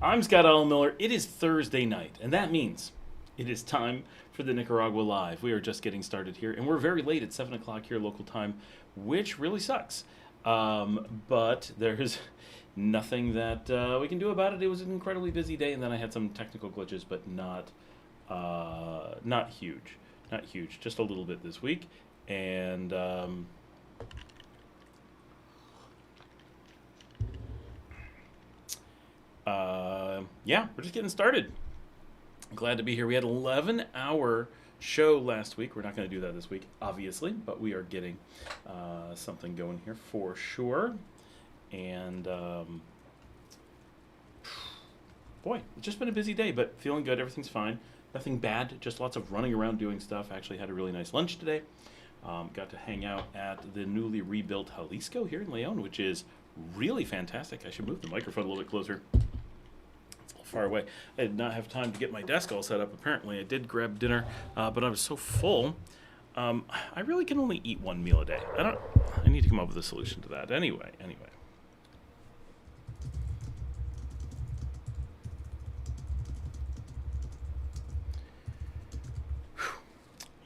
I'm Scott Allen Miller. It is Thursday night, and that means it is time for the Nicaragua Live. We are just getting started here, and we're very late at 7 o'clock here local time, which really sucks. But there's nothing that we can do about it. It was an incredibly busy day, and then I had some technical glitches, but not huge. Not huge, just a little bit this week. And yeah, we're just getting started. Glad to be here. We had an 11-hour show last week. We're not going to do that this week, obviously, but we are getting something going here for sure. And boy, it's just been a busy day, but feeling good. Everything's fine. Nothing bad. Just lots of running around doing stuff. Actually had a really nice lunch today. Got to hang out at the newly rebuilt Jalisco here in Leon, which is really fantastic. I should move the microphone a little bit closer. It's a little far away. I did not have time to get my desk all set up. Apparently, I did grab dinner, but I was so full. I really can only eat one meal a day. I need to come up with a solution to that. Anyway.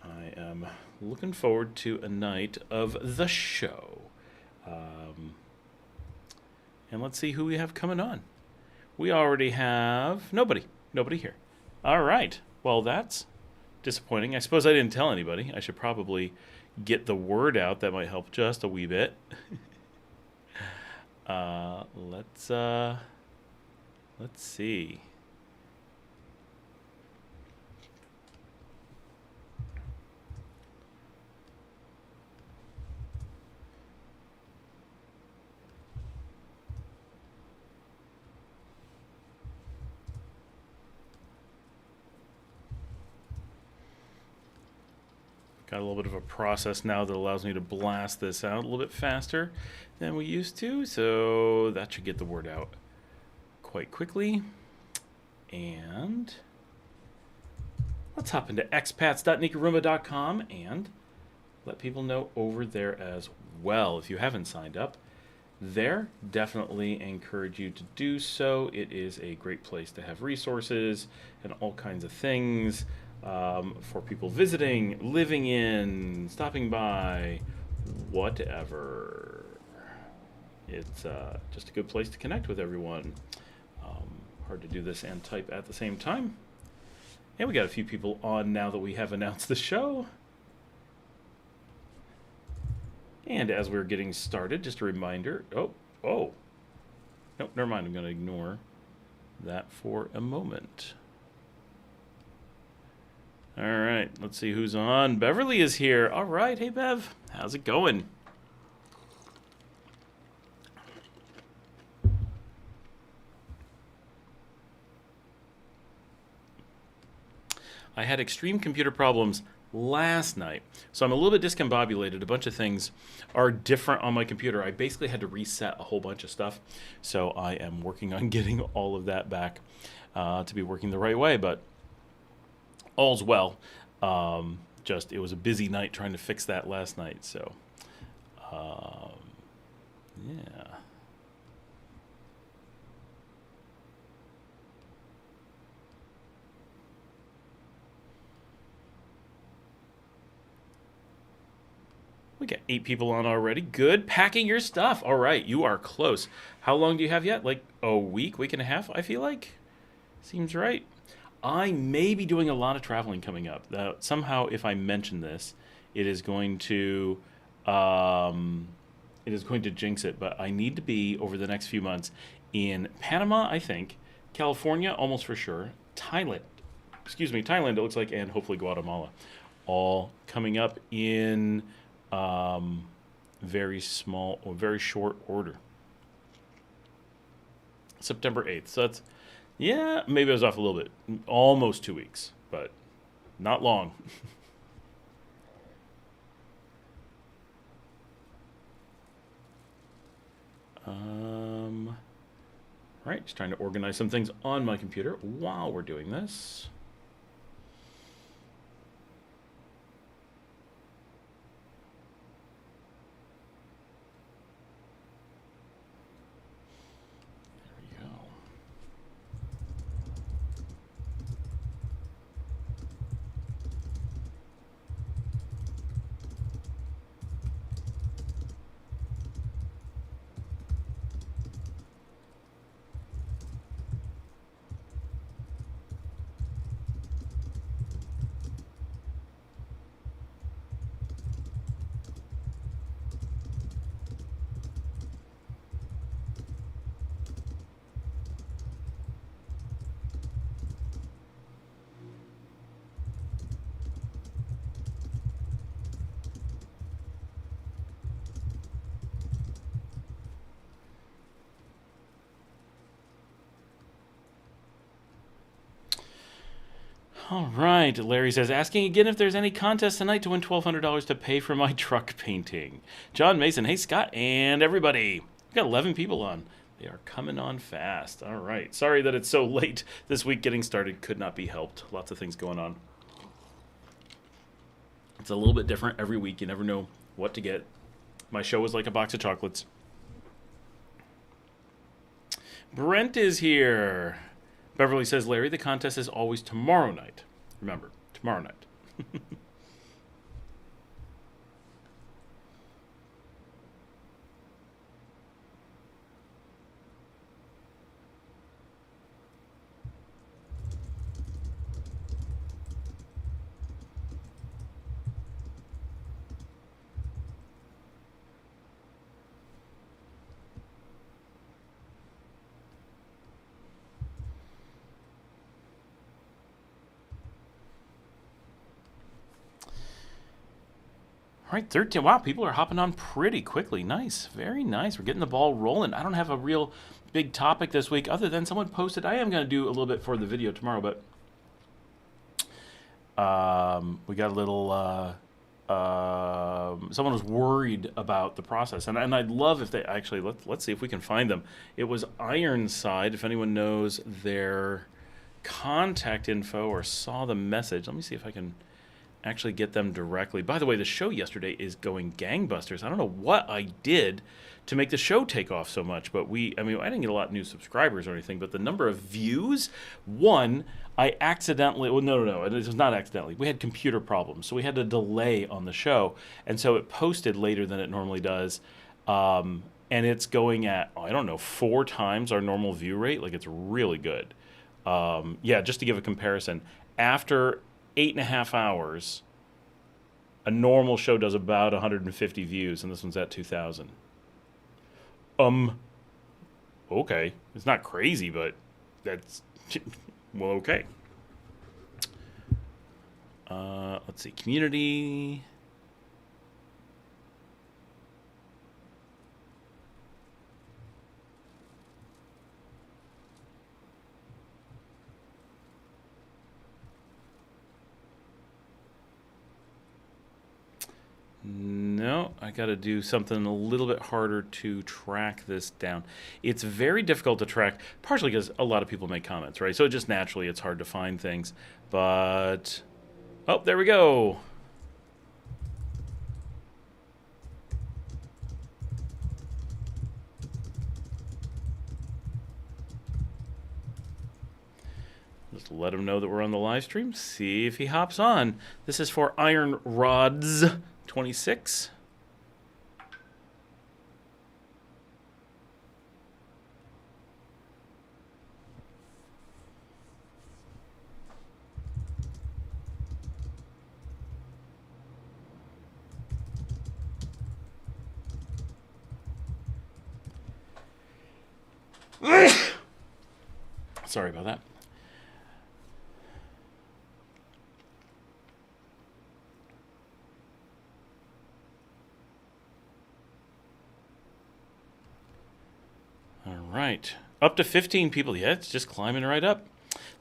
I am looking forward to a night of the show. And let's see who we have coming on. We already have nobody here. All right. Well, that's disappointing. I suppose I didn't tell anybody. I should probably get the word out. That might help just a wee bit. Let's see. Got a little bit of a process now that allows me to blast this out a little bit faster than we used to, so that should get the word out quite quickly. And let's hop into expats.nicaragua.com and let people know over there as well. If you haven't signed up there, definitely encourage you to do so. It is a great place to have resources and all kinds of things. For people visiting, living in, stopping by, whatever. It's just a good place to connect with everyone. Hard to do this and type at the same time. And we got a few people on now that we have announced the show. And as we're getting started, just a reminder. Oh. Nope, never mind. I'm going to ignore that for a moment. All right, let's see who's on. Beverly is here. All right, hey Bev, how's it going? I had extreme computer problems last night, so I'm a little bit discombobulated. A bunch of things are different on my computer. I basically had to reset a whole bunch of stuff, so I am working on getting all of that back to be working the right way, but all's well. Just it was a busy night trying to fix that last night. So, yeah. We got 8 people on already. Good. Packing your stuff. All right, you are close. How long do you have yet? Like a week and a half, I feel like. Seems right. I may be doing a lot of traveling coming up. Somehow, if I mention this, it is going to jinx it. But I need to be over the next few months in Panama, I think, California, almost for sure, Thailand. Thailand. It looks like, and hopefully Guatemala, all coming up in very small or very short order. September 8th. So that's. Yeah, maybe I was off a little bit. Almost 2 weeks, but not long. Right, just trying to organize some things on my computer while we're doing this. There we go. All right, Larry says, asking again if there's any contest tonight to win $1,200 to pay for my truck painting. John Mason, hey Scott, and everybody. We've got 11 people on. They are coming on fast. All right. Sorry that it's so late this week getting started. Could not be helped. Lots of things going on. It's a little bit different every week. You never know what to get. My show is like a box of chocolates. Brent is here. Beverly says, Larry, the contest is always tomorrow night. Remember, tomorrow night. All right, 13. Wow, people are hopping on pretty quickly. Nice. Very nice. We're getting the ball rolling. I don't have a real big topic this week other than someone posted. I am going to do a little bit for the video tomorrow, but we got a little... someone was worried about the process, and I'd love if they actually... Let's see if we can find them. It was Ironside, if anyone knows their contact info or saw the message. Let me see if I can... actually get them directly. By the way, the show yesterday is going gangbusters. I don't know what I did to make the show take off so much, but I didn't get a lot of new subscribers or anything, but the number of views, I accidentally, no, it was not accidentally. We had computer problems, so we had a delay on the show, and so it posted later than it normally does, and it's going at, 4 times our normal view rate. Like, it's really good. Just to give a comparison, after 8.5 hours, a normal show does about 150 views, and this one's at 2,000. Okay. It's not crazy, but that's, well, okay. Let's see, community. No, I got to do something a little bit harder to track this down. It's very difficult to track, partially because a lot of people make comments, right? So just naturally it's hard to find things. But, oh, there we go. Just let him know that we're on the live stream. See if he hops on. This is for Iron Rods 26. Sorry about that. All right. Up to 15 people. Yeah, it's just climbing right up.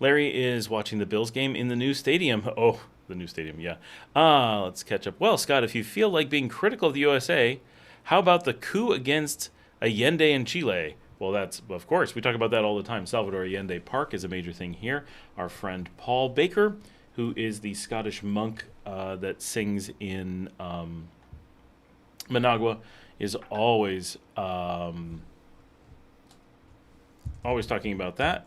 Larry is watching the Bills game in the new stadium. Oh, the new stadium, yeah. Let's catch up. Well, Scott, if you feel like being critical of the USA, how about the coup against Allende in Chile? Well, that's, of course, we talk about that all the time. Salvador Allende Park is a major thing here. Our friend Paul Baker, who is the Scottish monk that sings in Managua, is always talking about that.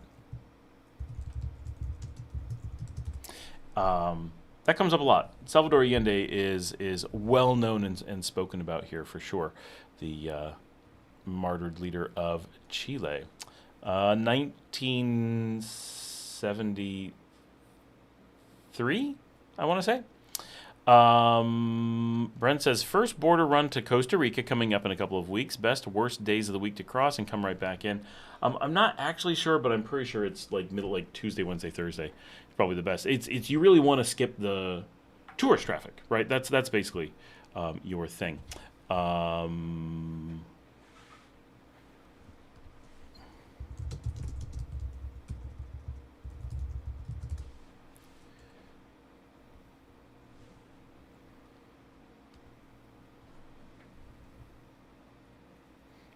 That comes up a lot. Salvador Allende is well known and spoken about here for sure. The martyred leader of Chile. 1973, I want to say. Brent says, first border run to Costa Rica coming up in a couple of weeks. Best, worst days of the week to cross and come right back in. I'm not actually sure, but I'm pretty sure it's like Tuesday, Wednesday, Thursday. It's probably the best. It's you really want to skip the tourist traffic, right? That's basically your thing.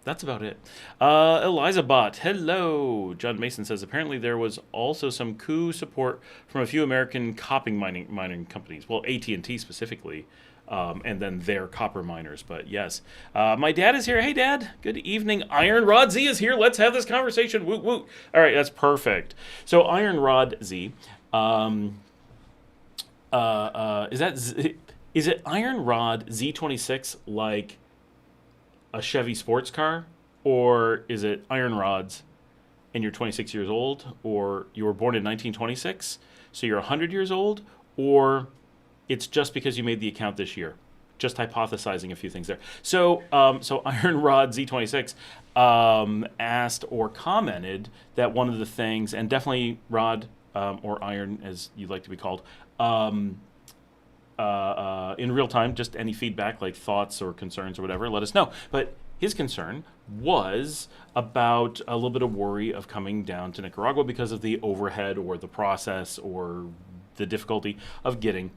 That's about it. Eliza Bott, hello. John Mason says apparently there was also some coup support from a few American copper mining companies. Well, AT&T specifically, and then their copper miners. But yes, my dad is here. Hey, Dad. Good evening. Iron Rod Z is here. Let's have this conversation. Woot woot. All right, that's perfect. So Iron Rod Z, is it Iron Rod Z26 like a Chevy sports car, or is it iron rods and you're 26 years old, or you were born in 1926, so you're 100 years old, or it's just because you made the account this year? Just hypothesizing a few things there. So Iron Rod Z26 asked or commented that one of the things, and definitely Rod, or Iron as you'd like to be called, in real time, just any feedback like thoughts or concerns or whatever, let us know. But his concern was about a little bit of worry of coming down to Nicaragua because of the overhead or the process or the difficulty of getting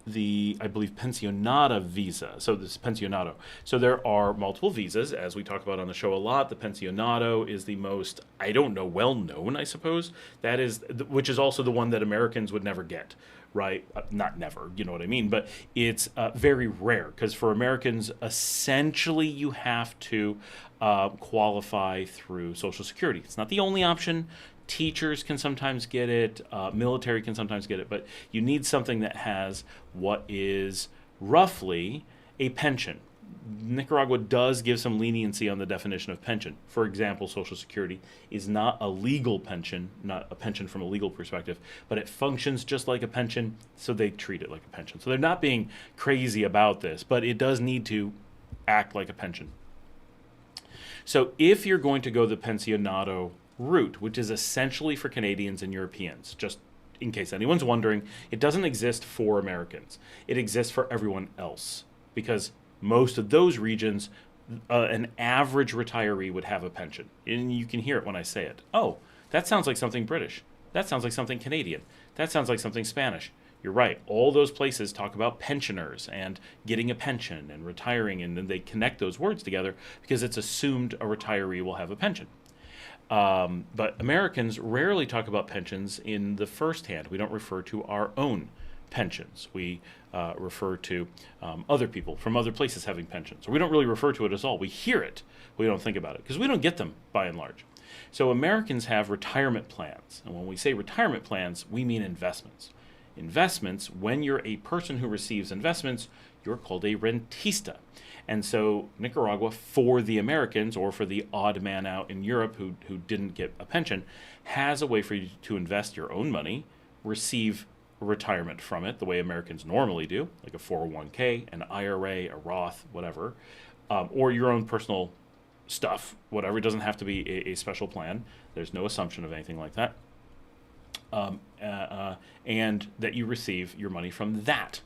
the, I believe, pensionata visa. So this pensionado. So there are multiple visas, as we talk about on the show a lot. The pensionado is the most, I don't know, well known, I suppose. That is, which is also the one that Americans would never get, right? Not never, you know what I mean? But it's very rare because for Americans, essentially you have to qualify through Social Security. It's not the only option. Teachers can sometimes get it, military can sometimes get it, but you need something that has what is roughly a pension. Nicaragua does give some leniency on the definition of pension. For example, Social Security is not a legal pension, not a pension from a legal perspective, but it functions just like a pension, so they treat it like a pension. So they're not being crazy about this, but it does need to act like a pension. So if you're going to go the pensionado route, which is essentially for Canadians and Europeans, just in case anyone's wondering, it doesn't exist for Americans. It exists for everyone else because most of those regions, an average retiree would have a pension. And you can hear it when I say it. Oh, that sounds like something British. That sounds like something Canadian. That sounds like something Spanish. You're right. All those places talk about pensioners and getting a pension and retiring, and then they connect those words together because it's assumed a retiree will have a pension. But Americans rarely talk about pensions in the first hand. We don't refer to our own pensions. We refer to other people from other places having pensions. Or we don't really refer to it at all. We hear it. We don't think about it because we don't get them by and large. So Americans have retirement plans. And when we say retirement plans, we mean investments. Investments, when you're a person who receives investments, you're called a rentista. And so Nicaragua, for the Americans or for the odd man out in Europe who didn't get a pension, has a way for you to invest your own money, receive retirement from it the way Americans normally do, like a 401k, an IRA, a Roth, whatever, or your own personal stuff, whatever. It doesn't have to be a special plan. There's no assumption of anything like that. And that you receive your money from that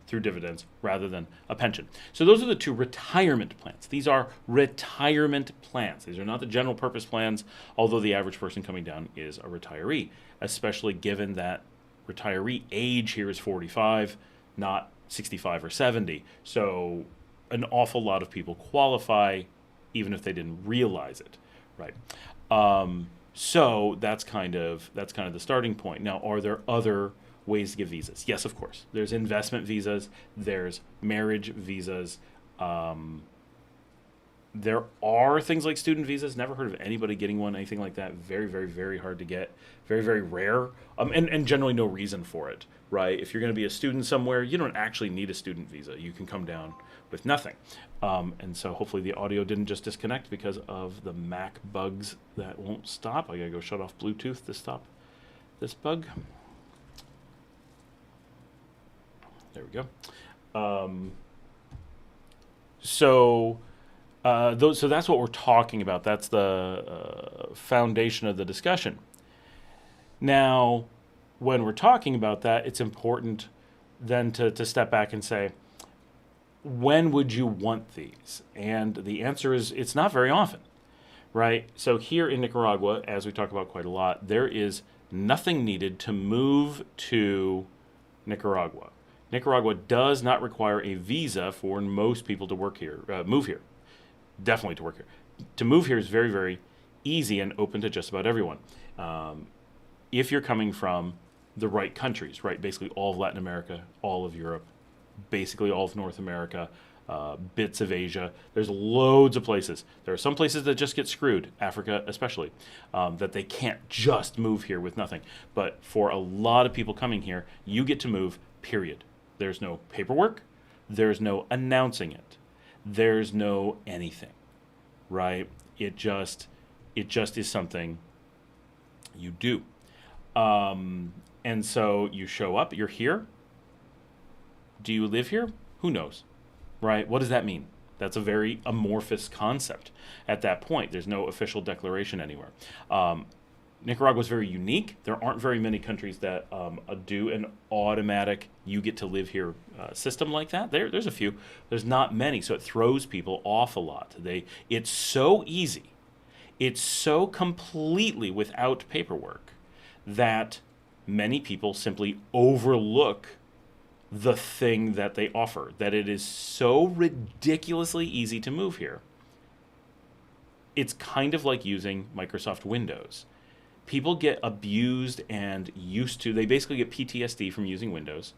through dividends rather than a pension. So those are the two retirement plans. These are retirement plans. These are not the general purpose plans, although the average person coming down is a retiree, especially given that retiree age here is 45, not 65 or 70. So an awful lot of people qualify even if they didn't realize it, right? So that's kind of the starting point. Now, are there other ways to give visas? Yes, of course. There's investment visas. There's marriage visas. There are things like student visas. Never heard of anybody getting one, anything like that. Very, very, very hard to get. Very, very rare. And generally no reason for it, right? If you're going to be a student somewhere, you don't actually need a student visa. You can come down with nothing. And so hopefully the audio didn't just disconnect because of the Mac bugs that won't stop. I got to go shut off Bluetooth to stop this bug. There we go. So that's what we're talking about. That's the foundation of the discussion. Now, when we're talking about that, it's important then to step back and say, when would you want these? And the answer is it's not very often, right? So here in Nicaragua, as we talk about quite a lot, there is nothing needed to move to Nicaragua. Nicaragua does not require a visa for most people to work here, move here. definitely to work here. To move here is very, very easy and open to just about everyone. If you're coming from the right countries, right? Basically all of Latin America, all of Europe, basically all of North America, bits of Asia. There's loads of places. There are some places that just get screwed, Africa especially, that they can't just move here with nothing. But for a lot of people coming here, you get to move, period. There's no paperwork. There's no announcing it. There's no anything, right? It just is something you do. And so you show up, you're here. Do you live here? Who knows, right? What does that mean? That's a very amorphous concept at that point. There's no official declaration anywhere. Nicaragua is very unique. There aren't very many countries that do an automatic you get to live here system like that. There's a few. There's not many, so it throws people off a lot. It's so easy. It's so completely without paperwork that many people simply overlook the thing that they offer, that it is so ridiculously easy to move here. It's kind of like using Microsoft Windows. People get abused and used to, they basically get PTSD from using Windows.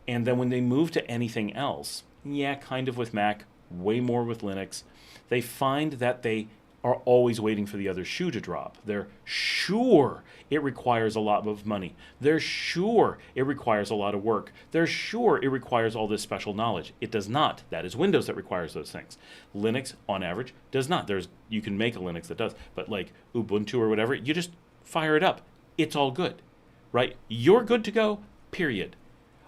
And then when they move to anything else, yeah, kind of with Mac, way more with Linux, they find that they are always waiting for the other shoe to drop. They're sure it requires a lot of money. They're sure it requires a lot of work. They're sure it requires all this special knowledge. It does not. That is Windows that requires those things. Linux, on average, does not. You can make a Linux that does, but like Ubuntu or whatever, you just fire it up. It's all good, right? You're good to go, period.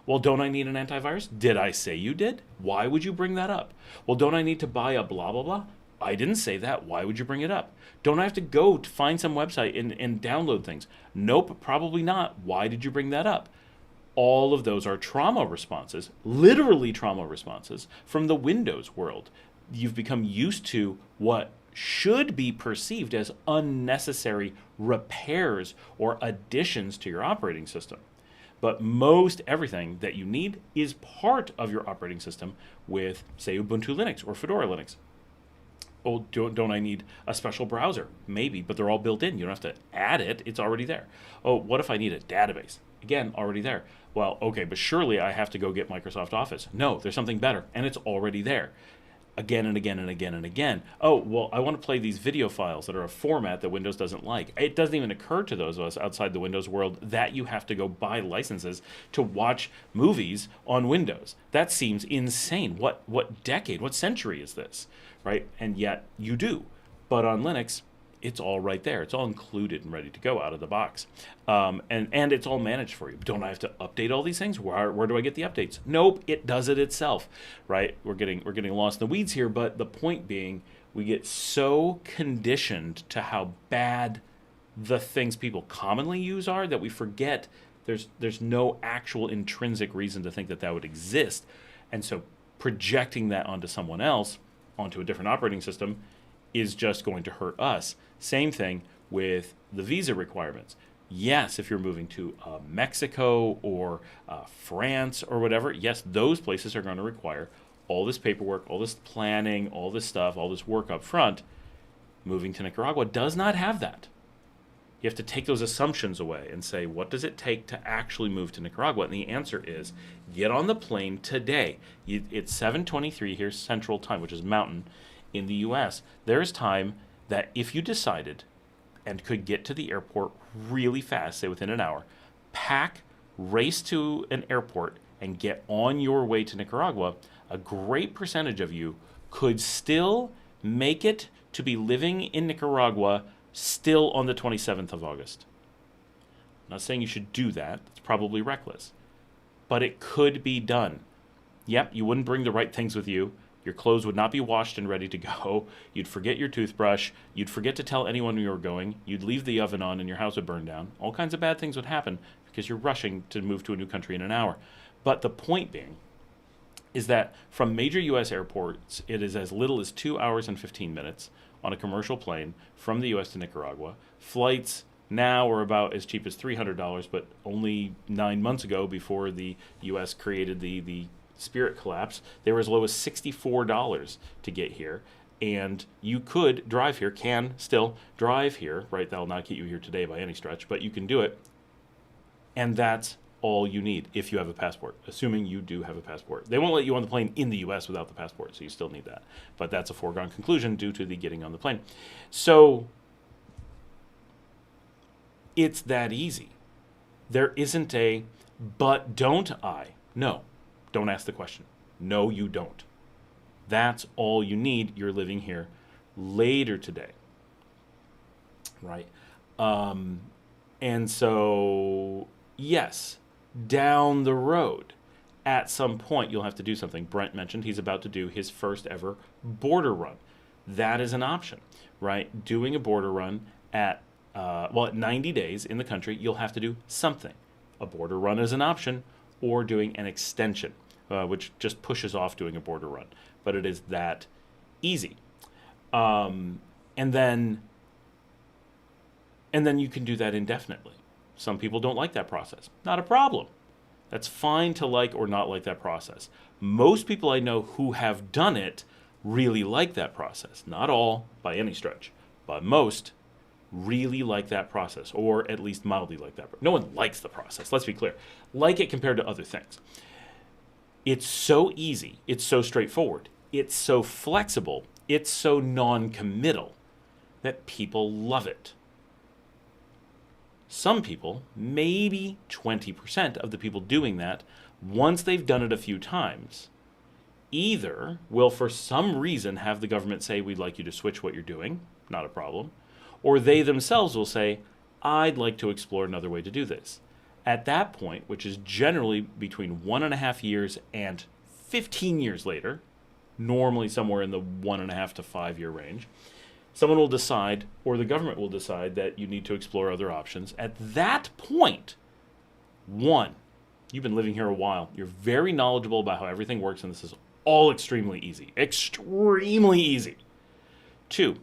Well, don't I need an antivirus? Did I say you did? Why would you bring that up? Well, don't I need to buy a blah, blah, blah? I didn't say that. Why would you bring it up? Don't I have to go to find some website and download things? Nope, probably not. Why did you bring that up? All of those are trauma responses, literally trauma responses from the Windows world. You've become used to what should be perceived as unnecessary repairs or additions to your operating system. But most everything that you need is part of your operating system with, say, Ubuntu Linux or Fedora Linux. Oh, don't I need a special browser? Maybe, but they're all built in. You don't have to add it. It's already there. Oh, what if I need a database? Again, already there. Well, okay, but surely I have to go get Microsoft Office. No, there's something better, and it's already there. Again and again and again and again. Oh, well, I want to play these video files that are a format that Windows doesn't like. It doesn't even occur to those of us outside the Windows world that you have to go buy licenses to watch movies on Windows. That seems insane. What decade, what century is this, right? And yet you do. But on Linux, it's all right there. It's all included and ready to go out of the box. And it's all managed for you. Don't I have to update all these things? Where do I get the updates? Nope, it does it itself, right? We're getting lost in the weeds here, but the point being, we get so conditioned to how bad the things people commonly use are that we forget there's no actual intrinsic reason to think that would exist. And so projecting that onto someone else, onto a different operating system, is just going to hurt us. Same thing with the visa requirements. Yes, if you're moving to Mexico or France or whatever, yes, those places are going to require all this paperwork, all this planning, all this stuff, all this work up front. Moving to Nicaragua does not have that. You have to take those assumptions away and say, what does it take to actually move to Nicaragua? And the answer is, get on the plane today. It's 7:23 here Central Time, which is Mountain, in the U.S. There's time that if you decided and could get to the airport really fast, say within an hour, pack, race to an airport, and get on your way to Nicaragua, a great percentage of you could still make it to be living in Nicaragua still on the 27th of August. I'm not saying you should do that. It's probably reckless. But it could be done. Yep, you wouldn't bring the right things with you. Your clothes would not be washed and ready to go. You'd forget your toothbrush. You'd forget to tell anyone where you were going. You'd leave the oven on and your house would burn down. All kinds of bad things would happen because you're rushing to move to a new country in an hour. But the point being is that from major U.S. airports, it is as little as 2 hours and 15 minutes on a commercial plane from the U.S. to Nicaragua. Flights now are about as cheap as $300, but only 9 months ago, before the U.S. created the Spirit collapse, they were as low as $64 to get here. and you could drive here, can still drive here, right? That'll not get you here today by any stretch, but you can do it. And that's all you need if you have a passport, assuming you do have a passport. They won't let you on the plane in the U.S. without the passport, so you still need that. But that's a foregone conclusion due to the getting on the plane. So it's that easy. There isn't a, but don't I? No, don't ask the question. No, you don't. That's all you need. You're living here later today, right? And so, yes, down the road, at some point, you'll have to do something. Brent mentioned he's about to do his first ever border run. That is an option, right? Doing a border run at 90 days in the country, you'll have to do something. A border run is an option, or doing an extension, which just pushes off doing a border run. But it is that easy. And then you can do that indefinitely. Some people don't like that process. Not a problem. That's fine to like or not like that process. Most people I know who have done it really like that process. Not all, by any stretch, but most really like that process, or at least mildly like that. No one likes the process, let's be clear. Like it compared to other things. It's so easy. It's so straightforward. It's so flexible. It's so non-committal that people love it. Some people, maybe 20% of the people doing that, once they've done it a few times, either will for some reason have the government say, we'd like you to switch what you're doing, not a problem, or they themselves will say, I'd like to explore another way to do this. At that point, which is generally between 1.5 years and 15 years later, normally somewhere in the 1.5 to 5 year range, someone will decide, or the government will decide, that you need to explore other options. At that point, one, you've been living here a while. You're very knowledgeable about how everything works, and this is all extremely easy. Extremely easy. Two,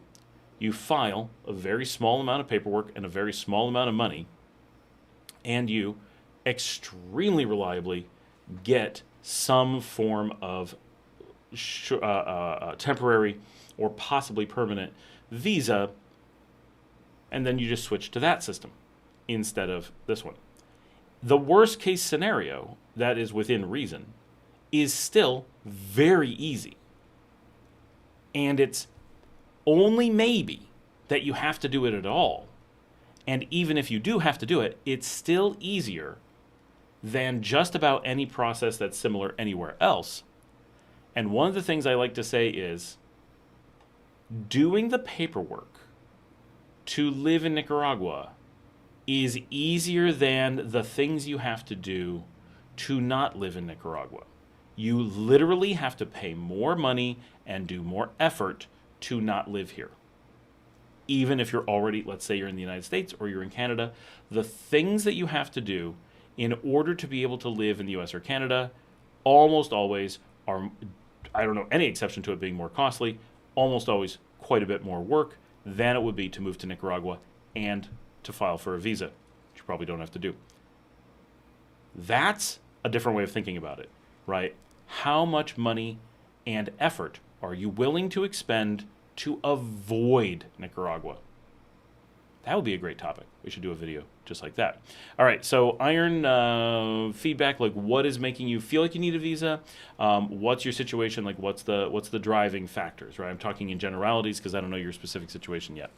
you file a very small amount of paperwork and a very small amount of money, and you extremely reliably get some form of temporary or possibly permanent visa, and then you just switch to that system instead of this one. The worst case scenario, that is within reason, is still very easy. And it's only maybe that you have to do it at all. And even if you do have to do it, it's still easier than just about any process that's similar anywhere else. And one of the things I like to say is, doing the paperwork to live in Nicaragua is easier than the things you have to do to not live in Nicaragua. You literally have to pay more money and do more effort to not live here. Even if you're already, let's say you're in the United States or you're in Canada, the things that you have to do in order to be able to live in the US or Canada almost always are, I don't know any exception to it being more costly, almost always quite a bit more work than it would be to move to Nicaragua and to file for a visa, which you probably don't have to do. That's a different way of thinking about it, right? How much money and effort are you willing to expend to avoid Nicaragua? That would be a great topic. We should do a video just like that. All right, so Iron, feedback, like what is making you feel like you need a visa? What's your situation? Like what's the driving factors, right? I'm talking in generalities because I don't know your specific situation yet.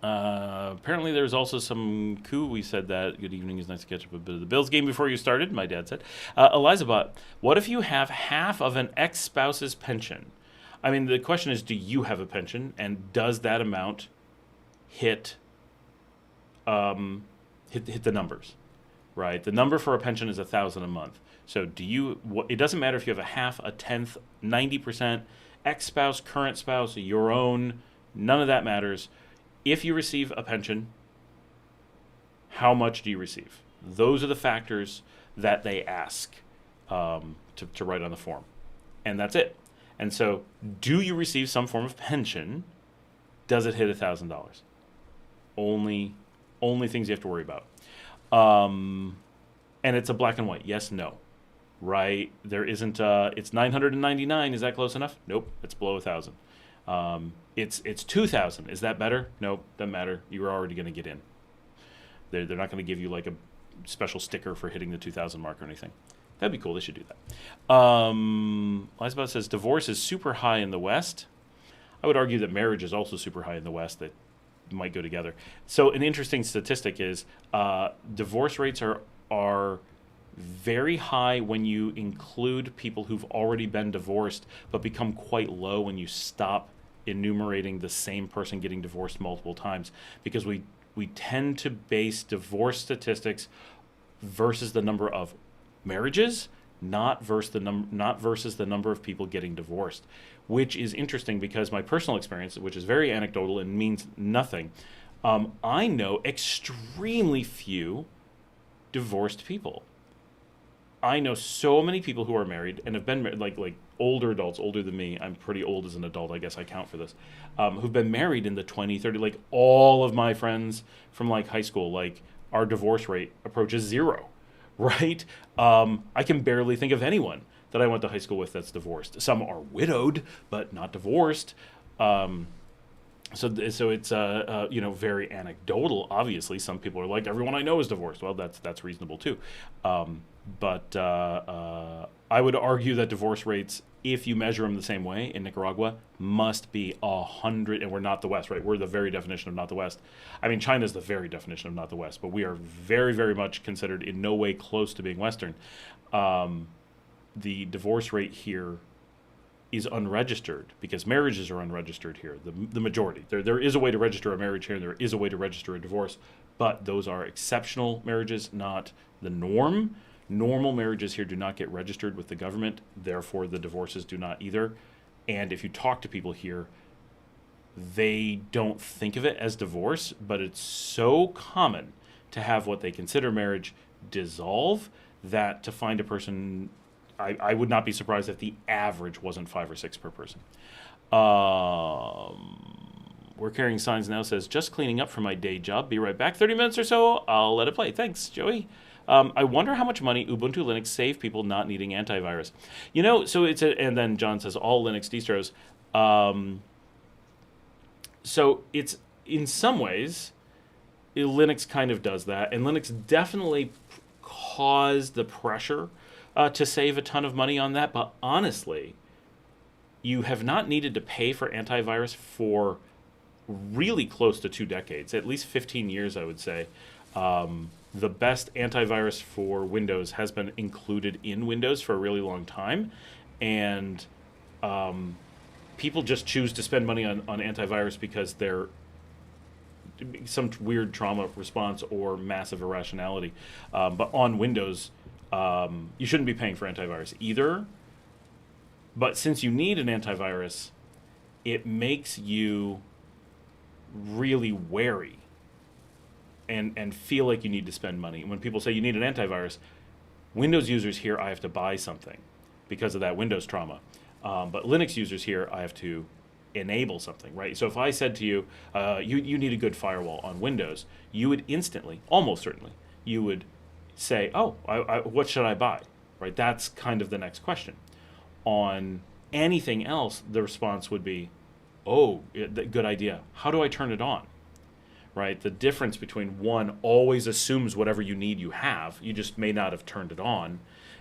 Apparently there's also some we said that. Good evening, it's nice to catch up a bit of the Bills game before you started, my dad said. Elizabeth, what if you have half of an ex-spouse's pension? I mean, the question is, do you have a pension, and does that amount hit the numbers, right? The number for a pension is $1,000 a month. So do you? It doesn't matter if you have a half, a tenth, 90%, ex-spouse, current spouse, your own. None of that matters. If you receive a pension, how much do you receive? Those are the factors that they ask to write on the form, and that's it. And so, do you receive some form of pension? Does it hit $1,000? Only things you have to worry about. And it's a black and white. Yes, no. right? There isn't. It's 999. Is that close enough? Nope. It's below 1,000. It's 2,000. Is that better? Nope. Doesn't matter. You were already going to get in. They're not going to give you like a special sticker for hitting the 2,000 mark or anything. That'd be cool. They should do that. Lisbeth says divorce is super high in the West. I would argue that marriage is also super high in the West. That might go together. So an interesting statistic is divorce rates are very high when you include people who've already been divorced, but become quite low when you stop enumerating the same person getting divorced multiple times, because we tend to base divorce statistics versus the number of marriages, not versus the number of people getting divorced, which is interesting because my personal experience, which is very anecdotal and means nothing, I know extremely few divorced people. I know so many people who are married and have been married, like older adults, older than me. I'm pretty old as an adult, I guess I count for this, who've been married in the 20, 30, like all of my friends from like high school, like our divorce rate approaches zero, right? I can barely think of anyone that I went to high school with that's divorced. Some are widowed, but not divorced. So it's very anecdotal. Obviously, some people are like, everyone I know is divorced. Well, that's reasonable too. But I would argue that divorce rates, if you measure them the same way in Nicaragua, must be 100. And we're not the West, right? We're the very definition of not the West. I mean, China is the very definition of not the West, but we are very, very much considered in no way close to being Western. The divorce rate here is unregistered because marriages are unregistered here, the majority. There is a way to register a marriage here, and there is a way to register a divorce, but those are exceptional marriages, not the norm. Normal marriages here do not get registered with the government, therefore the divorces do not either. And if you talk to people here, they don't think of it as divorce, but it's so common to have what they consider marriage dissolve that to find a person, I would not be surprised if the average wasn't 5 or 6 per person. We're carrying signs now says, just cleaning up for my day job. Be right back. 30 minutes or so. I'll let it play. Thanks, Joey. I wonder how much money Ubuntu Linux save people not needing antivirus. So and then John says, all Linux distros. So it's, in some ways, Linux kind of does that. And Linux definitely caused the pressure to save a ton of money on that, but honestly, you have not needed to pay for antivirus for really close to 2 decades, at least 15 years, I would say. The best antivirus for Windows has been included in Windows for a really long time, and people just choose to spend money on antivirus because they're some weird trauma response or massive irrationality. But on Windows, you shouldn't be paying for antivirus either. But since you need an antivirus, it makes you really wary and feel like you need to spend money. When people say you need an antivirus, Windows users here, I have to buy something because of that Windows trauma. But Linux users here, I have to enable something, right? So if I said to you, you need a good firewall on Windows, you would instantly, almost certainly, you would say, oh, what should I buy, right? That's kind of the next question. On anything else, the response would be, oh, good idea. How do I turn it on, right? The difference between one always assumes whatever you need you have. You just may not have turned it on.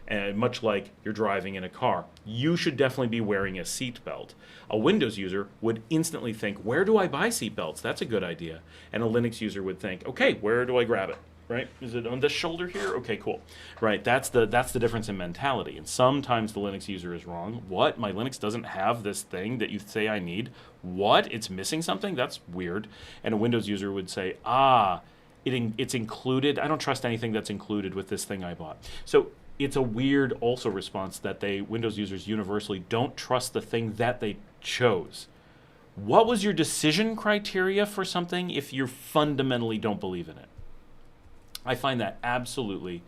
And much like you're driving in a car, you should definitely be wearing a seatbelt. A Windows user would instantly think, where do I buy seatbelts? That's a good idea. And a Linux user would think, okay, where do I grab it? Right? Is it on this shoulder here? Okay, cool. Right, that's the difference in mentality. And sometimes the Linux user is wrong. What? My Linux doesn't have this thing that you say I need? What? It's missing something? That's weird. And a Windows user would say, it's included. I don't trust anything that's included with this thing I bought. So it's a weird also response that Windows users universally don't trust the thing that they chose. What was your decision criteria for something if you fundamentally don't believe in it? I find that absolutely,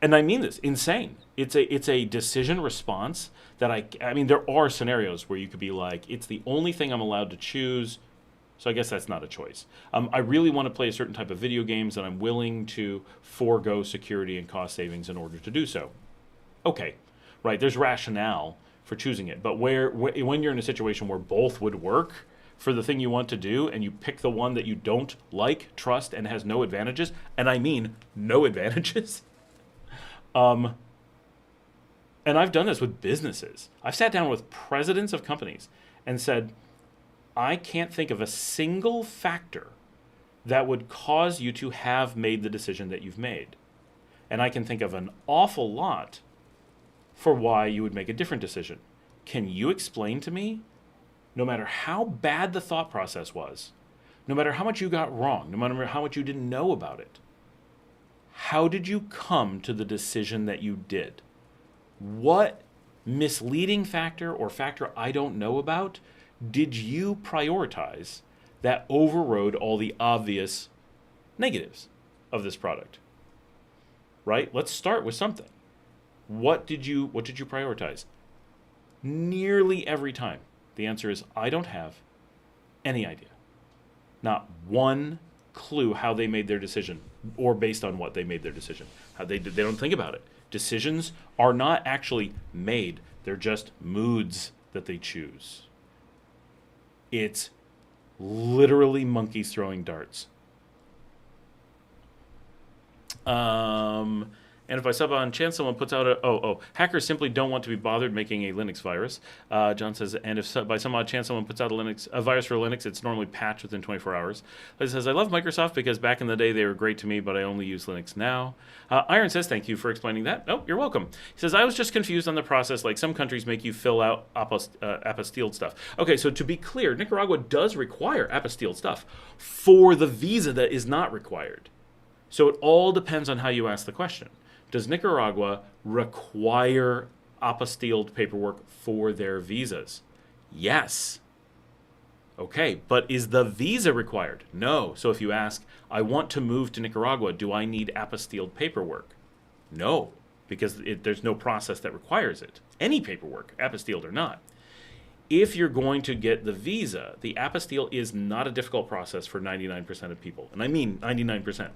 and I mean this, insane. It's a decision response that I mean, there are scenarios where you could be like, it's the only thing I'm allowed to choose, so I guess that's not a choice. I really want to play a certain type of video games, and I'm willing to forego security and cost savings in order to do so. okay, right? There's rationale for choosing it. But when you're in a situation where both would work for the thing you want to do, and you pick the one that you don't like, trust, and has no advantages, and I mean no advantages. And I've done this with businesses. I've sat down with presidents of companies and said, I can't think of a single factor that would cause you to have made the decision that you've made. And I can think of an awful lot for why you would make a different decision. Can you explain to me, no matter how bad the thought process was, no matter how much you got wrong, no matter how much you didn't know about it, how did you come to the decision that you did? What misleading factor or factor I don't know about did you prioritize that overrode all the obvious negatives of this product? Right? Let's start with something. What did you prioritize? Nearly every time, the answer is I don't have any idea. Not one clue how they made their decision, or based on what they made their decision. How they don't think about it. Decisions are not actually made. They're just moods that they choose. It's literally monkeys throwing darts. And if I sub on chance someone puts out hackers simply don't want to be bothered making a Linux virus. John says, and if by some odd chance someone puts out a virus for Linux, it's normally patched within 24 hours. Liz says, I love Microsoft because back in the day they were great to me, but I only use Linux now. Iron says, thank you for explaining that. Oh, you're welcome. He says, I was just confused on the process, like some countries make you fill out apostilled stuff. Okay, so to be clear, Nicaragua does require apostilled stuff for the visa that is not required. So it all depends on how you ask the question. Does Nicaragua require apostilled paperwork for their visas? Yes. Okay, but is the visa required? No. So if you ask, I want to move to Nicaragua, do I need apostilled paperwork? No, because there's no process that requires it. Any paperwork, apostilled or not. If you're going to get the visa, the apostille is not a difficult process for 99% of people. And I mean 99%,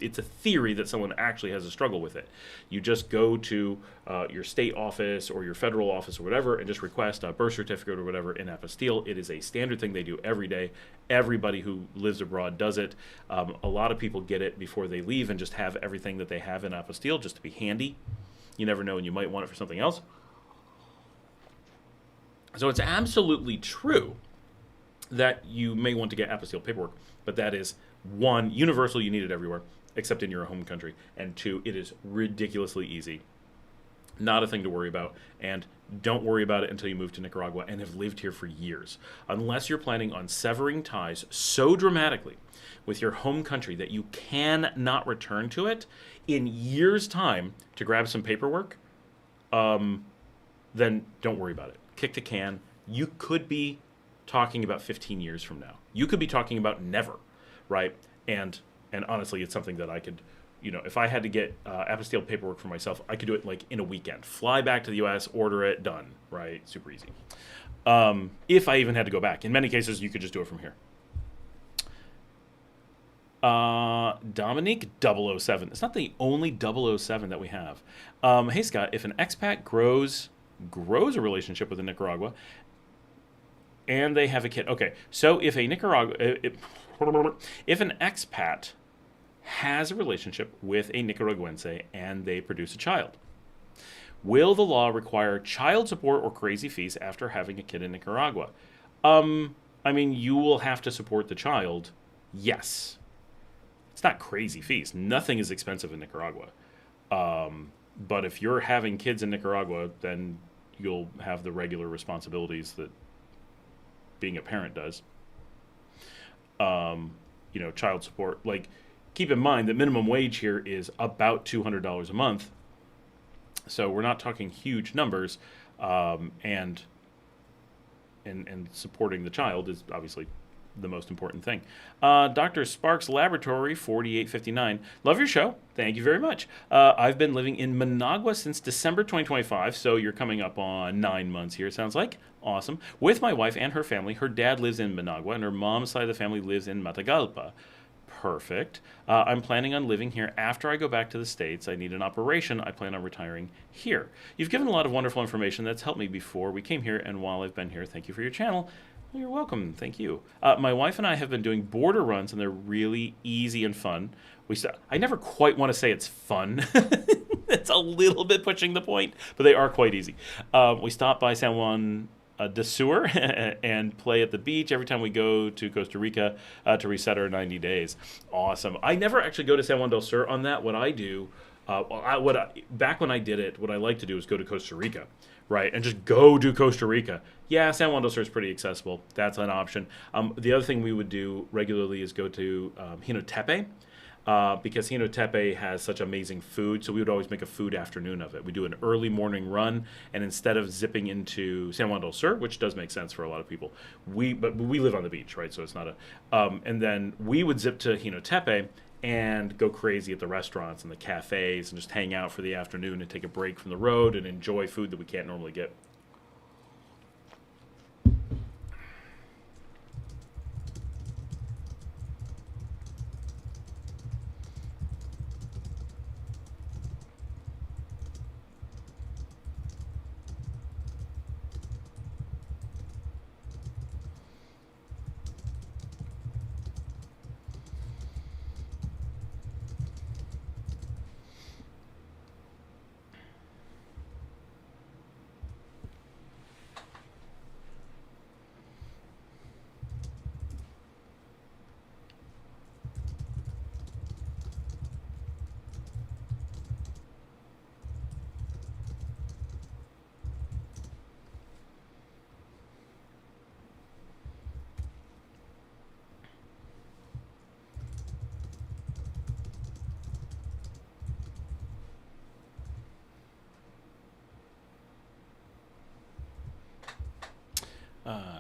it's a theory that someone actually has a struggle with it. You just go to your state office or your federal office or whatever and just request a birth certificate or whatever in apostille. It is a standard thing they do every day. Everybody who lives abroad does it. A lot of people get it before they leave and just have everything that they have in apostille just to be handy. You never know, and you might want it for something else. So it's absolutely true that you may want to get apostille paperwork, but that is, one, universal, you need it everywhere, except in your home country, and two, it is ridiculously easy. Not a thing to worry about, and don't worry about it until you move to Nicaragua and have lived here for years. Unless you're planning on severing ties so dramatically with your home country that you cannot return to it in years' time to grab some paperwork, then don't worry about it. Kick the can. You could be talking about 15 years from now. You could be talking about never, right? And honestly, it's something that I could, if I had to get apostille paperwork for myself, I could do it like in a weekend. Fly back to the U.S., order it, done, right? Super easy. If I even had to go back. In many cases, you could just do it from here. Dominique 007. It's not the only 007 that we have. Hey, Scott, if an expat grows a relationship with a Nicaragua and they have a kid. Okay, so if an expat has a relationship with a Nicaraguense and they produce a child, will the law require child support or crazy fees after having a kid in Nicaragua? I mean, you will have to support the child. Yes. It's not crazy fees. Nothing is expensive in Nicaragua. But if you're having kids in Nicaragua, then you'll have the regular responsibilities that being a parent does. Child support. Keep in mind that minimum wage here is about $200 a month. So we're not talking huge numbers. And supporting the child is obviously the most important thing. Dr. Sparks Laboratory 4859. Love your show. Thank you very much. I've been living in Managua since December 2025, so you're coming up on 9 months here, it sounds like. Awesome. With my wife and her family. Her dad lives in Managua, and her mom's side of the family lives in Matagalpa. Perfect. I'm planning on living here after I go back to the States. I need an operation. I plan on retiring here. You've given a lot of wonderful information that's helped me before we came here and while I've been here. Thank you for your channel. Well, you're welcome. Thank you. My wife and I have been doing border runs, and they're really easy and fun. I never quite want to say it's fun. It's a little bit pushing the point, but they are quite easy. We stop by San Juan de Sur and play at the beach every time we go to Costa Rica to reset our 90 days. Awesome. I never actually go to San Juan del Sur on that. What I do, back when I did it, what I like to do is go to Costa Rica, right, and just go do Costa Rica. Yeah, San Juan del Sur is pretty accessible. That's an option. The other thing we would do regularly is go to Jinotepe. Because Jinotepe has such amazing food, so we would always make a food afternoon of it. We do an early morning run, and instead of zipping into San Juan del Sur, which does make sense for a lot of people, but we live on the beach, right? So it's not and then we would zip to Jinotepe and go crazy at the restaurants and the cafes and just hang out for the afternoon and take a break from the road and enjoy food that we can't normally get.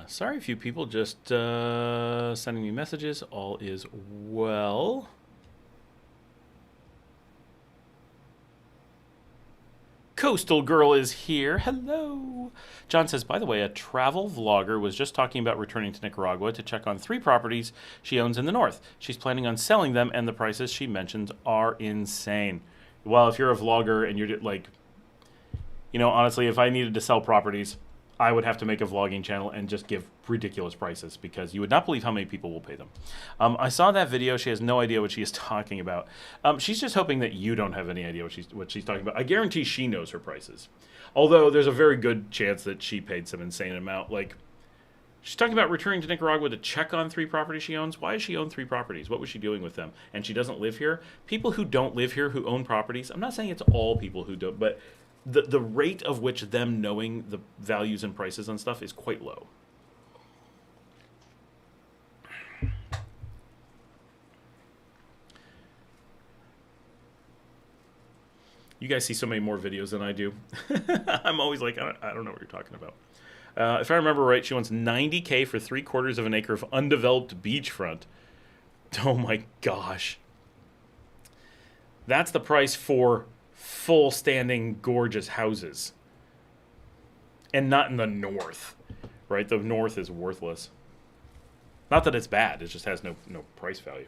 Sorry, a few people just sending me messages. All is well. Coastal Girl is here. Hello. John says, by the way, a travel vlogger was just talking about returning to Nicaragua to check on 3 properties she owns in the north. She's planning on selling them, and the prices she mentioned are insane. Well, if you're a vlogger and you're like, honestly, if I needed to sell properties, I would have to make a vlogging channel and just give ridiculous prices because you would not believe how many people will pay them. I saw that video. She has no idea what she is talking about. She's just hoping that you don't have any idea what she's talking about. I guarantee she knows her prices. Although there's a very good chance that she paid some insane amount. Like, she's talking about returning to Nicaragua to check on 3 properties she owns. Why does she own 3 properties? What was she doing with them? And she doesn't live here. People who don't live here who own properties, I'm not saying it's all people who don't, but the rate of which them knowing the values and prices on stuff is quite low. You guys see so many more videos than I do. I'm always like, I don't know what you're talking about. If I remember right, she wants $90K for 3/4 of an acre of undeveloped beachfront. Oh my gosh. That's the price for full standing gorgeous houses. And not in the north, right? The north is worthless. Not that it's bad, it just has no price value.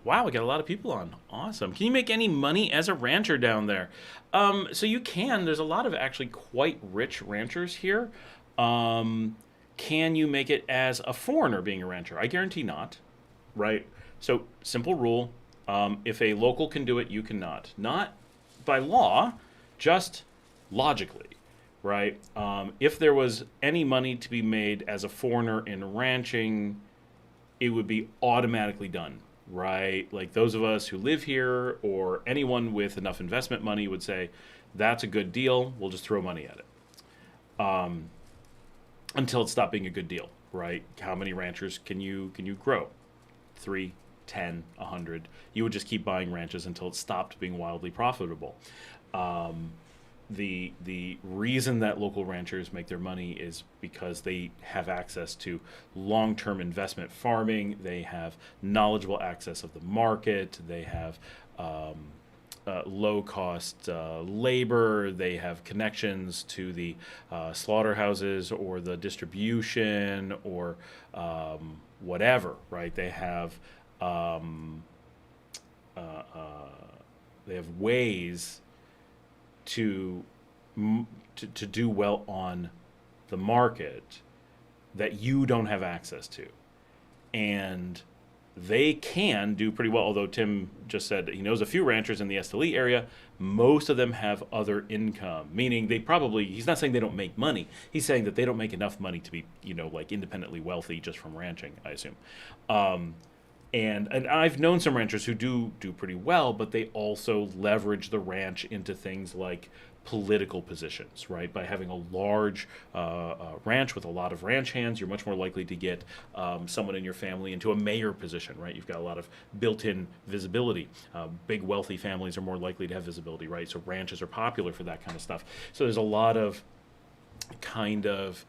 Wow, we got a lot of people on. Awesome. Can you make any money as a rancher down there? So you can. There's a lot of actually quite rich ranchers here. Can you make it as a foreigner being a rancher? I guarantee not, right? So simple rule. If a local can do it, you cannot. Not by law, just logically, right? If there was any money to be made as a foreigner in ranching, it would be automatically done, right? Like those of us who live here or anyone with enough investment money would say, that's a good deal. We'll just throw money at it. Until it stopped being a good deal, right? How many ranchers can you grow? 3, 10, 100. You would just keep buying ranches until it stopped being wildly profitable. The reason that local ranchers make their money is because they have access to long-term investment farming. They have knowledgeable access of the market. They have low-cost labor. They have connections to the slaughterhouses or the distribution or whatever, right? They have ways to do well on the market that you don't have access to, and they can do pretty well. Although Tim just said that he knows a few ranchers in the Esteli area, most of them have other income, meaning they probably, he's not saying they don't make money, he's saying that they don't make enough money to be, like independently wealthy just from ranching, I assume. And I've known some ranchers who do pretty well, but they also leverage the ranch into things like political positions, right? By having a large ranch with a lot of ranch hands, you're much more likely to get someone in your family into a mayor position, right? You've got a lot of built-in visibility. Big wealthy families are more likely to have visibility, right? So ranches are popular for that kind of stuff. So there's a lot of kind of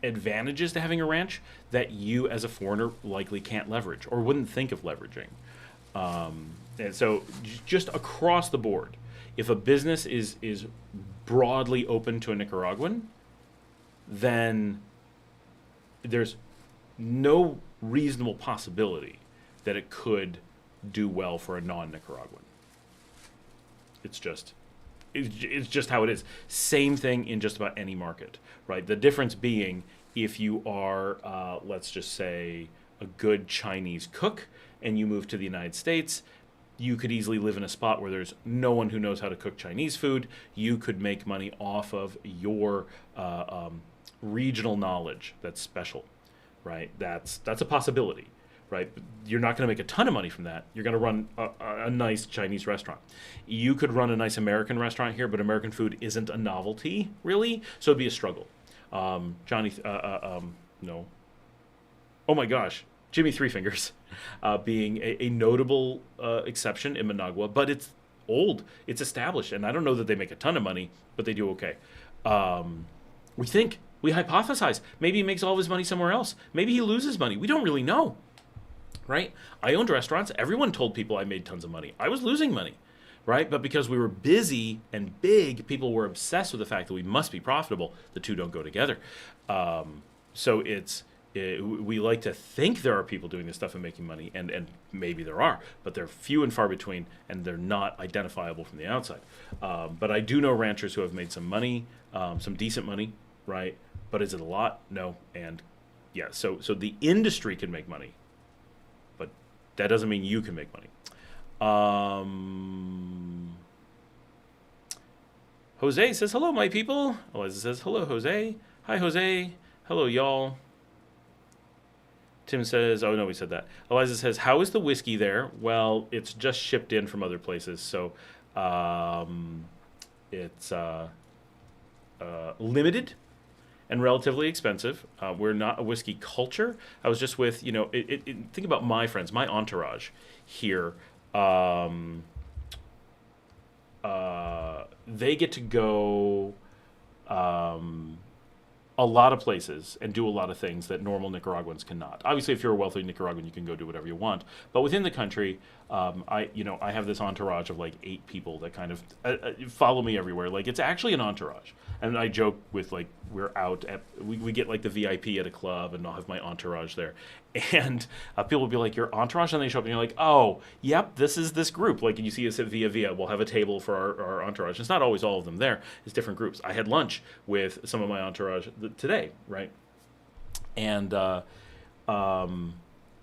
advantages to having a ranch that you as a foreigner likely can't leverage or wouldn't think of leveraging. And so just across the board, if a business is broadly open to a Nicaraguan, then there's no reasonable possibility that it could do well for a non-Nicaraguan. It's just how it is. Same thing in just about any market, right? The difference being if you are, let's just say, a good Chinese cook and you move to the United States, you could easily live in a spot where there's no one who knows how to cook Chinese food. You could make money off of your regional knowledge that's special, right? That's a possibility, right? But you're not going to make a ton of money from that. You're going to run a nice Chinese restaurant. You could run a nice American restaurant here, but American food isn't a novelty, really, so it'd be a struggle. No. Oh my gosh. Jimmy Three Fingers being a notable exception in Managua, but it's old, it's established, and I don't know that they make a ton of money, but they do okay. We hypothesize, maybe he makes all of his money somewhere else. Maybe he loses money. We don't really know, right? I owned restaurants. Everyone told people I made tons of money. I was losing money, right? But because we were busy and big, people were obsessed with the fact that we must be profitable. The two don't go together. So we like to think there are people doing this stuff and making money, and maybe there are, but they're few and far between, and they're not identifiable from the outside. But I do know ranchers who have made some money, some decent money, right? But is it a lot? No. And yeah, so the industry can make money, but that doesn't mean you can make money. Jose says, hello, my people. Eliza says, hello, Jose. Hi, Jose. Hello, y'all. Tim says, oh, no, we said that. Eliza says, how is the whiskey there? Well, it's just shipped in from other places, so it's limited and relatively expensive. We're not a whiskey culture. I was just with, think about my friends, my entourage here. They get to go a lot of places and do a lot of things that normal Nicaraguans cannot. Obviously, if you're a wealthy Nicaraguan, you can go do whatever you want. But within the country, I have this entourage of like 8 people that kind of follow me everywhere. Like, it's actually an entourage. And I joke with, like, we're out at, we get like the VIP at a club, and I'll have my entourage there. And people will be like, your entourage? And they show up and you're like, oh, yep, this is this group. Like, and you see us at Via. We'll have a table for our entourage. It's not always all of them there. It's different groups. I had lunch with some of my entourage today, right? And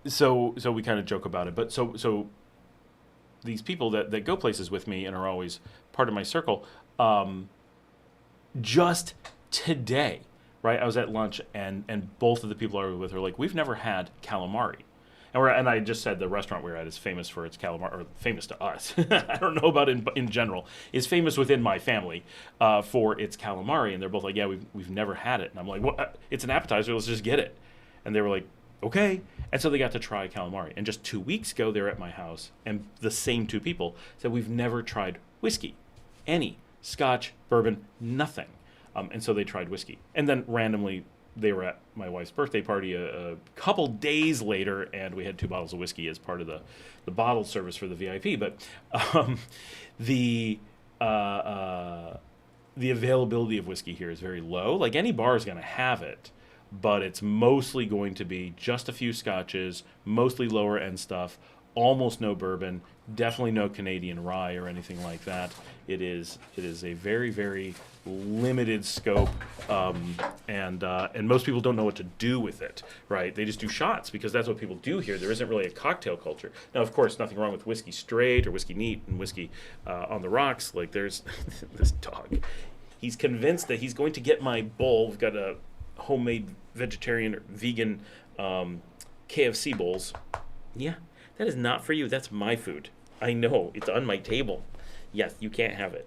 so we kind of joke about it, but so these people that go places with me and are always part of my circle, just today, right? I was at lunch and both of the people I was with are like, we've never had calamari. And I just said the restaurant we were at is famous for its calamari, or famous to us. I don't know about in general. Is famous within my family for its calamari, and they're both like, yeah, we've never had it. And I'm like, what? It's an appetizer. Let's just get it. And they were like, okay. And so they got to try calamari. And just 2 weeks ago, they were at my house, and the same two people said, we've never tried whiskey, any Scotch, bourbon, nothing. And so they tried whiskey, and then randomly they were at my wife's birthday party a couple days later, and we had 2 bottles of whiskey as part of the bottle service for the VIP. But the availability of whiskey here is very low. Like, any bar is going to have it, but it's mostly going to be just a few scotches, mostly lower end stuff, almost no bourbon, definitely no Canadian rye or anything like that. It is a very, very limited scope, and most people don't know what to do with it, right? They just do shots because that's what people do here. There isn't really a cocktail culture. Now, of course, nothing wrong with whiskey straight or whiskey neat and whiskey on the rocks. Like, there's this dog. He's convinced that he's going to get my bowl. We've got a homemade vegetarian or vegan KFC bowls. Yeah, that is not for you. That's my food. I know. It's on my table. Yes, you can't have it.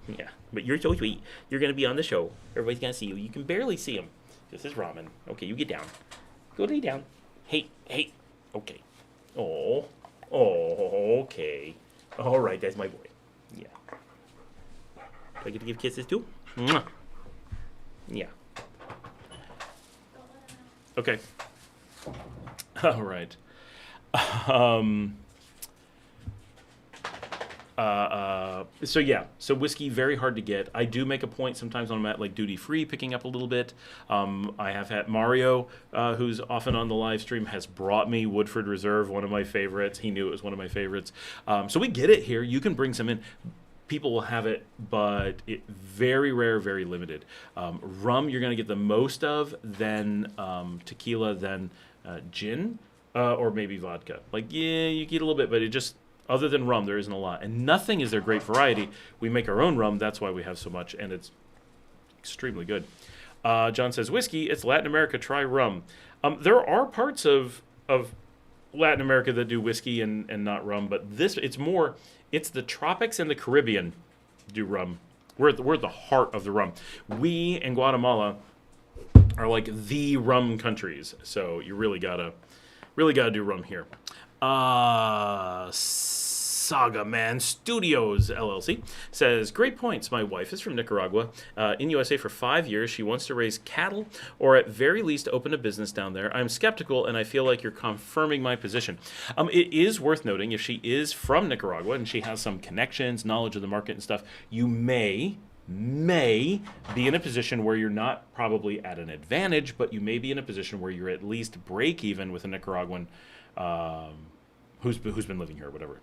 Yeah, but you're so sweet. You're going to be on the show. Everybody's going to see you. You can barely see him. This is ramen. Okay, you get down. Go lay down. Hey. Okay. Oh, okay. All right, that's my boy. Yeah. Do I get to give kisses too? Mwah. Yeah. Okay. All right. So whiskey, very hard to get. I do make a point sometimes when I'm at like duty free, picking up a little bit. I have had Mario, who's often on the live stream, has brought me Woodford Reserve, one of my favorites. He knew it was one of my favorites. So we get it here. You can bring some in. People will have it, but very rare, very limited. Rum, you're going to get the most of, then tequila, then gin, or maybe vodka. Like, yeah, you get a little bit, but it just, other than rum, there isn't a lot. And nothing is their great variety. We make our own rum. That's why we have so much, and it's extremely good. John says, whiskey, it's Latin America, try rum. There are parts of Latin America that do whiskey and not rum, but it's the tropics and the Caribbean do rum. We're at the heart of the rum. We in Guatemala are like the rum countries, so you really gotta do rum here. Saga Man Studios LLC says, great points. My wife is from Nicaragua, in USA for 5 years. She wants to raise cattle or at very least open a business down there. I'm skeptical, and I feel like you're confirming my position. It is worth noting, if she is from Nicaragua and she has some connections, knowledge of the market and stuff, you may be in a position where you're not probably at an advantage, but you may be in a position where you're at least break even with a Nicaraguan who's been living here or whatever.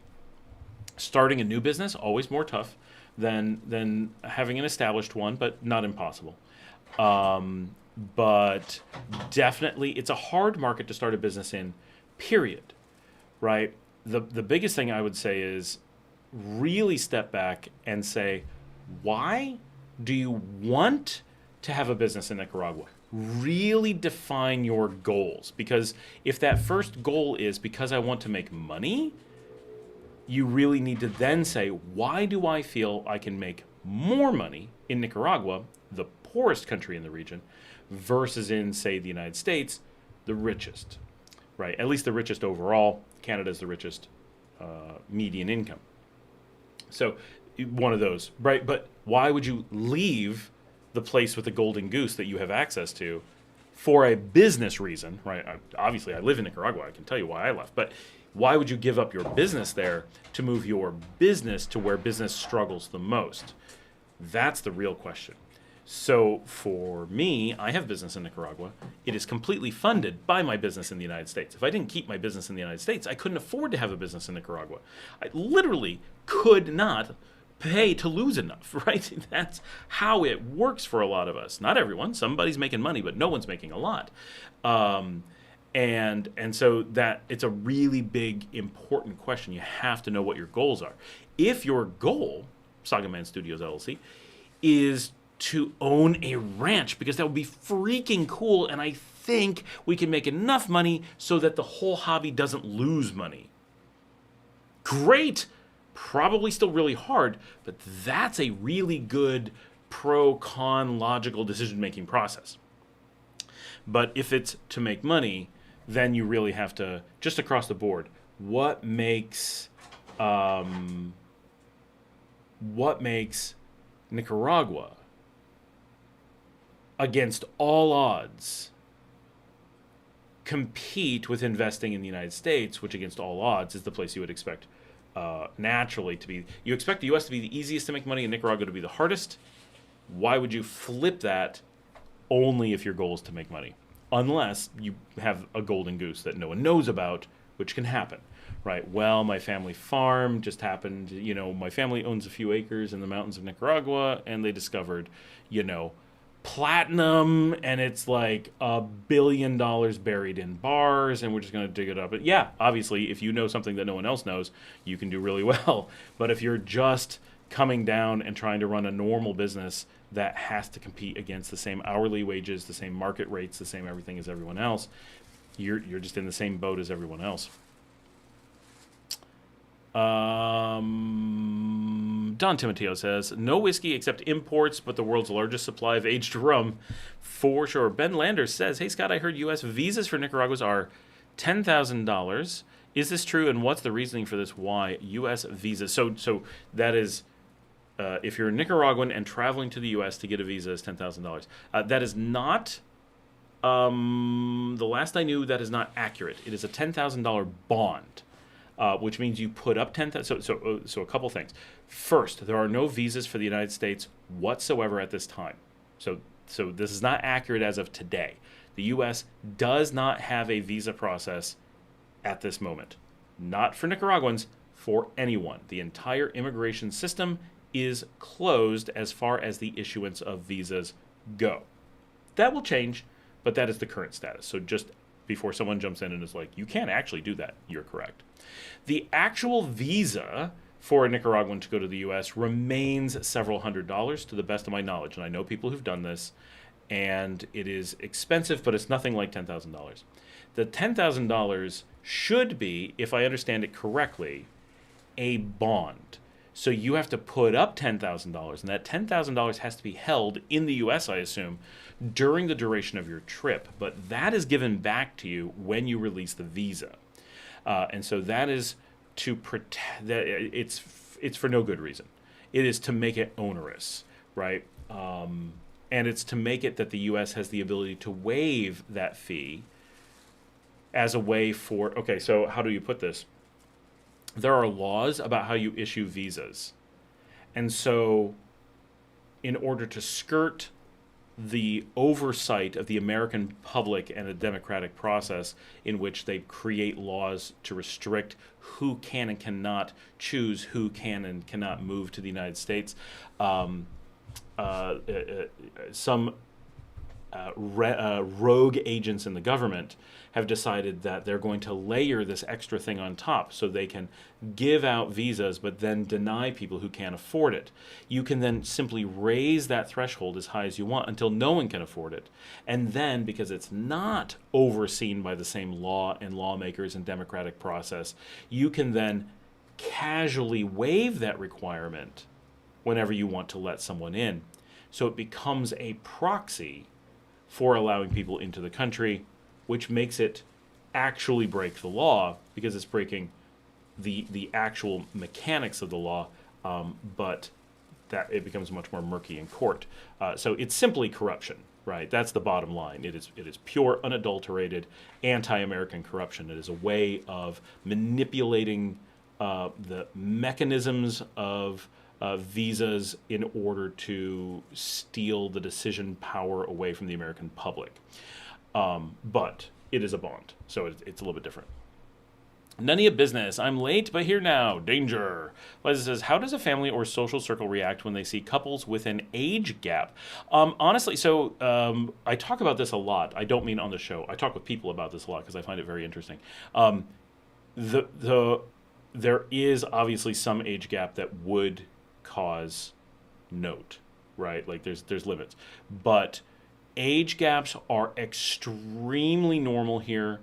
Starting a new business, always more tough than having an established one, but not impossible. But definitely, it's a hard market to start a business in, period, right? The biggest thing I would say is really step back and say, why do you want to have a business in Nicaragua? Really define your goals, because if that first goal is because I want to make money, you really need to then say, why do I feel I can make more money in Nicaragua, the poorest country in the region, versus in, say, the United States, the richest, right? At least the richest overall. Canada's the richest median income. So one of those, right? But why would you leave the place with the golden goose that you have access to for a business reason, right? Obviously, I live in Nicaragua. I can tell you why I left. But why would you give up your business there to move your business to where business struggles the most? That's the real question. So for me, I have business in Nicaragua. It is completely funded by my business in the United States. If I didn't keep my business in the United States, I couldn't afford to have a business in Nicaragua. I literally could not pay to lose enough, right? That's how it works for a lot of us. Not everyone. Somebody's making money, but no one's making a lot. And so that it's a really big, important question. You have to know what your goals are. If your goal, Saga Man Studios LLC, is to own a ranch, because that would be freaking cool, and I think we can make enough money so that the whole hobby doesn't lose money. Great! Probably still really hard, but that's a really good pro-con logical decision-making process. But if it's to make money, then you really have to, just across the board, what makes Nicaragua, against all odds, compete with investing in the United States, which against all odds is the place you would expect naturally to be. You expect the U.S. to be the easiest to make money and Nicaragua to be the hardest. Why would you flip that only if your goal is to make money? Unless you have a golden goose that no one knows about, which can happen, right? Well, my family farm just happened, my family owns a few acres in the mountains of Nicaragua, and they discovered, platinum, and it's like $1 billion buried in bars, and we're just going to dig it up. But yeah, obviously, if you know something that no one else knows, you can do really well. But if you're just coming down and trying to run a normal business that has to compete against the same hourly wages, the same market rates, the same everything as everyone else, you're just in the same boat as everyone else. Don Timoteo says, no whiskey except imports, but the world's largest supply of aged rum. For sure. Ben Landers says, hey, Scott, I heard U.S. visas for Nicaraguans are $10,000. Is this true, and what's the reasoning for this? Why U.S. visas? So that is, if you're a Nicaraguan and traveling to the U.S. to get a visa, is $10,000. That is not, the last I knew, that is not accurate. It is a $10,000 bond. Which means you put up 10,000. So a couple things. First, there are no visas for the United States whatsoever at this time. So this is not accurate as of today. The U.S. does not have a visa process at this moment. Not for Nicaraguans, for anyone. The entire immigration system is closed as far as the issuance of visas go. That will change, but that is the current status. So just before someone jumps in and is like, you can't actually do that, you're correct. The actual visa for a Nicaraguan to go to the U.S. remains several $100s to the best of my knowledge. And I know people who've done this, and it is expensive, but it's nothing like $10,000. The $10,000 should be, if I understand it correctly, a bond. So you have to put up $10,000, and that $10,000 has to be held in the U.S., I assume, during the duration of your trip. But that is given back to you when you release the visa. And so that is to protect that. It's for no good reason. It is to make it onerous, right? And it's to make it that the U.S. has the ability to waive that fee as a way for. Okay, so how do you put this? There are laws about how you issue visas, and so in order to skirt the oversight of the American public and a democratic process in which they create laws to restrict who can and cannot choose who can and cannot move to the United States. Some rogue agents in the government have decided that they're going to layer this extra thing on top so they can give out visas but then deny people who can't afford it. You can then simply raise that threshold as high as you want until no one can afford it. And then, because it's not overseen by the same law and lawmakers and democratic process, you can then casually waive that requirement whenever you want to let someone in. So it becomes a proxy for allowing people into the country, which makes it actually break the law because it's breaking the actual mechanics of the law, but that it becomes much more murky in court. So it's simply corruption, right? That's the bottom line. It is pure, unadulterated, anti-American corruption. It is a way of manipulating the mechanisms of visas in order to steal the decision power away from the American public. But it is a bond, so it's a little bit different. None of your business. I'm late, but here now. Danger. Liza says, how does a family or social circle react when they see couples with an age gap? Honestly, I talk about this a lot. I don't mean on the show. I talk with people about this a lot because I find it very interesting. The there is obviously some age gap that would cause note, right? Like there's limits, but age gaps are extremely normal here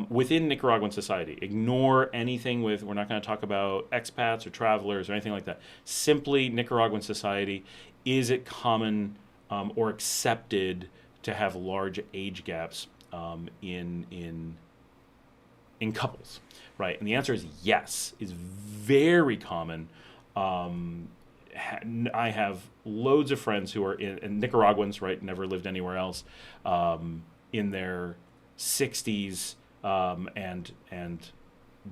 within Nicaraguan society. Ignore anything with, we're not going to talk about expats or travelers or anything like that. Simply Nicaraguan society, is it common or accepted to have large age gaps in couples, right? And the answer is yes. It's very common. I have loads of friends who are in Nicaraguans, right? Never lived anywhere else, in their 60s, and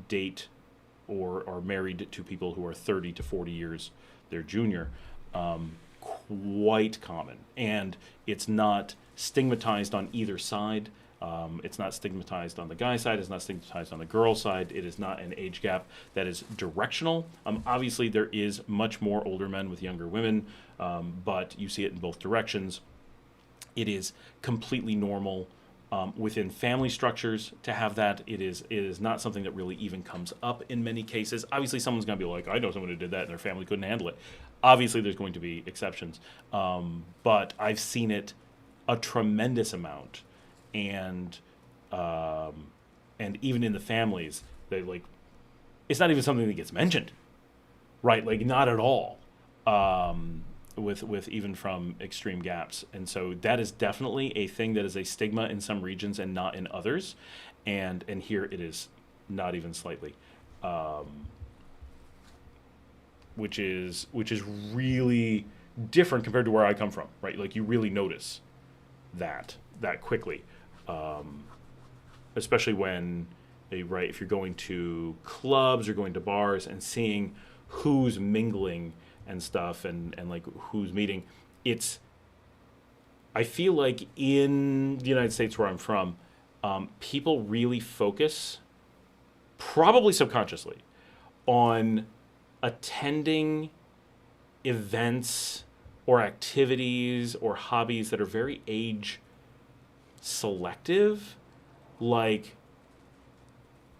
date or are married to people who are 30 to 40 years their junior. Quite common, and it's not stigmatized on either side. It's not stigmatized on the guy side. It's not stigmatized on the girl side. It is not an age gap that is directional. Obviously, there is much more older men with younger women, but you see it in both directions. It is completely normal within family structures to have that. It is not something that really even comes up in many cases. Obviously, someone's going to be like, I know someone who did that and their family couldn't handle it. Obviously, there's going to be exceptions, but I've seen it a tremendous amount. And even in the families, they like, it's not even something that gets mentioned, right? Like not at all, with even from extreme gaps. And so that is definitely a thing that is a stigma in some regions and not in others. And here it is not even slightly, which is really different compared to where I come from, right? Like you really notice that quickly. Especially when, right, if you're going to clubs or going to bars and seeing who's mingling and stuff and like who's meeting, I feel like in the United States where I'm from, people really focus, probably subconsciously, on attending events or activities or hobbies that are very age selective. Like,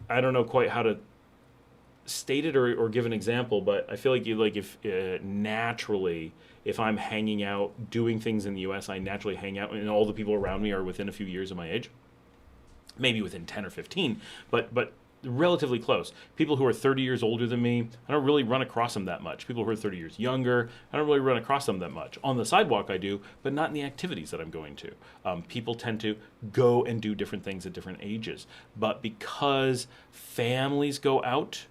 I don't know quite how to state it or give an example, but I feel like if naturally, if I'm hanging out doing things in the US, I naturally hang out and all the people around me are within a few years of my age, maybe within 10 or 15, but relatively close. People who are 30 years older than me, I don't really run across them that much. People who are 30 years younger, I don't really run across them that much. On the sidewalk I do, but not in the activities that I'm going to. People tend to go and do different things at different ages. But because families go out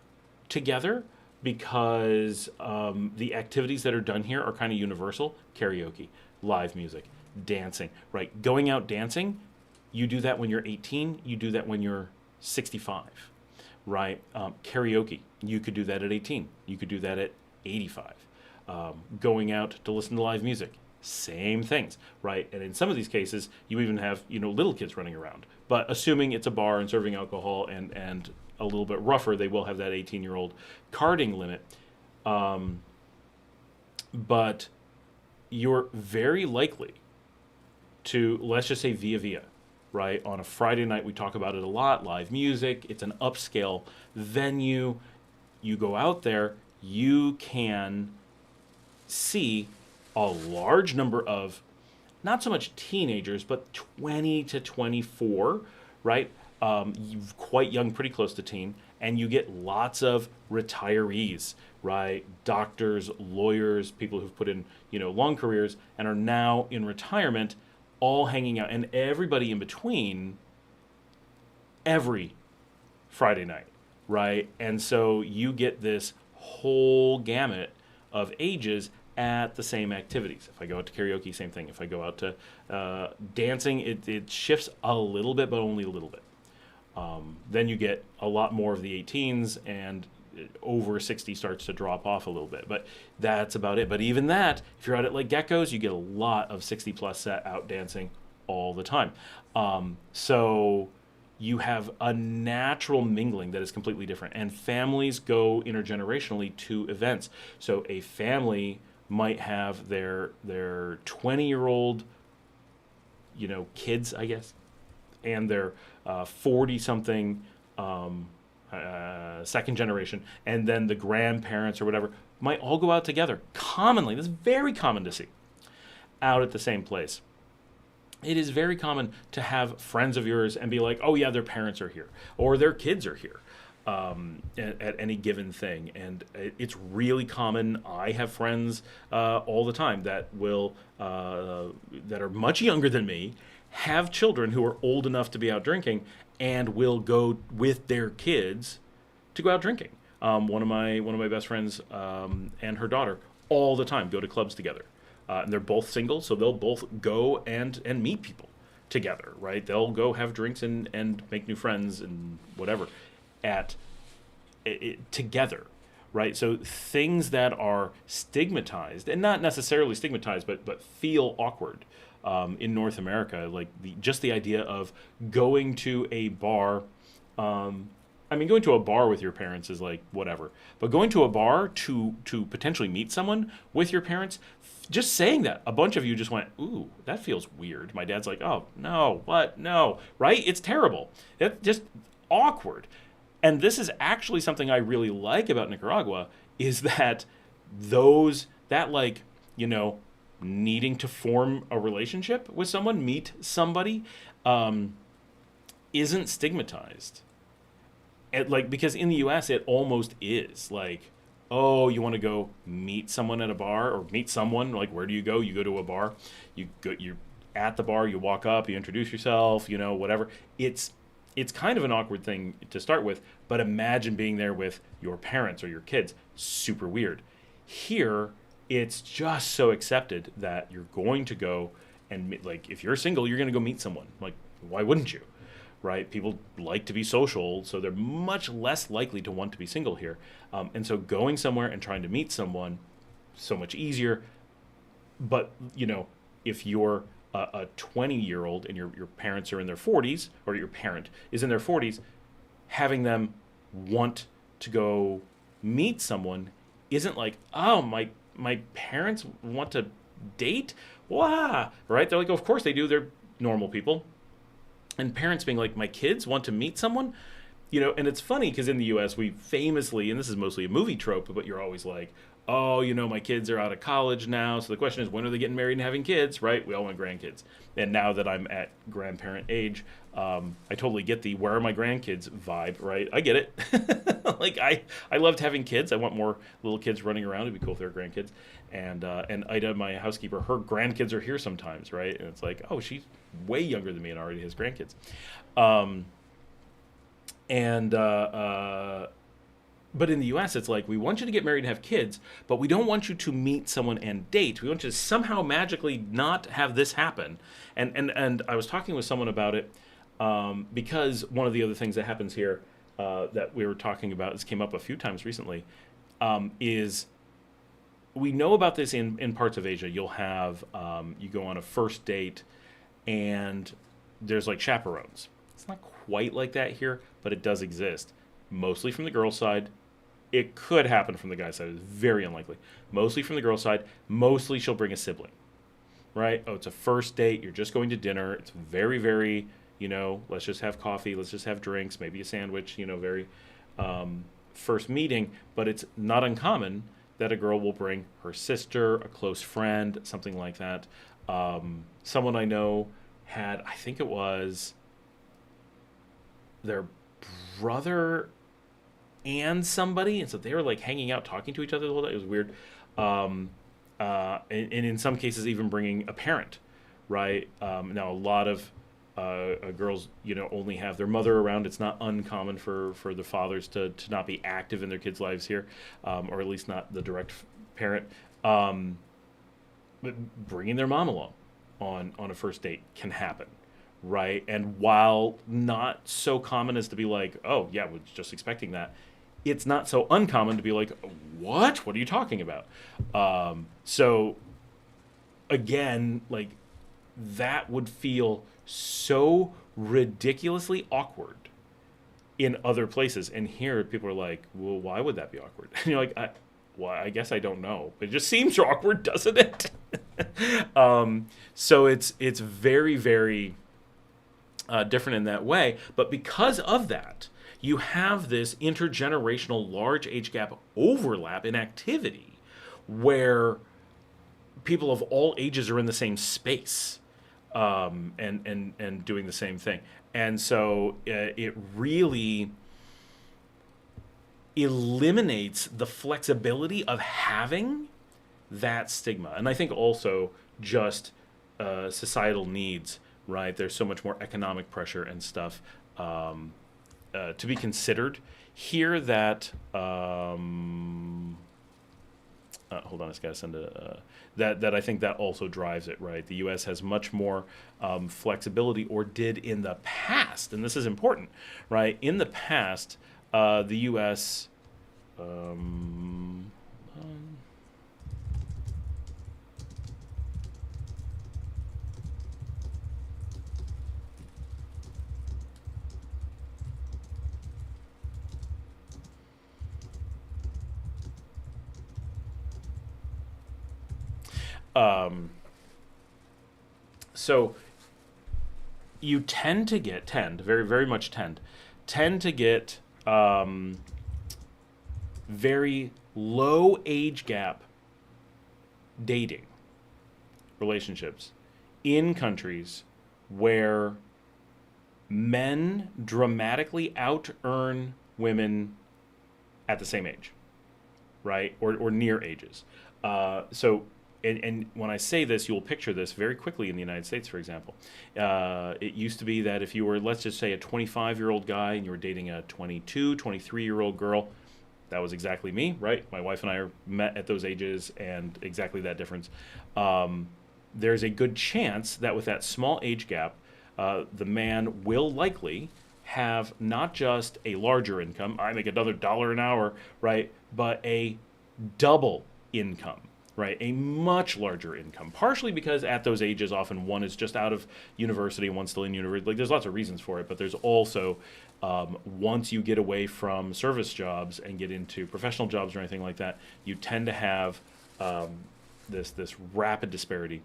together, because the activities that are done here are kind of universal, karaoke, live music, dancing, right? Going out dancing, you do that when you're 18, you do that when you're 65. Right? Karaoke, you could do that at 18. You could do that at 85. Going out to listen to live music, same things, right? And in some of these cases, you even have, little kids running around. But assuming it's a bar and serving alcohol and a little bit rougher, they will have that 18-year-old carding limit. But you're very likely to, let's just say via, right? On a Friday night, we talk about it a lot, live music. It's an upscale venue. You go out there, you can see a large number of, not so much teenagers, but 20 to 24, right? Quite young, pretty close to teen. And you get lots of retirees, right? Doctors, lawyers, people who've put in, long careers and are now in retirement, all hanging out, and everybody in between every Friday night, right? And so you get this whole gamut of ages at the same activities. If I go out to karaoke, same thing. If I go out to dancing, it shifts a little bit, but only a little bit. Then you get a lot more of the 18s, and over 60 starts to drop off a little bit, but that's about it. But even that, if you're out at like Geckos, you get a lot of 60 plus set out dancing all the time. So you have a natural mingling that is completely different. And families go intergenerationally to events. So a family might have their 20-year-old, kids, I guess, and their 40 something second generation, and then the grandparents or whatever might all go out together. Commonly, this is very common to see out at the same place. It is very common to have friends of yours and be like, oh yeah, their parents are here or their kids are here at any given thing. And it's really common. I have friends all the time that will that are much younger than me, have children who are old enough to be out drinking, and will go with their kids to go out drinking. One of my best friends and her daughter all the time go to clubs together. And they're both single, so they'll both go and meet people together, right? They'll go have drinks and make new friends and whatever together, right? So things that are stigmatized, and not necessarily stigmatized, but feel awkward in North America, like just the idea of going to a bar. Going to a bar with your parents is like whatever, but going to a bar to potentially meet someone with your parents, just saying that, a bunch of you just went, ooh, that feels weird. My dad's like, oh no, what, no, right? It's terrible. It's just awkward. And this is actually something I really like about Nicaragua, is that needing to form a relationship with someone, meet somebody, isn't stigmatized. Because in the U.S. it almost is like, oh, you want to go meet someone at a bar or meet someone, like, where do you go? You go to a bar, you're at the bar, you walk up, you introduce yourself, whatever. It's kind of an awkward thing to start with, but imagine being there with your parents or your kids. Super weird. Here, it's just so accepted that you're going to go and, like, if you're single, you're going to go meet someone. Like, why wouldn't you? Right? People like to be social, so they're much less likely to want to be single here. And so going somewhere and trying to meet someone, so much easier. But, if you're a 20-year-old and your parents are in their 40s, or your parent is in their 40s, having them want to go meet someone isn't like, oh, my parents want to date? Wow, right? They're like, of course they do. They're normal people. And parents being like, my kids want to meet someone? And it's funny because in the U.S. we famously, and this is mostly a movie trope, but you're always like, oh, my kids are out of college now. So the question is, when are they getting married and having kids, right? We all want grandkids. And now that I'm at grandparent age, I totally get the where are my grandkids vibe, right? I get it. Like, I loved having kids. I want more little kids running around. It'd be cool if they're grandkids. And Ida, my housekeeper, her grandkids are here sometimes, right? And it's like, oh, she's way younger than me and already has grandkids. But in the U.S., it's like, we want you to get married and have kids, but we don't want you to meet someone and date. We want you to somehow magically not have this happen. And I was talking with someone about it because one of the other things that happens here that we were talking about, this came up a few times recently, is we know about this in parts of Asia. You'll have, you go on a first date and there's like chaperones. It's not quite like that here, but it does exist. Mostly from the girl's side. It could happen from the guy's side. It's very unlikely. Mostly from the girl's side. Mostly she'll bring a sibling, right? Oh, it's a first date. You're just going to dinner. It's very, very, let's just have coffee. Let's just have drinks, maybe a sandwich, very first meeting. But it's not uncommon that a girl will bring her sister, a close friend, something like that. Someone I know had, I think it was their brother and somebody, and so they were like hanging out talking to each other the whole day. It was weird. And in some cases even bringing a parent, right? Now a lot of girls only have their mother around. It's not uncommon for the fathers to not be active in their kids' lives here, or at least not the direct parent. But bringing their mom along on a first date can happen. Right. And while not so common as to be like, oh, yeah, we're just expecting that, it's not so uncommon to be like, what? What are you talking about? So, again, like, that would feel so ridiculously awkward in other places. And here people are like, well, why would that be awkward? And you're like, well, I guess I don't know. It just seems awkward, doesn't it? So it's very, very different in that way. But because of that, you have this intergenerational large age gap overlap in activity where people of all ages are in the same space and doing the same thing. And so it really eliminates the flexibility of having that stigma. And I think also just societal needs, right? There's so much more economic pressure and stuff to be considered here that hold on, I just got to send that I think that also drives it, right? The U.S. has much more flexibility, or did in the past, and this is important, right? In the past, the U.S. So you tend to get very very much tend to get very low age gap dating relationships in countries where men dramatically out earn women at the same age, right, or near ages. And when I say this, you'll picture this very quickly in the United States, for example. It used to be that if you were, let's just say, a 25-year-old guy and you were dating a 22, 23-year-old girl, that was exactly me, right? My wife and I met at those ages, and exactly that difference. There's a good chance that with that small age gap, the man will likely have not just a larger income, I make another $1 an hour, right, but a double income. Right, a much larger income, partially because at those ages, often one is just out of university and one's still in university. Like, there's lots of reasons for it, but there's also once you get away from service jobs and get into professional jobs or anything like that, you tend to have this rapid disparity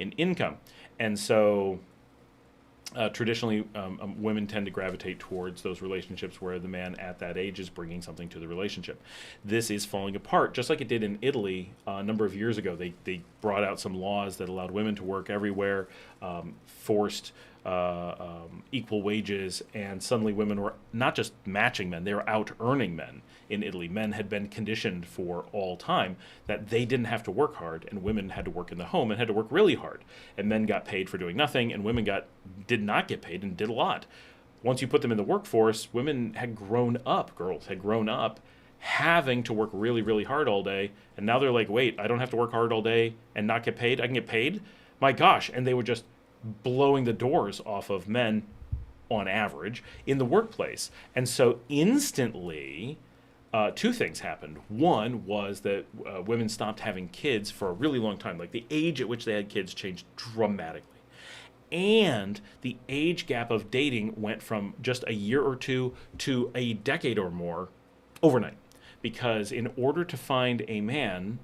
in income, and so traditionally, women tend to gravitate towards those relationships where the man at that age is bringing something to the relationship. This is falling apart, just like it did in Italy a number of years ago. They brought out some laws that allowed women to work everywhere, forced equal wages, and suddenly women were not just matching men, they were out earning men in Italy. Men had been conditioned for all time that they didn't have to work hard, and women had to work in the home and had to work really hard. And men got paid for doing nothing, and women did not get paid and did a lot. Once you put them in the workforce, women had grown up, girls had grown up having to work really, really hard all day, and now they're like, wait, I don't have to work hard all day and not get paid? I can get paid? My gosh. And they were just blowing the doors off of men on average in the workplace. And so instantly, two things happened. One was that women stopped having kids for a really long time. Like, the age at which they had kids changed dramatically. And the age gap of dating went from just a year or two to a decade or more overnight. Because in order to find a man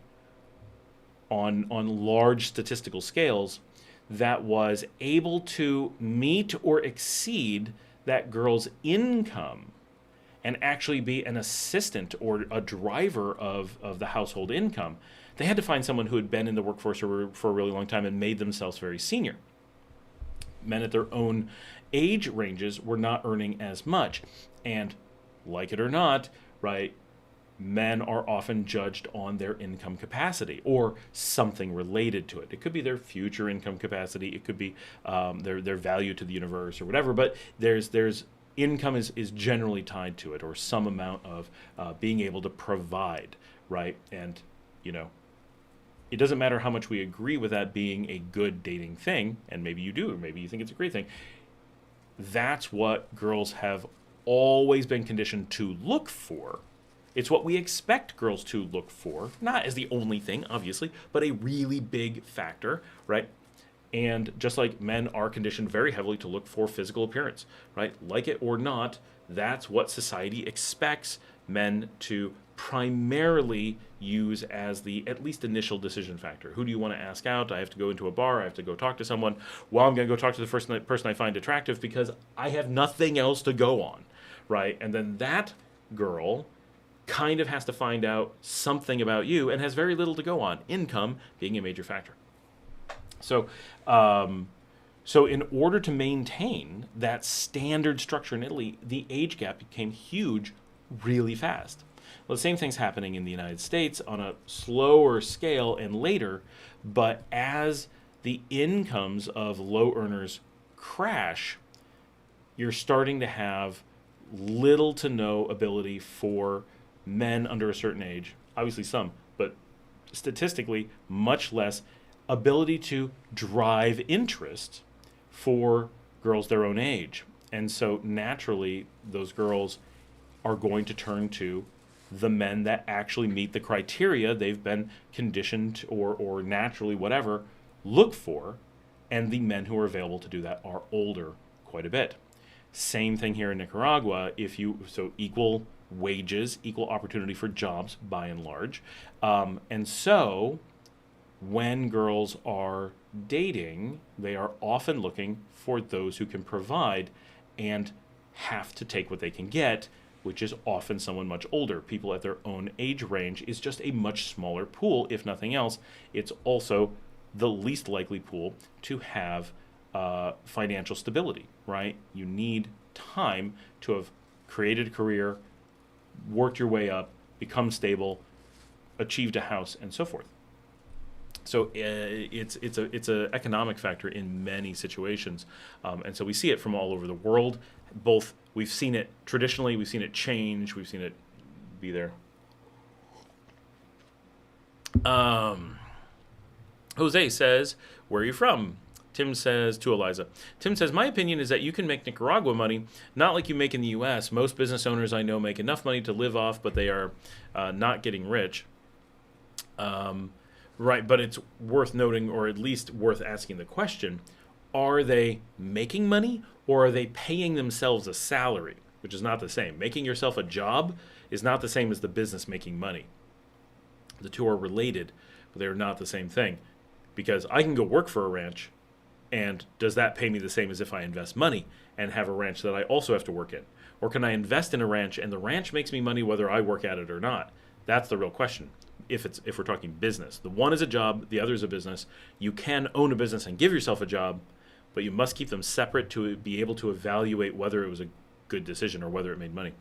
on large statistical scales that was able to meet or exceed that girl's income and actually be an assistant or a driver of the household income, they had to find someone who had been in the workforce for a really long time and made themselves very senior. Men at their own age ranges were not earning as much. And like it or not, right, men are often judged on their income capacity or something related to it. It could be their future income capacity. It could be their value to the universe or whatever. But there's income is generally tied to it, or some amount of being able to provide, right? And, it doesn't matter how much we agree with that being a good dating thing, and maybe you do, or maybe you think it's a great thing. That's what girls have always been conditioned to look for. It's what we expect girls to look for, not as the only thing, obviously, but a really big factor, right? And just like men are conditioned very heavily to look for physical appearance, right? Like it or not, that's what society expects men to primarily use as the at least initial decision factor. Who do you want to ask out? I have to go into a bar. I have to go talk to someone. Well, I'm going to go talk to the first person I find attractive because I have nothing else to go on, right? And then that girl kind of has to find out something about you and has very little to go on, income being a major factor. So, so in order to maintain that standard structure in Italy, the age gap became huge really fast. Well, the same thing's happening in the United States on a slower scale and later, but as the incomes of low earners crash, you're starting to have little to no ability for men under a certain age, obviously some, but statistically much less ability to drive interest for girls their own age. And so naturally, those girls are going to turn to the men that actually meet the criteria they've been conditioned or naturally, whatever, look for. And the men who are available to do that are older quite a bit. Same thing here in Nicaragua. So equal wages, equal opportunity for jobs by and large. And so when girls are dating, they are often looking for those who can provide and have to take what they can get, which is often someone much older. People at their own age range is just a much smaller pool, if nothing else. It's also the least likely pool to have financial stability, right? You need time to have created a career, worked your way up, become stable, achieved a house, and so forth. So it's a economic factor in many situations, and so we see it from all over the world. Both we've seen it traditionally, we've seen it change, we've seen it be there. Jose says, "Where are you from?" Tim says to Eliza. Tim says, "My opinion is that you can make Nicaragua money, not like you make in the U.S. Most business owners I know make enough money to live off, but they are not getting rich." Right, but it's worth noting, or at least worth asking the question, are they making money or are they paying themselves a salary, which is not the same. Making yourself a job is not the same as the business making money. The two are related, but they're not the same thing. Because I can go work for a ranch, and does that pay me the same as if I invest money and have a ranch that I also have to work in? Or can I invest in a ranch and the ranch makes me money whether I work at it or not? That's the real question. If we're talking business, the one is a job, the other is a business. You can own a business and give yourself a job, but you must keep them separate to be able to evaluate whether it was a good decision or whether it made money.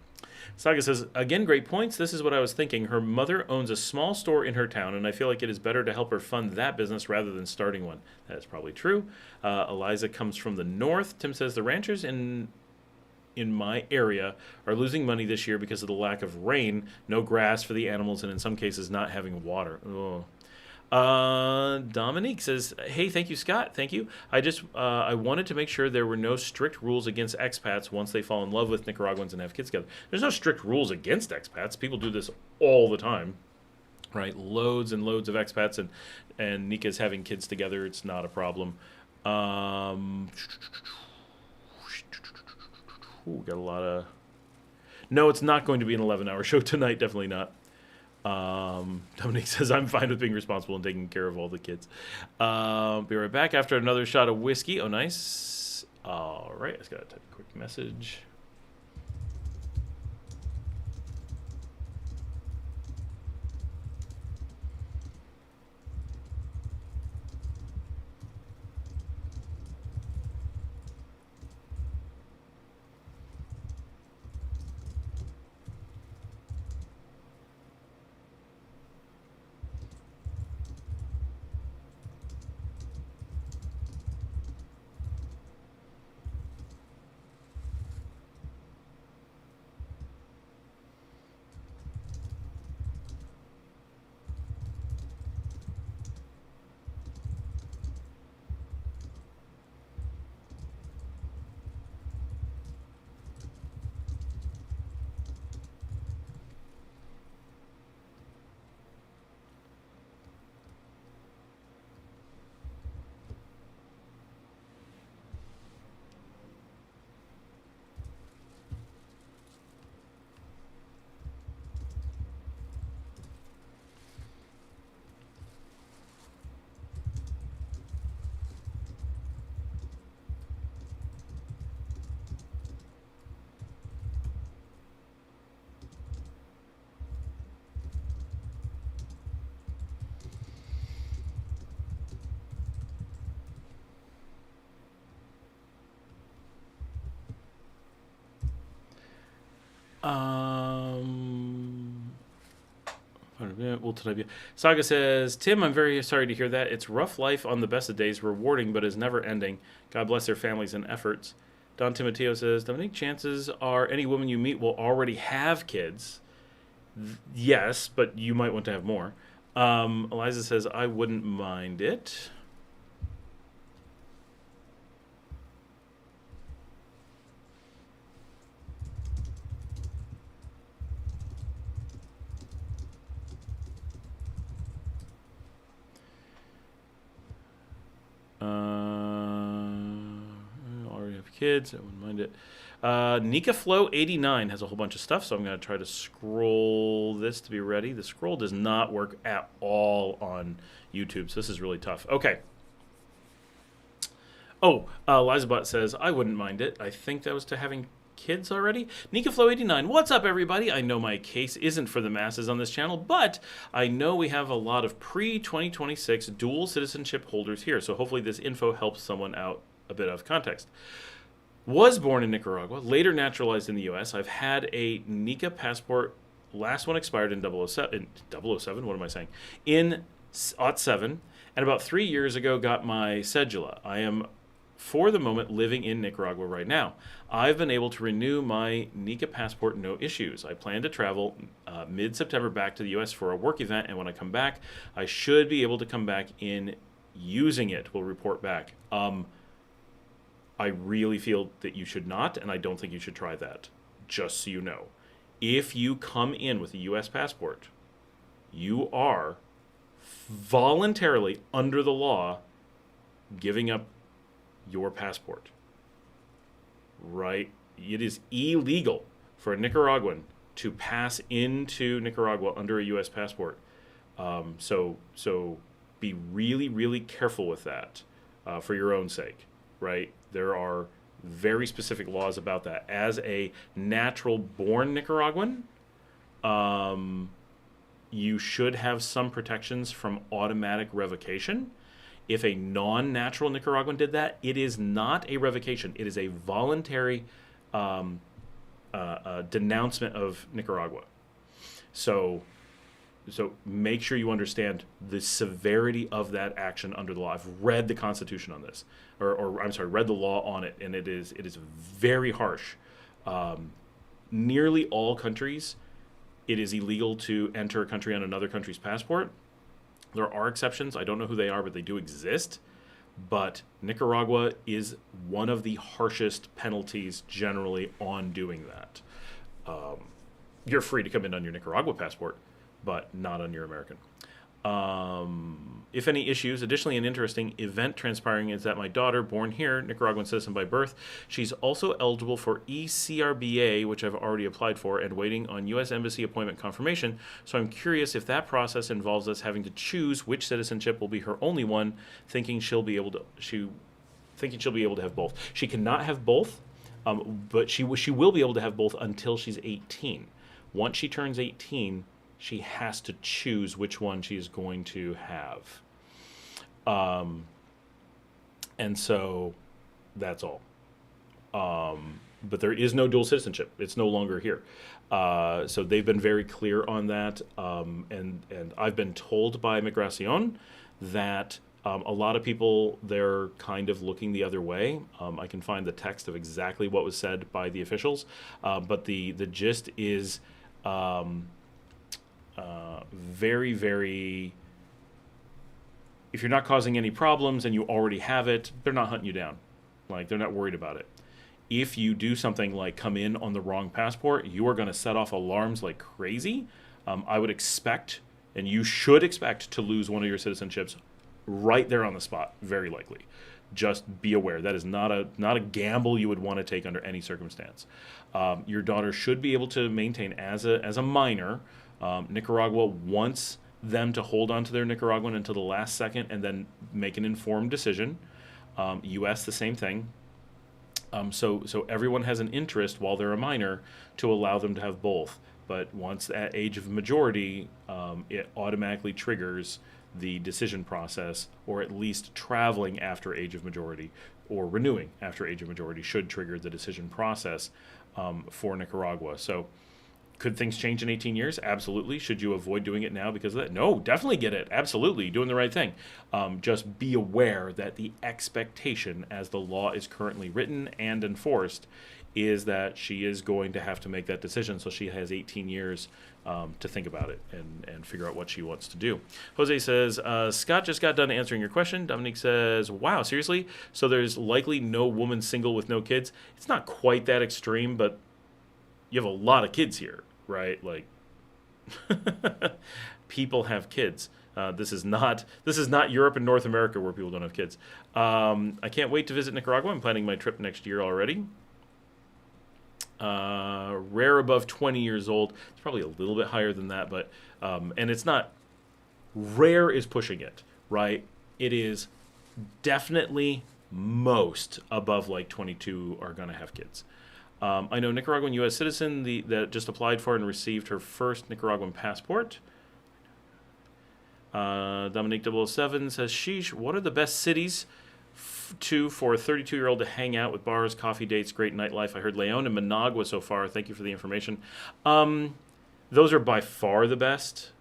Saga says, "Again, great points. This is what I was thinking. Her mother owns a small store in her town, and I feel like it is better to help her fund that business rather than starting one." That is probably true. Eliza comes from the north. Tim says, "The ranchers in my area are losing money this year because of the lack of rain, no grass for the animals, and in some cases not having water." Oh. Dominique says, "Hey, thank you, Scott. Thank you. I wanted to make sure there were no strict rules against expats once they fall in love with Nicaraguans and have kids together." There's no strict rules against expats. People do this all the time, right? Loads and loads of expats, and Nika's having kids together. It's not a problem. Got a lot of... No, it's not going to be an 11-hour show tonight. Definitely not. Dominic says, "I'm fine with being responsible and taking care of all the kids." Be right back after another shot of whiskey. Oh, nice. All right. I just got to type a quick message. Um, Saga says, Tim, I'm very sorry to hear that. It's rough life on the best of days, rewarding but is never ending. God bless their families and efforts. Don Timoteo says, Dominique, chances are any woman you meet will already have kids. Yes, but you might want to have more. Eliza says, I wouldn't mind it. Already have kids. I wouldn't mind it. Nika Flow 89 has a whole bunch of stuff, so I'm going to try to scroll this to be ready. The scroll does not work at all on YouTube, so this is really tough. Okay. Oh, Lizabot says, I wouldn't mind it. I think that was to having kids already. Nika Flow 89, what's up, everybody? I know my case isn't for the masses on this channel, but I know we have a lot of pre-2026 dual citizenship holders here, so hopefully this info helps someone out a bit of context. Was born in Nicaragua, later naturalized in the U.S. I've had a Nika passport. Last one expired in 007. What am I saying? In 07, and about 3 years ago got my cedula. I am, for the moment, living in Nicaragua right now. I've been able to renew my Nika passport, no issues. I plan to travel mid-September back to the U.S. for a work event, and when I come back, I should be able to come back in using it. We'll report back. I really feel that you should not, and I don't think you should try that, just so you know. If you come in with a U.S. passport, you are voluntarily, under the law, giving up your passport. Right? It is illegal for a Nicaraguan to pass into Nicaragua under a U.S. passport. So be really, really careful with that for your own sake, right? There are very specific laws about that. As a natural-born Nicaraguan, you should have some protections from automatic revocation. If a non-natural Nicaraguan did that, it is not a revocation. It is a voluntary denouncement of Nicaragua. So make sure you understand the severity of that action under the law. I've read the Constitution on this, or I'm sorry, read the law on it, and it is very harsh. Nearly all countries, it is illegal to enter a country on another country's passport. There are exceptions. I don't know who they are, but they do exist. But Nicaragua is one of the harshest penalties generally on doing that. You're free to come in on your Nicaragua passport, but not on your American. If any issues, additionally, an interesting event transpiring is that my daughter, born here, Nicaraguan citizen by birth, she's also eligible for ECRBA, which I've already applied for, and waiting on U.S. Embassy appointment confirmation. So I'm curious if that process involves us having to choose which citizenship will be her only one, thinking she'll be able to have both. She cannot have both, but she will be able to have both until she's 18. Once she turns 18, she has to choose which one she is going to have. And so that's all. But there is no dual citizenship. It's no longer here. So they've been very clear on that. And I've been told by Migracion that a lot of people, they're kind of looking the other way. I can find the text of exactly what was said by the officials. But the gist is very, very... If you're not causing any problems and you already have it, they're not hunting you down. Like, they're not worried about it. If you do something like come in on the wrong passport, you are going to set off alarms like crazy. I would expect, and you should expect, to lose one of your citizenships right there on the spot, very likely. Just be aware. That is not a gamble you would want to take under any circumstance. Your daughter should be able to maintain as a minor. Nicaragua wants them to hold on to their Nicaraguan until the last second and then make an informed decision. U.S. the same thing. So everyone has an interest while they're a minor to allow them to have both. But once at age of majority, it automatically triggers the decision process, or at least traveling after age of majority or renewing after age of majority should trigger the decision process for Nicaragua. So could things change in 18 years? Absolutely. Should you avoid doing it now because of that? No, definitely get it. Absolutely. You're doing the right thing. Just be aware that the expectation, as the law is currently written and enforced, is that she is going to have to make that decision. So she has 18 years to think about it and figure out what she wants to do. Jose says, Scott just got done answering your question. Dominique says, wow, seriously? So there's likely no woman single with no kids? It's not quite that extreme, but you have a lot of kids here, right? Like, people have kids. This is not Europe and North America where people don't have kids. I can't wait to visit Nicaragua. I'm planning my trip next year already. Rare above 20 years old. It's probably a little bit higher than that, but and it's not rare is pushing it, right? It is definitely most above like 22 are going to have kids. I know Nicaraguan U.S. citizen that just applied for and received her first Nicaraguan passport. Dominique 007 says, sheesh, what are the best cities for a 32-year-old to hang out with bars, coffee dates, great nightlife? I heard Leon and Managua so far. Thank you for the information. Those are by far the best.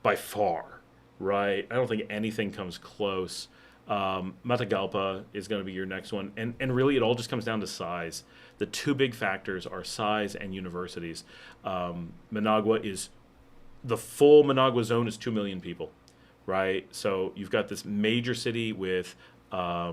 By far, right? I don't think anything comes close. Matagalpa is going to be your next one. And really, it all just comes down to size. The two big factors are size and universities. Managua is, the full Managua zone is 2 million people, right? So you've got this major city with a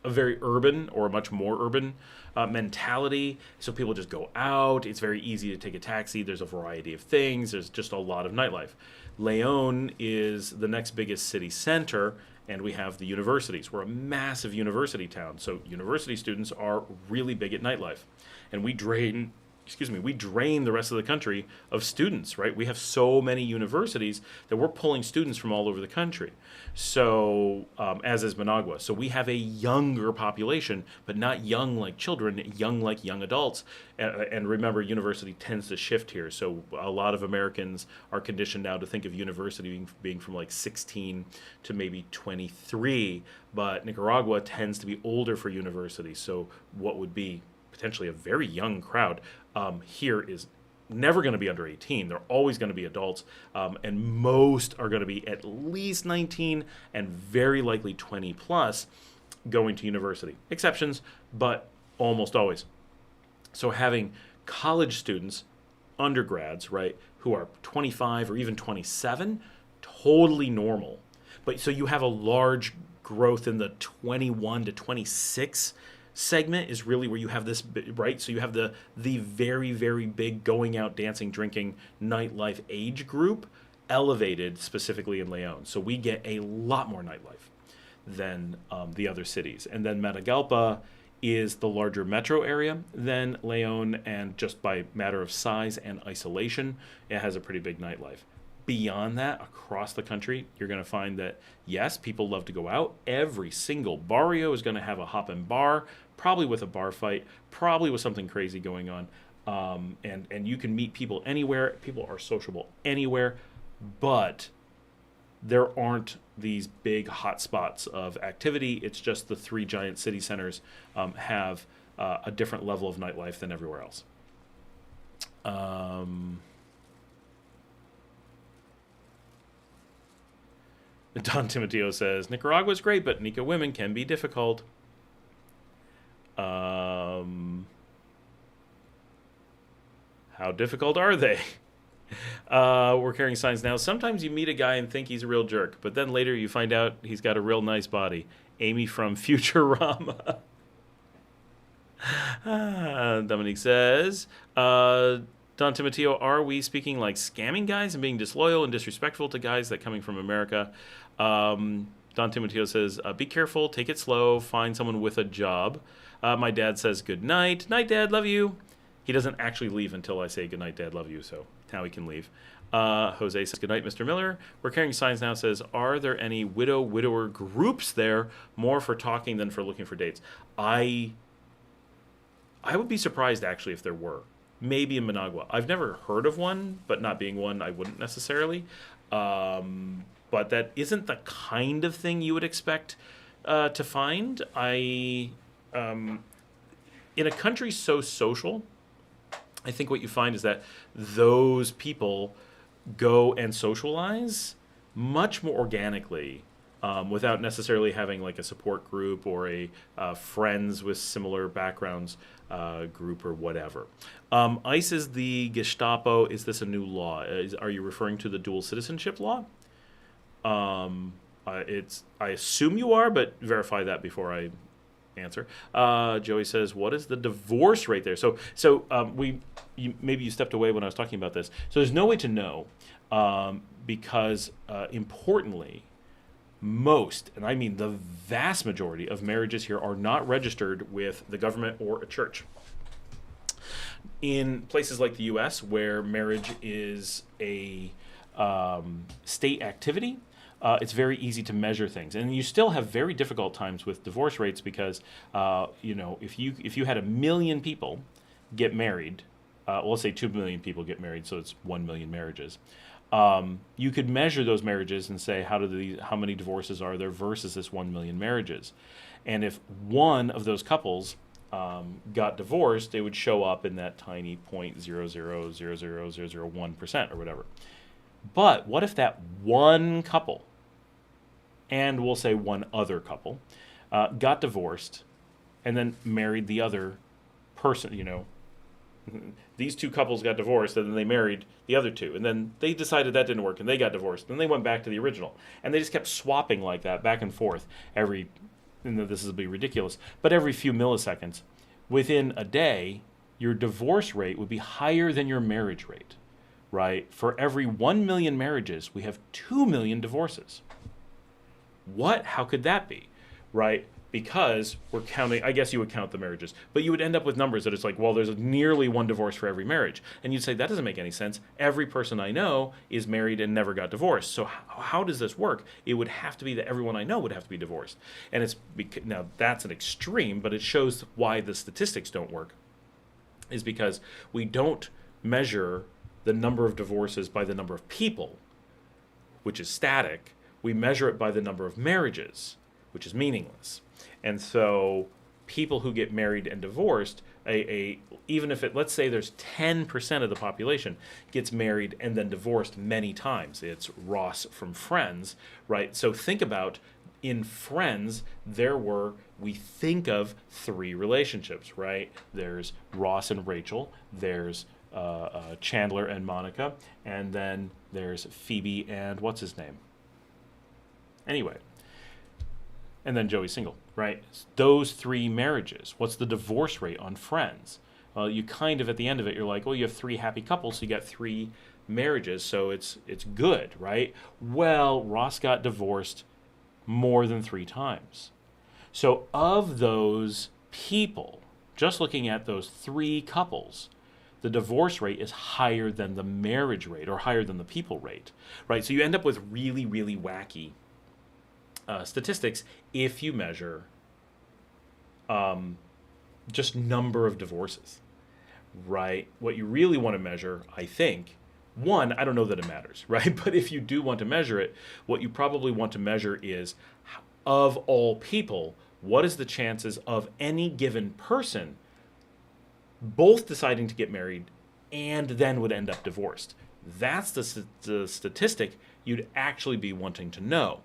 very urban or much more urban mentality. So people just go out. It's very easy to take a taxi. There's a variety of things. There's just a lot of nightlife. Leon is the next biggest city center, and we have the universities. We're a massive university town. So university students are really big at nightlife. And we drain the rest of the country of students, right? We have so many universities that we're pulling students from all over the country. So, as is Managua. So we have a younger population, but not young like children, young like young adults. And remember, university tends to shift here. So a lot of Americans are conditioned now to think of university being from like 16 to maybe 23. But Nicaragua tends to be older for university. So what would be potentially a very young crowd here is never going to be under 18. They're always going to be adults, and most are going to be at least 19 and very likely 20 plus going to university. Exceptions, but almost always. So having college students, undergrads, right, who are 25 or even 27, totally normal. But so you have a large growth in the 21 to 26 segment is really where you have this, right? So you have the very, very big going out, dancing, drinking, nightlife age group elevated specifically in Leon. So we get a lot more nightlife than the other cities. And then Matagalpa is the larger metro area than Leon, and just by matter of size and isolation, it has a pretty big nightlife. Beyond that, across the country, you're going to find that, yes, people love to go out. Every single barrio is going to have a hop-in bar, probably with a bar fight, probably with something crazy going on. And you can meet people anywhere. People are sociable anywhere. But there aren't these big hot spots of activity. It's just the three giant city centers have a different level of nightlife than everywhere else. Don Timoteo says, Nicaragua is great, but Nica women can be difficult. How difficult are they? We're carrying signs now. Sometimes you meet a guy and think he's a real jerk, but then later you find out he's got a real nice body. Amy from Futurama. Dominique says, Don Timoteo, are we speaking like scamming guys and being disloyal and disrespectful to guys that coming from America? Don Timoteo says, be careful, take it slow, find someone with a job. My dad says, good night. Night, Dad, love you. He doesn't actually leave until I say, good night, Dad, love you, so now he can leave. Jose says, good night, Mr. Miller. We're carrying signs now, says, are there any widower groups there, more for talking than for looking for dates? I would be surprised, actually, if there were. Maybe in Managua. I've never heard of one, but not being one, I wouldn't necessarily. but that isn't the kind of thing you would expect to find. In a country so social, I think what you find is that those people go and socialize much more organically, without necessarily having like a support group or a friends with similar backgrounds group or whatever. ICE is the Gestapo. Is this a new law? Are you referring to the dual citizenship law? I assume you are, but verify that before I answer. Joey says, "What is the divorce rate there?" Maybe you stepped away when I was talking about this. So there's no way to know, because importantly, most, and I mean the vast majority of marriages here are not registered with the government or a church. In places like the U.S., where marriage is a state activity, it's very easy to measure things, and you still have very difficult times with divorce rates because if you had 1 million people get married, let's say 2 million people get married, so it's 1 million marriages. You could measure those marriages and say how many divorces are there versus this 1 million marriages, and if one of those couples got divorced, they would show up in that tiny 0.0000001% or whatever. But what if that one couple, and we'll say one other couple, got divorced and then married the other person? These two couples got divorced and then they married the other two, and then they decided that didn't work and they got divorced, and they went back to the original, and they just kept swapping like that back and forth this will be ridiculous, but every few milliseconds. Within a day, your divorce rate would be higher than your marriage rate, right? For every 1 million marriages, we have 2 million divorces. What? How could that be, right? Because we're counting, I guess you would count the marriages, but you would end up with numbers that it's like, well, there's nearly one divorce for every marriage. And you'd say, that doesn't make any sense. Every person I know is married and never got divorced. So how does this work? It would have to be that everyone I know would have to be divorced. And now that's an extreme, but it shows why the statistics don't work, is because we don't measure the number of divorces by the number of people, which is static. We measure it by the number of marriages, which is meaningless. And so people who get married and divorced, even if let's say there's 10% of the population gets married and then divorced many times. It's Ross from Friends, right? So think about, in Friends, we think of 3 relationships, right? There's Ross and Rachel, there's Chandler and Monica, and then there's Phoebe and what's his name? Anyway. And then Joey's single, right? Those 3 marriages. What's the divorce rate on Friends? Well, you kind of, at the end of it, you're like, well, you have 3 happy couples, so you got 3 marriages, so it's good, right? Well, Ross got divorced more than 3 times. So of those people, just looking at those 3 couples, the divorce rate is higher than the marriage rate, or higher than the people rate, right? So you end up with really, really wacky statistics if you measure just number of divorces, right? What you really want to measure, I think, one, I don't know that it matters, right? But if you do want to measure it, what you probably want to measure is, of all people, what is the chances of any given person both deciding to get married and then would end up divorced? That's the statistic you'd actually be wanting to know.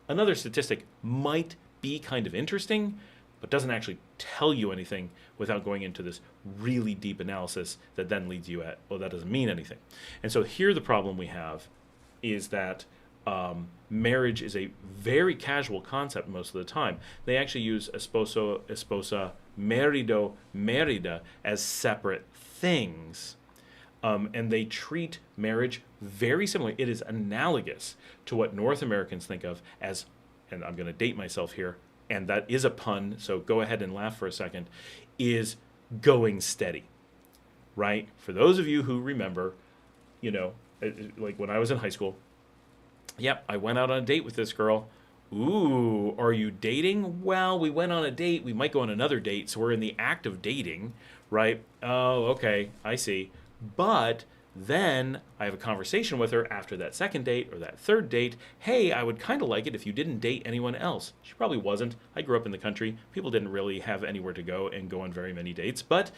Another statistic might be kind of interesting, but doesn't actually tell you anything without going into this really deep analysis that then leads you well, that doesn't mean anything. And so here the problem we have is that marriage is a very casual concept most of the time. They actually use esposo, esposa, marido, marida as separate things. And they treat marriage very similarly. It is analogous to what North Americans think of as, and I'm going to date myself here, and that is a pun, so go ahead and laugh for a second, is going steady, right? For those of you who remember, like when I was in high school, yep, I went out on a date with this girl. Ooh, are you dating? Well, we went on a date. We might go on another date, so we're in the act of dating, right? Oh, okay, I see. But Then I have a conversation with her after that second date or that third date. Hey, I would kind of like it if you didn't date anyone else. She probably wasn't. I grew up in the country. People didn't really have anywhere to go and go on very many dates. But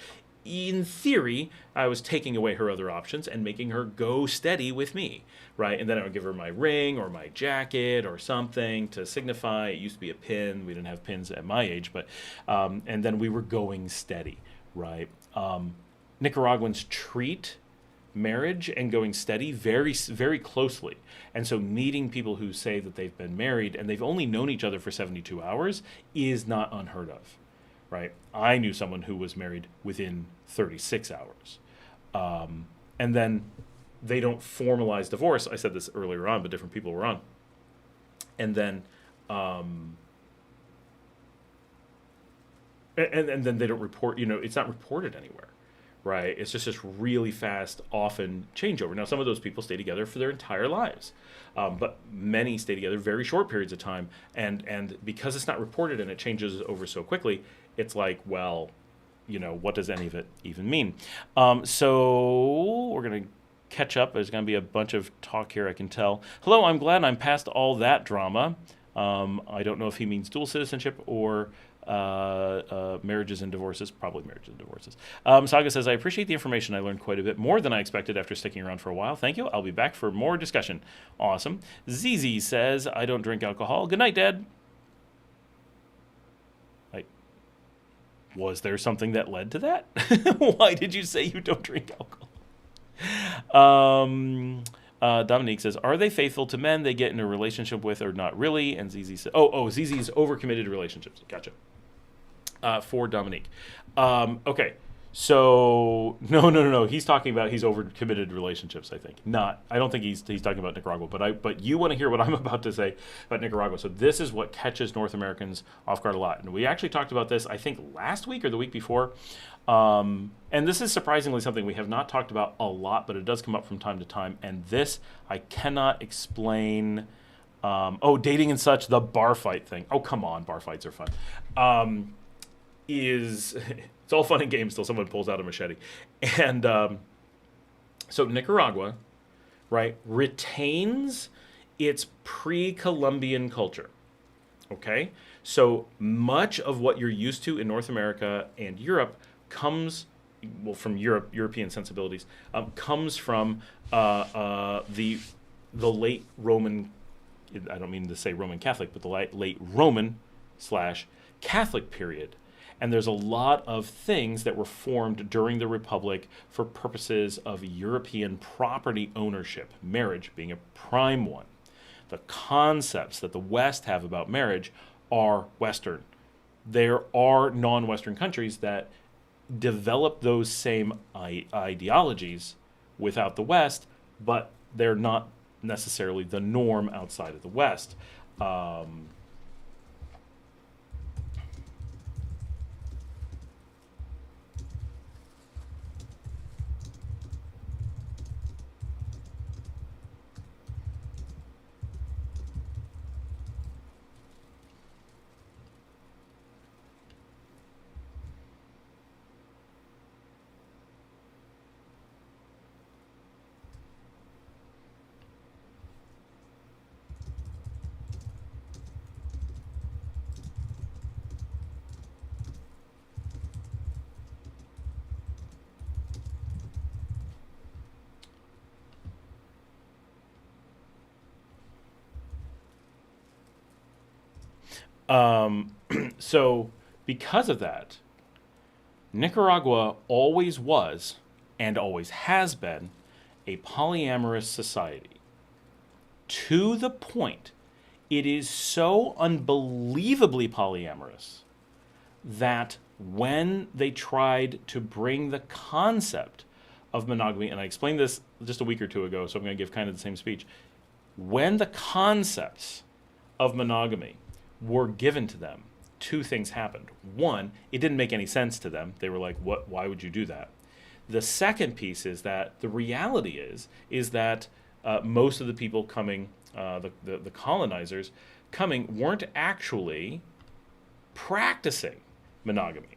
in theory, I was taking away her other options and making her go steady with me, right? And then I would give her my ring or my jacket or something to signify. It used to be a pin. We didn't have pins at my age, but and then we were going steady, right? Nicaraguans treat marriage and going steady very, very closely. And so meeting people who say that they've been married and they've only known each other for 72 hours is not unheard of, right? I knew someone who was married within 36 hours. And then they don't formalize divorce. I said this earlier on, but different people were on. And then and then they don't report, it's not reported anywhere. Right, it's just this really fast, often changeover. Now, some of those people stay together for their entire lives, but many stay together very short periods of time. And because it's not reported and it changes over so quickly, it's like, well, what does any of it even mean? So we're gonna catch up. There's gonna be a bunch of talk here, I can tell. Hello, I'm glad I'm past all that drama. I don't know if he means dual citizenship or marriages and divorces, probably marriages and divorces. Saga says, I appreciate the information. I learned quite a bit more than I expected after sticking around for a while. Thank you. I'll be back for more discussion. Awesome. ZZ says, I don't drink alcohol. Good night, Dad. Was there something that led to that? Why did you say you don't drink alcohol? Dominique says, are they faithful to men they get in a relationship with or not really? And ZZ says, ZZ's overcommitted relationships. Gotcha. For Dominique. Okay. So, no. He's talking about he's overcommitted relationships, I think. I don't think he's talking about Nicaragua, but you want to hear what I'm about to say about Nicaragua. So this is what catches North Americans off guard a lot. And we actually talked about this, I think, last week or the week before. And this is surprisingly something we have not talked about a lot, but it does come up from time to time. And this, I cannot explain. Dating and such, the bar fight thing. Oh, come on, bar fights are fun. It's all fun and games till someone pulls out a machete. And so Nicaragua, right, retains its pre-Columbian culture. Okay? So much of what you're used to in North America and Europe comes, from European sensibilities, comes from the late Roman, I don't mean to say Roman Catholic, but the late Roman / Catholic period. And there's a lot of things that were formed during the Republic for purposes of European property ownership, marriage being a prime one. The concepts that the West have about marriage are Western. There are non-Western countries that develop those same ideologies without the West, but they're not necessarily the norm outside of the West. So because of that, Nicaragua always was and always has been a polyamorous society. To the point, it is so unbelievably polyamorous that when they tried to bring the concept of monogamy, and I explained this just a week or two ago, so I'm going to give kind of the same speech. When the concepts of monogamy were given to them, two things happened. One, it didn't make any sense to them. They were like, "What? Why would you do that?" The second piece is that the reality is that most of the people coming, the colonizers coming, weren't actually practicing monogamy,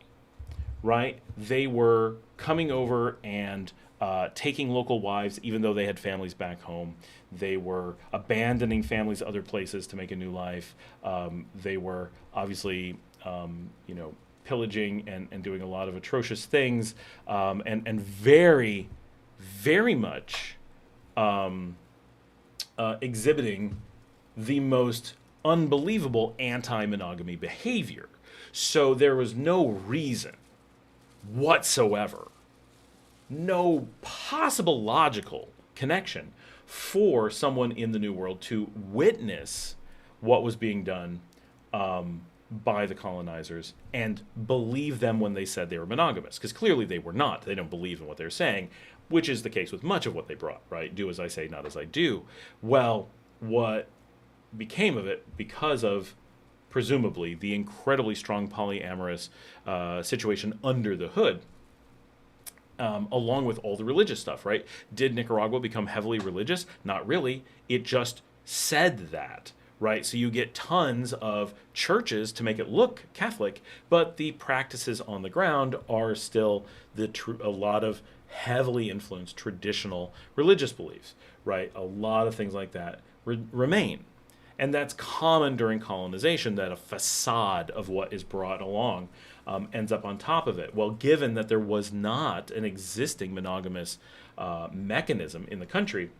right? They were coming over and taking local wives even though they had families back home. They were abandoning families other places to make a new life. They were obviously, pillaging and doing a lot of atrocious things, and very, very much exhibiting the most unbelievable anti-monogamy behavior. So there was no reason whatsoever, no possible logical connection for someone in the New World to witness what was being done by the colonizers and believe them when they said they were monogamous. Because clearly they were not. They don't believe in what they're saying, which is the case with much of what they brought, right? Do as I say, not as I do. Well, what became of it, because of presumably the incredibly strong polyamorous situation under the hood, along with all the religious stuff, right? Did Nicaragua become heavily religious? Not really. It just said that, right? So you get tons of churches to make it look Catholic, but the practices on the ground are still a lot of heavily influenced traditional religious beliefs, right? A lot of things like that remain. And that's common during colonization, that a facade of what is brought along ends up on top of it. Well, given that there was not an existing monogamous mechanism in the country,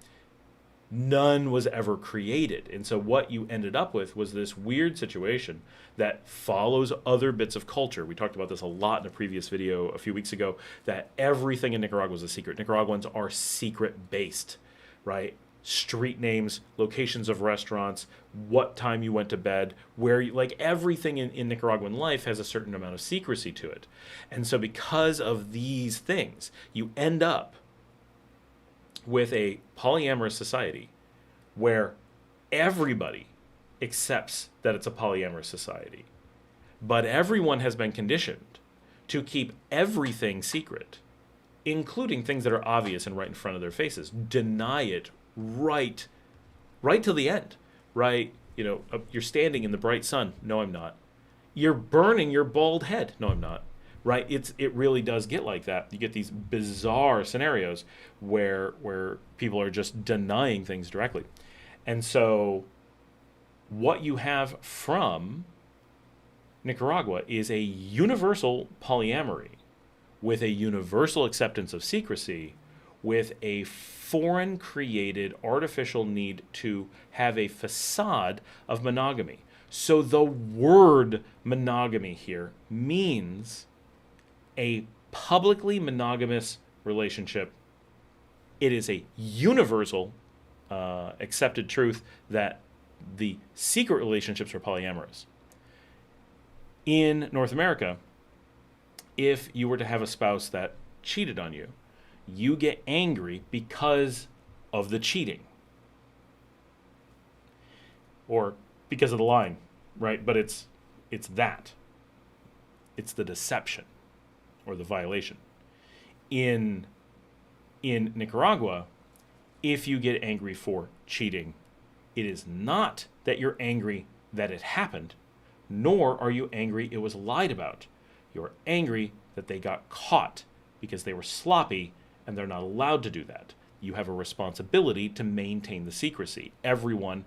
none was ever created. And so what you ended up with was this weird situation that follows other bits of culture. We talked about this a lot in a previous video a few weeks ago, that everything in Nicaragua is a secret. Nicaraguans are secret-based, right? Street names, locations of restaurants, what time you went to bed, where you, like everything in Nicaraguan life has a certain amount of secrecy to it. And so because of these things, you end up with a polyamorous society where everybody accepts that it's a polyamorous society, but everyone has been conditioned to keep everything secret, including things that are obvious and right in front of their faces. Deny it right till the end, right? You're standing in the bright sun. No, I'm not. You're burning your bald head. No, I'm not. Right? It really does get like that. You get these bizarre scenarios where people are just denying things directly. And so what you have from Nicaragua is a universal polyamory with a universal acceptance of secrecy, with a foreign created artificial need to have a facade of monogamy. So the word monogamy here means a publicly monogamous relationship. It is a universal accepted truth that the secret relationships are polyamorous. In North America, if you were to have a spouse that cheated on you, you get angry because of the cheating or because of the lying, right? But it's the deception or the violation. In Nicaragua, if you get angry for cheating, it is not that you're angry that it happened, nor are you angry it was lied about. You're angry that they got caught because they were sloppy and they're not allowed to do that. You have a responsibility to maintain the secrecy. Everyone,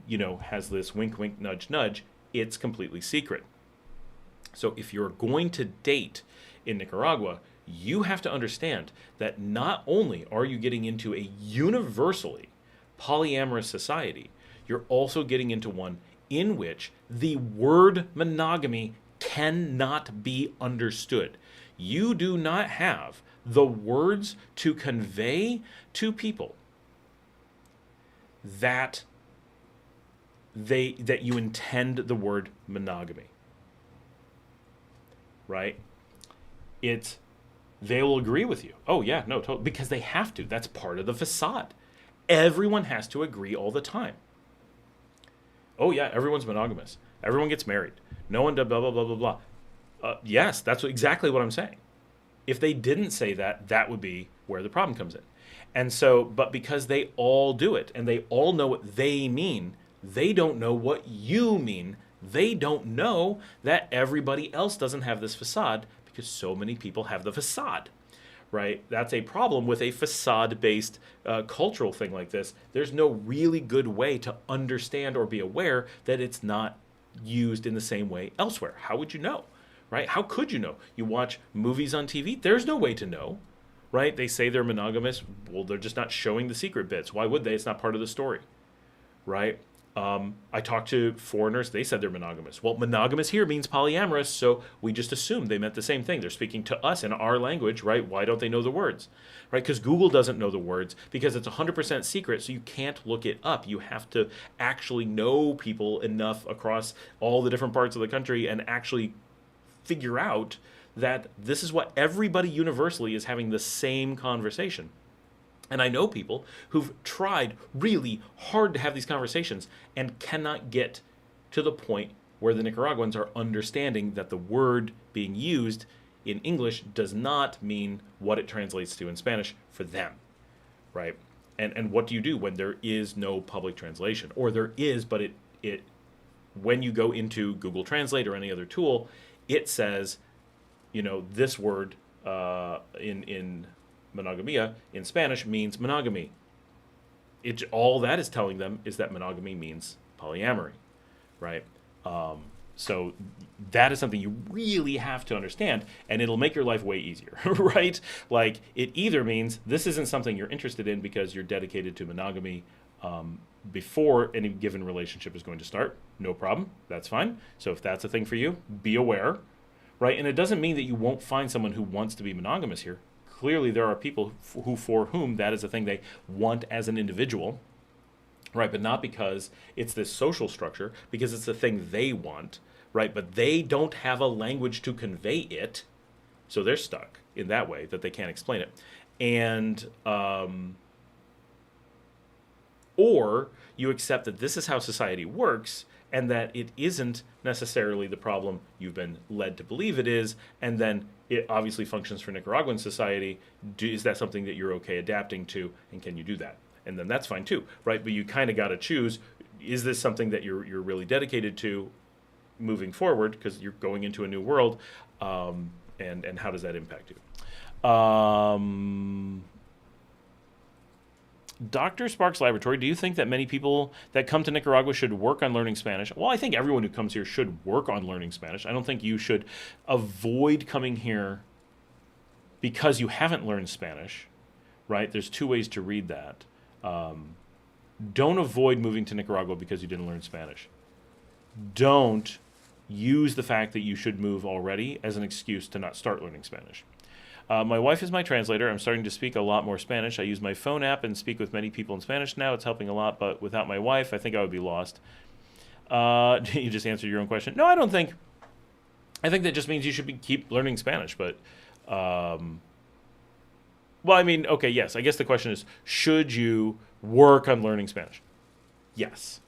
has this wink, wink, nudge, nudge. It's completely secret. So if you're going to date in Nicaragua, you have to understand that not only are you getting into a universally polyamorous society, you're also getting into one in which the word monogamy cannot be understood. You do not have the words to convey to people that you intend the word monogamy. Right? They will agree with you. Oh yeah, no, totally, because they have to. That's part of the facade. Everyone has to agree all the time. Oh yeah, everyone's monogamous. Everyone gets married. No one does blah, blah, blah, blah, blah. Yes, that's exactly what I'm saying. If they didn't say that, that would be where the problem comes in. And so, but because they all do it and they all know what they mean, they don't know what you mean. They don't know that everybody else doesn't have this facade because so many people have the facade, right? That's a problem with a facade-based cultural thing like this. There's no really good way to understand or be aware that it's not used in the same way elsewhere. How would you know, right? How could you know? You watch movies on TV, there's no way to know, right? They say they're monogamous. Well, they're just not showing the secret bits. Why would they? It's not part of the story, right? I talked to foreigners. They said they're monogamous. Well, monogamous here means polyamorous, so we just assumed they meant the same thing. They're speaking to us in our language, right? Why don't they know the words, right? Because Google doesn't know the words because it's 100% secret, so you can't look it up. You have to actually know people enough across all the different parts of the country and actually figure out that this is what everybody universally is having the same conversation. And I know people who've tried really hard to have these conversations and cannot get to the point where the Nicaraguans are understanding that the word being used in English does not mean what it translates to in Spanish for them, right? And what do you do when there is no public translation? Or there is, but it when you go into Google Translate or any other tool, it says, this word in monogamia in Spanish means monogamy. All that is telling them is that monogamy means polyamory, right? So that is something you really have to understand, and it'll make your life way easier, right? Like, it either means this isn't something you're interested in because you're dedicated to monogamy before any given relationship is going to start. No problem. That's fine. So if that's a thing for you, be aware, right? And it doesn't mean that you won't find someone who wants to be monogamous here. Clearly, there are people for whom that is a thing they want as an individual, right? But not because it's this social structure, because it's the thing they want, right? But they don't have a language to convey it, so they're stuck in that way that they can't explain it. And or you accept that this is how society works, and that it isn't necessarily the problem you've been led to believe it is, and then it obviously functions for Nicaraguan society. Is that something that you're okay adapting to, and can you do that? And then that's fine too, right? But you kind of got to choose, is this something that you're really dedicated to moving forward, because you're going into a new world, and how does that impact you? Dr. Sparks Laboratory, do you think that many people that come to Nicaragua should work on learning Spanish? Well, I think everyone who comes here should work on learning Spanish. I don't think you should avoid coming here because you haven't learned Spanish, right? There's two ways to read that. Don't avoid moving to Nicaragua because you didn't learn Spanish. Don't use the fact that you should move already as an excuse to not start learning Spanish. My wife is my translator. I'm starting to speak a lot more Spanish. I use my phone app and speak with many people in Spanish now. It's helping a lot, but without my wife, I think I would be lost. You just answered your own question. No, I don't think. I think that just means you should keep learning Spanish. But, well, I mean, okay, yes. I guess the question is, should you work on learning Spanish? Yes.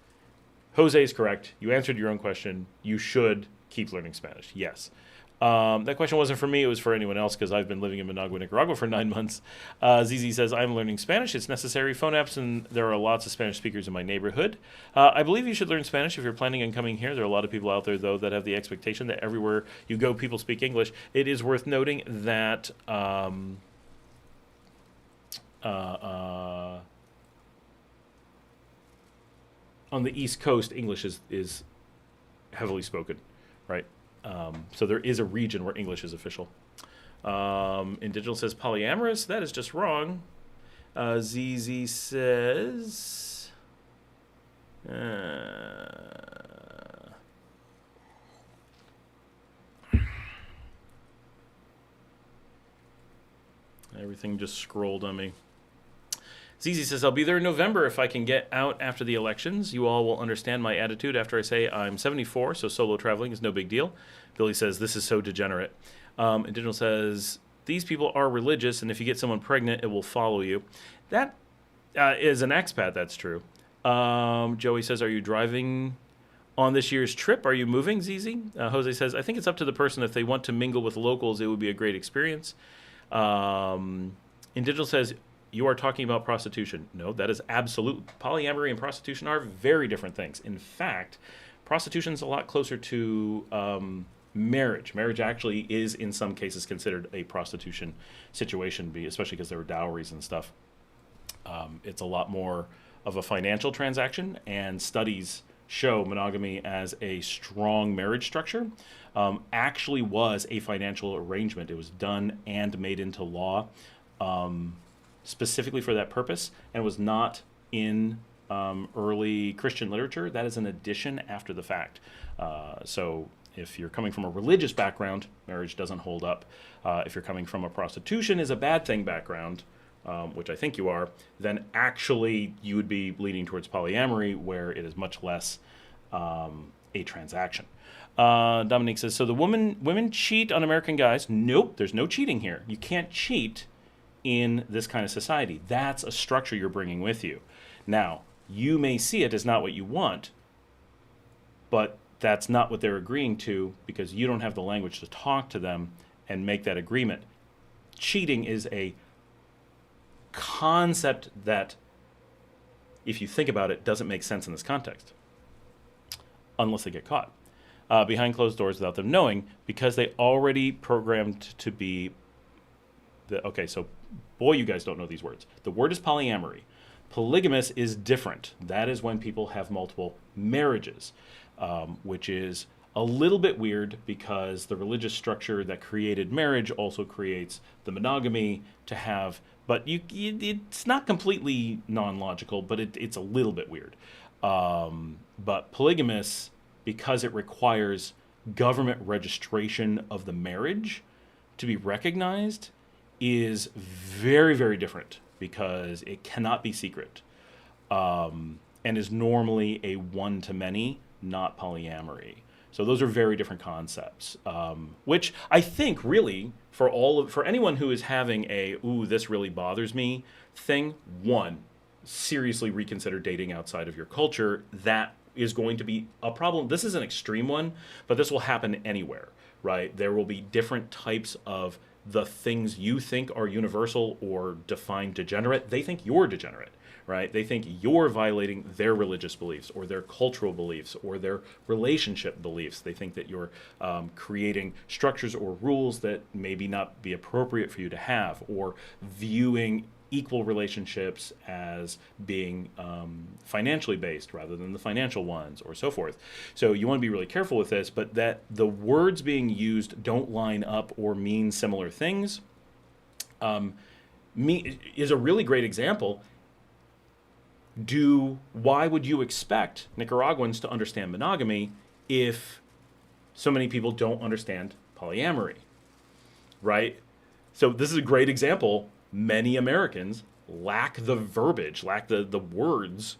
Jose is correct. You answered your own question. You should keep learning Spanish. Yes. That question wasn't for me. It was for anyone else because I've been living in Managua, Nicaragua for 9 months. ZZ says, I'm learning Spanish. It's necessary. Phone apps, and there are lots of Spanish speakers in my neighborhood. I believe you should learn Spanish if you're planning on coming here. There are a lot of people out there, though, that have the expectation that everywhere you go, people speak English. It is worth noting that on the East Coast, English is heavily spoken, right? So there is a region where English is official. In digital says polyamorous. That is just wrong. ZZ says... everything just scrolled on me. ZZ says, I'll be there in November if I can get out after the elections. You all will understand my attitude after I say I'm 74, so solo traveling is no big deal. Billy says, this is so degenerate. And Digital says, these people are religious, and if you get someone pregnant, it will follow you. That is an expat, that's true. Joey says, are you driving on this year's trip? Are you moving, ZZ? Jose says, I think it's up to the person. If they want to mingle with locals, it would be a great experience. And Digital says, you are talking about prostitution. No, that is absolute. Polyamory and prostitution are very different things. In fact, prostitution is a lot closer to marriage. Marriage actually is in some cases considered a prostitution situation, especially because there were dowries and stuff. It's a lot more of a financial transaction, and studies show monogamy as a strong marriage structure actually was a financial arrangement. It was done and made into law specifically for that purpose, and was not in early Christian literature. That is an addition after the fact. So if you're coming from a religious background, marriage doesn't hold up. If you're coming from a prostitution is a bad thing background, which I think you are, then actually you would be leaning towards polyamory, where it is much less a transaction. Dominique says, so the women cheat on American guys? Nope, there's no cheating here. You can't cheat in this kind of society. That's a structure you're bringing with you. Now, you may see it as not what you want, but that's not what they're agreeing to, because you don't have the language to talk to them and make that agreement. Cheating is a concept that, if you think about it, doesn't make sense in this context, unless they get caught behind closed doors without them knowing, because they already programmed to be okay, so boy, you guys don't know these words. The word is polyamory. Polygamous is different. That is when people have multiple marriages, which is a little bit weird, because the religious structure that created marriage also creates the monogamy to have, but it's not completely non-logical, but it's a little bit weird. But polygamous, because it requires government registration of the marriage to be recognized, is very, very different, because it cannot be secret, and is normally a one-to-many, not polyamory. So those are very different concepts, which I think really for anyone who is having a "ooh, this really bothers me" thing, one, seriously reconsider dating outside of your culture. That is going to be a problem. This is an extreme one, but this will happen anywhere, right? There will be different types of the things you think are universal or defined degenerate. They think you're degenerate, right? They think you're violating their religious beliefs or their cultural beliefs or their relationship beliefs. They think that you're creating structures or rules that maybe not be appropriate for you to have, or viewing equal relationships as being financially based rather than the financial ones, or so forth. So you want to be really careful with this, but that the words being used don't line up or mean similar things is a really great example. Why would you expect Nicaraguans to understand monogamy if so many people don't understand polyamory, right? So this is a great example. Many Americans lack the verbiage, lack the words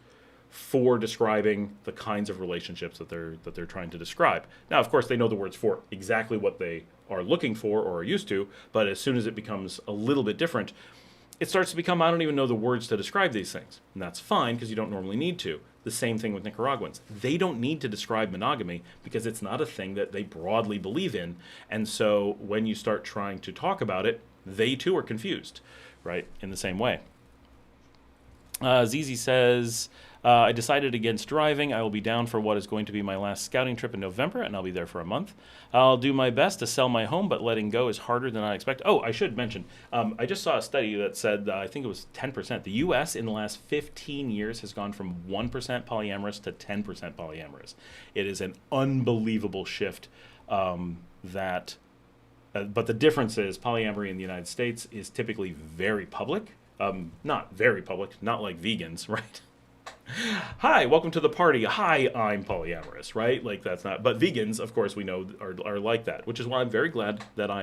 for describing the kinds of relationships that they're trying to describe. Now, of course, they know the words for exactly what they are looking for or are used to, but as soon as it becomes a little bit different, it starts to become, I don't even know the words to describe these things. And that's fine, because you don't normally need to. The same thing with Nicaraguans. They don't need to describe monogamy because it's not a thing that they broadly believe in. And so when you start trying to talk about it, they too are confused, right, in the same way. Zizi says, I decided against driving. I will be down for what is going to be my last scouting trip in November, and I'll be there for a month. I'll do my best to sell my home, but letting go is harder than I expect. Oh, I should mention, I just saw a study that said, I think it was 10%. The U.S. in the last 15 years has gone from 1% polyamorous to 10% polyamorous. It is an unbelievable shift but the difference is polyamory in the United States is typically very public. Not very public, not like vegans, right? Hi, welcome to the party. Hi, I'm polyamorous, right? Like that's not, but vegans, of course, we know are like that, which is why I'm very glad that I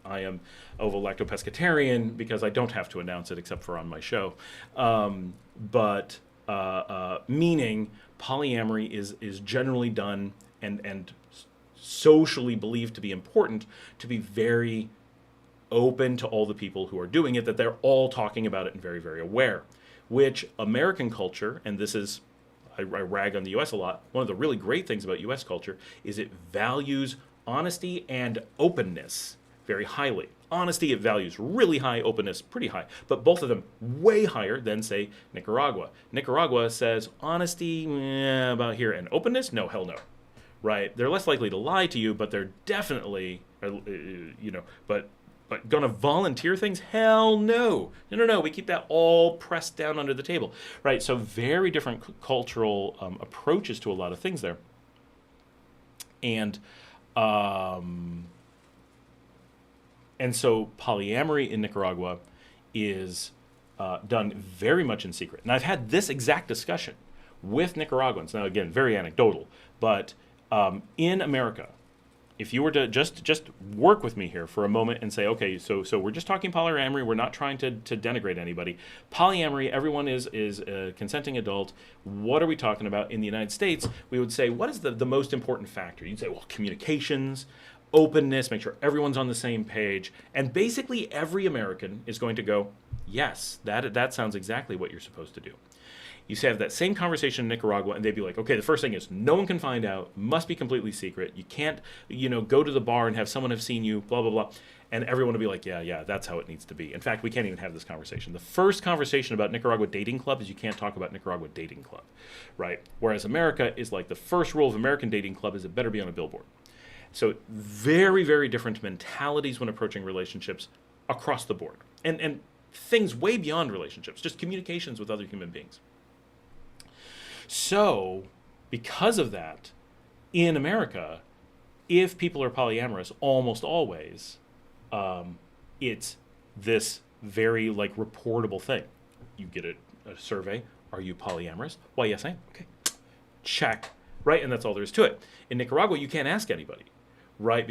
am ovo-lacto-pescatarian, because I don't have to announce it except for on my show. Meaning polyamory is generally done and socially believed to be important, to be very open to all the people who are doing it, that they're all talking about it and very, very aware. Which American culture, and this is, I rag on the U.S. a lot, one of the really great things about U.S. culture is it values honesty and openness very highly. Honesty it values really high, openness pretty high, but both of them way higher than, say, Nicaragua. Nicaragua says honesty about here, and openness, no, hell no. right? They're less likely to lie to you, but they're definitely, but gonna volunteer things? Hell no. No, no, no. We keep that all pressed down under the table, right? So very different cultural approaches to a lot of things there. And um, and so polyamory in Nicaragua is done very much in secret. And I've had this exact discussion with Nicaraguans. Now, again, very anecdotal, but in America, if you were to just work with me here for a moment and say, okay, so we're just talking polyamory. We're not trying to denigrate anybody. Polyamory, everyone is a consenting adult. What are we talking about in the United States? We would say, what is the most important factor? You'd say, well, communications, openness, make sure everyone's on the same page. And basically every American is going to go, yes, that sounds exactly what you're supposed to do. You have that same conversation in Nicaragua, and they'd be like, okay, the first thing is no one can find out, must be completely secret. You can't, go to the bar and have someone have seen you, blah, blah, blah. And everyone will be like, yeah, that's how it needs to be. In fact, we can't even have this conversation. The first conversation about Nicaragua dating club is you can't talk about Nicaragua dating club, right? Whereas America is like the first rule of American dating club is it better be on a billboard. So very, very different mentalities when approaching relationships across the board. And things way beyond relationships, just communications with other human beings. So, because of that, in America, if people are polyamorous, almost always, it's this very reportable thing. You get a survey. Are you polyamorous? Why, yes, I am. Okay, check. Right, and that's all there is to it. In Nicaragua, you can't ask anybody, right?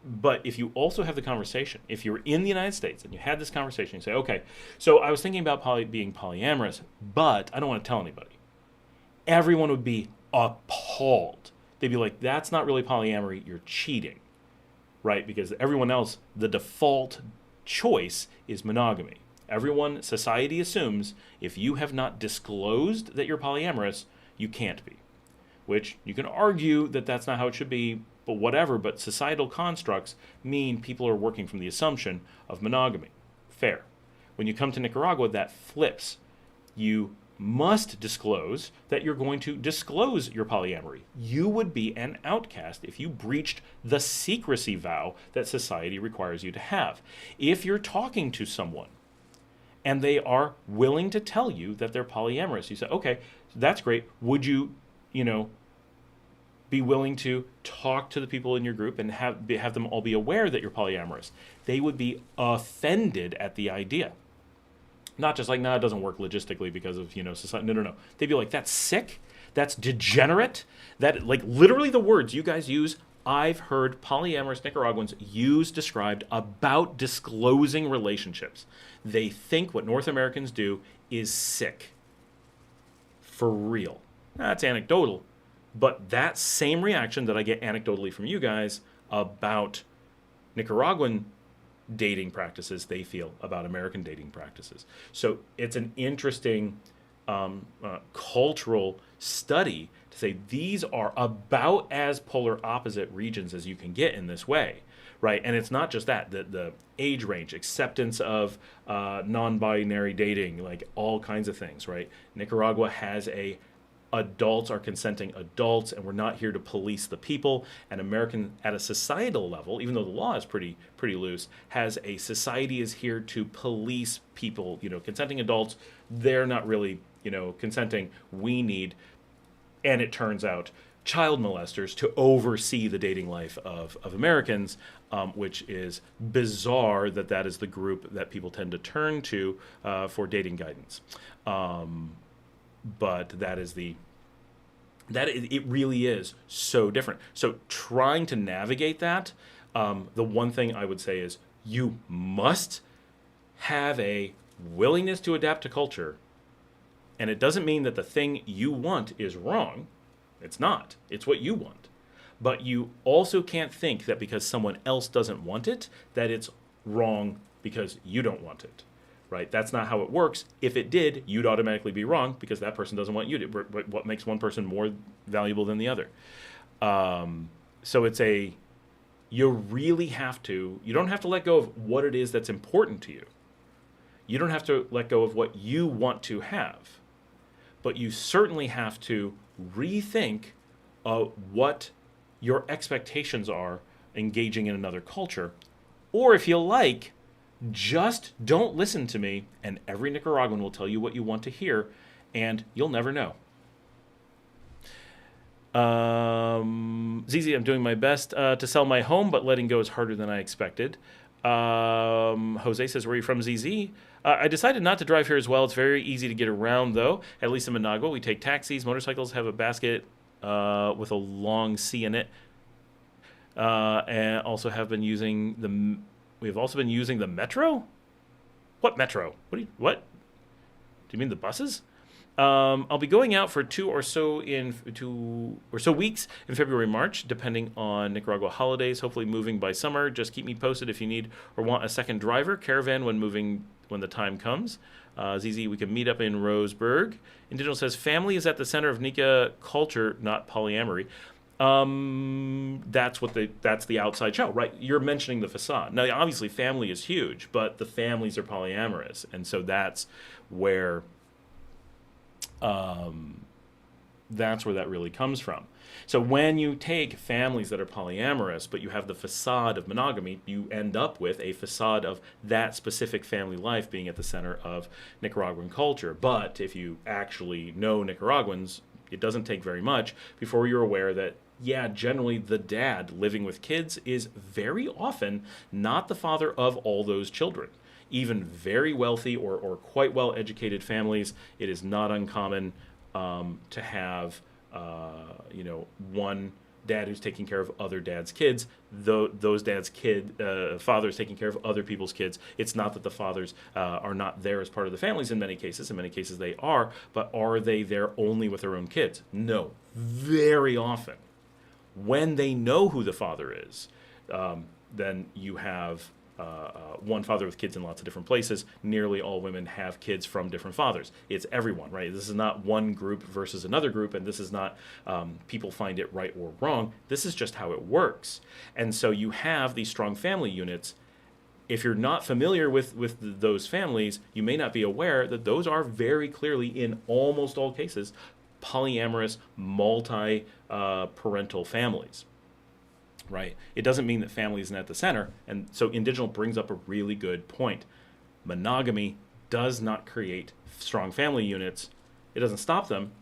But if you also have the conversation, if you're in the United States and you had this conversation, you say, okay, so I was thinking about being polyamorous, but I don't want to tell anybody. Everyone would be appalled. They'd be like, that's not really polyamory, you're cheating, right? Because everyone else, the default choice is monogamy. Society assumes if you have not disclosed that you're polyamorous, you can't be. Which you can argue that that's not how it should be, but whatever, but societal constructs mean people are working from the assumption of monogamy. Fair. When you come to Nicaragua, that flips. You must disclose that you're going to disclose your polyamory. You would be an outcast if you breached the secrecy vow that society requires you to have. If you're talking to someone and they are willing to tell you that they're polyamorous, you say, okay, that's great. Would you, be willing to talk to the people in your group and have them all be aware that you're polyamorous? They would be offended at the idea. Not just like, it doesn't work logistically because of, society. No. They'd be like, that's sick. That's degenerate. That, literally the words you guys use, I've heard polyamorous Nicaraguans described about disclosing relationships. They think what North Americans do is sick. For real. That's anecdotal. But that same reaction that I get anecdotally from you guys about Nicaraguan dating practices, they feel about American dating practices. So it's an interesting cultural study to say these are about as polar opposite regions as you can get in this way, right? And it's not just that, the age range, acceptance of non-binary dating, all kinds of things, right? Nicaragua has adults are consenting adults, and we're not here to police the people. And American, at a societal level, even though the law is pretty loose, has a society is here to police people. Consenting adults, they're not really consenting. We need, and it turns out, child molesters to oversee the dating life of Americans, which is bizarre that is the group that people tend to turn to for dating guidance. But it really is so different. So trying to navigate that, the one thing I would say is you must have a willingness to adapt to culture. And it doesn't mean that the thing you want is wrong. It's not. It's what you want. But you also can't think that because someone else doesn't want it, that it's wrong because you don't want it. Right? That's not how it works. If it did, you'd automatically be wrong because that person doesn't want you to. What makes one person more valuable than the other? So you really have to, you don't have to let go of what it is that's important to you. You don't have to let go of what you want to have. But you certainly have to rethink what your expectations are engaging in another culture. Or if you like, just don't listen to me, and every Nicaraguan will tell you what you want to hear, and you'll never know. ZZ, I'm doing my best to sell my home, but letting go is harder than I expected. Jose says, where are you from, ZZ? I decided not to drive here as well. It's very easy to get around, though. At least in Managua, we take taxis. Motorcycles have a basket with a long C in it. And also have been using the... We've also been using the metro? What metro? What? Do you mean the buses? I'll be going out for two or so weeks in February, March, depending on Nicaragua holidays. Hopefully moving by summer. Just keep me posted if you need or want a second driver. Caravan when the time comes. ZZ, we can meet up in Roseburg. Indigenous says, family is at the center of Nika culture, not polyamory. That's the outside show, right? You're mentioning the facade. Now, obviously, family is huge, but the families are polyamorous, and so that's where that really comes from. So when you take families that are polyamorous, but you have the facade of monogamy, you end up with a facade of that specific family life being at the center of Nicaraguan culture. But if you actually know Nicaraguans, it doesn't take very much before you're aware that, yeah, generally the dad living with kids is very often not the father of all those children. Even very wealthy or quite well-educated families, it is not uncommon to have, one dad who's taking care of other dads' kids, those dads' fathers taking care of other people's kids. It's not that the fathers are not there as part of the families in many cases. In many cases they are, but are they there only with their own kids? No. Very often, when they know who the father is, then you have one father with kids in lots of different places. Nearly all women have kids from different fathers. It's everyone, right? This is not one group versus another group, and this is not people find it right or wrong. This is just how it works. And so you have these strong family units. If you're not familiar with those families, you may not be aware that those are very clearly, in almost all cases, polyamorous, multi-parental families. Right? It doesn't mean that family isn't at the center. And so Indigenous brings up a really good point. Monogamy does not create strong family units. It doesn't stop them,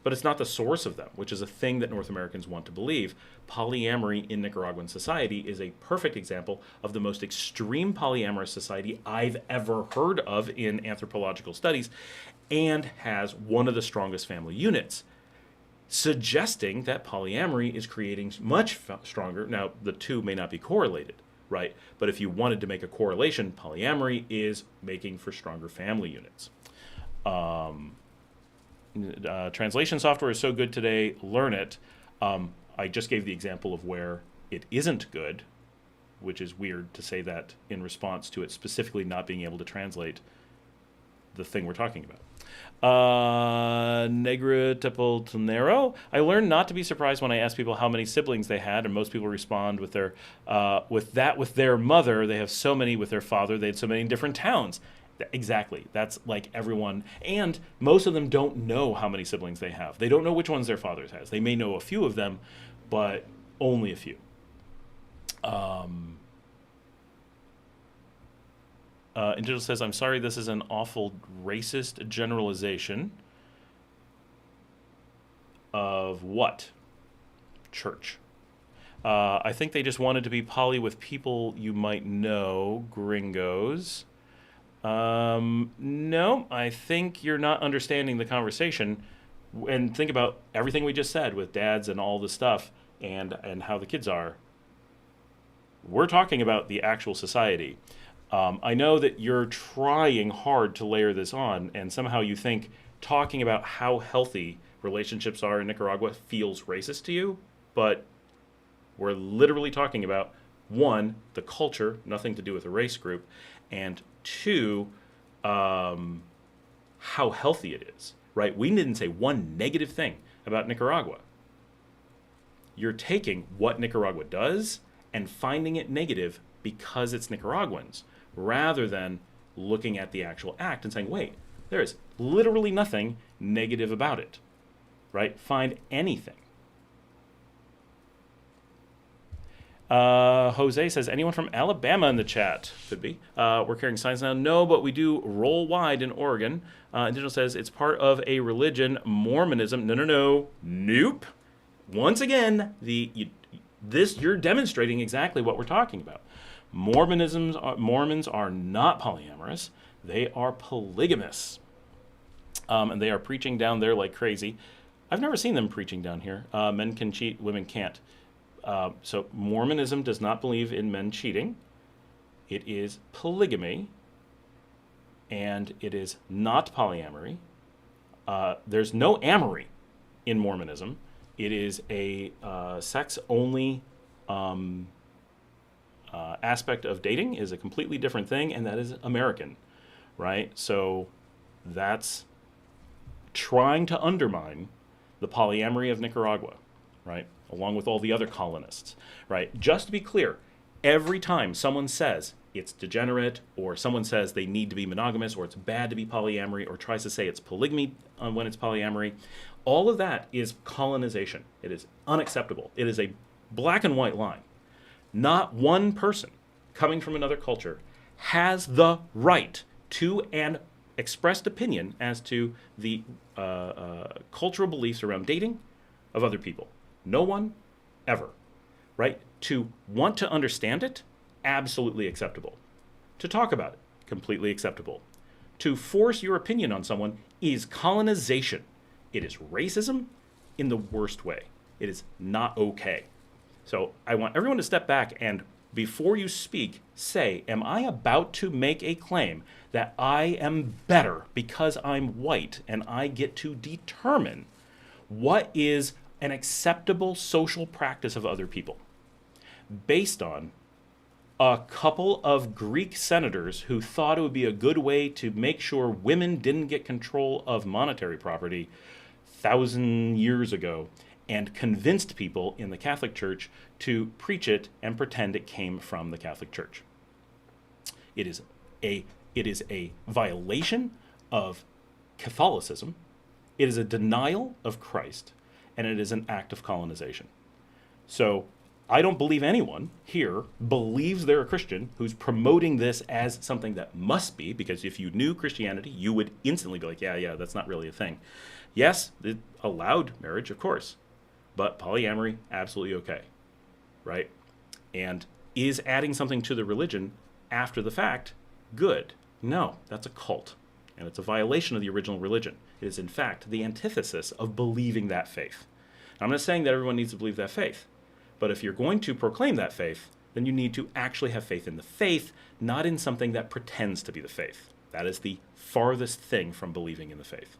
but it's not the source of them, which is a thing that North Americans want to believe. Polyamory in Nicaraguan society is a perfect example of the most extreme polyamorous society I've ever heard of in anthropological studies, and has one of the strongest family units, suggesting that polyamory is creating much stronger. Now, the two may not be correlated, right? But if you wanted to make a correlation, polyamory is making for stronger family units. Translation software is so good today, learn it. I just gave the example of where it isn't good, which is weird to say that in response to it specifically not being able to translate the thing we're talking about. Negra Tepoltonero. I learned not to be surprised when I ask people how many siblings they had, and most people respond with their mother. They have so many with their father. They had so many in different towns. Exactly. That's like everyone. And most of them don't know how many siblings they have. They don't know which ones their father has. They may know a few of them, but only a few. Indigenous says, I'm sorry, this is an awful racist generalization of what? Church. I think they just wanted to be poly with people you might know, gringos. No, I think you're not understanding the conversation. And think about everything we just said with dads and all the stuff and how the kids are. We're talking about the actual society. I know that you're trying hard to layer this on, and somehow you think talking about how healthy relationships are in Nicaragua feels racist to you, but we're literally talking about, one, the culture, nothing to do with a race group, and two, how healthy it is, right? We didn't say one negative thing about Nicaragua. You're taking what Nicaragua does and finding it negative because it's Nicaraguans, rather than looking at the actual act and saying, wait, there is literally nothing negative about it, right? Find anything. Jose says, anyone from Alabama in the chat? Could be. We're carrying signs now. No, but we do roll wide in Oregon. Digital says, it's part of a religion, Mormonism. No. Nope. Once again, you're demonstrating exactly what we're talking about. Mormons are not polyamorous. They are polygamous. And they are preaching down there like crazy. I've never seen them preaching down here. Men can cheat, women can't. So Mormonism does not believe in men cheating. It is polygamy, and it is not polyamory. There's no amory in Mormonism. It is a sex-only aspect of dating. Is a completely different thing, and that is American, right? So that's trying to undermine the polyamory of Nicaragua, right? Along with all the other colonists, right? Just to be clear, every time someone says it's degenerate, or someone says they need to be monogamous, or it's bad to be polyamory, or tries to say it's polygamy when it's polyamory, all of that is colonization. It is unacceptable. It is a black and white line. Not one person coming from another culture has the right to an expressed opinion as to the cultural beliefs around dating of other people. No one, ever, right? To want to understand it, absolutely acceptable. To talk about it, completely acceptable. To force your opinion on someone is colonization. It is racism in the worst way. It is not okay. So I want everyone to step back and, before you speak, say, am I about to make a claim that I am better because I'm white and I get to determine what is an acceptable social practice of other people based on a couple of Greek senators who thought it would be a good way to make sure women didn't get control of monetary property 1,000 years ago, and convinced people in the Catholic Church to preach it and pretend it came from the Catholic Church. It is a violation of Catholicism. It is a denial of Christ, and it is an act of colonization. So I don't believe anyone here believes they're a Christian who's promoting this as something that must be, because if you knew Christianity, you would instantly be like, yeah, that's not really a thing. Yes, it allowed marriage, of course, but polyamory, absolutely okay, right? And is adding something to the religion after the fact good? No, that's a cult, and it's a violation of the original religion. It is, in fact, the antithesis of believing that faith. Now, I'm not saying that everyone needs to believe that faith, but if you're going to proclaim that faith, then you need to actually have faith in the faith, not in something that pretends to be the faith. That is the farthest thing from believing in the faith.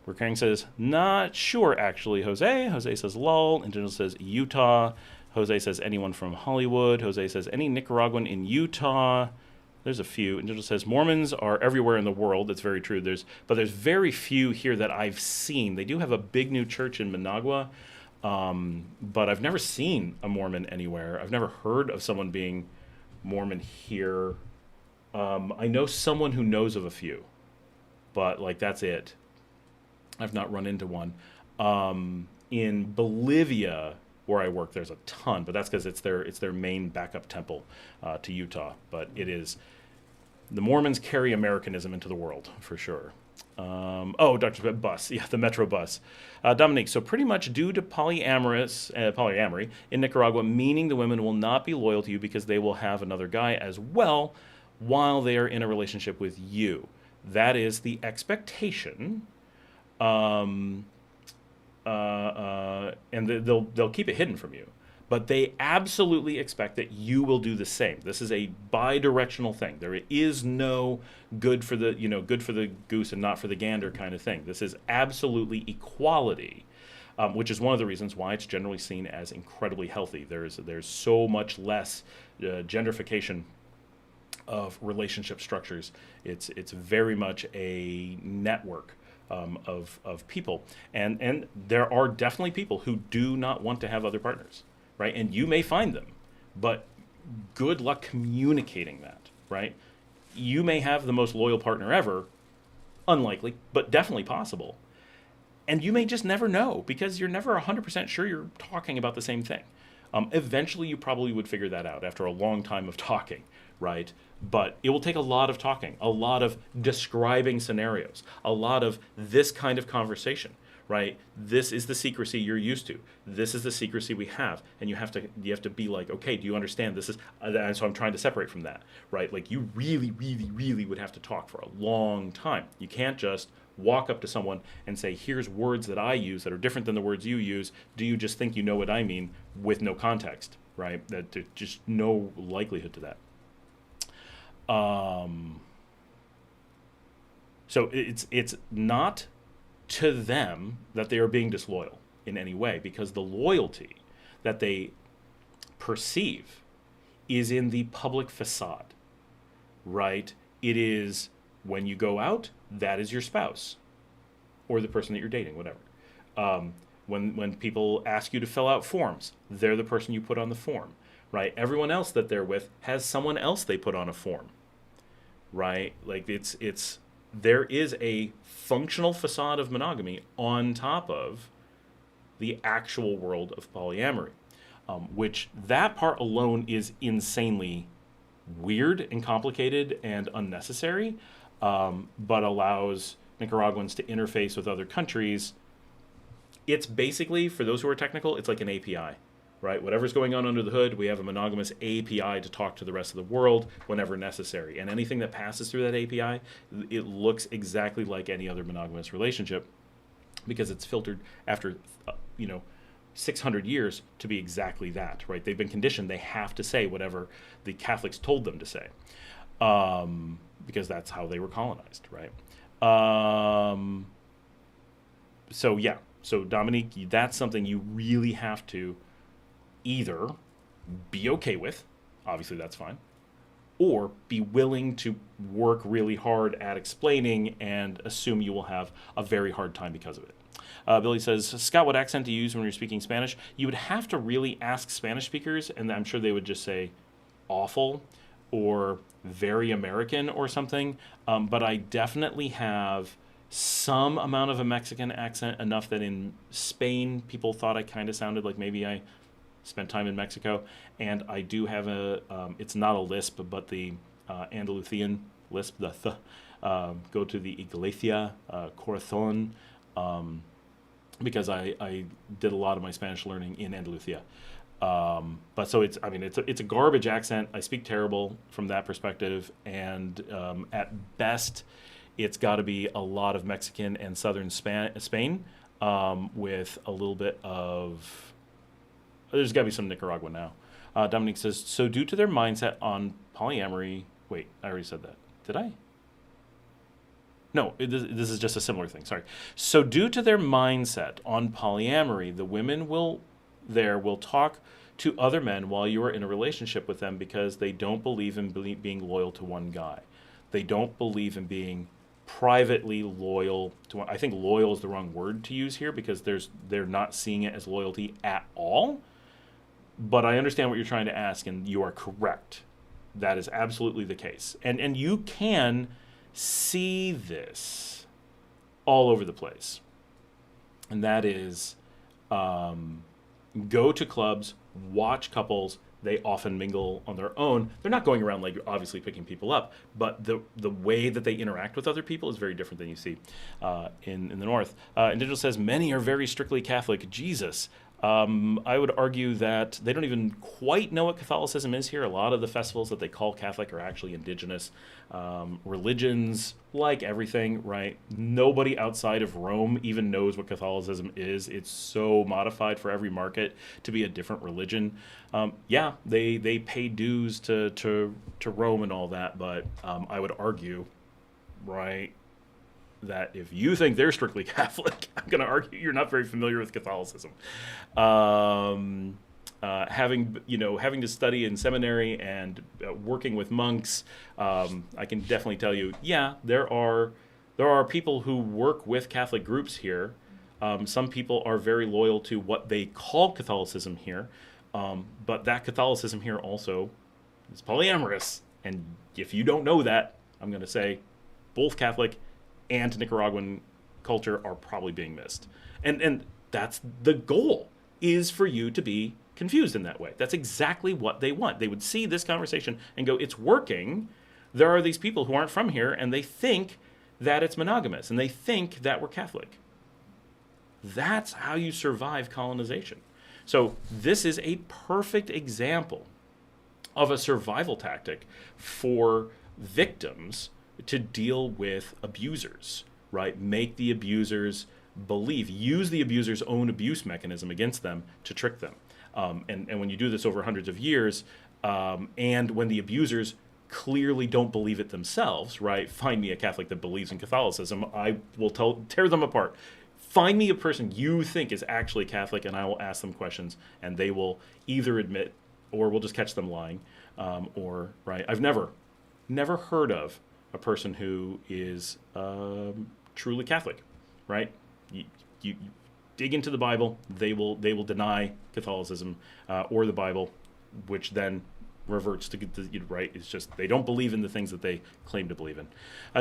Recurring says, not sure, actually, Jose. Jose says, lol. And General says, Utah. Jose says, anyone from Hollywood. Jose says, any Nicaraguan in Utah. There's a few. And General says, Mormons are everywhere in the world. That's very true. But there's very few here that I've seen. They do have a big new church in Managua, but I've never seen a Mormon anywhere. I've never heard of someone being Mormon here. I know someone who knows of a few, but like that's it. I've not run into one. In Bolivia, where I work, there's a ton, but that's because it's their main backup temple to Utah. But it is, the Mormons carry Americanism into the world for sure. Dr. Bus, yeah, the Metro Bus. Dominique, so pretty much due to polyamory in Nicaragua, meaning the women will not be loyal to you because they will have another guy as well while they are in a relationship with you. That is the expectation. And they'll keep it hidden from you, but they absolutely expect that you will do the same. This is a bi-directional thing. There is no good for the goose and not for the gander kind of thing. This is absolutely equality, which is one of the reasons why it's generally seen as incredibly healthy. There's so much less gentrification of relationship structures. It's very much a network of people, and there are definitely people who do not want to have other partners, right? And you may find them, but good luck communicating that, right? You may have the most loyal partner ever, unlikely, but definitely possible. And you may just never know because you're never 100% sure you're talking about the same thing. Eventually, you probably would figure that out after a long time of talking, right? But it will take a lot of talking, a lot of describing scenarios, a lot of this kind of conversation, right? This is the secrecy you're used to. This is the secrecy we have, and you have to be like, okay, do you understand? This is, and so I'm trying to separate from that, right? Like you really, really, really would have to talk for a long time. You can't just walk up to someone and say, here's words that I use that are different than the words you use. Do you just think you know what I mean with no context, right? That there's just no likelihood to that. So it's not to them that they are being disloyal in any way, because the loyalty that they perceive is in the public facade, right? It is when you go out, that is your spouse or the person that you're dating, whatever. When people ask you to fill out forms, they're the person you put on the form, right? Everyone else that they're with has someone else they put on a form, right? Like there is a functional facade of monogamy on top of the actual world of polyamory, which that part alone is insanely weird and complicated and unnecessary, but allows Nicaraguans to interface with other countries. It's basically, for those who are technical, it's like an API, right? Whatever's going on under the hood, we have a monogamous API to talk to the rest of the world whenever necessary. And anything that passes through that API, it looks exactly like any other monogamous relationship because it's filtered after, 600 years to be exactly that, right? They've been conditioned. They have to say whatever the Catholics told them to say, because that's how they were colonized, right? So Dominique, that's something you really have to either be okay with, obviously that's fine, or be willing to work really hard at explaining and assume you will have a very hard time because of it. Billy says, Scott, what accent do you use when you're speaking Spanish? You would have to really ask Spanish speakers, and I'm sure they would just say awful or very American or something. But I definitely have some amount of a Mexican accent, enough that in Spain people thought I kind of sounded like maybe I spent time in Mexico. And I do have it's not a lisp, but the Andalusian lisp, the th. Go to the Iglesia, Corazon, because I did a lot of my Spanish learning in Andalusia. But so it's a garbage accent. I speak terrible from that perspective, and at best, it's got to be a lot of Mexican and southern Spain, with a little bit of. There's got to be some Nicaragua now. Dominique says, so due to their mindset on polyamory. Wait, I already said that. Did I? No, this is just a similar thing. Sorry. So due to their mindset on polyamory, the women will talk to other men while you are in a relationship with them because they don't believe in being loyal to one guy. They don't believe in being privately loyal to one. I think loyal is the wrong word to use here because they're not seeing it as loyalty at all. But I understand what you're trying to ask, and you are correct. That is absolutely the case. And you can see this all over the place. And that is go to clubs, watch couples. They often mingle on their own. They're not going around like obviously picking people up, but the way that they interact with other people is very different than you see in the North. And Digital says, many are very strictly Catholic. Jesus. I would argue that they don't even quite know what Catholicism is here. A lot of the festivals that they call Catholic are actually indigenous religions, like everything, right? Nobody outside of Rome even knows what Catholicism is. It's so modified for every market to be a different religion. They pay dues to Rome and all that, but I would argue, right, that if you think they're strictly Catholic, I'm going to argue you're not very familiar with Catholicism. Having to study in seminary and working with monks, I can definitely tell you, there are people who work with Catholic groups here. Some people are very loyal to what they call Catholicism here, but that Catholicism here also is polyamorous. And if you don't know that, I'm going to say both Catholic and Nicaraguan culture are probably being missed. And that's the goal, is for you to be confused in that way. That's exactly what they want. They would see this conversation and go, it's working. There are these people who aren't from here, and they think that it's monogamous, and they think that we're Catholic. That's how you survive colonization. So this is a perfect example of a survival tactic for victims to deal with abusers, right? Make the abusers believe, use the abuser's own abuse mechanism against them to trick them. And when you do this over hundreds of years, and when the abusers clearly don't believe it themselves, right? Find me a Catholic that believes in Catholicism, I will tear them apart. Find me a person you think is actually Catholic, and I will ask them questions, and they will either admit, or we'll just catch them lying, or, right? I've never heard of a person who is truly Catholic, right? You dig into the Bible, they will deny Catholicism or the Bible, which then reverts to right. It's just they don't believe in the things that they claim to believe in.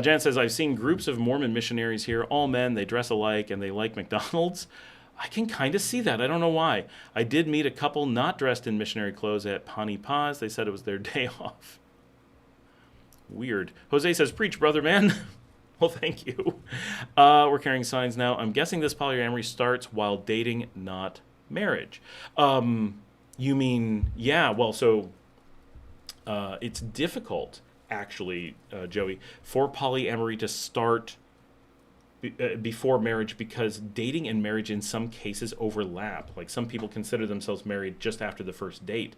Jan says, I've seen groups of Mormon missionaries here, all men, they dress alike, and they like McDonald's. I can kind of see that. I don't know why. I did meet a couple not dressed in missionary clothes at Pani Paz. They said it was their day off. Weird. Jose says, preach, brother man. Well, thank you. We're carrying signs now. I'm guessing this polyamory starts while dating, not marriage. You mean, yeah, well, so it's difficult, actually, Joey, for polyamory to start before marriage, because dating and marriage in some cases overlap. Like, some people consider themselves married just after the first date.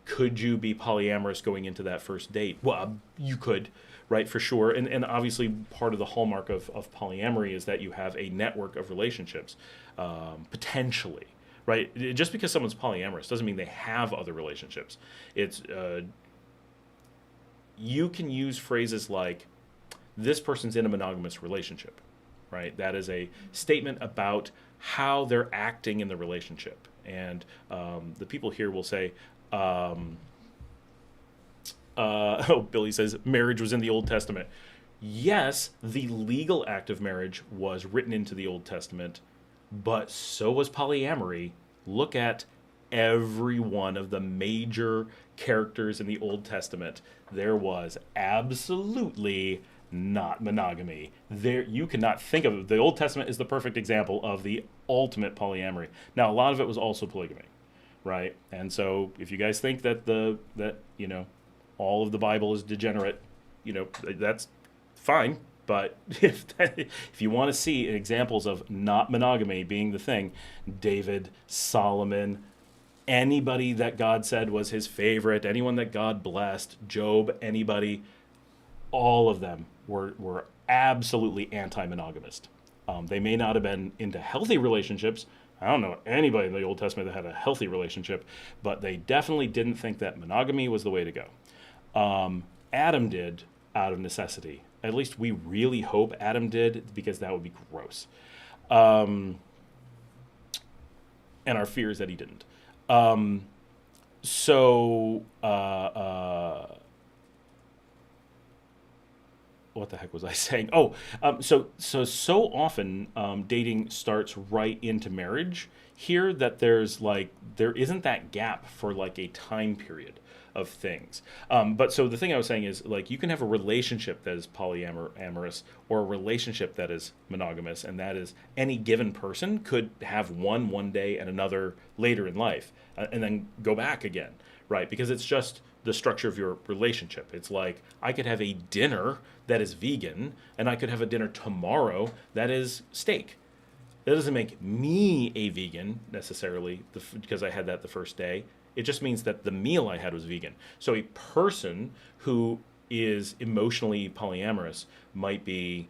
Could you be polyamorous going into that first date? Well, you could, right, for sure. And obviously part of the hallmark of polyamory is that you have a network of relationships, potentially, right? Just because someone's polyamorous doesn't mean they have other relationships. It's you can use phrases like, this person's in a monogamous relationship, right? That is a statement about how they're acting in the relationship. And the people here will say, Billy says, marriage was in the Old Testament. Yes, the legal act of marriage was written into the Old Testament, but so was polyamory. Look at every one of the major characters in the Old Testament. There was absolutely not monogamy. There, you cannot think of it. The Old Testament is the perfect example of the ultimate polyamory. Now, a lot of it was also polygamy, right? And so, if you guys think that all of the Bible is degenerate, that's fine. But if you want to see examples of not monogamy being the thing, David, Solomon, anybody that God said was his favorite, anyone that God blessed, Job, anybody, all of them were absolutely anti-monogamist. They may not have been into healthy relationships. I don't know anybody in the Old Testament that had a healthy relationship, but they definitely didn't think that monogamy was the way to go. Adam did out of necessity. At least we really hope Adam did, because that would be gross. And our fear is that he didn't. What the heck was I saying? So often dating starts right into marriage here, that there isn't that gap for like a time period of things. But so the thing I was saying is, like, you can have a relationship that is polyamorous or a relationship that is monogamous, and that is any given person could have one day and another later in life, and then go back again, right? Because it's just the structure of your relationship. It's like, I could have a dinner that is vegan, and I could have a dinner tomorrow that is steak. That doesn't make me a vegan necessarily, because I had that the first day. It just means that the meal I had was vegan. So a person who is emotionally polyamorous might be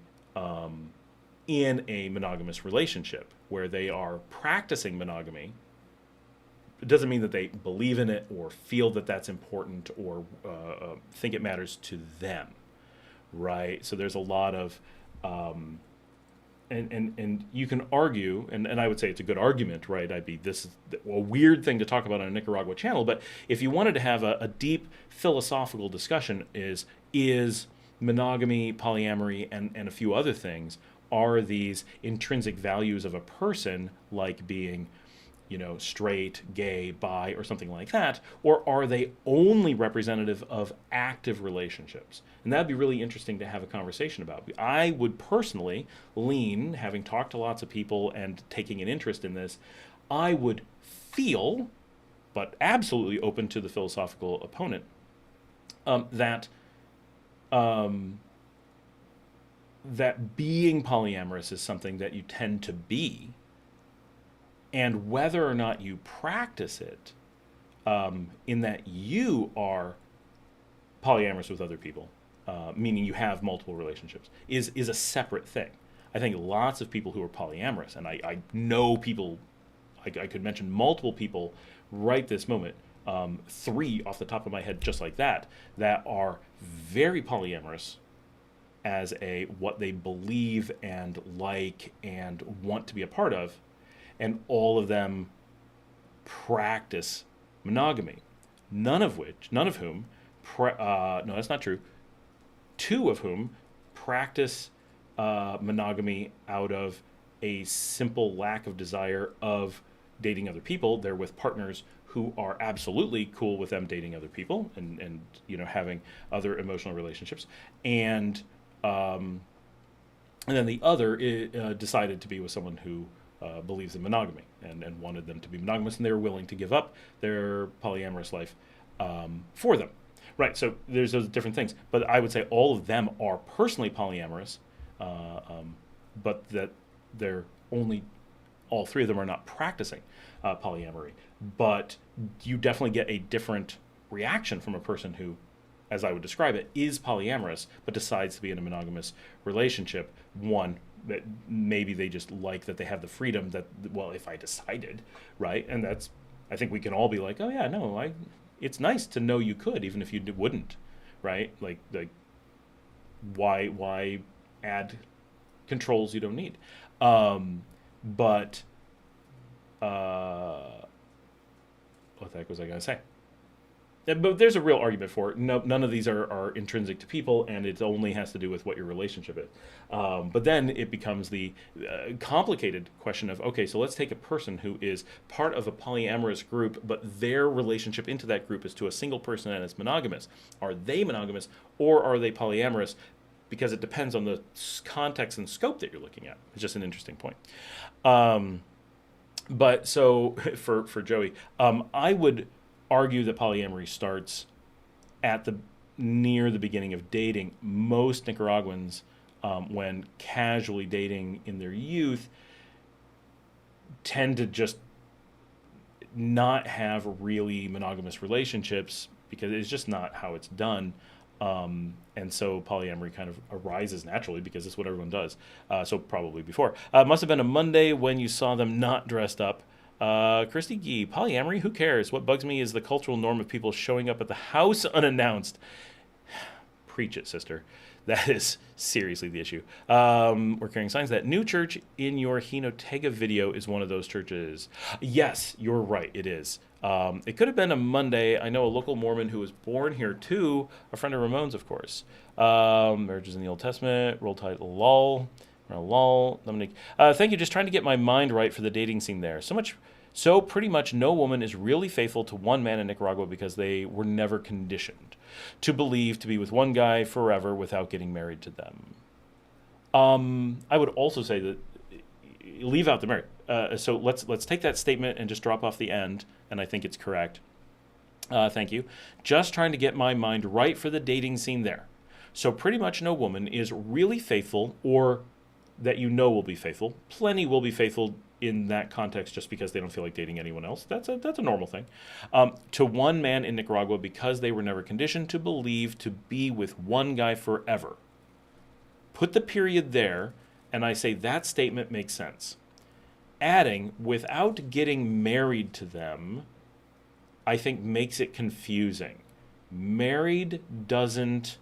in a monogamous relationship where they are practicing monogamy. It doesn't mean that they believe in it or feel that that's important or think it matters to them, right? So there's a lot of... And you can argue, and I would say it's a good argument, right? This is a weird thing to talk about on a Nicaragua channel, but if you wanted to have a deep philosophical discussion, is monogamy, polyamory, and a few other things are these intrinsic values of a person, like being, straight, gay, bi, or something like that, or are they only representative of active relationships? And that'd be really interesting to have a conversation about. I would personally lean, having talked to lots of people and taking an interest in this, I would feel, but absolutely open to the philosophical opponent, that um, that being polyamorous is something that you tend to be, and whether or not you practice it, in that you are polyamorous with other people, meaning you have multiple relationships, is a separate thing. I think lots of people who are polyamorous, and I know people, I could mention multiple people right this moment, three off the top of my head just like that are very polyamorous as a what they believe and like and want to be a part of, and all of them practice monogamy. None of whom, no, that's not true. Two of whom practice monogamy out of a simple lack of desire of dating other people. They're with partners who are absolutely cool with them dating other people and having other emotional relationships, and then the other decided to be with someone who believes in monogamy and wanted them to be monogamous, and they were willing to give up their polyamorous life for them. Right, so there's those different things. But I would say all of them are personally polyamorous, but that they're only, all three of them are not practicing polyamory. But you definitely get a different reaction from a person who, as I would describe it, is polyamorous, but decides to be in a monogamous relationship. One, that maybe they just like that they have the freedom that, well, if I decided, right? And that's, I think we can all be like, oh yeah, no, it's nice to know you could, even if you wouldn't, right? Like why add controls you don't need? But what the heck was I going to say? But there's a real argument for it. No, none of these are intrinsic to people, and it only has to do with what your relationship is. But then it becomes the complicated question of, okay, so let's take a person who is part of a polyamorous group, but their relationship into that group is to a single person and it's monogamous. Are they monogamous, or are they polyamorous? Because it depends on the context and scope that you're looking at. It's just an interesting point. But so for Joey, I would argue that polyamory starts at near the beginning of dating. Most Nicaraguans, when casually dating in their youth, tend to just not have really monogamous relationships because it's just not how it's done. And so polyamory kind of arises naturally because it's what everyone does. So probably before. Must have been a Monday when you saw them not dressed up. Christy Gee, polyamory, who cares? What bugs me is the cultural norm of people showing up at the house unannounced. Preach it, sister. That is seriously the issue. We're carrying signs. That new church in your Hinotega video is one of those churches. Yes, you're right, it is. It could have been a Monday. I know a local Mormon who was born here too, a friend of Ramon's, of course. Marriages in the Old Testament, Roll Tide, lol. Lol, Dominic. Thank you. Just trying to get my mind right for the dating scene there. So pretty much no woman is really faithful to one man in Nicaragua because they were never conditioned to believe to be with one guy forever without getting married to them. I would also say that leave out the marriage. So let's take that statement and just drop off the end, and I think it's correct. Thank you. Just trying to get my mind right for the dating scene there. So pretty much no woman is really faithful, or that will be faithful. Plenty will be faithful in that context just because they don't feel like dating anyone else. That's a normal thing. To one man in Nicaragua because they were never conditioned to believe to be with one guy forever. Put the period there, and I say that statement makes sense. Adding, without getting married to them, I think makes it confusing. Married doesn't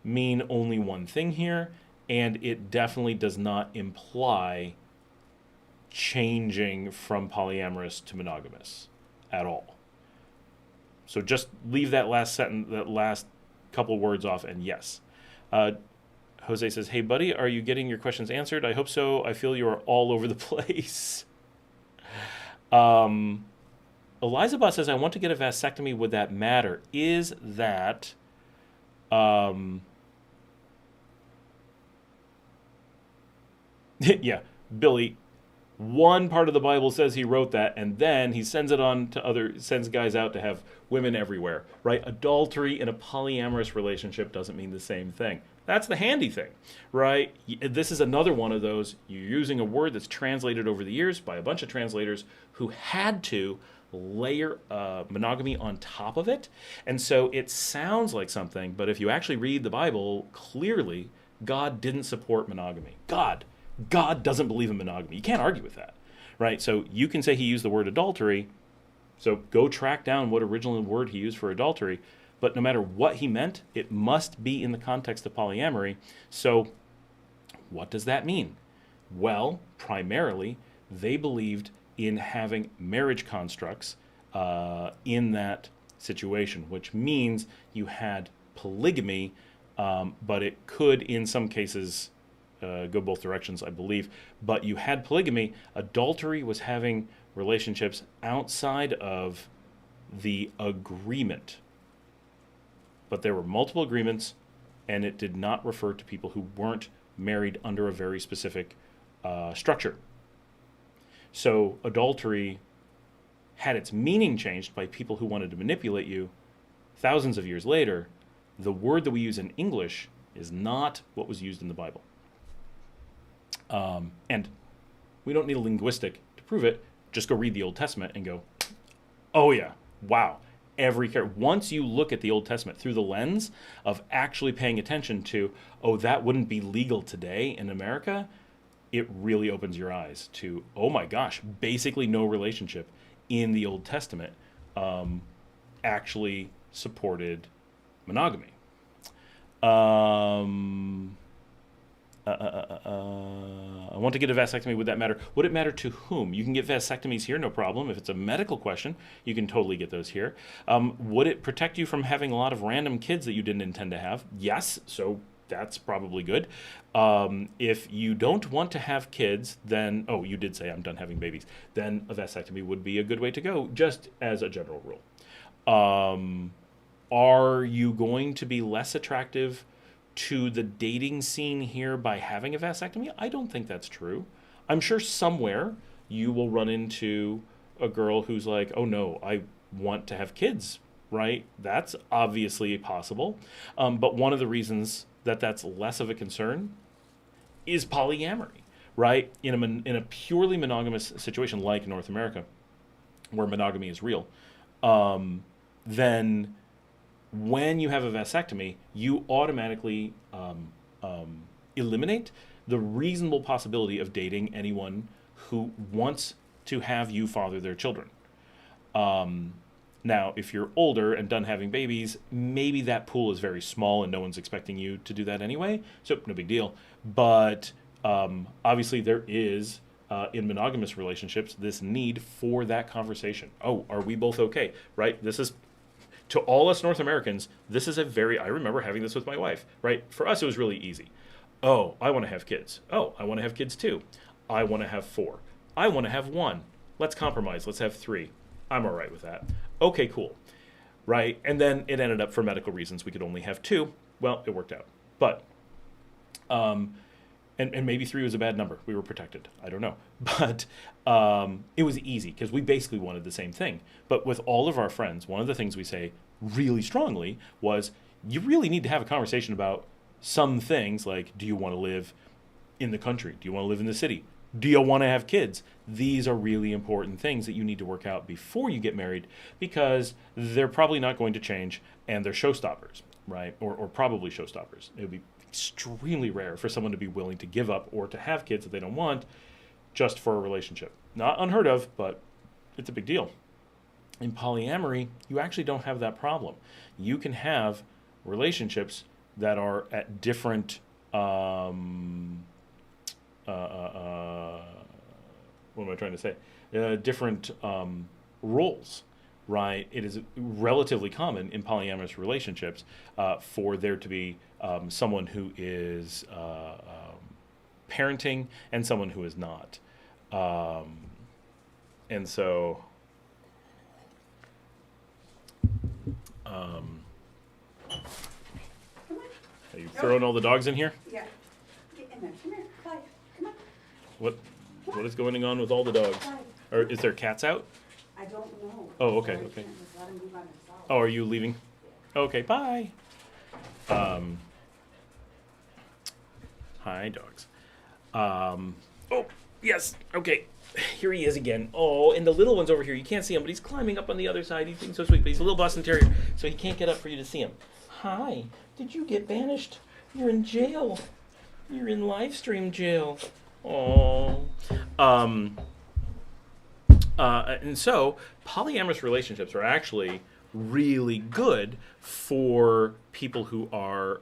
mean only one thing here, and it definitely does not imply changing from polyamorous to monogamous at all. So just leave that last sentence, that last couple words off, and yes. Jose says, hey, buddy, are you getting your questions answered? I hope so. I feel you are all over the place. Elizabeth says, I want to get a vasectomy. Would that matter? Is that... yeah, Billy, one part of the Bible says he wrote that, and then he sends it on to sends guys out to have women everywhere, right? Adultery in a polyamorous relationship doesn't mean the same thing. That's the handy thing, right? This is another one of those, you're using a word that's translated over the years by a bunch of translators who had to layer monogamy on top of it. And so it sounds like something, but if you actually read the Bible, clearly God didn't support monogamy. God doesn't believe in monogamy. You can't argue with that, right? So you can say he used the word adultery, so go track down what original word he used for adultery, but no matter what he meant, it must be in the context of polyamory. So what does that mean? Well, primarily, they believed in having marriage constructs in that situation, which means you had polygamy, but it could, in some cases, go both directions, I believe. But you had polygamy. Adultery was having relationships outside of the agreement. But there were multiple agreements, and it did not refer to people who weren't married under a very specific structure. So adultery had its meaning changed by people who wanted to manipulate you thousands of years later. The word that we use in English is not what was used in the Bible. And we don't need a linguistic to prove it. Just go read the Old Testament and go, oh yeah, wow. Once you look at the Old Testament through the lens of actually paying attention to, oh, that wouldn't be legal today in America, it really opens your eyes to, oh my gosh, basically no relationship in the Old Testament actually supported monogamy. I want to get a vasectomy. Would that matter? Would it matter to whom? You can get vasectomies here, no problem. If it's a medical question, you can totally get those here. Would it protect you from having a lot of random kids that you didn't intend to have? Yes, so that's probably good. If you don't want to have kids, then, oh, you did say I'm done having babies, then a vasectomy would be a good way to go, just as a general rule. Are you going to be less attractive to the dating scene here by having a vasectomy? I don't think that's true. I'm sure somewhere you will run into a girl who's like, oh no, I want to have kids, right? That's obviously possible. But one of the reasons that that's less of a concern is polyamory, right? In a purely monogamous situation like North America, where monogamy is real, then when you have a vasectomy, you automatically eliminate the reasonable possibility of dating anyone who wants to have you father their children. Now, if you're older and done having babies, maybe that pool is very small and no one's expecting you to do that anyway, so no big deal. But obviously there is, in monogamous relationships, this need for that conversation. Oh, are we both okay, right? This is, to all us North Americans, this is I remember having this with my wife, right? For us, it was really easy. Oh, I want to have kids. Oh, I want to have kids too. I want to have 4. I want to have 1. Let's compromise. Let's have 3. I'm all right with that. Okay, cool. Right? And then it ended up, for medical reasons, we could only have 2. Well, it worked out. But, and maybe 3 was a bad number. We were protected. I don't know. But it was easy because we basically wanted the same thing. But with all of our friends, one of the things we say really strongly was, you really need to have a conversation about some things like, do you want to live in the country? Do you want to live in the city? Do you want to have kids? These are really important things that you need to work out before you get married, because they're probably not going to change, and they're showstoppers, right? Or probably showstoppers. It would be extremely rare for someone to be willing to give up or to have kids that they don't want just for a relationship. Not unheard of, but it's a big deal. In polyamory, you actually don't have that problem. You can have relationships that are at different what am I trying to say? Different roles, right? It is relatively common in polyamorous relationships for there to be someone who is parenting and someone who is not. Um, and so, um, are you throwing all the dogs in here? Yeah. Get in there. Come here. Bye. Come on. What is going on with all the dogs? Bye. Or is there cats out? I don't know. Oh, okay, I okay. can't just let him be by himself. Oh, are you leaving? Okay, bye. Hi, dogs. Oh, yes. Okay. Here he is again. Oh, and the little one's over here. You can't see him, but he's climbing up on the other side. He's being so sweet, but he's a little Boston Terrier, so he can't get up for you to see him. Hi. Did you get banished? You're in jail. You're in live stream jail. Oh. And so polyamorous relationships are actually really good for people who are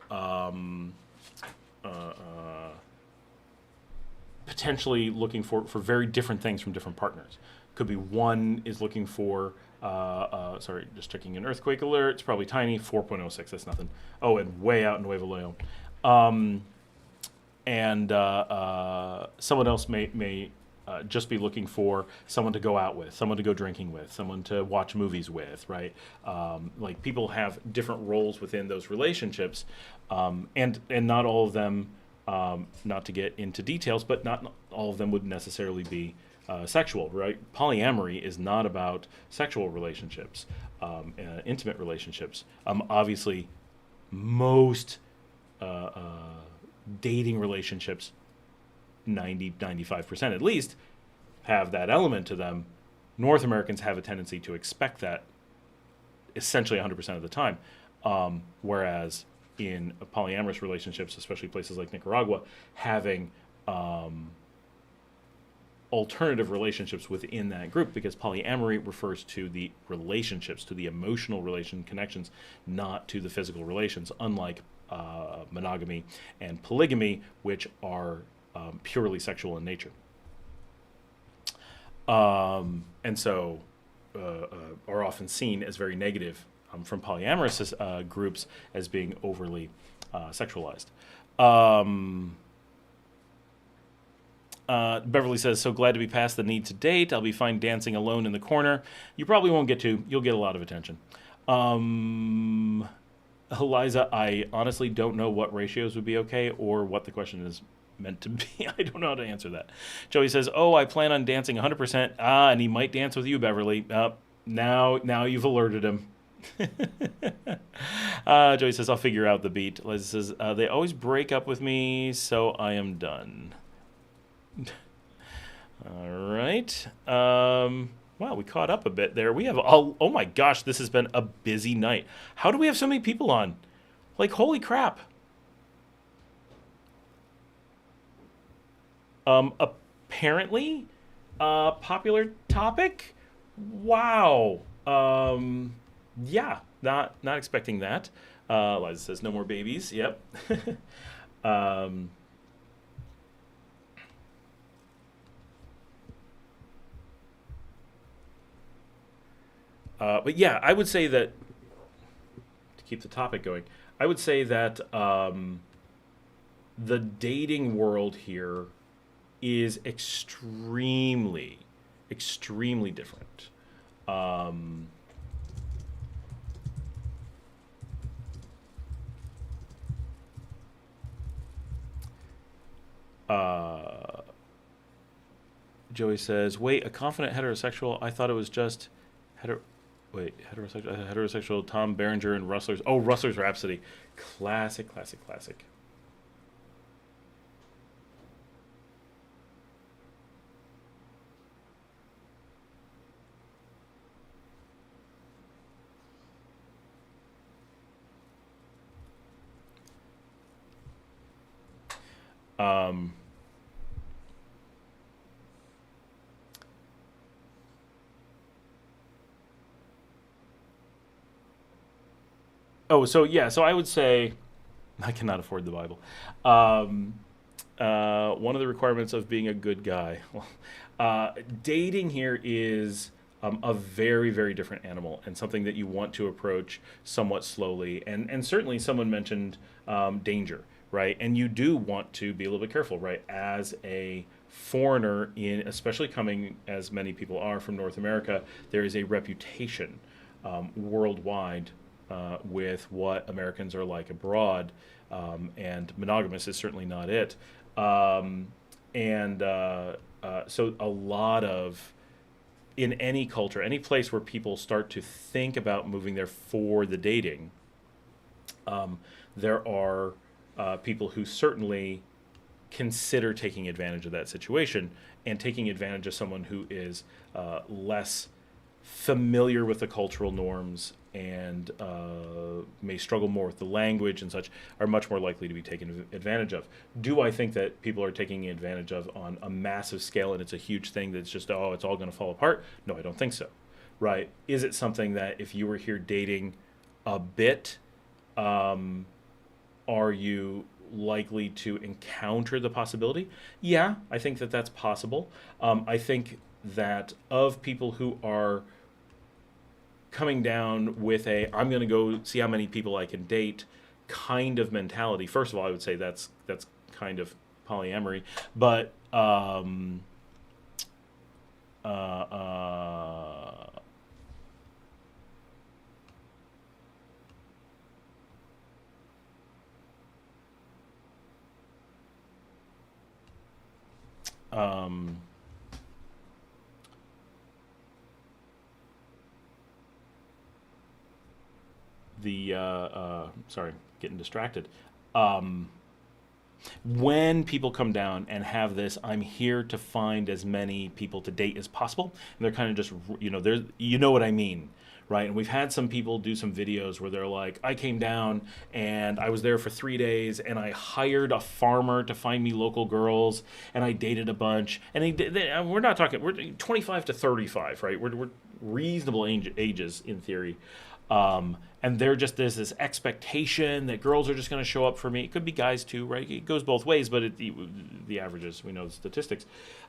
potentially looking for very different things from different partners. Could be one is looking for, sorry, just checking an earthquake alert. It's probably tiny, 4.06, that's nothing. Oh, and way out in Nuevo Leon. Someone else may just be looking for someone to go out with, someone to go drinking with, someone to watch movies with, right? Like people have different roles within those relationships, and not all of them, not to get into details, but not all of them would necessarily be sexual, right? Polyamory is not about sexual relationships, intimate relationships. Obviously, most dating relationships, 95% at least, have that element to them. North Americans have a tendency to expect that essentially 100% of the time, whereas in polyamorous relationships, especially places like Nicaragua, having alternative relationships within that group, because polyamory refers to the relationships, to the emotional connections, not to the physical relations, unlike monogamy and polygamy, which are purely sexual in nature. And so are often seen as very negative from polyamorous groups as being overly sexualized. Beverly says, so glad to be past the need to date. I'll be fine dancing alone in the corner. You probably won't get to. You'll get a lot of attention. Eliza, I honestly don't know what ratios would be okay or what the question is meant to be. I don't know how to answer that. Joey says, oh, I plan on dancing 100%. And he might dance with you, Beverly. Now you've alerted him. Joey says, I'll figure out the beat. Liza says, they always break up with me, so I am done. All right. Wow, we caught up a bit there. We have oh my gosh, this has been a busy night. How do we have so many people on? Like, holy crap. Apparently, popular topic. Wow. Yeah, not expecting that. Liza says no more babies. Yep. But yeah, I would say that, to keep the topic going, I would say that the dating world here is extremely, extremely different. Joey says, wait, a confident heterosexual? I thought it was just heterosexual Tom Berenger and Rustler's. Oh, Rustler's Rhapsody. Classic. So I would say I cannot afford the Bible. One of the requirements of being a good guy. Dating here is a very, very different animal and something that you want to approach somewhat slowly. And certainly someone mentioned danger, right? And you do want to be a little bit careful, right? As a foreigner, especially coming as many people are from North America, there is a reputation worldwide with what Americans are like abroad, and monogamous is certainly not it. So a lot of in any culture, any place where people start to think about moving there for the dating, there are people who certainly consider taking advantage of that situation and taking advantage of someone who is less familiar with the cultural norms and may struggle more with the language and such, are much more likely to be taken advantage of. Do I think that people are taking advantage of on a massive scale and it's a huge thing that's just, oh, it's all going to fall apart? No, I don't think so. Right? Is it something that if you were here dating a bit, are you likely to encounter the possibility? Yeah, I think that that's possible. I think that of people who are coming down with a I'm going to go see how many people I can date kind of mentality. First of all, I would say that's kind of polyamory, but sorry, getting distracted. When people come down and have this, I'm here to find as many people to date as possible, and they're kind of just, there's, what I mean, right? And we've had some people do some videos where they're like, I came down and I was there for 3 days and I hired a farmer to find me local girls and I dated a bunch. And we're not talking, we're 25 to 35, right? We're reasonable ages in theory. And there's this expectation that girls are just going to show up for me. It could be guys too, right? It goes both ways, but the averages, we know the statistics.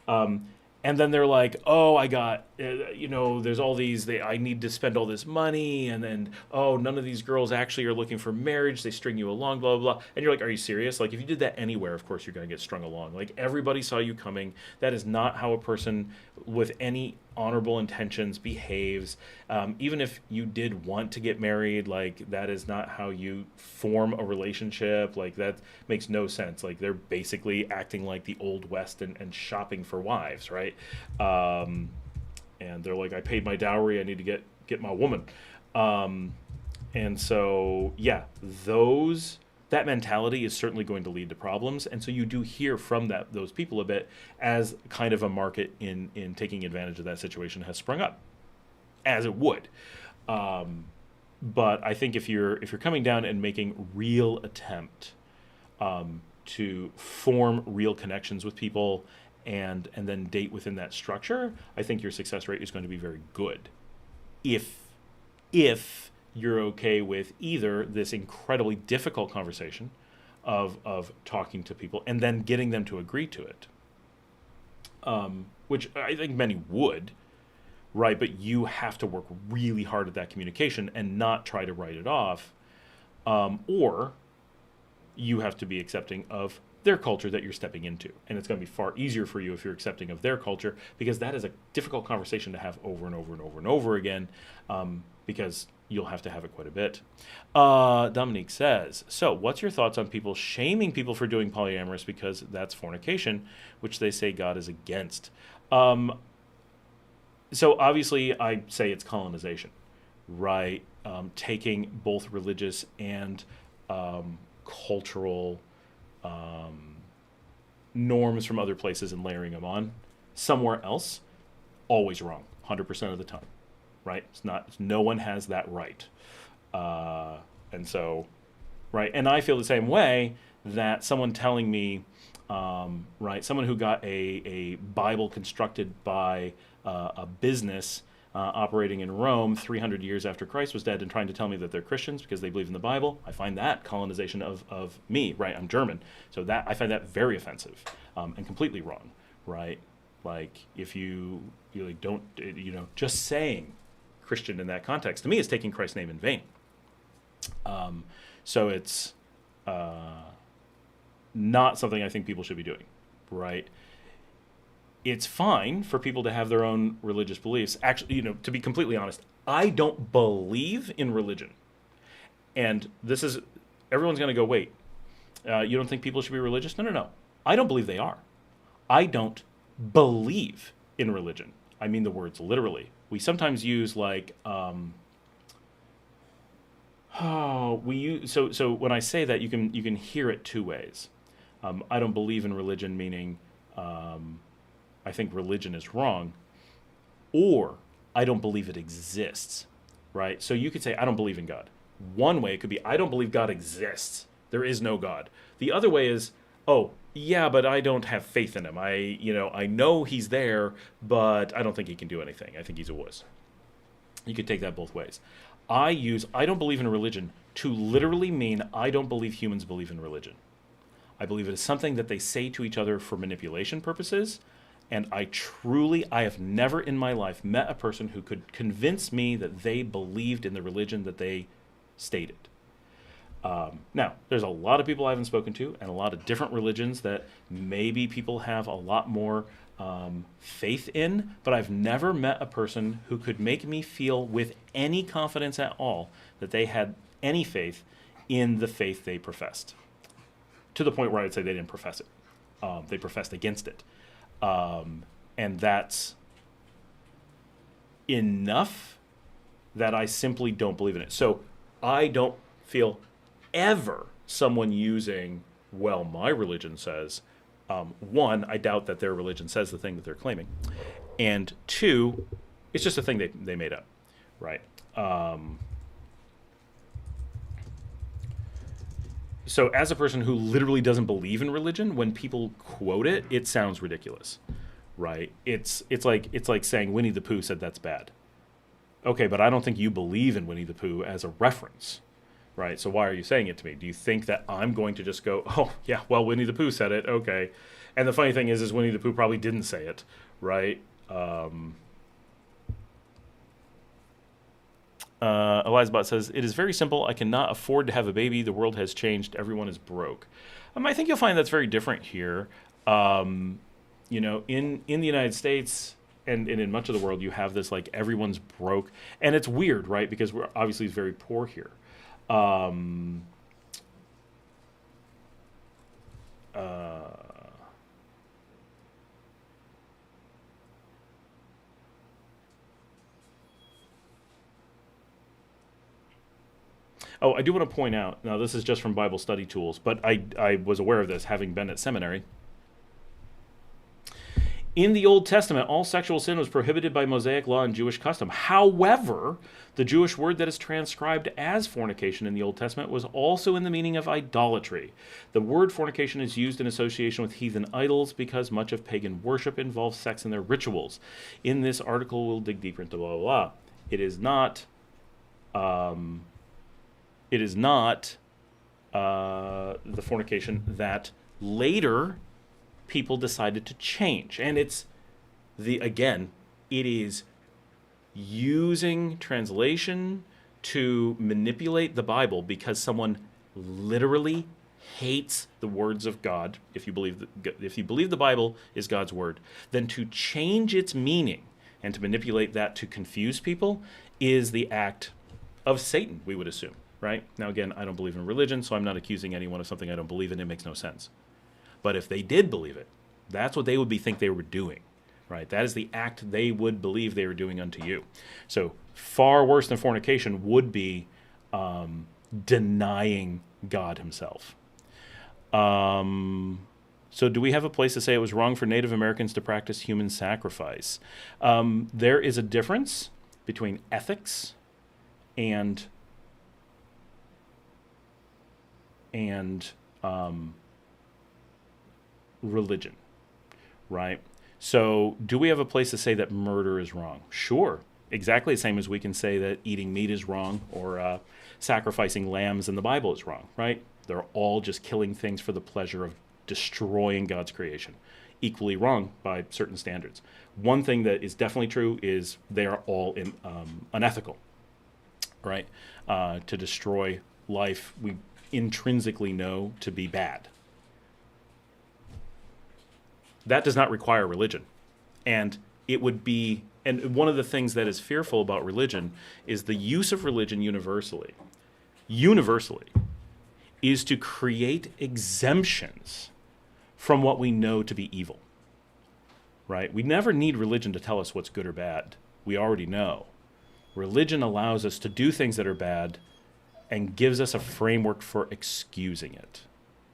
And then they're like, oh, I got, there's all these, I need to spend all this money. And then, oh, none of these girls actually are looking for marriage. They string you along, blah, blah, blah. And you're like, are you serious? Like, if you did that anywhere, of course, you're going to get strung along. Like, everybody saw you coming. That is not how a person with any honorable intentions behaves. Even if you did want to get married, like, that is not how you form a relationship. Like, that makes no sense. Like, they're basically acting like the Old West and shopping for wives, right? And they're like, I paid my dowry, I need to get my woman. And so, yeah, that mentality is certainly going to lead to problems. And so you do hear from those people a bit as kind of a market in taking advantage of that situation has sprung up, as it would. But I think if you're coming down and making real attempt to form real connections with people and then date within that structure, I think your success rate is going to be very good. If you're okay with either this incredibly difficult conversation of talking to people and then getting them to agree to it, which I think many would, right? But you have to work really hard at that communication and not try to write it off, or you have to be accepting of their culture that you're stepping into. And it's going to be far easier for you if you're accepting of their culture, because that is a difficult conversation to have over and over and over and over again, because you'll have to have it quite a bit. Dominique says, so what's your thoughts on people shaming people for doing polyamorous because that's fornication, which they say God is against? So obviously I say it's colonization, right? Taking both religious and cultural norms from other places and layering them on somewhere else, always wrong, 100% of the time, right? No one has that right. And so, right, and I feel the same way that someone telling me, right, someone who got a Bible constructed by a business operating in Rome 300 years after Christ was dead and trying to tell me that they're Christians because they believe in the Bible, I find that colonization of me, right? I'm German. So that I find that very offensive and completely wrong, right? Like if you like don't, just saying Christian in that context to me is taking Christ's name in vain. So it's not something I think people should be doing, right? It's fine for people to have their own religious beliefs. Actually, to be completely honest, I don't believe in religion. And this is, everyone's going to go, wait, you don't think people should be religious? No, no, no. I don't believe they are. I don't believe in religion. I mean the words literally. We sometimes use like, so when I say that, you can hear it two ways. I don't believe in religion, meaning I think religion is wrong, or I don't believe it exists, right? So you could say, I don't believe in God. One way it could be, I don't believe God exists. There is no God. The other way is, oh, yeah, but I don't have faith in him. I know he's there, but I don't think he can do anything. I think he's a wuss. You could take that both ways. I don't believe in religion to literally mean I don't believe humans believe in religion. I believe it is something that they say to each other for manipulation purposes. And I have never in my life met a person who could convince me that they believed in the religion that they stated. Now, there's a lot of people I haven't spoken to and a lot of different religions that maybe people have a lot more faith in, but I've never met a person who could make me feel with any confidence at all that they had any faith in the faith they professed. To the point where I would say they didn't profess it. They professed against it. And that's enough that I simply don't believe in it. So I don't feel ever someone using, well, my religion says, one, I doubt that their religion says the thing that they're claiming. And two, it's just a thing they made up, right? So as a person who literally doesn't believe in religion, when people quote it, it sounds ridiculous, right? It's like saying Winnie the Pooh said that's bad. Okay, but I don't think you believe in Winnie the Pooh as a reference, right? So why are you saying it to me? Do you think that I'm going to just go, oh, yeah, well, Winnie the Pooh said it, okay. And the funny thing is Winnie the Pooh probably didn't say it, right? Elizabeth says, it is very simple. I cannot afford to have a baby. The world has changed. Everyone is broke. I think you'll find that's very different here. In the United States and in much of the world, you have this like everyone's broke. And it's weird, right? Because we're obviously very poor here. Oh, I do want to point out, now this is just from Bible Study Tools, but I was aware of this having been at seminary. In the Old Testament, all sexual sin was prohibited by Mosaic law and Jewish custom. However, the Jewish word that is transcribed as fornication in the Old Testament was also in the meaning of idolatry. The word fornication is used in association with heathen idols because much of pagan worship involves sex in their rituals. In this article, we'll dig deeper into blah, blah, blah. It is not the fornication that later people decided to change. And it is using translation to manipulate the Bible because someone literally hates the words of God. If you believe the Bible is God's word, then to change its meaning and to manipulate that to confuse people is the act of Satan, we would assume, right? Now, again, I don't believe in religion, so I'm not accusing anyone of something I don't believe in. It makes no sense. But if they did believe it, that's what they would think they were doing, right? That is the act they would believe they were doing unto you. So far worse than fornication would be denying God himself. So do we have a place to say it was wrong for Native Americans to practice human sacrifice? There is a difference between ethics and religion, right? So do we have a place to say that murder is wrong? Sure. Exactly the same as we can say that eating meat is wrong or sacrificing lambs in the Bible is wrong, right? They're all just killing things for the pleasure of destroying God's creation. equally wrong by certain standards. One thing that is definitely true is they are all unethical, right? To destroy life, we intrinsically know to be bad. That does not require religion. And it would be, and one of the things that is fearful about religion is the use of religion universally, is to create exemptions from what we know to be evil, right? We never need religion to tell us what's good or bad. We already know. Religion allows us to do things that are bad and gives us a framework for excusing it,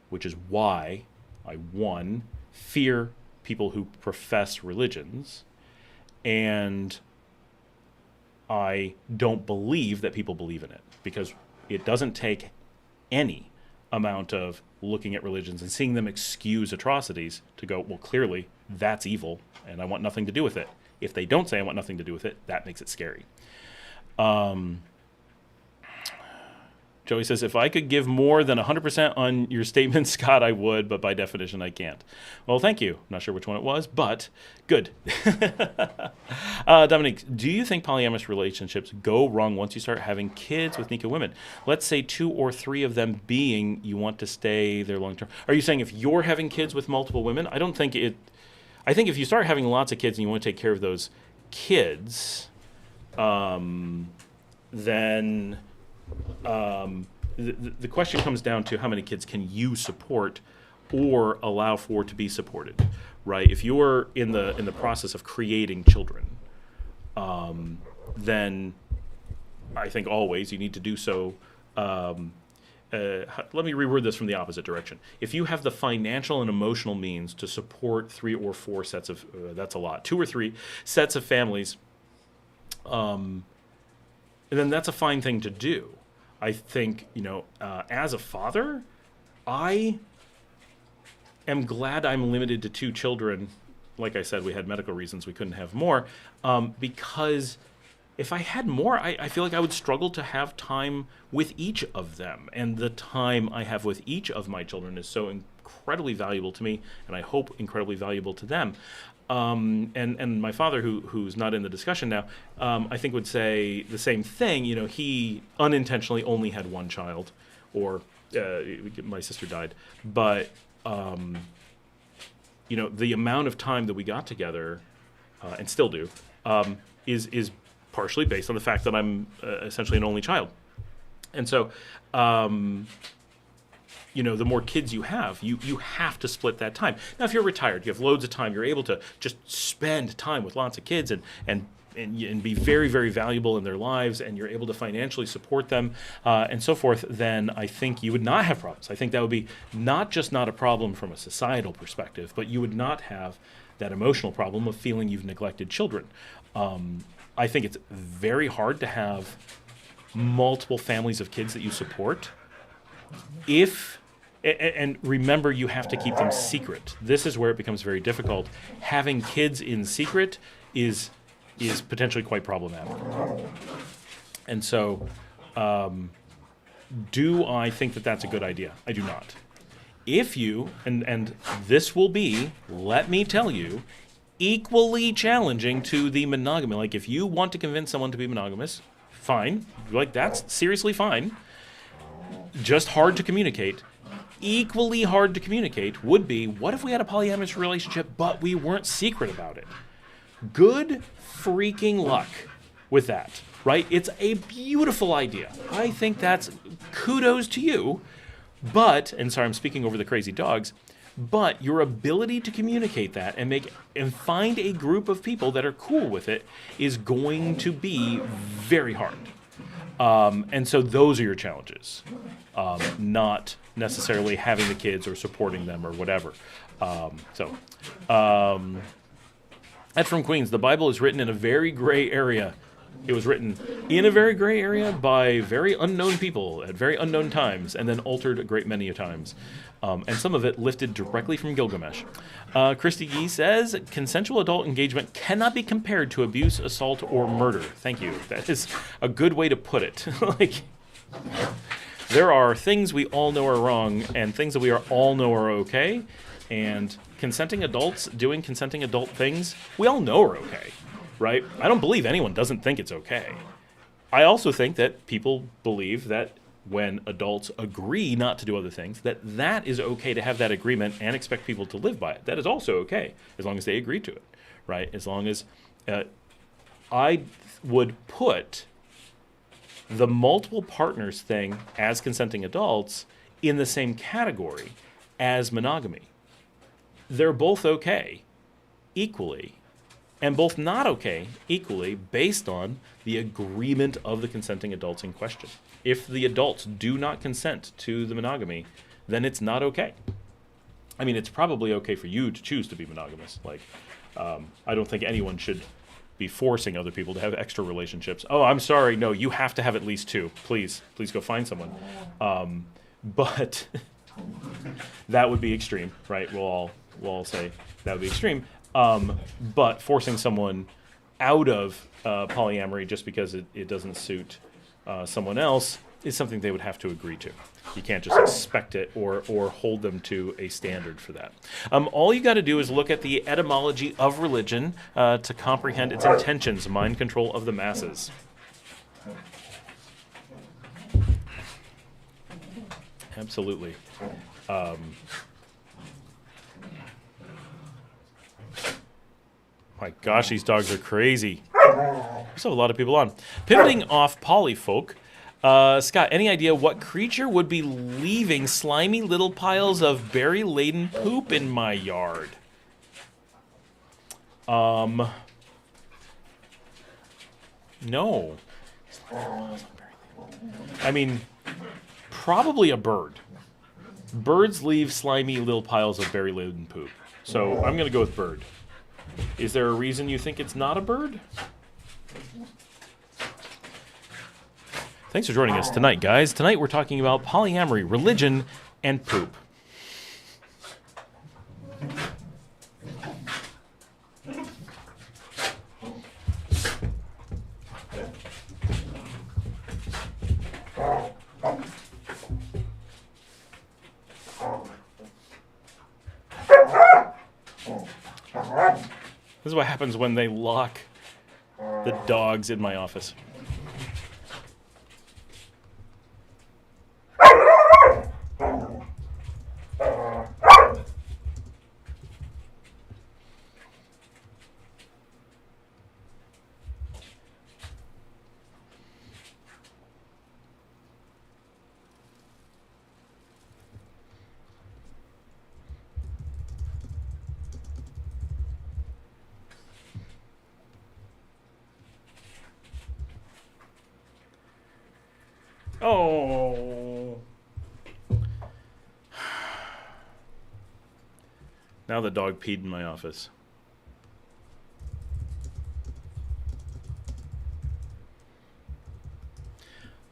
which is why I, one, fear people who profess religions, and I don't believe that people believe in it, because it doesn't take any amount of looking at religions and seeing them excuse atrocities to go, well, clearly that's evil and I want nothing to do with it. If they don't say I want nothing to do with it, that makes it scary. Joey says, if I could give more than 100% on your statement, Scott, I would, but by definition, I can't. Well, thank you. I'm not sure which one it was, but good. Dominique, do you think polyamorous relationships go wrong once you start having kids with Nika women? Let's say 2 or 3 of them being you want to stay there long term. Are you saying if you're having kids with multiple women? I don't think it... I think if you start having lots of kids and you want to take care of those kids, then... the question comes down to how many kids can you support or allow for to be supported, right? If you're in the process of creating children, then I think always you need to do so. Let me reword this from the opposite direction. If you have the financial and emotional means to support 3 or 4 sets of, that's a lot, 2 or 3 sets of families, and then that's a fine thing to do. I think, as a father, I am glad I'm limited to 2 children. Like I said, we had medical reasons we couldn't have more, because if I had more, I feel like I would struggle to have time with each of them. And the time I have with each of my children is so incredibly valuable to me, and I hope incredibly valuable to them. And my father, who's not in the discussion now, I think would say the same thing. He unintentionally only had 1 child, or my sister died. But the amount of time that we got together, and still do, is partially based on the fact that I'm essentially an only child. And so, the more kids you have, you have to split that time. Now, if you're retired, you have loads of time, you're able to just spend time with lots of kids and be very, very valuable in their lives, and you're able to financially support them and so forth, then I think you would not have problems. I think that would be not just not a problem from a societal perspective, but you would not have that emotional problem of feeling you've neglected children. I think it's very hard to have multiple families of kids that you support. And remember, you have to keep them secret. This is where it becomes very difficult. Having kids in secret is potentially quite problematic. And so, do I think that that's a good idea? I do not. If you, and this will be, let me tell you, equally challenging to the monogamy. Like, if you want to convince someone to be monogamous, fine. Like, that's seriously fine. Just hard to communicate. Equally hard to communicate would be, what if we had a polyamorous relationship but we weren't secret about it? Good freaking luck with that, right? It's a beautiful idea. I think that's kudos to you. But, and sorry, I'm speaking over the crazy dogs, but your ability to communicate that and find a group of people that are cool with it is going to be very hard. And so those are your challenges, not necessarily having the kids or supporting them or whatever. Ed from Queens, the Bible is written in a very gray area. It was written in a very gray area by very unknown people at very unknown times, and then altered a great many times. And some of it lifted directly from Gilgamesh. Christy Gee says, consensual adult engagement cannot be compared to abuse, assault, or murder. Thank you. That is a good way to put it. There are things we all know are wrong and things that we all know are okay. And consenting adults doing consenting adult things, we all know are okay, right? I don't believe anyone doesn't think it's okay. I also think that people believe that when adults agree not to do other things, that is okay to have that agreement and expect people to live by it. That is also okay, as long as they agree to it, right? As long as I would put the multiple partners thing as consenting adults in the same category as monogamy. They're both okay equally, and both not okay equally based on the agreement of the consenting adults in question. If the adults do not consent to the monogamy, then it's not okay. I mean, it's probably okay for you to choose to be monogamous. Like, I don't think anyone should be forcing other people to have extra relationships. Oh, I'm sorry, no, you have to have at least 2. Please go find someone. But that would be extreme, right? We'll all say that would be extreme. But forcing someone out of polyamory just because it doesn't suit someone else is something they would have to agree to. You can't just expect it or hold them to a standard for that. All you got to do is look at the etymology of religion to comprehend its intentions, mind control of the masses. Absolutely. My gosh, these dogs are crazy. There's a lot of people on. Pivoting off polyfolk, Scott, any idea what creature would be leaving slimy little piles of berry-laden poop in my yard? No. I mean, probably a bird. Birds leave slimy little piles of berry-laden poop. So I'm going to go with bird. Is there a reason you think it's not a bird? Thanks for joining us tonight, guys. Tonight we're talking about polyamory, religion, and poop. This is what happens when they lock the dogs in my office. Oh. Now the dog peed in my office.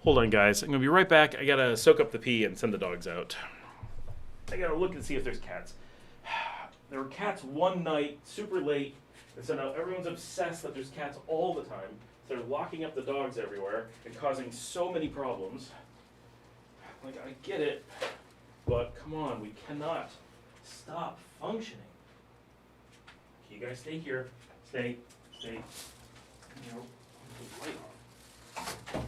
Hold on, guys. I'm going to be right back. I got to soak up the pee and send the dogs out. I got to look and see if there's cats. There were cats one night, super late, and so now everyone's obsessed that there's cats all the time. They're locking up the dogs everywhere and causing so many problems. Like, I get it, but come on, we cannot stop functioning. Okay, you guys stay here. Stay. You know, put the light on.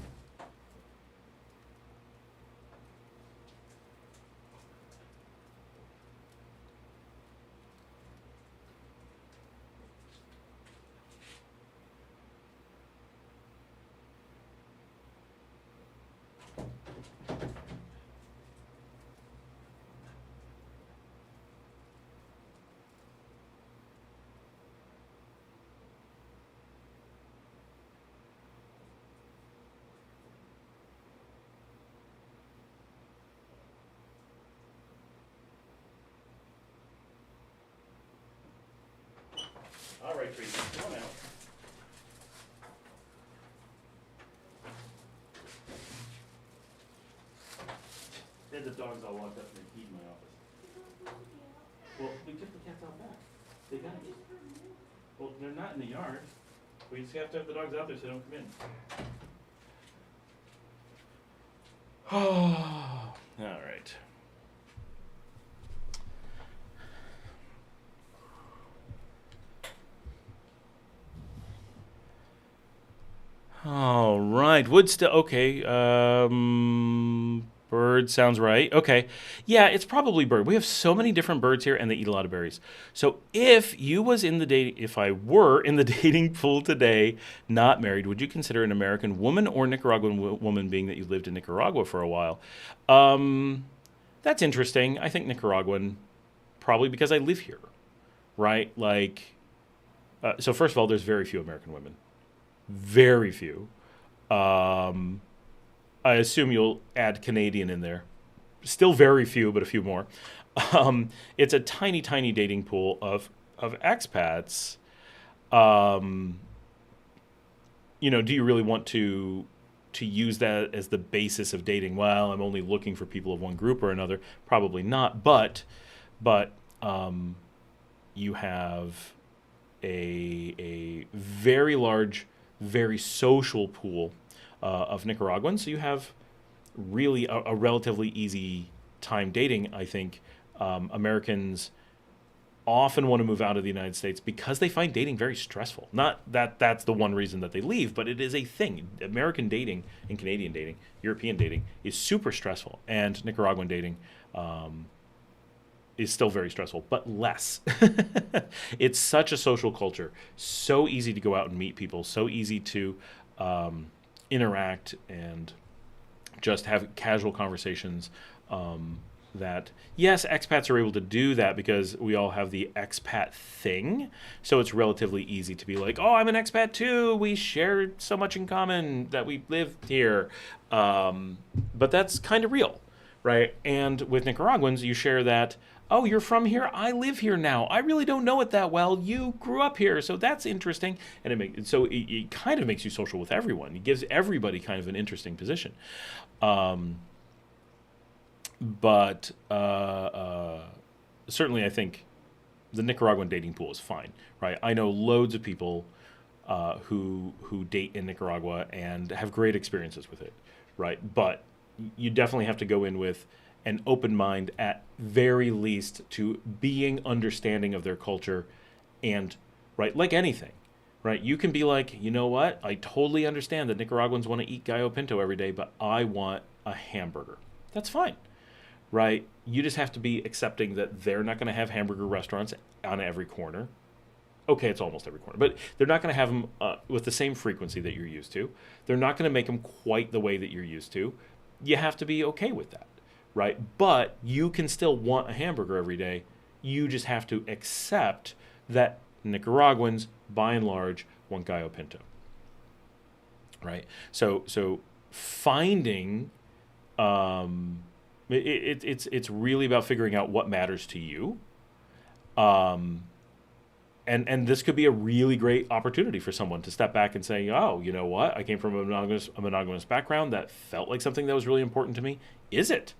All right, Tracy, come on out. They had the dogs all locked up and they peed in my office. Well, we took the cats out back. They got it. Well, they're not in the yard. We just have to have the dogs out there so they don't come in. All right. mind. Would still okay. Bird sounds right. Okay, yeah, it's probably bird. We have so many different birds here, and they eat a lot of berries. So if I were in the dating pool today, not married, would you consider an American woman or Nicaraguan woman, being that you lived in Nicaragua for a while? That's interesting. I think Nicaraguan, probably because I live here, right? So first of all, there's very few American women, very few. Um, I assume you'll add Canadian in there. Still very few, but a few more. It's a tiny, tiny dating pool of expats. Um, do you really want to use that as the basis of dating? Well, I'm only looking for people of one group or another. Probably not. But you have a very large, very social pool of Nicaraguans. So you have really a relatively easy time dating. I think Americans often want to move out of the United States because they find dating very stressful. Not that that's the one reason that they leave, but it is a thing. American dating and Canadian dating, European dating is super stressful, and Nicaraguan dating is still very stressful, but less. It's such a social culture, so easy to go out and meet people, so easy to interact and just have casual conversations. That yes, expats are able to do that because we all have the expat thing. So it's relatively easy to be like, oh, I'm an expat too. We share so much in common that we live here. But that's kind of real, right? And with Nicaraguans, you share that, oh, you're from here? I live here now. I really don't know it that well. You grew up here, so that's interesting. And it kind of makes you social with everyone. It gives everybody kind of an interesting position. But certainly, I think the Nicaraguan dating pool is fine, right? I know loads of people who date in Nicaragua and have great experiences with it, right? But you definitely have to go in with an open mind, at very least, to being understanding of their culture, and right, like anything, right? You can be like, you know what? I totally understand that Nicaraguans want to eat gallo pinto every day, but I want a hamburger. That's fine. Right? You just have to be accepting that they're not going to have hamburger restaurants on every corner. Okay, it's almost every corner, but they're not going to have them with the same frequency that you're used to. They're not going to make them quite the way that you're used to. You have to be okay with that, right? But you can still want a hamburger every day. You just have to accept that Nicaraguans, by and large, want gallo pinto, right? So finding it's really about figuring out what matters to you, and this could be a really great opportunity for someone to step back and say, oh, you know what? I came from a monogamous background that felt like something that was really important to me. Is it?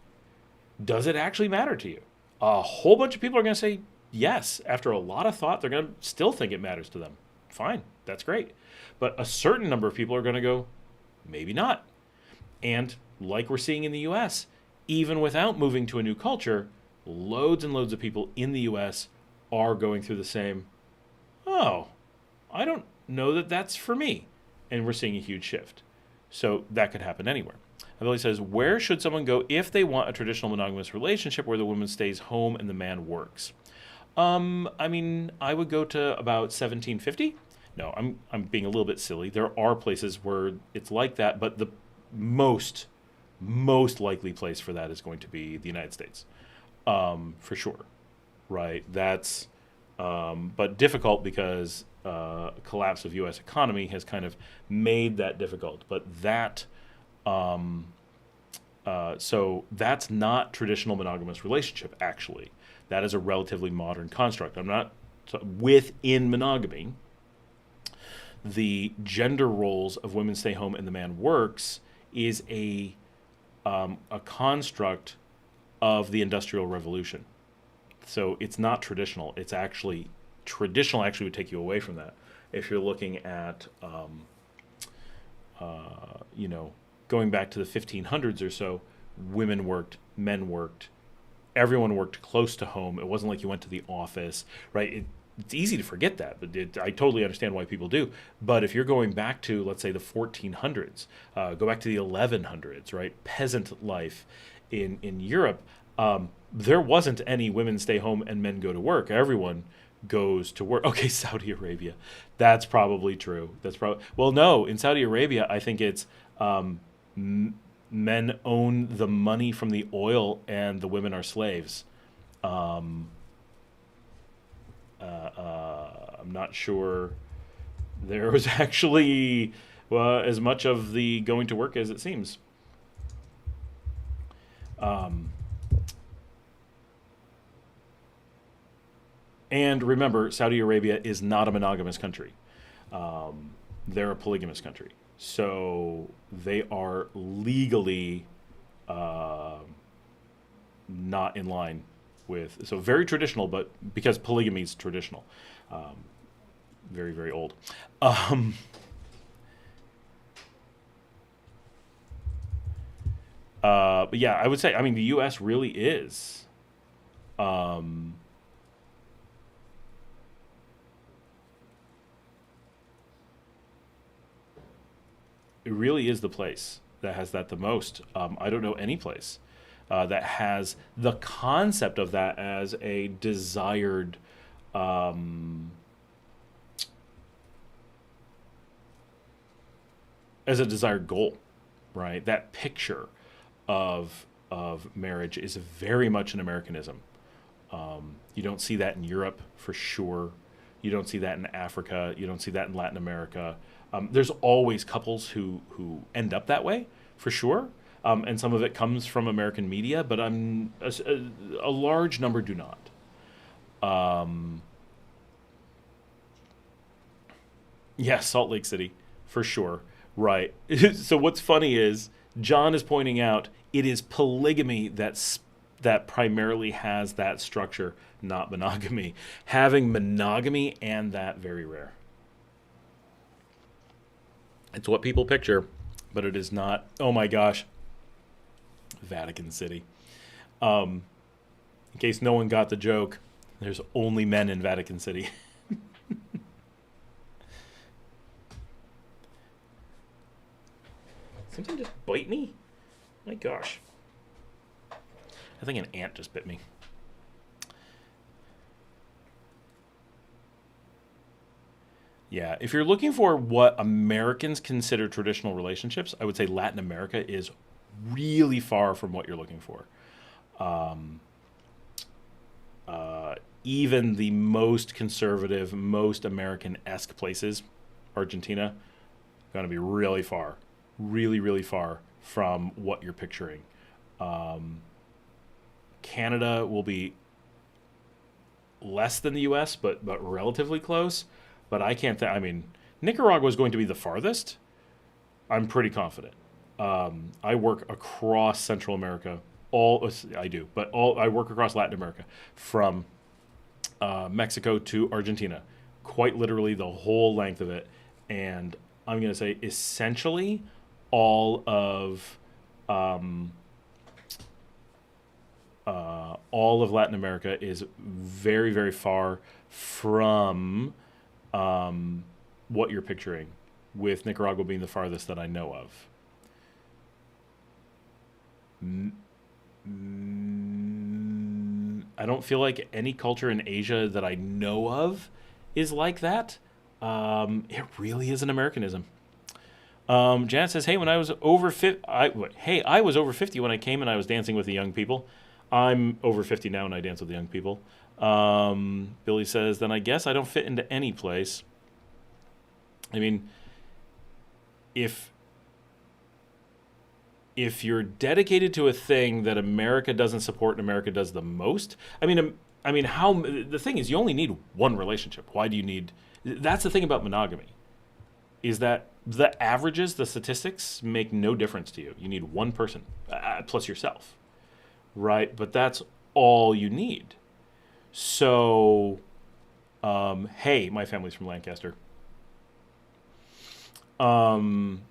Does it actually matter to you? A whole bunch of people are going to say yes. After a lot of thought, they're going to still think it matters to them. Fine, that's great. But a certain number of people are going to go, maybe not. And like we're seeing in the U.S., even without moving to a new culture, loads and loads of people in the U.S. are going through the same, oh, I don't know that that's for me. And we're seeing a huge shift. So that could happen anywhere. Billy says, where should someone go if they want a traditional monogamous relationship where the woman stays home and the man works? I would go to about 1750. No, I'm being a little bit silly. There are places where it's like that, but the most likely place for that is going to be the United States, for sure, right? That's but difficult because collapse of U.S. economy has kind of made that difficult. But that so that's not traditional monogamous relationship. Actually, that is a relatively modern construct. I'm not within monogamy. The gender roles of women stay home and the man works is a construct of the Industrial Revolution. So it's not traditional. It's actually traditional. Actually, would take you away from that. If you're looking at, going back to the 1500s or so, women worked, men worked, everyone worked close to home. It wasn't like you went to the office, right? it's easy to forget that, but I totally understand why people do. But if you're going back to, let's say, the 1400s, go back to the 1100s, right? Peasant life in Europe, there wasn't any women stay home and men go to work. Everyone goes to work. Okay, Saudi Arabia, that's probably true. That's probably well, no, in Saudi Arabia, I think it's men own the money from the oil and the women are slaves. Um, I'm not sure there was actually as much of the going to work as it seems. Um, and remember, Saudi Arabia is not a monogamous country. They're a polygamous country. So they are legally uh, not in line with. So very traditional, but because polygamy is traditional. Um, very, very old. Um, but yeah, I would say, I mean, the U.S. really is. Um, it really is the place that has that the most. I don't know any place that has the concept of that um, as a desired goal, right? That picture of marriage is very much an Americanism. You don't see that in Europe for sure. You don't see that in Africa. You don't see that in Latin America. There's always couples who end up that way for sure. And some of it comes from American media, but a large number do not. Um, yeah, Salt Lake City for sure. Right. So what's funny is John is pointing out it is polygamy that primarily has that structure, not monogamy. Having monogamy and that very rare. It's what people picture, but it is not. Oh my gosh, Vatican City. In case no one got the joke, there's only men in Vatican City. Something just bite me? My gosh. I think an ant just bit me. Yeah, if you're looking for what Americans consider traditional relationships, I would say Latin America is really far from what you're looking for. Um, Even the most conservative, most American-esque places, Argentina, going to be really far, really, really far from what you're picturing. Um, Canada will be less than the U.S., but relatively close. But I can't. I mean, Nicaragua is going to be the farthest. I'm pretty confident. I work across Central America. All I do, but all I work across Latin America, from Mexico to Argentina, quite literally the whole length of it. And I'm going to say essentially um, all of Latin America is very, very far from what you're picturing, with Nicaragua being the farthest that I know of. I don't feel like any culture in Asia that I know of is like that. It really is an Americanism. Janet says, "Hey, when I was over 50, I was over 50 when I came and I was dancing with the young people. I'm over 50 now and I dance with the young people." Billy says, "Then I guess I don't fit into any place." I mean, if you're dedicated to a thing that America doesn't support and America does the most, how the thing is, you only need one relationship. Why do you need? That's the thing about monogamy, is that the averages, the statistics make no difference to you. You need one person plus yourself, right? But that's all you need. So, hey, my family's from Lancaster. Um,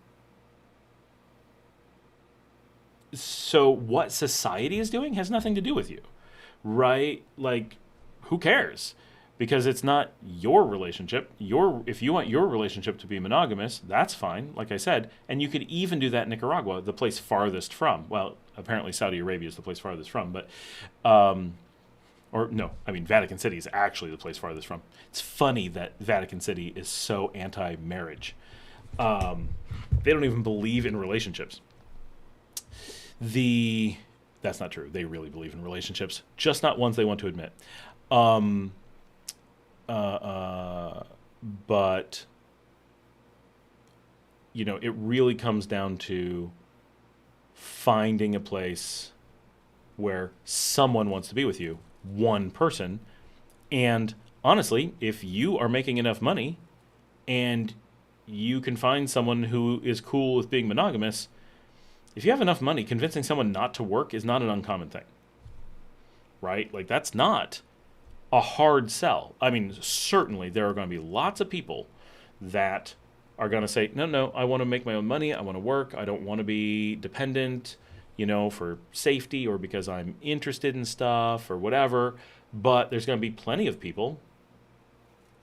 so what society is doing has nothing to do with you, right? Like, who cares? because it's not your relationship. If you want your relationship to be monogamous, that's fine, like I said, and you could even do that in Nicaragua, the place farthest from. Well, apparently Saudi Arabia is the place farthest from, but or no, I mean Vatican City is actually the place farthest from. It's funny that Vatican City is so anti-marriage. They don't even believe in relationships. That's not true. They really believe in relationships, just not ones they want to admit. But it really comes down to finding a place where someone wants to be with you, one person. And honestly, if you are making enough money and you can find someone who is cool with being monogamous, if you have enough money, convincing someone not to work is not an uncommon thing, right? Like, that's not a hard sell. I mean, certainly there are going to be lots of people that are going to say, no, I want to make my own money. I want to work. I don't want to be dependent, for safety or because I'm interested in stuff or whatever. But there's going to be plenty of people.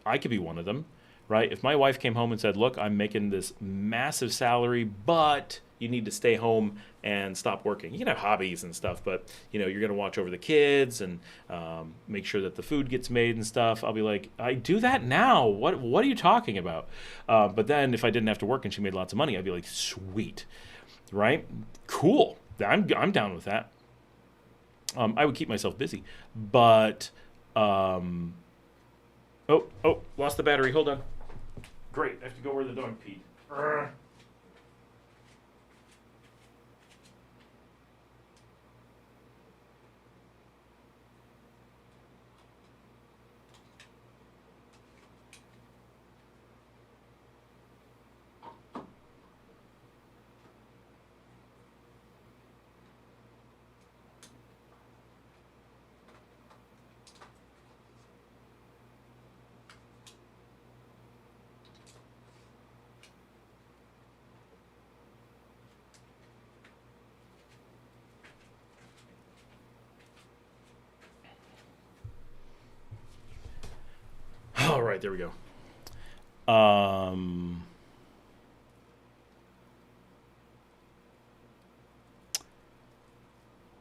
I could be one of them, right? If my wife came home and said, look, I'm making this massive salary, but you need to stay home and stop working. You can have hobbies and stuff, but you're going to watch over the kids and make sure that the food gets made and stuff. I'll be like, I do that now. What are you talking about? But then if I didn't have to work and she made lots of money, I'd be like, sweet, right? Cool. I'm down with that. I would keep myself busy, but oh, lost the battery. Hold on. Great. I have to go where the dog peed. All right, there we go.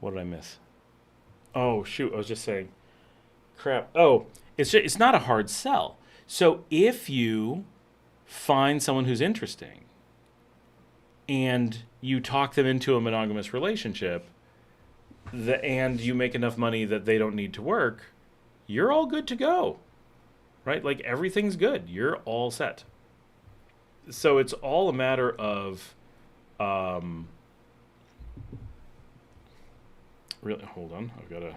What did I miss? Oh, shoot, I was just saying. Crap. Oh, it's not a hard sell. So if you find someone who's interesting and you talk them into a monogamous relationship and you make enough money that they don't need to work, you're all good to go. Right? Like, everything's good. You're all set. So it's all a matter of really, hold on. I've got to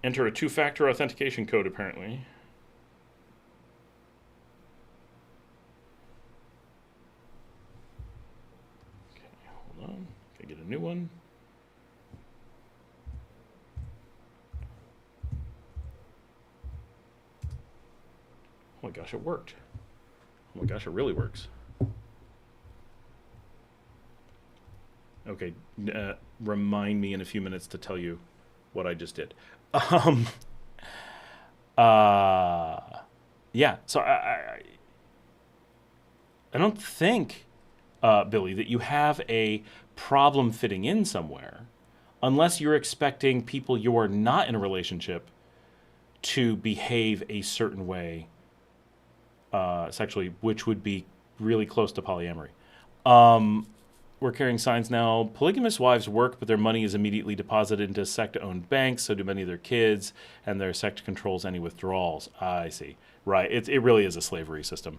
enter a 2-factor authentication code, apparently. Okay, hold on. Can I get a new one? Oh my gosh, it worked. Oh my gosh, it really works. Okay, remind me in a few minutes to tell you what I just did. Yeah, so I don't think, Billy, that you have a problem fitting in somewhere unless you're expecting people you are not in a relationship to behave a certain way sexually, which would be really close to polyamory. We're carrying signs now. Polygamous wives work, but their money is immediately deposited into sect-owned banks, so do many of their kids, and their sect controls any withdrawals. I see. Right. It really is a slavery system,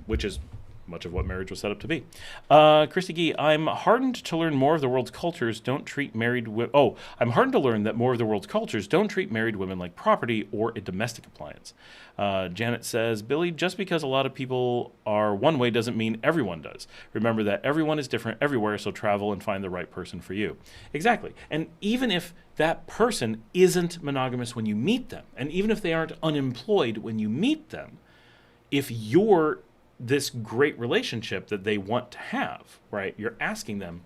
which is much of what marriage was set up to be. Christy Gee, I'm heartened to learn more of the world's cultures don't treat married women. Oh, I'm heartened to learn that more of the world's cultures don't treat married women like property or a domestic appliance. Janet says, Billy, just because a lot of people are one way doesn't mean everyone does. Remember that everyone is different everywhere, so travel and find the right person for you. Exactly. And even if that person isn't monogamous when you meet them, and even if they aren't unemployed when you meet them, if you're this great relationship that they want to have, right? You're asking them.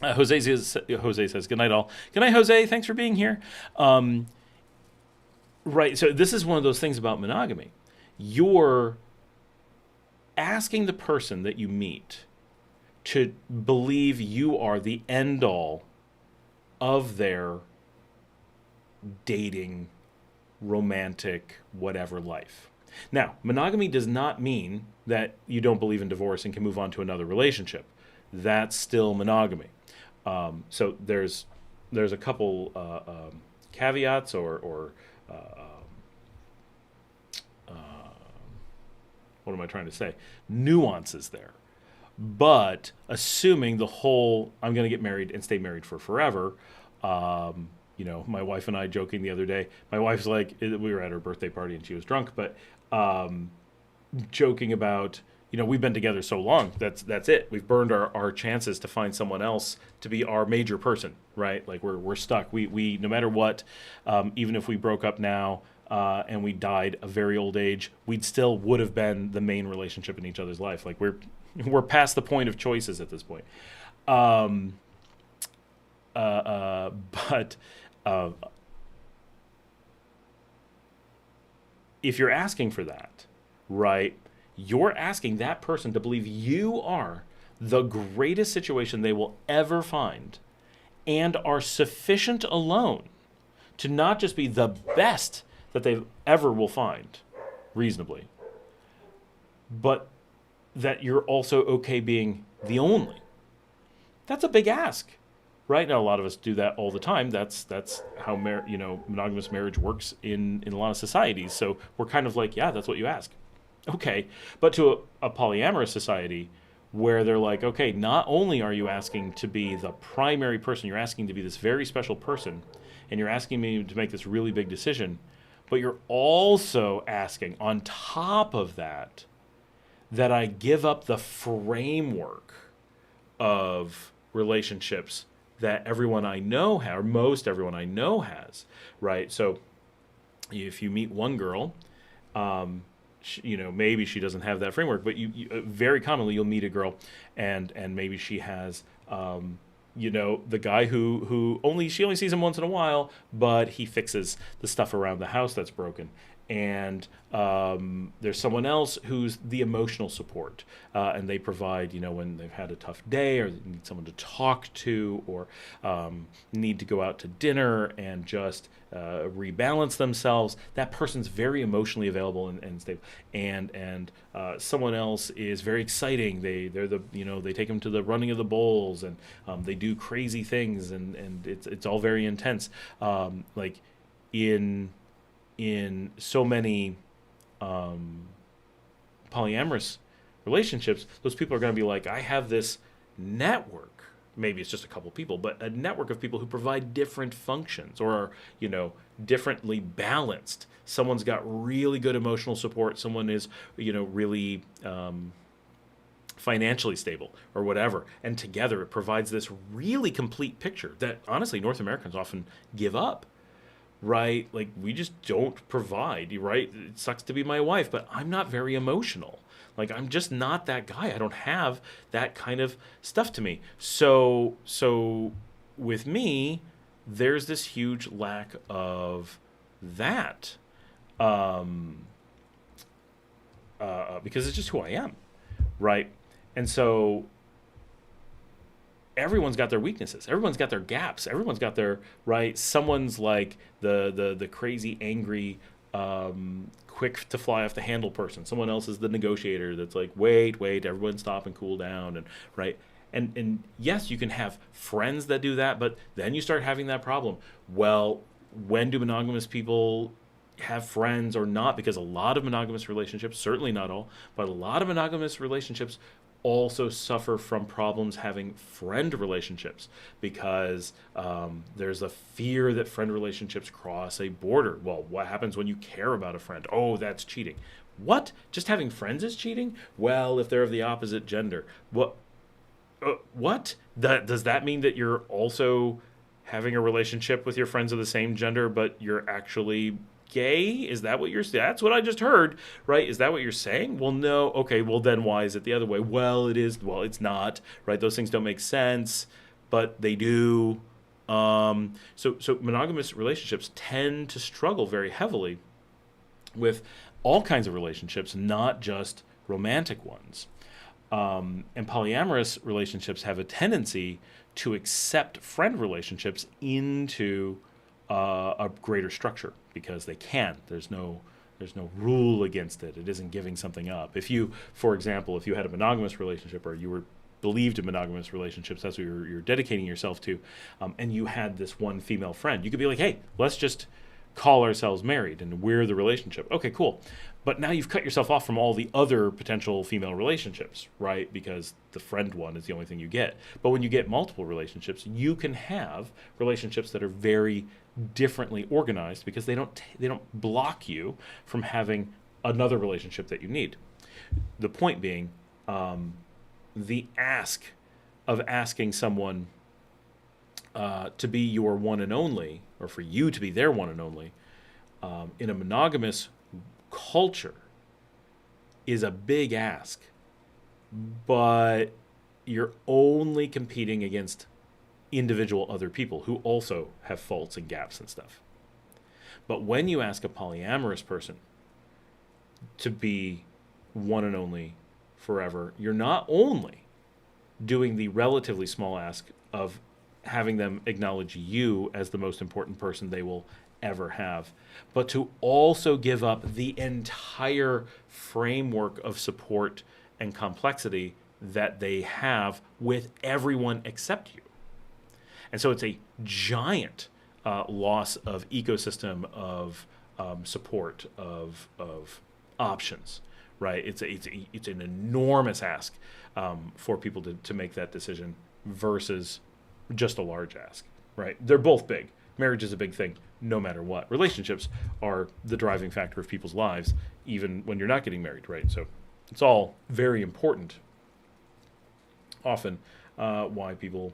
Jose says, good night all. Good night, Jose. Thanks for being here. Right. So this is one of those things about monogamy. You're asking the person that you meet to believe you are the end all of their dating, romantic, whatever life. Now, monogamy does not mean that you don't believe in divorce and can move on to another relationship. That's still monogamy. So there's a couple caveats or what am I trying to say? Nuances there. But assuming the whole I'm going to get married and stay married for forever, my wife and I joking the other day, my wife's like, we were at her birthday party and she was drunk, but joking about, we've been together so long, that's it. We've burned our chances to find someone else to be our major person, right? Like we're stuck. We no matter what, even if we broke up now, and we died a very old age, we'd still would have been the main relationship in each other's life. Like we're past the point of choices at this point. But if you're asking for that, right, you're asking that person to believe you are the greatest situation they will ever find and are sufficient alone to not just be the best that they ever will find, reasonably, but that you're also okay being the only. That's a big ask, right? Now, a lot of us do that all the time. That's how monogamous marriage works in a lot of societies. So we're kind of like, yeah, that's what you ask. Okay, but to a polyamorous society where they're like, okay, not only are you asking to be the primary person, you're asking to be this very special person, and you're asking me to make this really big decision, but you're also asking, on top of that, that I give up the framework of relationships that everyone I know has, or most everyone I know has, right? So if you meet one girl, maybe she doesn't have that framework, but you very commonly you'll meet a girl and maybe she has the guy who she only sees him once in a while, but he fixes the stuff around the house that's broken. And there's someone else who's the emotional support, and they provide, when they've had a tough day or they need someone to talk to or need to go out to dinner and just rebalance themselves. That person's very emotionally available and stable. And someone else is very exciting. They're they take them to the running of the bulls and they do crazy things and it's all very intense. Like in so many polyamorous relationships, those people are going to be like, I have this network. Maybe it's just a couple people, but a network of people who provide different functions or are, differently balanced. Someone's got really good emotional support. Someone is, really financially stable or whatever. And together it provides this really complete picture that honestly North Americans often give up. Right? Like, we just don't provide, right? It sucks to be my wife, but I'm not very emotional. Like, I'm just not that guy. I don't have that kind of stuff to me. So with me, there's this huge lack of that. Because it's just who I am, right? And so everyone's got their weaknesses. Everyone's got their gaps. Everyone's got their, right? Someone's like the crazy, angry, quick to fly off the handle person. Someone else is the negotiator that's like, wait, everyone stop and cool down, and right? And yes, you can have friends that do that, but then you start having that problem. Well, when do monogamous people have friends or not? Because a lot of monogamous relationships, certainly not all, but a lot of monogamous relationships also suffer from problems having friend relationships because there's a fear that friend relationships cross a border. Well, what happens when you care about a friend? Oh, that's cheating. What? Just having friends is cheating? Well, if they're of the opposite gender. What? Does that mean that you're also having a relationship with your friends of the same gender, but you're actually gay? Is that what that's what I just heard, right? Is that what you're saying? Well, no. Okay, well then why is it the other way? Well, it is. Well, it's not, right? Those things don't make sense, but they do. So monogamous relationships tend to struggle very heavily with all kinds of relationships, not just romantic ones. And polyamorous relationships have a tendency to accept friend relationships into a greater structure because they can. There's no rule against it. It isn't giving something up. If you, for example, if you had a monogamous relationship or you were believed in monogamous relationships, that's what you're dedicating yourself to, and you had this one female friend, you could be like, hey, let's just call ourselves married and we're the relationship. Okay, cool. But now you've cut yourself off from all the other potential female relationships, right? Because the friend one is the only thing you get. But when you get multiple relationships, you can have relationships that are very differently organized because they don't block you from having another relationship that you need. The point being, the ask of asking someone to be your one and only, or for you to be their one and only, in a monogamous culture is a big ask, but you're only competing against individual other people who also have faults and gaps and stuff. But when you ask a polyamorous person to be one and only forever, you're not only doing the relatively small ask of having them acknowledge you as the most important person they will ever have, but to also give up the entire framework of support and complexity that they have with everyone except you. And so it's a giant loss of ecosystem, of support, of options, right? It's an enormous ask for people to make that decision versus just a large ask, right? They're both big. Marriage is a big thing no matter what. Relationships are the driving factor of people's lives, even when you're not getting married, right? So it's all very important. Often why people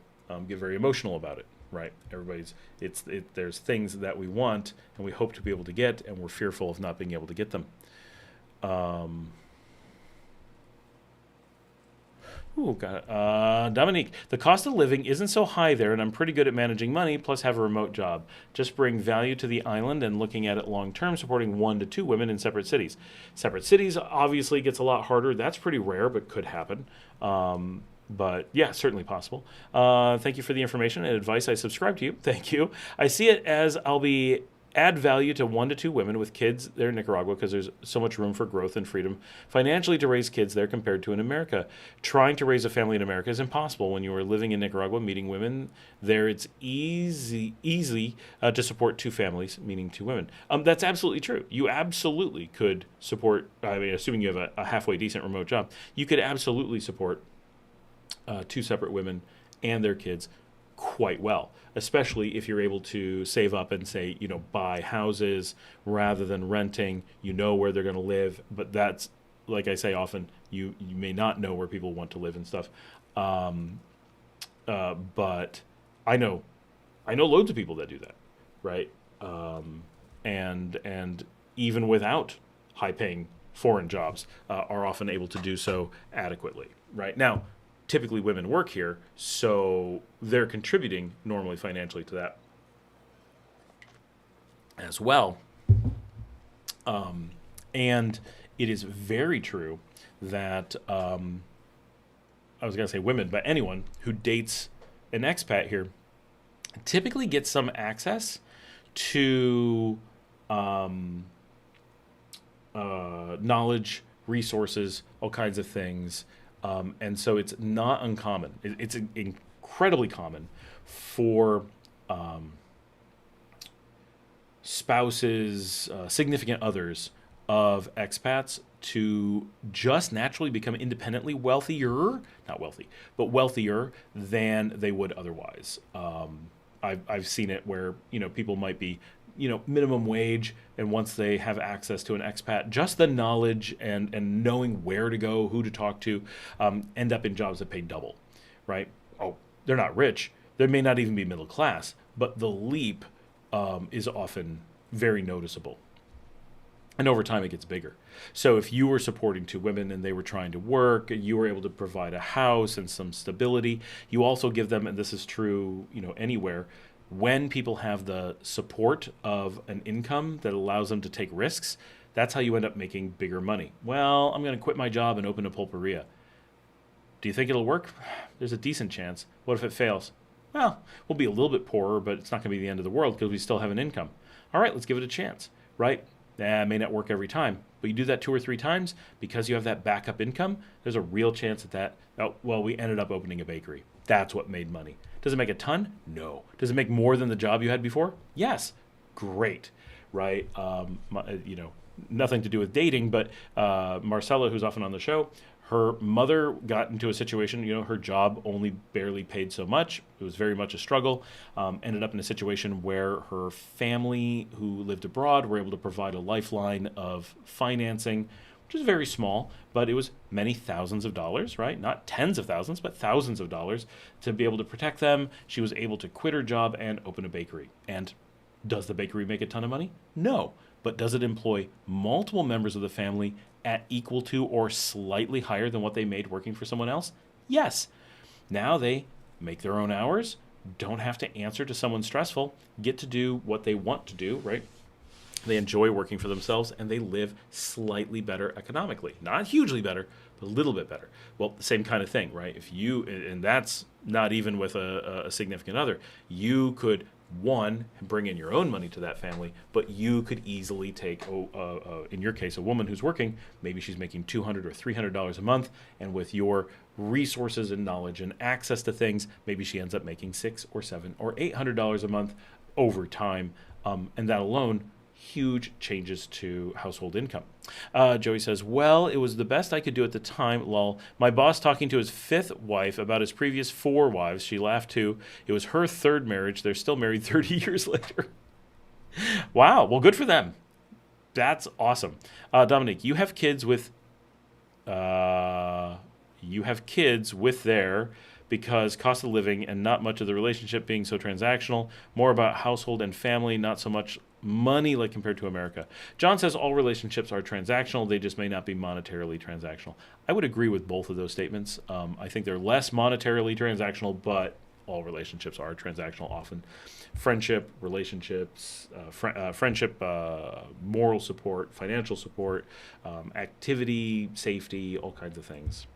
get very emotional about it, right? There's things that we want and we hope to be able to get, and we're fearful of not being able to get them. Dominique, the cost of living isn't so high there, and I'm pretty good at managing money, plus have a remote job. Just bring value to the island and looking at it long term, supporting 1 to 2 women in separate cities. Separate cities obviously gets a lot harder. That's pretty rare, but could happen. But yeah, certainly possible. Thank you for the information and advice. I subscribe to you. Thank you. I see it as add value to 1 to 2 women with kids there in Nicaragua because there's so much room for growth and freedom financially to raise kids there compared to in America. Trying to raise a family in America is impossible. When you are living in Nicaragua, meeting women there, it's easy to support 2 families, meaning 2 women. That's absolutely true. You absolutely could support, I mean, assuming you have a halfway decent remote job, you could absolutely support 2 separate women and their kids quite well, especially if you're able to save up and say, buy houses rather than renting. You know where they're going to live, but that's, like I say often, you may not know where people want to live and stuff. But I know loads of people that do that, right? And even without high-paying foreign jobs, are often able to do so adequately, right? Now, typically women work here, so they're contributing normally financially to that as well. And it is very true that, I was going to say women, but anyone who dates an expat here typically gets some access to knowledge, resources, all kinds of things. And so it's not uncommon. It's incredibly common for spouses, significant others of expats to just naturally become independently wealthier, not wealthy, but wealthier than they would otherwise. I've seen it where, people might be, minimum wage, and once they have access to an expat, just the knowledge and knowing where to go, who to talk to, end up in jobs that pay double, right? Oh, they're not rich. They may not even be middle class, but the leap is often very noticeable. And over time, it gets bigger. So if you were supporting 2 women and they were trying to work, you were able to provide a house and some stability. You also give them, and this is true, anywhere, when people have the support of an income that allows them to take risks, that's how you end up making bigger money. Well, I'm going to quit my job and open a pulperia. Do you think it'll work? There's a decent chance. What if it fails? Well, we'll be a little bit poorer, but it's not going to be the end of the world because we still have an income. All right, let's give it a chance, right? It may not work every time, but you do that 2 or 3 times because you have that backup income. There's a real chance we ended up opening a bakery. That's what made money. Does it make a ton? No. Does it make more than the job you had before? Yes. Great, right? Nothing to do with dating, but Marcella, who's often on the show, her mother got into a situation, her job only barely paid so much. It was very much a struggle. Ended up in a situation where her family who lived abroad were able to provide a lifeline of financing, which is very small, but it was many thousands of dollars, right? Not tens of thousands, but thousands of dollars to be able to protect them. She was able to quit her job and open a bakery. And does the bakery make a ton of money? No. But does it employ multiple members of the family at equal to or slightly higher than what they made working for someone else? Yes. Now they make their own hours, don't have to answer to someone stressful, get to do what they want to do, right? They enjoy working for themselves, and they live slightly better economically. Not hugely better, but a little bit better. Well, the same kind of thing, right? And that's not even with a significant other. You could, one, bring in your own money to that family, but you could easily take, in your case, a woman who's working, maybe she's making $200 or $300 a month, and with your resources and knowledge and access to things, maybe she ends up making $600 or $700 or $800 a month over time, and that alone, huge changes to household income. Joey says, well, it was the best I could do at the time, lol. My boss talking to his 5th wife about his previous 4 wives. She laughed too. It was her 3rd marriage. They're still married 30 years later. Wow. Well, good for them. That's awesome. Dominic, you have kids with their because cost of living and not much of the relationship being so transactional, more about household and family, not so much money like compared to America. John says all relationships are transactional, they just may not be monetarily transactional. I would agree with both of those statements. I think they're less monetarily transactional, but all relationships are transactional often. Friendship, relationships, moral support, financial support, activity, safety, all kinds of things.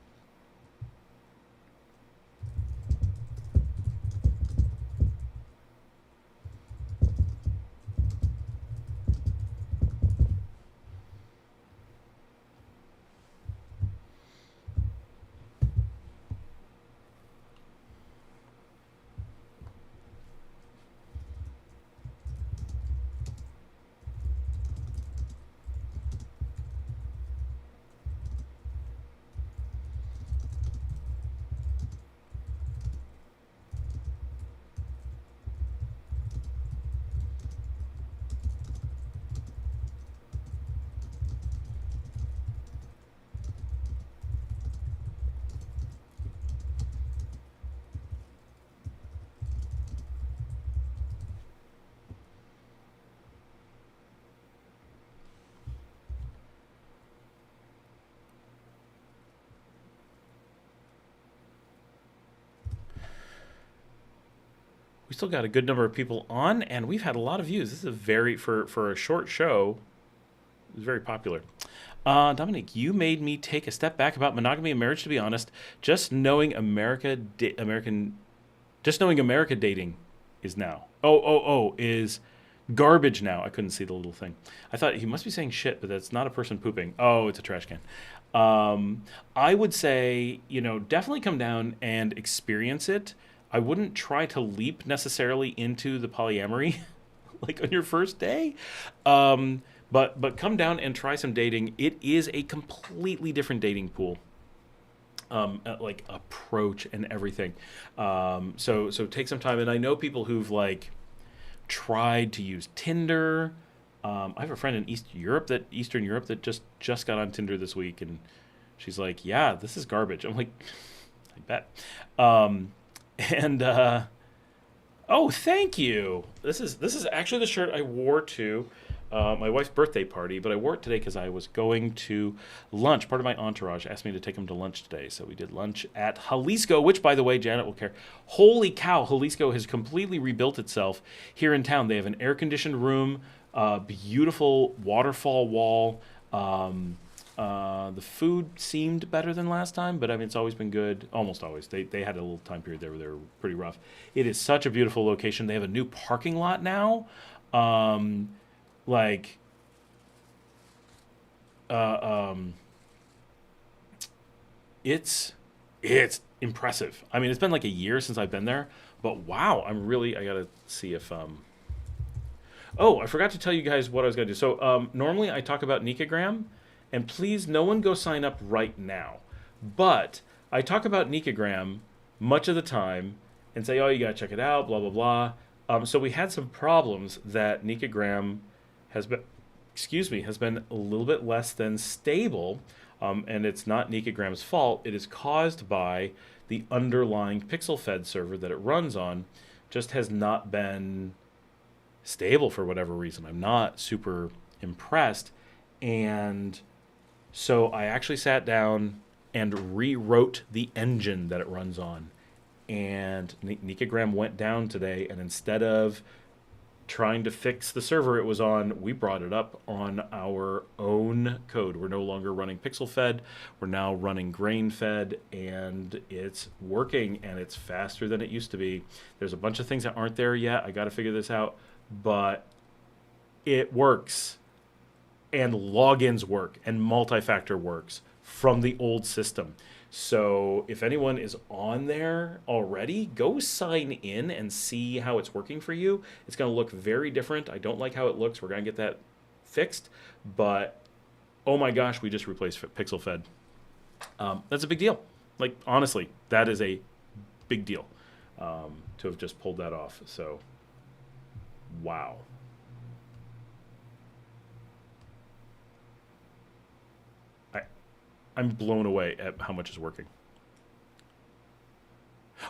We still got a good number of people on, and we've had a lot of views. This is for a short show, it was very popular. Dominic, you made me take a step back about monogamy and marriage, to be honest. Just knowing America dating is now. Is garbage now. I couldn't see the little thing. I thought he must be saying shit, but that's not a person pooping. Oh, it's a trash can. I would say, definitely come down and experience it. I wouldn't try to leap necessarily into the polyamory like on your first day. But come down and try some dating. It is a completely different dating pool. Like approach and everything. So take some time. And I know people who've tried to use Tinder. I have a friend in Eastern Europe that just got on Tinder this week, and she's like, "Yeah, this is garbage." I'm like, "I bet." Oh, thank you. This is actually the shirt I wore to my wife's birthday party, but I wore it today because I was going to lunch. Part of my entourage asked me to take them to lunch today, so we did lunch at Jalisco, which, by the way, Janet will care. Holy cow, Jalisco has completely rebuilt itself here in town. They have an air-conditioned room, beautiful waterfall wall. The food seemed better than last time, but I mean, it's always been good. Almost always. They had a little time period there where they were pretty rough. It is such a beautiful location. They have a new parking lot now. Like, it's impressive. I mean, it's been like a year since I've been there, but wow, I gotta see if Oh, I forgot to tell you guys what I was gonna do. So normally I talk about Nicagram, and please, no one go sign up right now. But I talk about Nicagram much of the time and say, oh, you gotta check it out, blah blah blah. So we had some problems that Nicagram has been a little bit less than stable, and it's not Nicagram's fault. It is caused by the underlying pixel fed server that it runs on just has not been stable for whatever reason. I'm not super impressed. And so I actually sat down and rewrote the engine that it runs on. And Nicagram went down today, and instead of trying to fix the server it was on, we brought it up on our own code. We're no longer running pixel fed. We're now running grain fed, and it's working, and it's faster than it used to be. There's a bunch of things that aren't there yet. I got to figure this out, but it works, and logins work, and multi-factor works from the old system. So if anyone is on there already, go sign in and see how it's working for you. It's going to look very different. I don't like how it looks. We're going to get that fixed. But, oh my gosh, we just replaced Pixel Fed. That's a big deal. Like, honestly, that is a big deal to have just pulled that off. So, wow. I'm blown away at how much is working.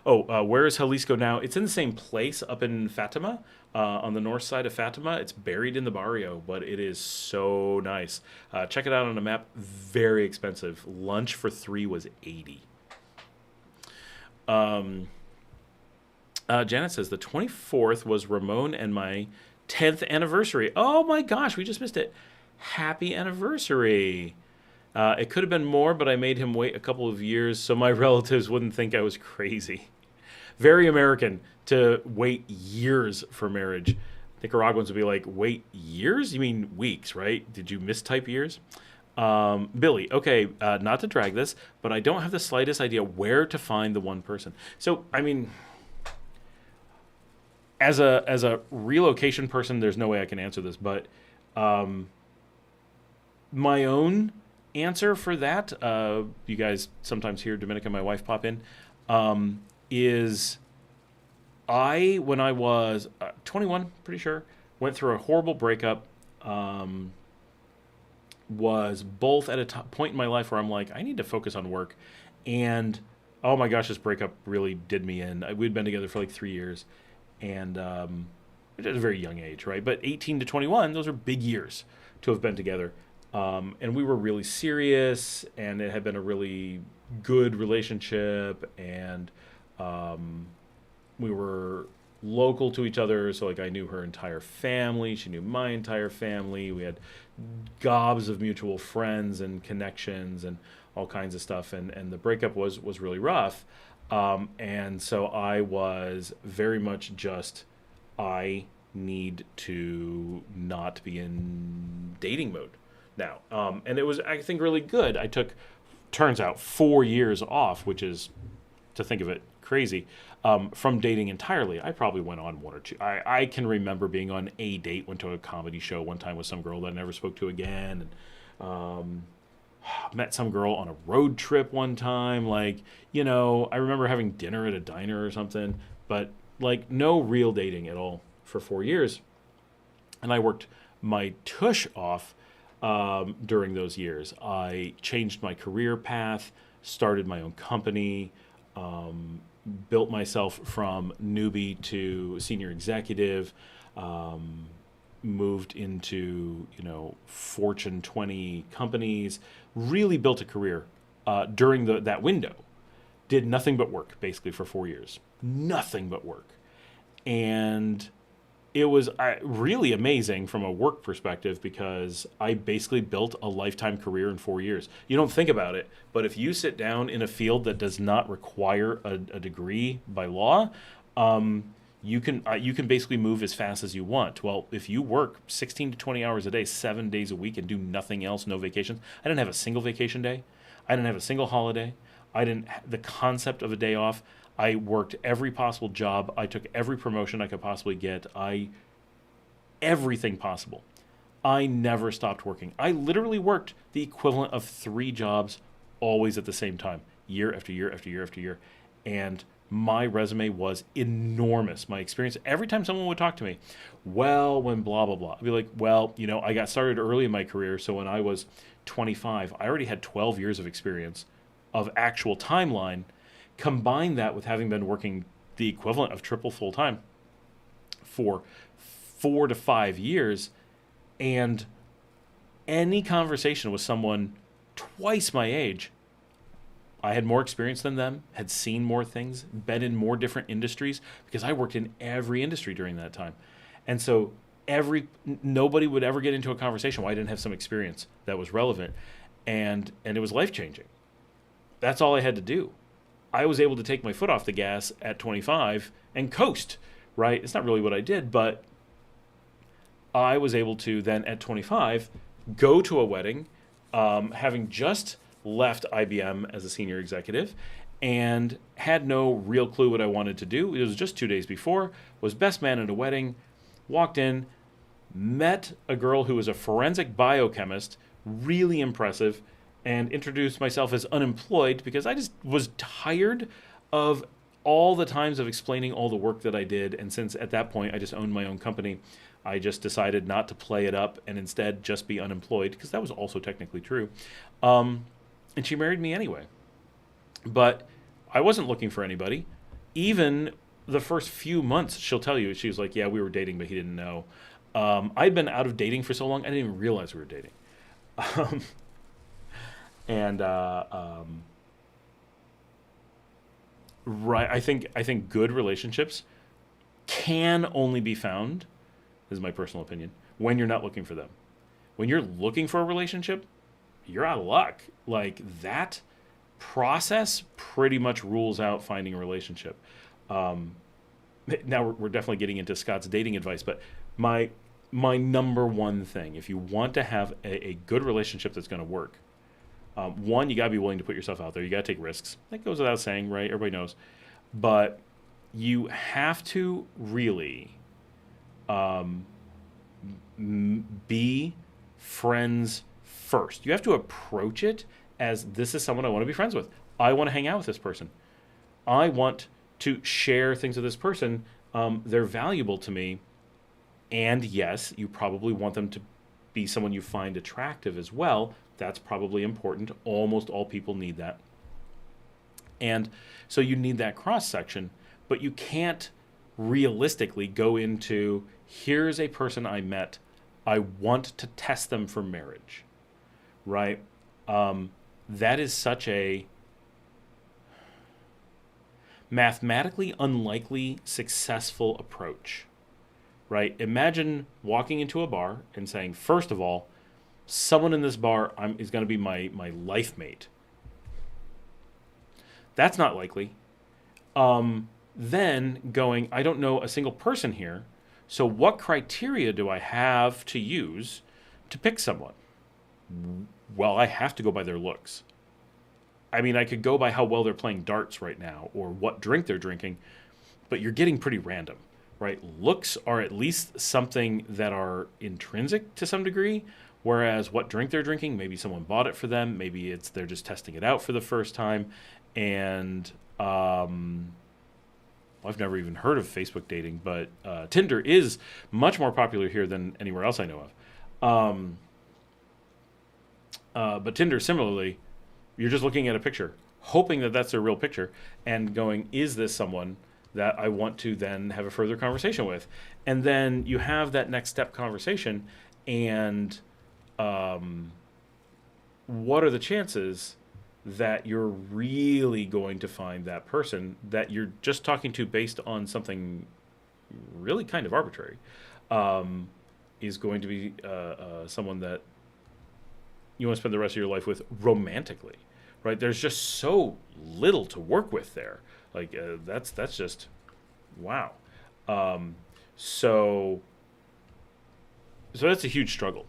Oh, where is Jalisco now? It's in the same place up in Fatima, on the north side of Fatima. It's buried in the barrio, but it is so nice. Check it out on a map. Very expensive. Lunch for 3 was $80. Janet says the 24th was Ramon and my 10th anniversary. Oh my gosh, we just missed it. Happy anniversary. It could have been more, but I made him wait a couple of years so my relatives wouldn't think I was crazy. Very American to wait years for marriage. Nicaraguans would be like, wait years? You mean weeks, right? Did you mistype years? Billy, okay, not to drag this, but I don't have the slightest idea where to find the one person. So, I mean, as a relocation person, there's no way I can answer this, but my own answer for that, you guys sometimes hear Dominica, my wife, pop in, is when I was 21, pretty sure, went through a horrible breakup, was both at a point in my life where I'm like, I need to focus on work, and oh my gosh, this breakup really did me in. We'd been together for like 3 years, and at a very young age, right? But 18 to 21, those are big years to have been together. And we were really serious, and it had been a really good relationship, and we were local to each other, so like I knew her entire family, she knew my entire family, we had gobs of mutual friends and connections and all kinds of stuff, and the breakup was really rough, and so I was very much just, I need to not be in dating mode now. And it was, I think, really good. I took, turns out, 4 years off, which is, to think of it, crazy, from dating entirely. I probably went on 1 or 2. I can remember being on a date, went to a comedy show one time with some girl that I never spoke to again, and met some girl on a road trip one time. Like, you know, I remember having dinner at a diner or something, but like no real dating at all for 4 years. And I worked my tush off during those years. I changed my career path, started my own company, built myself from newbie to senior executive, moved into, Fortune 20 companies, really built a career during that window. Did nothing but work, basically, for 4 years. Nothing but work. And it was really amazing from a work perspective because I basically built a lifetime career in 4 years. You don't think about it, but if you sit down in a field that does not require a degree by law, you can basically move as fast as you want. Well, if you work 16 to 20 hours a day, 7 days a week, and do nothing else, no vacations. I didn't have a single vacation day. I didn't have a single holiday. The concept of a day off. I worked every possible job. I took every promotion I could possibly get. Everything possible. I never stopped working. I literally worked the equivalent of 3 jobs always at the same time, year after year after year after year. And my resume was enormous. My experience, every time someone would talk to me, well, when blah, blah, blah, I'd be like, well, I got started early in my career. So when I was 25, I already had 12 years of experience of actual timeline. Combine that with having been working the equivalent of triple full time for 4 to 5 years, and any conversation with someone twice my age, I had more experience than them, had seen more things, been in more different industries, because I worked in every industry during that time. And so nobody would ever get into a conversation why I didn't have some experience that was relevant, and it was life-changing. That's all I had to do. I was able to take my foot off the gas at 25 and coast, right? It's not really what I did, but I was able to then at 25 go to a wedding, having just left IBM as a senior executive and had no real clue what I wanted to do. It was just 2 days before, was best man at a wedding, walked in, met a girl who was a forensic biochemist, really impressive, and introduced myself as unemployed because I just was tired of all the times of explaining all the work that I did. And since at that point I just owned my own company, I just decided not to play it up and instead just be unemployed, because that was also technically true. And she married me anyway. But I wasn't looking for anybody. Even the first few months, she'll tell you, she was like, yeah, we were dating, but he didn't know. I'd been out of dating for so long, I didn't even realize we were dating. Right, I think good relationships can only be found, this is my personal opinion, when you're not looking for them. When you're looking for a relationship, you're out of luck. Like, that process pretty much rules out finding a relationship. Now we're definitely getting into Scott's dating advice, but my number one thing, if you want to have a good relationship that's going to work, one, you got to be willing to put yourself out there. You got to take risks. That goes without saying, right? Everybody knows. But you have to really be friends first. You have to approach it as, this is someone I want to be friends with. I want to hang out with this person. I want to share things with this person. They're valuable to me. And yes, you probably want them to be someone you find attractive as well. That's probably important. Almost all people need that. And so you need that cross-section, but you can't realistically go into, here's a person I met, I want to test them for marriage, right? That is such a mathematically unlikely successful approach, right? Imagine walking into a bar and saying, first of all, someone in this bar is going to be my life mate. That's not likely. Then going, I don't know a single person here, so what criteria do I have to use to pick someone? Well, I have to go by their looks. I mean, I could go by how well they're playing darts right now or what drink they're drinking, but you're getting pretty random, right? Looks are at least something that are intrinsic to some degree, whereas what drink they're drinking, maybe someone bought it for them, maybe they're just testing it out for the first time. And I've never even heard of Facebook dating, but Tinder is much more popular here than anywhere else I know of. But Tinder, similarly, you're just looking at a picture, hoping that that's their real picture, and going, is this someone that I want to then have a further conversation with. And then you have that next step conversation, and what are the chances that you're really going to find that person that you're just talking to based on something really kind of arbitrary, is going to be someone that you want to spend the rest of your life with romantically, right? There's just so little to work with there. Like that's just wow. So that's a huge struggle.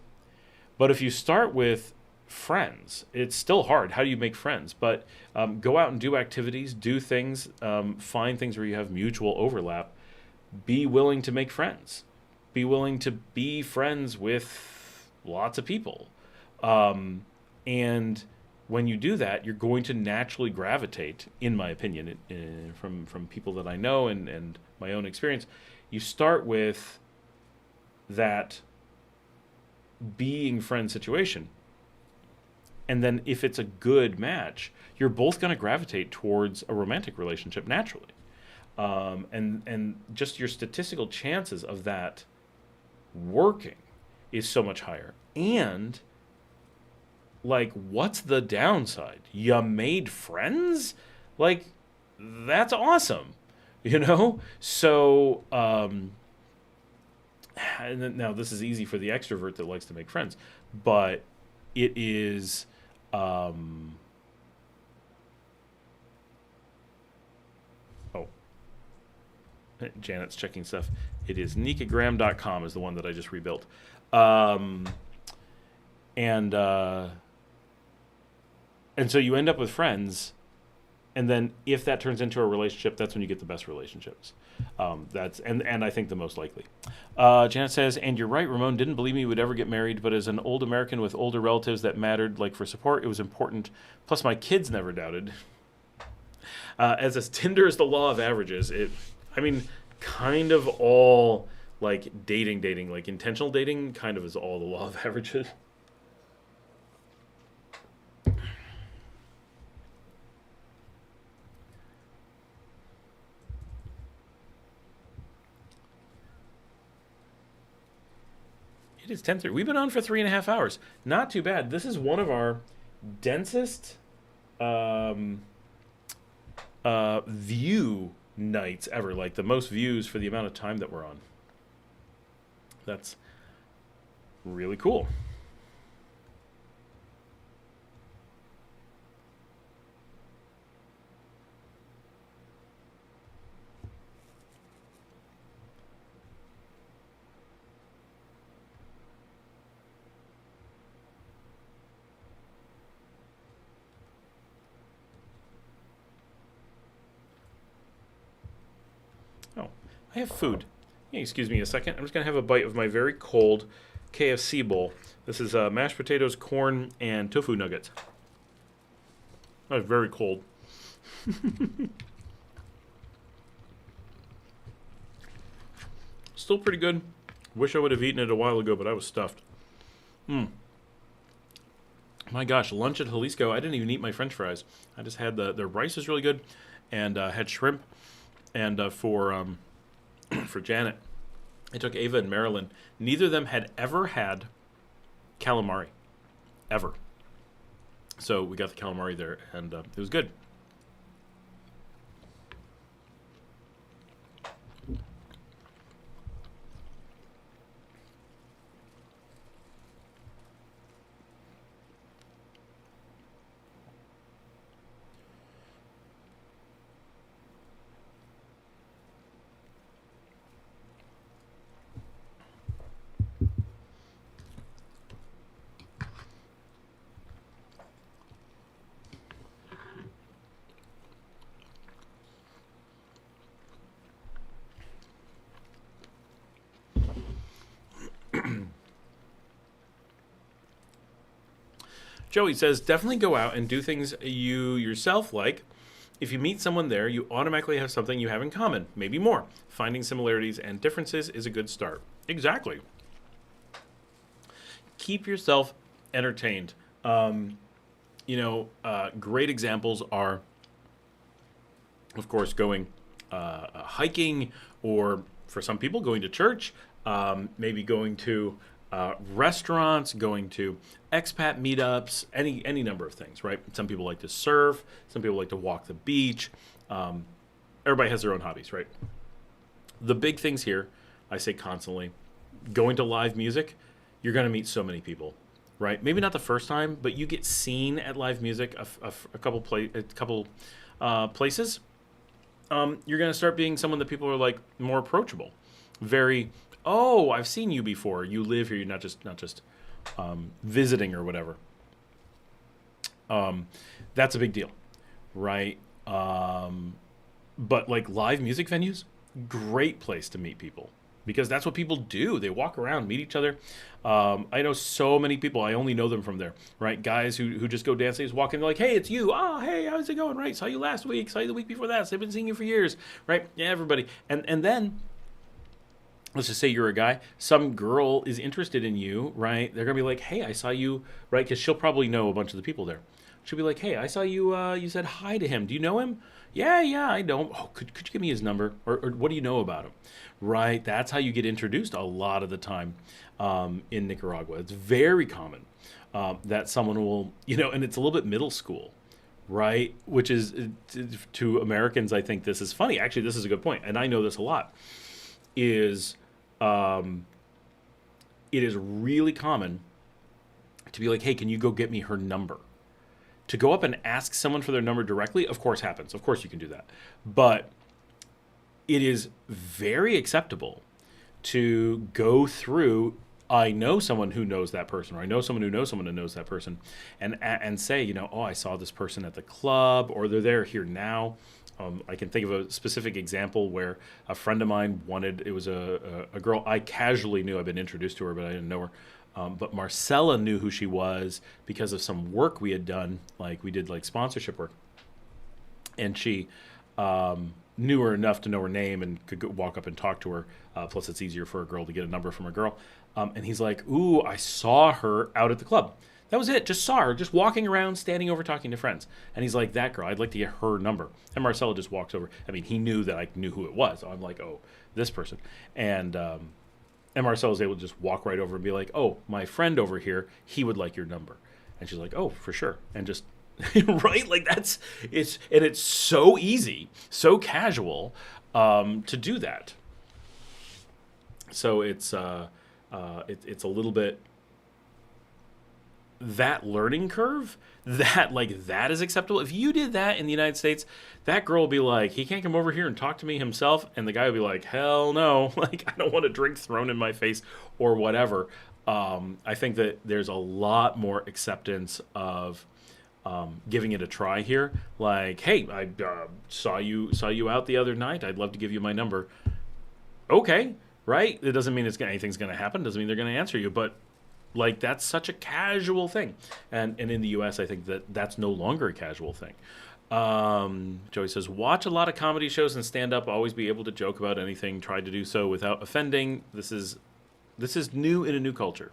But if you start with friends, it's still hard. How do you make friends? But go out and do activities, do things, find things where you have mutual overlap. Be willing to make friends. Be willing to be friends with lots of people. And when you do that, you're going to naturally gravitate, in my opinion, from people that I know and my own experience. You start with that being friend situation. And then if it's a good match, you're both going to gravitate towards a romantic relationship naturally. And just your statistical chances of that working is so much higher. And like, what's the downside? You made friends? Like, that's awesome, you know? So, and then, now this is easy for the extrovert that likes to make friends, but it is, oh, Janet's checking stuff. It is Nicagram.com is the one that I just rebuilt. And so you end up with friends, and then if that turns into a relationship, that's when you get the best relationships. And I think the most likely. Janet says, and you're right, Ramon didn't believe me would ever get married, but as an old American with older relatives that mattered, like for support, it was important. Plus my kids never doubted. As Tinder is the law of averages, kind of all like dating, like intentional dating kind of is all the law of averages. It is 10:30. We've been on for 3.5 hours. Not too bad. This is one of our densest view nights ever. Like the most views for the amount of time that we're on. That's really cool. Oh, I have food. Yeah, excuse me a second. I'm just going to have a bite of my very cold KFC bowl. This is mashed potatoes, corn, and tofu nuggets. That's very cold. Still pretty good. Wish I would have eaten it a while ago, but I was stuffed. My gosh, lunch at Jalisco, I didn't even eat my french fries. I just had the rice is really good, and had shrimp. And for Janet, I took Ava and Marilyn. Neither of them had ever had calamari, ever. So we got the calamari there, and it was good. Joey says, definitely go out and do things you yourself like. If you meet someone there, you automatically have something you have in common, maybe more. Finding similarities and differences is a good start. Exactly. Keep yourself entertained. Great examples are, of course, going hiking, or for some people going to church, maybe going to restaurants, going to expat meetups, any number of things, right? Some people like to surf, some people like to walk the beach. Everybody has their own hobbies, right? The big things here, I say constantly, going to live music, you're going to meet so many people, right? Maybe not the first time, but you get seen at live music a couple places. You're going to start being someone that people are like more approachable, very. Oh, I've seen you before. You live here. You're not just visiting or whatever. That's a big deal, right? But like live music venues, great place to meet people because that's what people do. They walk around, meet each other. I know so many people. I only know them from there, right? Guys who just go dancing, just walk in, they're like, hey, it's you. Oh, hey, how's it going? Right, saw you last week. Saw you the week before that. So I've been seeing you for years, right? Yeah, everybody. And then let's just say you're a guy, some girl is interested in you, right? They're going to be like, hey, I saw you, right? Because she'll probably know a bunch of the people there. She'll be like, hey, I saw you, you said hi to him. Do you know him? Yeah, I know him. Oh, could you give me his number? Or what do you know about him? Right? That's how you get introduced a lot of the time in Nicaragua. It's very common that someone will, and it's a little bit middle school, right? Which is, to Americans, I think this is funny. Actually, this is a good point, and I know this a lot, is it is really common to be like, hey, can you go get me her number? To go up and ask someone for their number directly, of course, happens. Of course you can do that. But it is very acceptable to go through, I know someone who knows that person, or I know someone who knows someone who knows that person, and say, oh, I saw this person at the club, or they're there here now. I can think of a specific example where a friend of mine it was a girl I casually knew. I've been introduced to her, but I didn't know her. But Marcella knew who she was because of some work we had done. Like we did like sponsorship work. And she knew her enough to know her name and could walk up and talk to her. Plus it's easier for a girl to get a number from a girl. And he's like, ooh, I saw her out at the club. That was it. Just saw her, just walking around, standing over, talking to friends. And he's like, that girl, I'd like to get her number. And Marcella just walks over. I mean, he knew that I knew who it was. So I'm like, oh, this person. And Marcella was able to just walk right over and be like, oh, my friend over here, he would like your number. And she's like, oh, for sure. And just, right? Like it's so easy, so casual to do that. So it's a little bit, that learning curve, that is acceptable. If you did that in the United States, that girl will be like, he can't come over here and talk to me himself, and the guy will be like, hell no, like I don't want a drink thrown in my face or whatever. I think that there's a lot more acceptance of giving it a try here. Like, hey, I saw you out the other night. I'd love to give you my number. Okay, right? It doesn't mean anything's going to happen. Doesn't mean they're going to answer you, but like that's such a casual thing, and in the U.S. I think that's no longer a casual thing. Joey says, watch a lot of comedy shows and stand up. Always be able to joke about anything. Try to do so without offending. This is new in a new culture.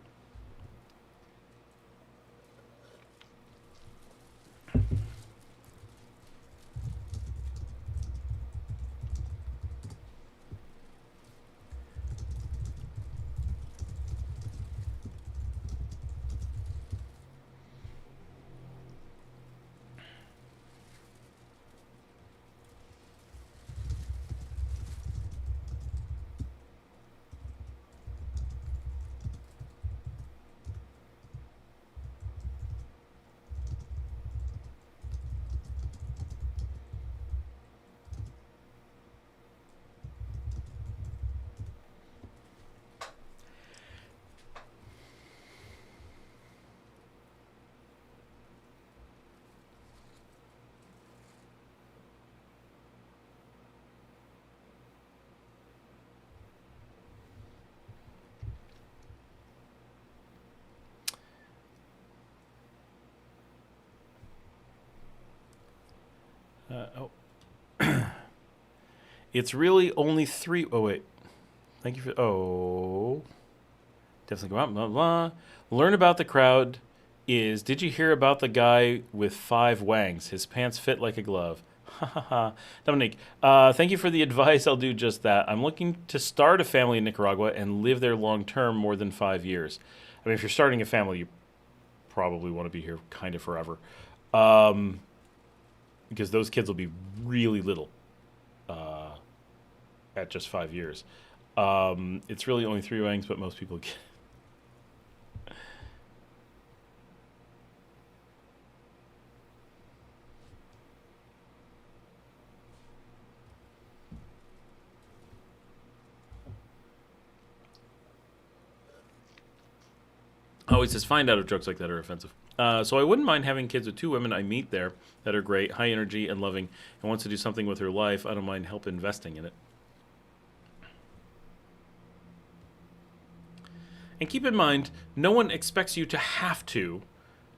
It's really only 3. Oh, wait. Thank you for. Oh. Definitely go out, blah, blah. Learn about the crowd is. Did you hear about the guy with 5 wangs? His pants fit like a glove. Dominique, thank you for the advice. I'll do just that. I'm looking to start a family in Nicaragua and live there long term, more than 5 years. I mean, if you're starting a family, you probably want to be here kind of forever, um, because those kids will be really little at just 5 years. It's really only three wangs, but most people get. Oh, he says find out if jokes like that are offensive. So I wouldn't mind having kids with two women I meet there that are great, high energy and loving, and wants to do something with her life. I don't mind help investing in it. And keep in mind, no one expects you to have to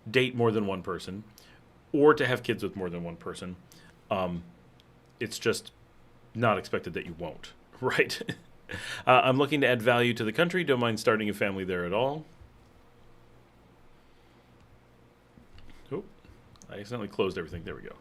date more than one person or to have kids with more than one person. Um, it's just not expected that you won't, right? I'm looking to add value to the country. Don't mind starting a family there at all. Oh, I accidentally closed everything. There we go.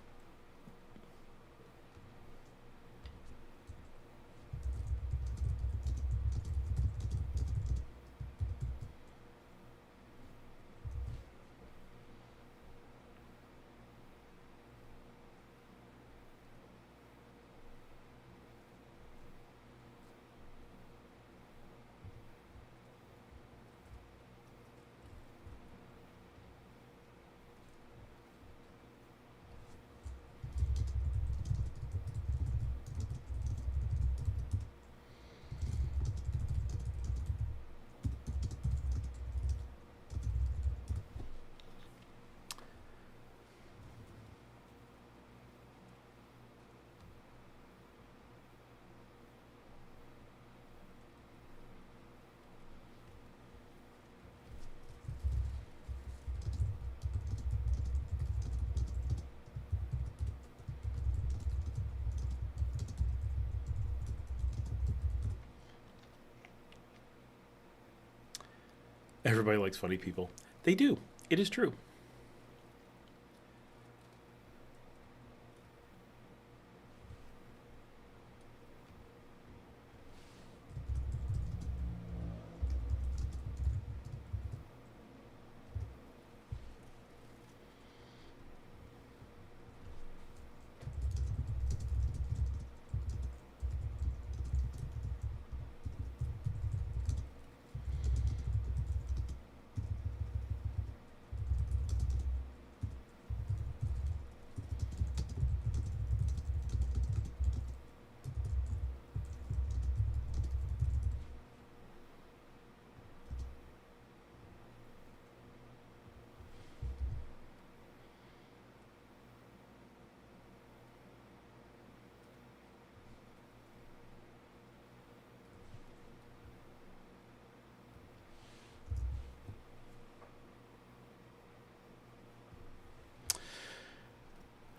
Everybody likes funny people. They do. It is true.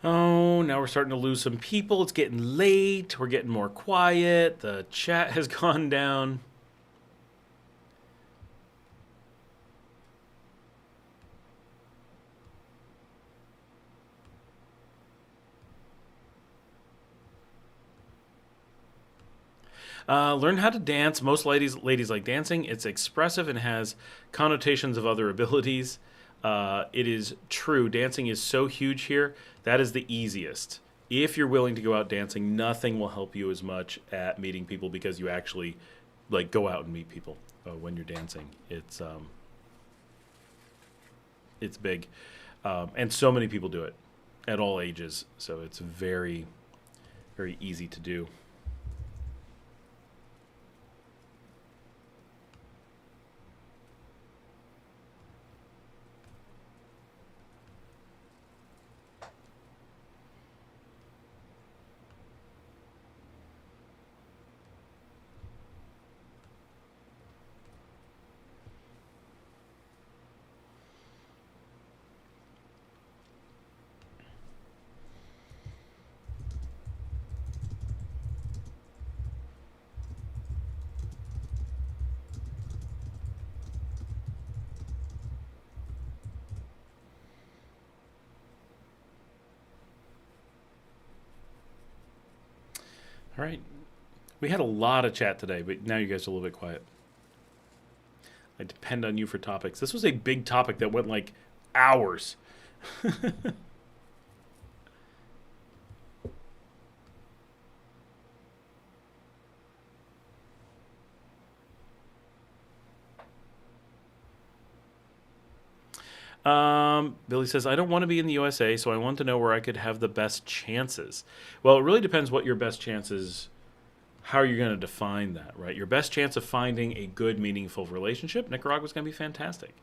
Oh, now we're starting to lose some people. It's getting late. We're getting more quiet. The chat has gone down. Learn how to dance. Most ladies like dancing. It's expressive and has connotations of other abilities. It is true. Dancing is so huge here. That is the easiest. If you're willing to go out dancing, nothing will help you as much at meeting people because you actually like go out and meet people when you're dancing. It's big, and so many people do it at all ages. So it's very very easy to do. All right. We had a lot of chat today, but now you guys are a little bit quiet. I depend on you for topics. This was a big topic that went like hours. Billy says, I don't want to be in the USA, so I want to know where I could have the best chances. Well, it really depends what your best chances, how you're going to define that, right? Your best chance of finding a good, meaningful relationship, Nicaragua's going to be fantastic.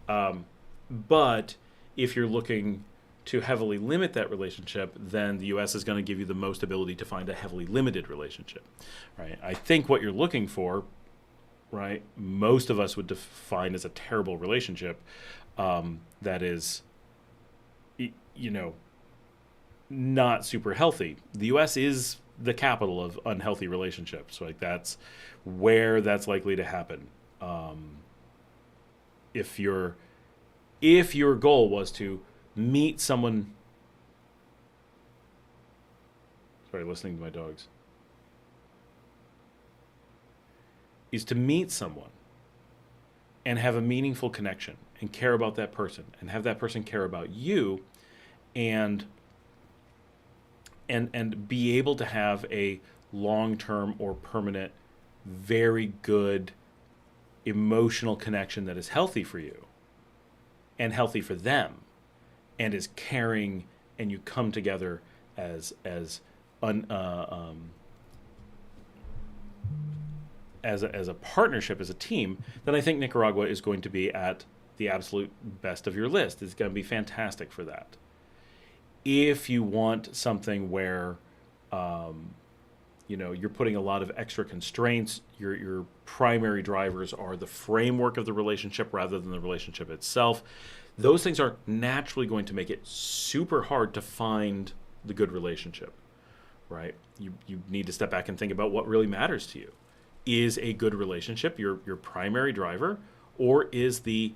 But if you're looking to heavily limit that relationship, then the U.S. is going to give you the most ability to find a heavily limited relationship, right? I think what you're looking for, right, most of us would define as a terrible relationship that is, not super healthy. The U.S. is the capital of unhealthy relationships. Like that's where that's likely to happen. If your goal was to meet someone, sorry, listening to my dogs, is to meet someone and have a meaningful connection and care about that person and have that person care about you and be able to have a long-term or permanent, very good emotional connection that is healthy for you and healthy for them and is caring, and you come together as a partnership, as a team, then I think Nicaragua is going to be at the absolute best of your list. It's going to be fantastic for that. If you want something where, you're putting a lot of extra constraints, your primary drivers are the framework of the relationship rather than the relationship itself, those things are naturally going to make it super hard to find the good relationship, right? You need to step back and think about what really matters to you. Is a good relationship your primary driver, or is the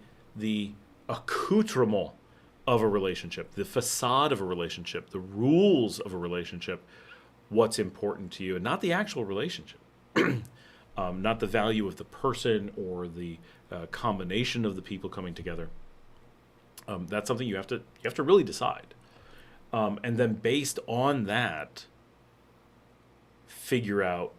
accoutrement of a relationship, the facade of a relationship, the rules of a relationship, what's important to you, and not the actual relationship, not the value of the person or the combination of the people coming together. That's something you have to really decide, and then based on that, figure out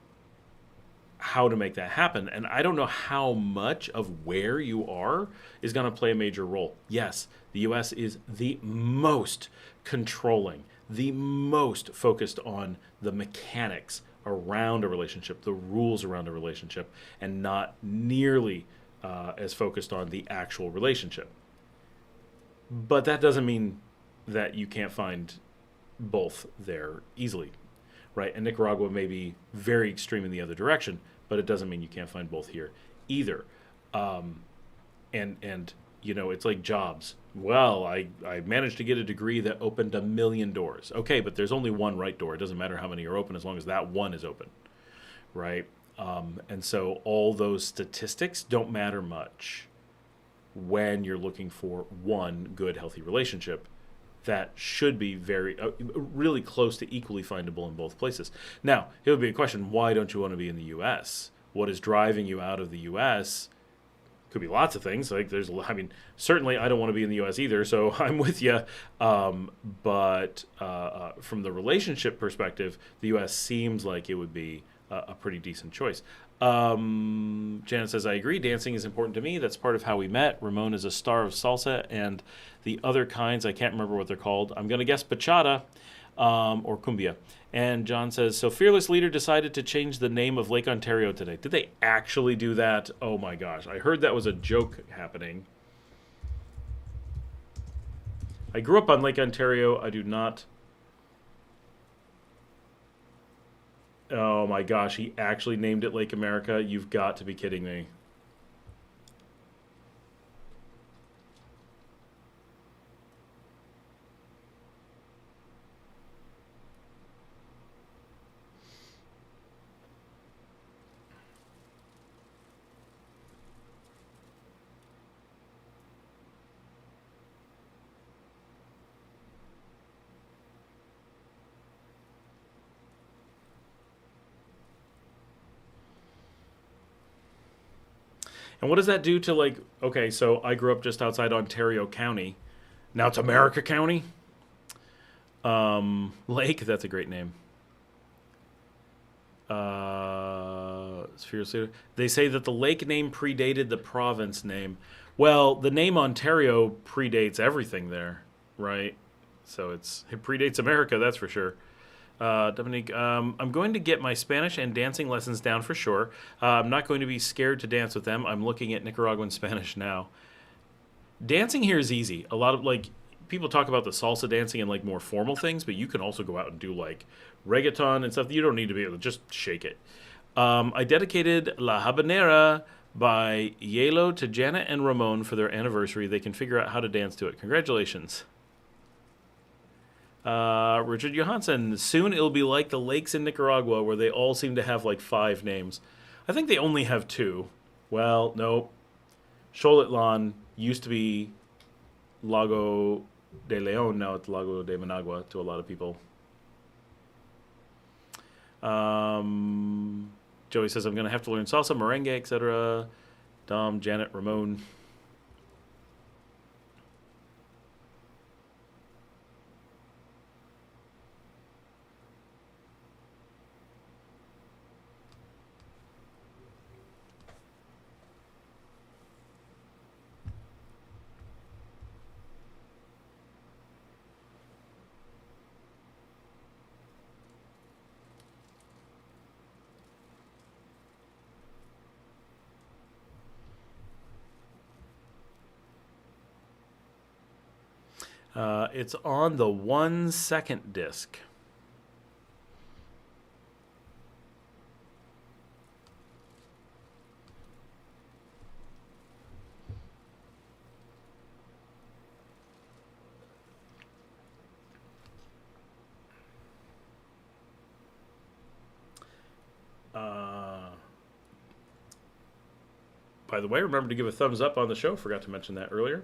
how to make that happen. And I don't know how much of where you are is going to play a major role. Yes, the U.S. is the most controlling, the most focused on the mechanics around a relationship, the rules around a relationship, and not nearly as focused on the actual relationship. But that doesn't mean that you can't find both there easily, right? And Nicaragua may be very extreme in the other direction, but it doesn't mean you can't find both here either. It's like jobs. Well, I managed to get a degree that opened 1 million doors. Okay, but there's only one right door. It doesn't matter how many are open as long as that one is open, right? And so all those statistics don't matter much when you're looking for one good, healthy relationship that should be very, really close to equally findable in both places. Now, it would be a question, why don't you want to be in the U.S.? What is driving you out of the U.S.? Could be lots of things. Certainly I don't want to be in the U.S. either, so I'm with you. But from the relationship perspective, the U.S. seems like it would be a pretty decent choice. Janet says, I agree. Dancing is important to me. That's part of how we met. Ramon is a star of salsa and the other kinds. I can't remember what they're called. I'm going to guess bachata or cumbia. And John says, so Fearless Leader decided to change the name of Lake Ontario today. Did they actually do that? Oh my gosh. I heard that was a joke happening. I grew up on Lake Ontario. I do not. Oh my gosh, he actually named it Lake America. You've got to be kidding me. And what does that do to, like, okay, so I grew up just outside Ontario County. Now it's America County. Lake, that's a great name. They say that the lake name predated the province name. Well, the name Ontario predates everything there, right? So it predates America, that's for sure. Dominique, I'm going to get my Spanish and dancing lessons down for sure. I'm not going to be scared to dance with them. I'm looking at Nicaraguan Spanish now. Dancing here is easy. A lot of, like, people talk about the salsa dancing and, like, more formal things, but you can also go out and do, like, reggaeton and stuff. You don't need to be able to just shake it. I dedicated La Habanera by Yelo to Janet and Ramon for their anniversary. They can figure out how to dance to it. Congratulations. Richard Johansson. Soon it'll be like the lakes in Nicaragua where they all seem to have like 5 names. I think they only have 2. Well, no. Xolotlan used to be Lago de Leon. Now it's Lago de Managua to a lot of people. Joey says, I'm going to have to learn salsa, merengue, etc. Dom, Janet, Ramon. It's on the 1-second disc. By the way, remember to give a thumbs up on the show. Forgot to mention that earlier.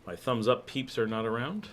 My thumbs up peeps are not around.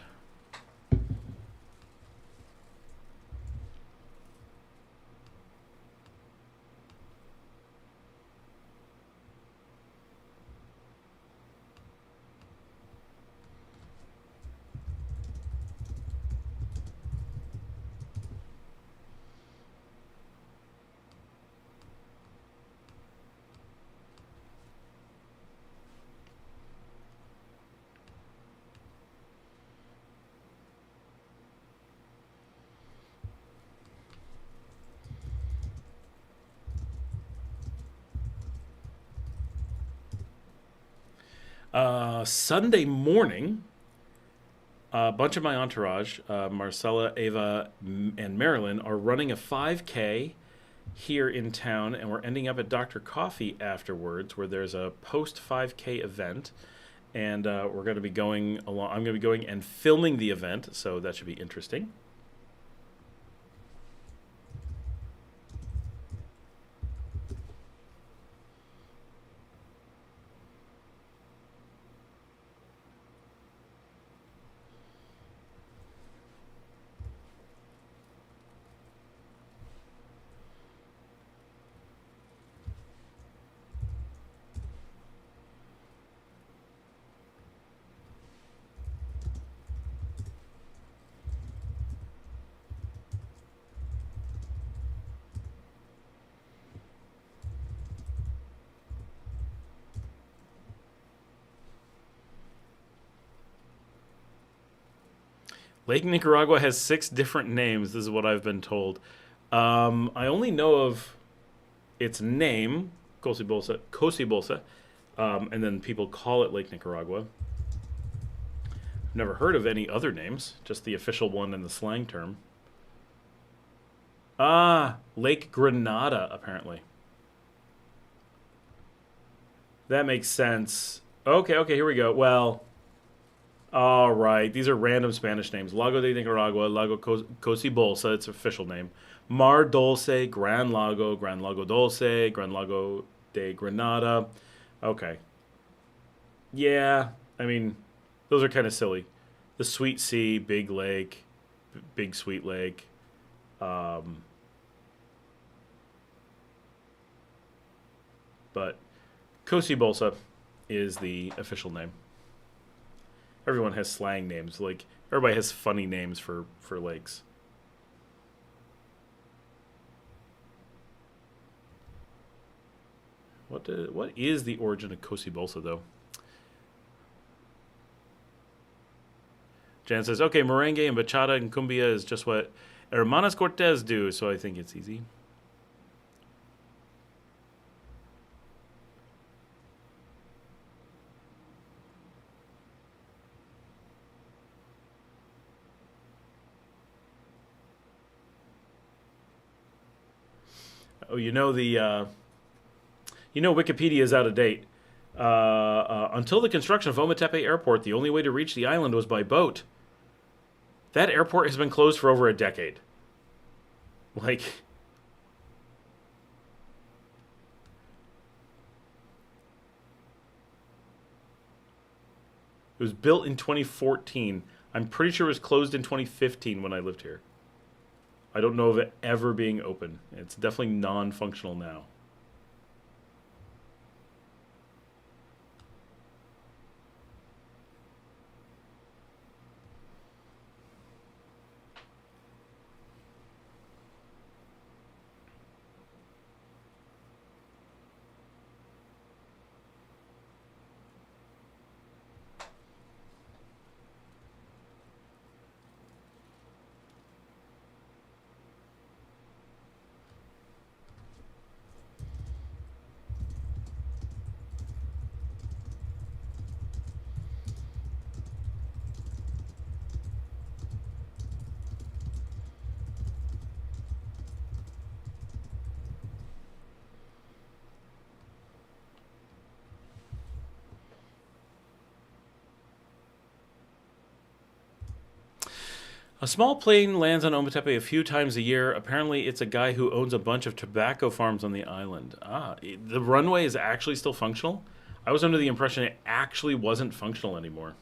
Sunday morning, a bunch of my entourage, Marcella, Ava, and Marilyn, are running a 5K here in town, and we're ending up at Dr. Coffee afterwards, where there's a post 5K event, and we're going to be going along. I'm going to be going and filming the event, so that should be interesting. Lake Nicaragua has 6 different names. This is what I've been told. I only know of its name, Cosibolsa, and then people call it Lake Nicaragua. I've never heard of any other names, just the official one and the slang term. Lake Granada, apparently. That makes sense. Okay, here we go. Well, all right. These are random Spanish names. Lago de Nicaragua, Lago Cosibolsa, its official name. Mar Dulce, Gran Lago Dulce, Gran Lago de Granada. Okay. Yeah, I mean, those are kind of silly. The Sweet Sea, Big Lake, Big Sweet Lake. But Kosi Bolsa is the official name. Everyone has slang names. Like, everybody has funny names for lakes. What is the origin of Kosi Bolsa, though? Jan says, okay, merengue and bachata and cumbia is just what Hermanas Cortez do, so I think it's easy. Oh, Wikipedia is out of date. Until the construction of Ometepe Airport, the only way to reach the island was by boat. That airport has been closed for over a decade. Like, it was built in 2014. I'm pretty sure it was closed in 2015 when I lived here. I don't know of it ever being open. It's definitely non-functional now. A small plane lands on Ometepe a few times a year. Apparently, it's a guy who owns a bunch of tobacco farms on the island. The runway is actually still functional? I was under the impression it actually wasn't functional anymore.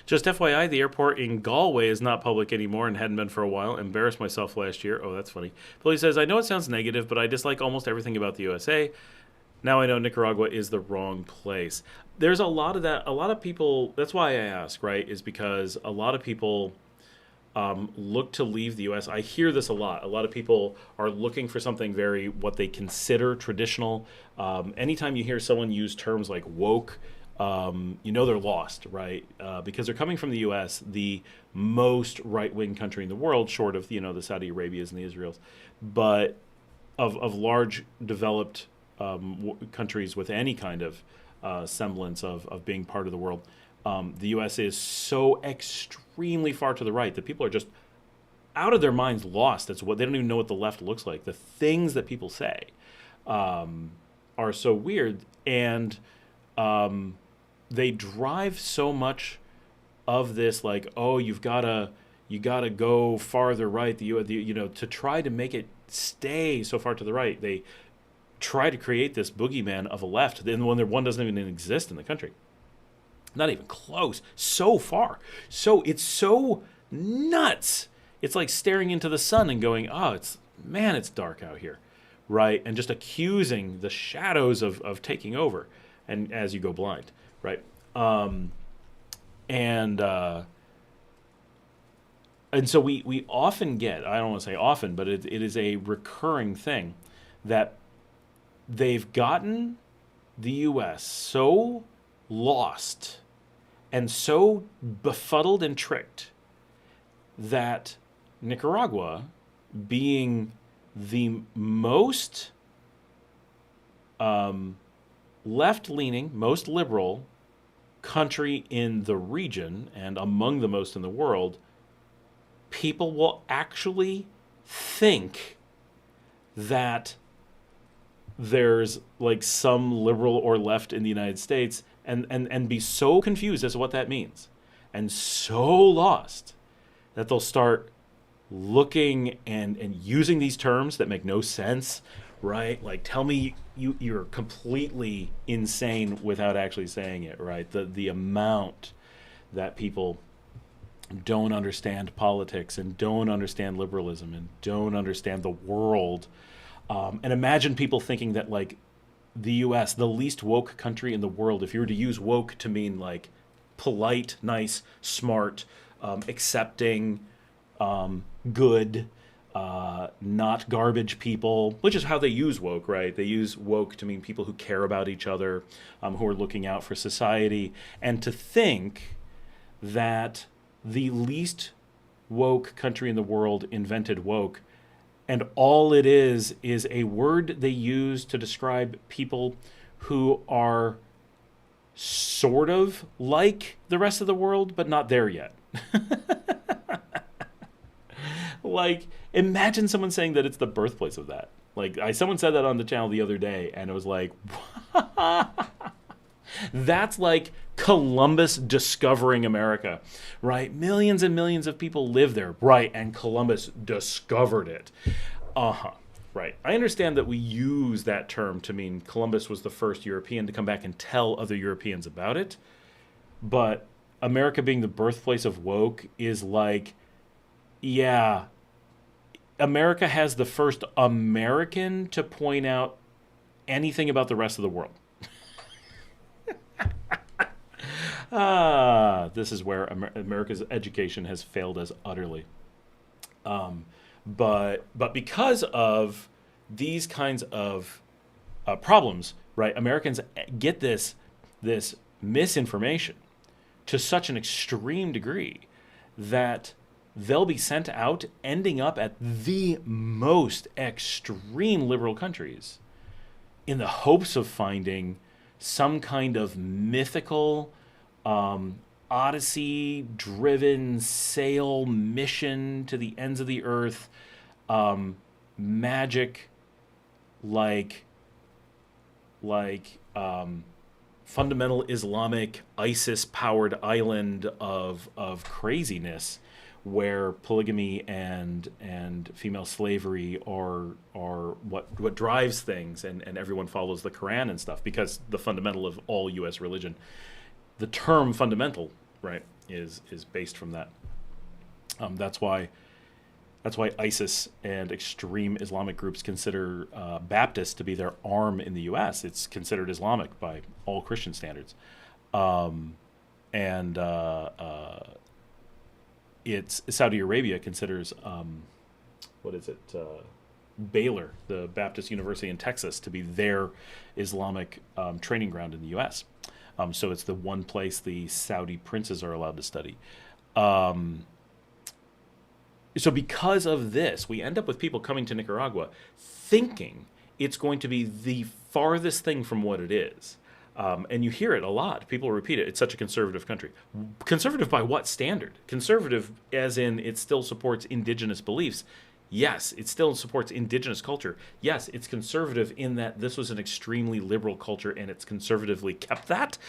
Just FYI, the airport in Galway is not public anymore and hadn't been for a while. Embarrassed myself last year. Oh, that's funny. Billy says, I know it sounds negative, but I dislike almost everything about the USA. Now I know Nicaragua is the wrong place. There's a lot of that. A lot of people, that's why I ask, right, is because a lot of people look to leave the U.S. I hear this a lot. A lot of people are looking for something very, what they consider traditional. Anytime you hear someone use terms like woke, they're lost, right? Because they're coming from the U.S., the most right-wing country in the world, short of, the Saudi Arabias and the Israels, but of large developed countries with any kind of semblance of being part of the world. The U.S. is so extremely far to the right that people are just out of their minds lost. They don't even know what the left looks like. The things that people say are so weird, and they drive so much of this, like, oh, you gotta go farther right. To try to make it stay so far to the right, they try to create this boogeyman of a left, then when one doesn't even exist in the country. Not even close. So far. So it's so nuts. It's like staring into the sun and going, oh, it's dark out here. right? And just accusing the shadows of taking over, and as you go blind, right? And and so we often get, I don't want to say often, but it is a recurring thing that they've gotten the U.S. so lost and so befuddled and tricked that Nicaragua, being the most left-leaning, most liberal country in the region and among the most in the world, people will actually think that there's like some liberal or left in the United States and be so confused as to what that means and so lost that they'll start looking and using these terms that make no sense, right? Like, tell me you're completely insane without actually saying it, right? The amount that people don't understand politics and don't understand liberalism and don't understand the world. And imagine people thinking that, like, the U.S., the least woke country in the world, if you were to use woke to mean like polite, nice, smart, accepting, good, not garbage people, which is how they use woke, right? They use woke to mean people who care about each other, who are looking out for society. And to think that the least woke country in the world invented woke, and all it is a word they use to describe people who are sort of like the rest of the world, but not there yet. Like, imagine someone saying that it's the birthplace of that. Like, someone said that on the channel the other day, and it was like, that's like Columbus discovering America, right? Millions and millions of people live there, right? And Columbus discovered it. Right. I understand that we use that term to mean Columbus was the first European to come back and tell other Europeans about it. But America being the birthplace of woke is like, yeah, America has the first American to point out anything about the rest of the world. This is where America's education has failed us utterly. But because of these kinds of problems, right? Americans get this misinformation to such an extreme degree that they'll be sent out, ending up at the most extreme liberal countries in the hopes of finding some kind of mythical, Odyssey-driven sail mission to the ends of the earth, magic, like fundamental Islamic ISIS-powered island of craziness, where polygamy and female slavery are what drives things, and everyone follows the Quran and stuff, because the fundamental of all U.S. religion, the term fundamental, right, is based from that. That's why ISIS and extreme Islamic groups consider Baptists to be their arm in the U.S. It's considered Islamic by all Christian standards, and it's Saudi Arabia considers Baylor, the Baptist University in Texas, to be their Islamic training ground in the U.S. So it's the one place the Saudi princes are allowed to study. So because of this, we end up with people coming to Nicaragua thinking it's going to be the farthest thing from what it is. And you hear it a lot. People repeat it. It's such a conservative country. Conservative by what standard? Conservative as in it still supports indigenous beliefs. Yes, it still supports indigenous culture. Yes, it's conservative in that this was an extremely liberal culture and it's conservatively kept that.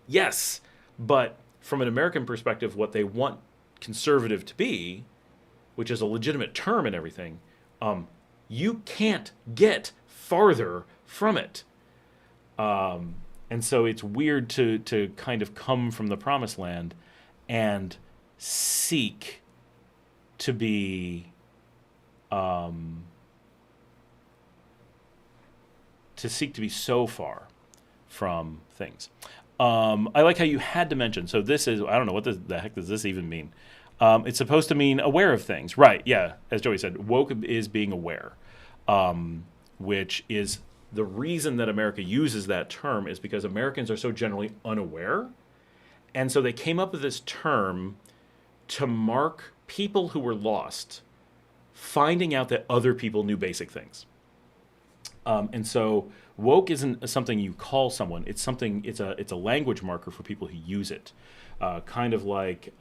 Yes, but from an American perspective, what they want conservative to be, which is a legitimate term and everything, you can't get farther from it. And so it's weird to kind of come from the promised land and seek to be to seek to be so far from things. I like how you had to mention. So this is, I don't know, what the heck does this even mean? It's supposed to mean aware of things. Right, yeah. As Joey said, woke is being aware, which is the reason that America uses that term is because Americans are so generally unaware. And so they came up with this term to mark people who were lost, finding out that other people knew basic things. And so woke isn't something you call someone. It's something. It's a language marker for people who use it. Kind of like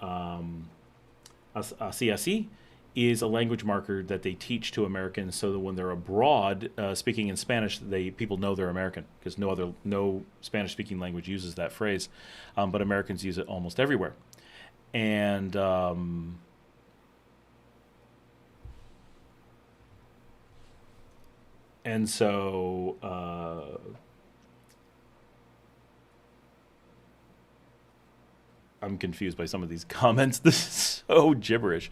CSE is a language marker that they teach to Americans, so that when they're abroad speaking in Spanish, people know they're American because no Spanish-speaking language uses that phrase, but Americans use it almost everywhere, and. And so I'm confused by some of these comments. This is so gibberish.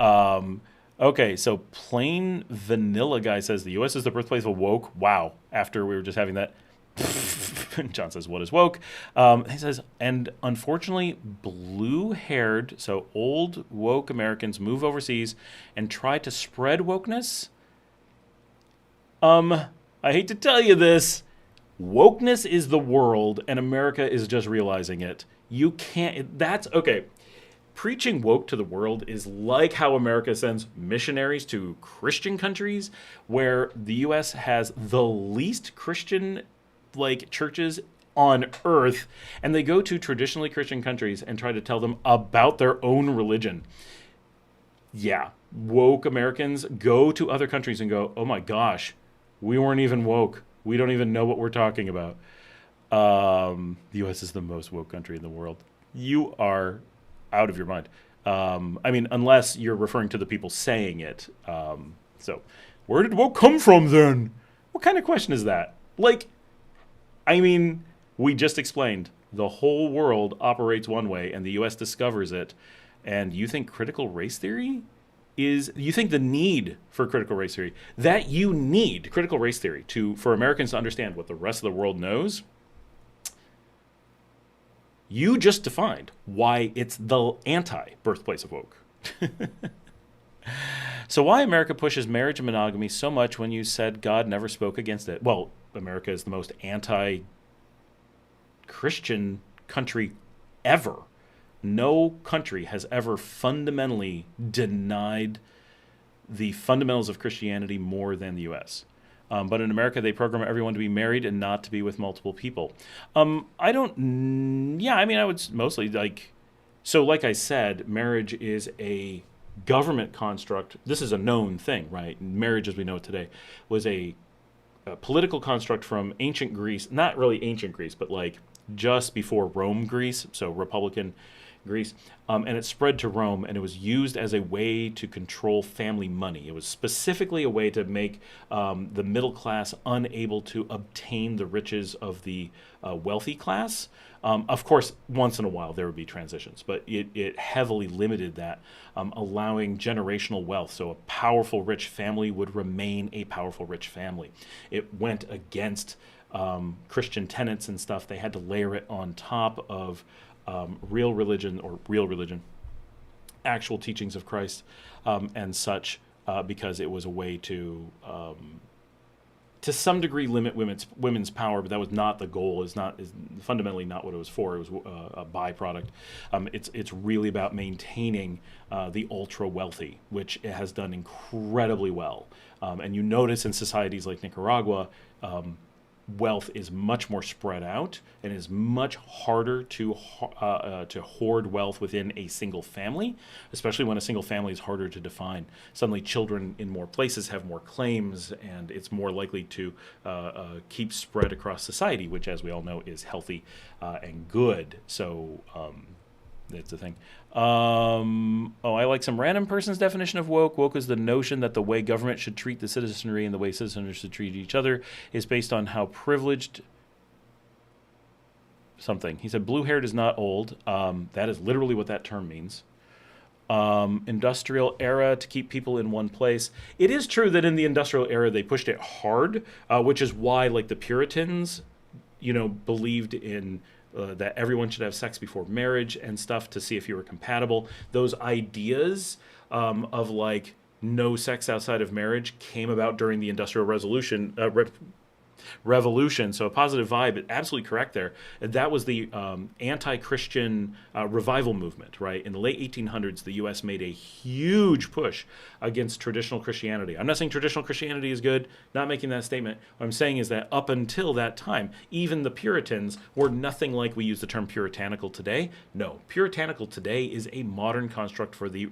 Okay, so plain vanilla guy says the U.S. is the birthplace of woke. Wow. After we were just having that. John says, what is woke? He says, and unfortunately, blue-haired, so old woke Americans move overseas and try to spread wokeness. I hate to tell you this. Wokeness is the world, and America is just realizing it. You can't. That's okay. Preaching woke to the world is like how America sends missionaries to Christian countries, where the U.S. has the least Christian churches on earth, and they go to traditionally Christian countries and try to tell them about their own religion. Yeah, woke Americans go to other countries and go, oh my gosh, we weren't even woke. We don't even know what we're talking about. The U.S. is the most woke country in the world. You are out of your mind. I mean, unless you're referring to the people saying it. So, where did woke come from then? What kind of question is that? We just explained the whole world operates one way and the U.S. discovers it. And you think critical race theory you think the need for critical race theory, that you need critical race theory for Americans to understand what the rest of the world knows, you just defined why it's the anti-birthplace of woke. So why America pushes marriage and monogamy so much when you said God never spoke against it? Well, America is the most anti-Christian country ever. No country has ever fundamentally denied the fundamentals of Christianity more than the U.S. But in America, they program everyone to be married and not to be with multiple people. I would mostly so like I said, marriage is a government construct. This is a known thing, right? Marriage as we know it today was a political construct from ancient Greece, not really ancient Greece, but just before Rome, Greece, so Republican Greece, and it spread to Rome, and it was used as a way to control family money. It was specifically a way to make the middle class unable to obtain the riches of the wealthy class. Of course, once in a while there would be transitions, but it heavily limited that, allowing generational wealth. So a powerful, rich family would remain a powerful, rich family. It went against Christian tenets and stuff. They had to layer it on top of real religion, actual teachings of Christ, and such, because it was a way to some degree limit women's power, but that was not the goal. Is fundamentally not what it was for. It was a byproduct. It's really about maintaining the ultra wealthy, which it has done incredibly well. And you notice in societies like Nicaragua, wealth is much more spread out and is much harder to hoard wealth within a single family, especially when a single family is harder to define. Suddenly children in more places have more claims, and it's more likely to keep spread across society, which, as we all know, is healthy and good. So that's the thing. I like some random person's definition of woke. Woke is the notion that the way government should treat the citizenry and the way citizens should treat each other is based on how privileged something. He said blue-haired is not old. That is literally what that term means. Industrial era to keep people in one place. It is true that in the industrial era they pushed it hard, which is why like the Puritans, believed in that everyone should have sex before marriage and stuff to see if you were compatible. Those ideas of like no sex outside of marriage came about during the Industrial Revolution. So a positive vibe, absolutely correct there. That was the anti-Christian revival movement, right? In the late 1800s, the U.S. made a huge push against traditional Christianity. I'm not saying traditional Christianity is good, not making that statement. What I'm saying is that up until that time, even the Puritans were nothing like we use the term puritanical today. No, puritanical today is a modern construct for the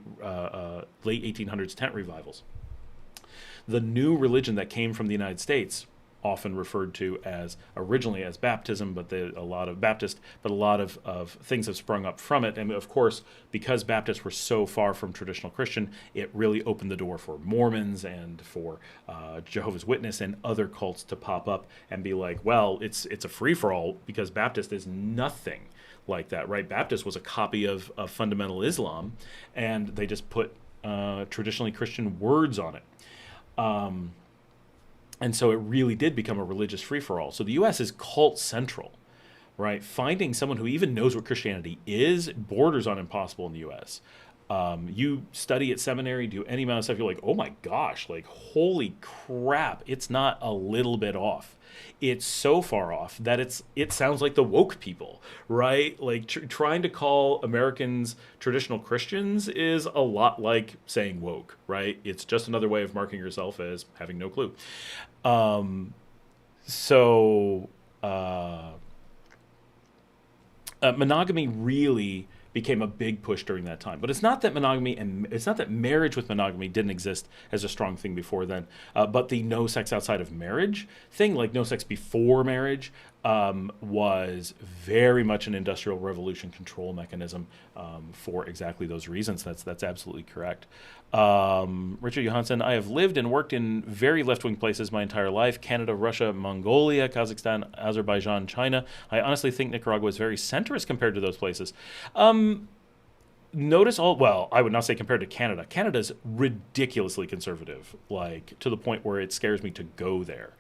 late 1800s tent revivals. The new religion that came from the United States, often referred to as originally as baptism, but a lot of things have sprung up from it. And of course, because Baptists were so far from traditional Christian, it really opened the door for Mormons and for Jehovah's Witness and other cults to pop up and be like, well, it's a free-for-all because Baptist is nothing like that, right? Baptist was a copy of fundamental Islam, and they just put traditionally Christian words on it. And so it really did become a religious free-for-all. So the U.S. is cult central, right? Finding someone who even knows what Christianity is borders on impossible in the U.S. You study at seminary, do any amount of stuff, you're like, oh my gosh, like holy crap, it's not a little bit off. It's so far off that it sounds like the woke people, right? Like trying to call Americans traditional Christians is a lot like saying woke, right? It's just another way of marking yourself as having no clue. Monogamy really became a big push during that time. But it's not that marriage with monogamy didn't exist as a strong thing before then, but the no sex outside of marriage thing, like no sex before marriage, was very much an Industrial Revolution control mechanism for exactly those reasons. That's absolutely correct. Richard Johansson, I have lived and worked in very left-wing places my entire life: Canada, Russia, Mongolia, Kazakhstan, Azerbaijan, China. I honestly think Nicaragua is very centrist compared to those places. I would not say compared to Canada. Canada's ridiculously conservative, like to the point where it scares me to go there.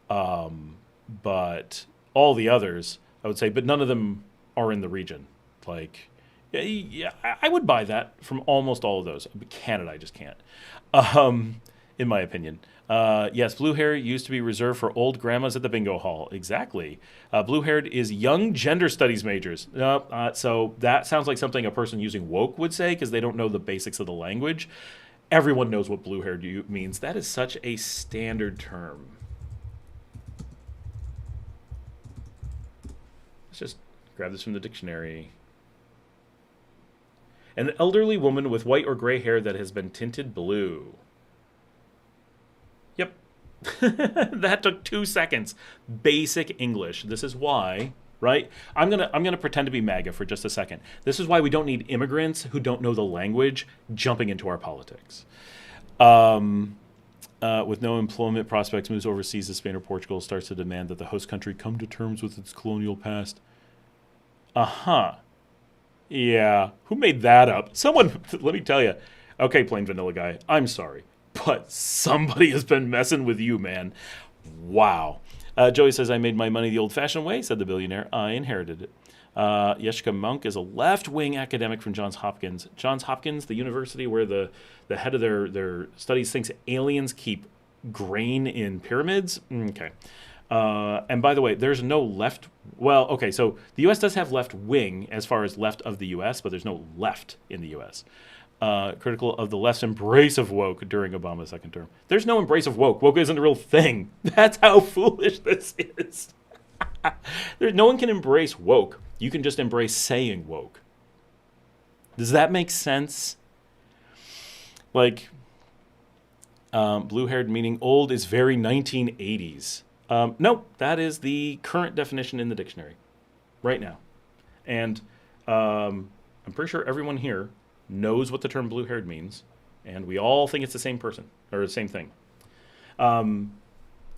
But all the others, I would say, but none of them are in the region. Like, yeah, I would buy that from almost all of those. But Canada, I just can't, in my opinion. Yes, blue hair used to be reserved for old grandmas at the bingo hall. Exactly. Blue-haired is young gender studies majors. So that sounds like something a person using woke would say because they don't know the basics of the language. Everyone knows what blue-haired means. That is such a standard term. Let's just grab this from the dictionary. An elderly woman with white or gray hair that has been tinted blue. Yep. That took 2 seconds. Basic English. This is why, right? I'm gonna pretend to be MAGA for just a second. This is why we don't need immigrants who don't know the language jumping into our politics. With no employment prospects, moves overseas to Spain or Portugal, starts to demand that the host country come to terms with its colonial past. Yeah, who made that up? Someone, let me tell you. Okay, plain vanilla guy, I'm sorry, but somebody has been messing with you, man. Wow. Joey says, I made my money the old-fashioned way, said the billionaire. I inherited it. Yeshka Monk is a left-wing academic from Johns Hopkins. Johns Hopkins, the university where the head of their studies thinks aliens keep grain in pyramids. Okay. And by the way, there's no left. Well, okay, so the U.S. does have left wing as far as left of the U.S., but there's no left in the U.S. Critical of the left's embrace of woke during Obama's second term. There's no embrace of woke. Woke isn't a real thing. That's how foolish this is. No one can embrace woke. You can just embrace saying woke. Does that make sense? Like, blue-haired meaning old is very 1980s. No, that is the current definition in the dictionary right now. And I'm pretty sure everyone here knows what the term blue-haired means, and we all think it's the same person, or the same thing.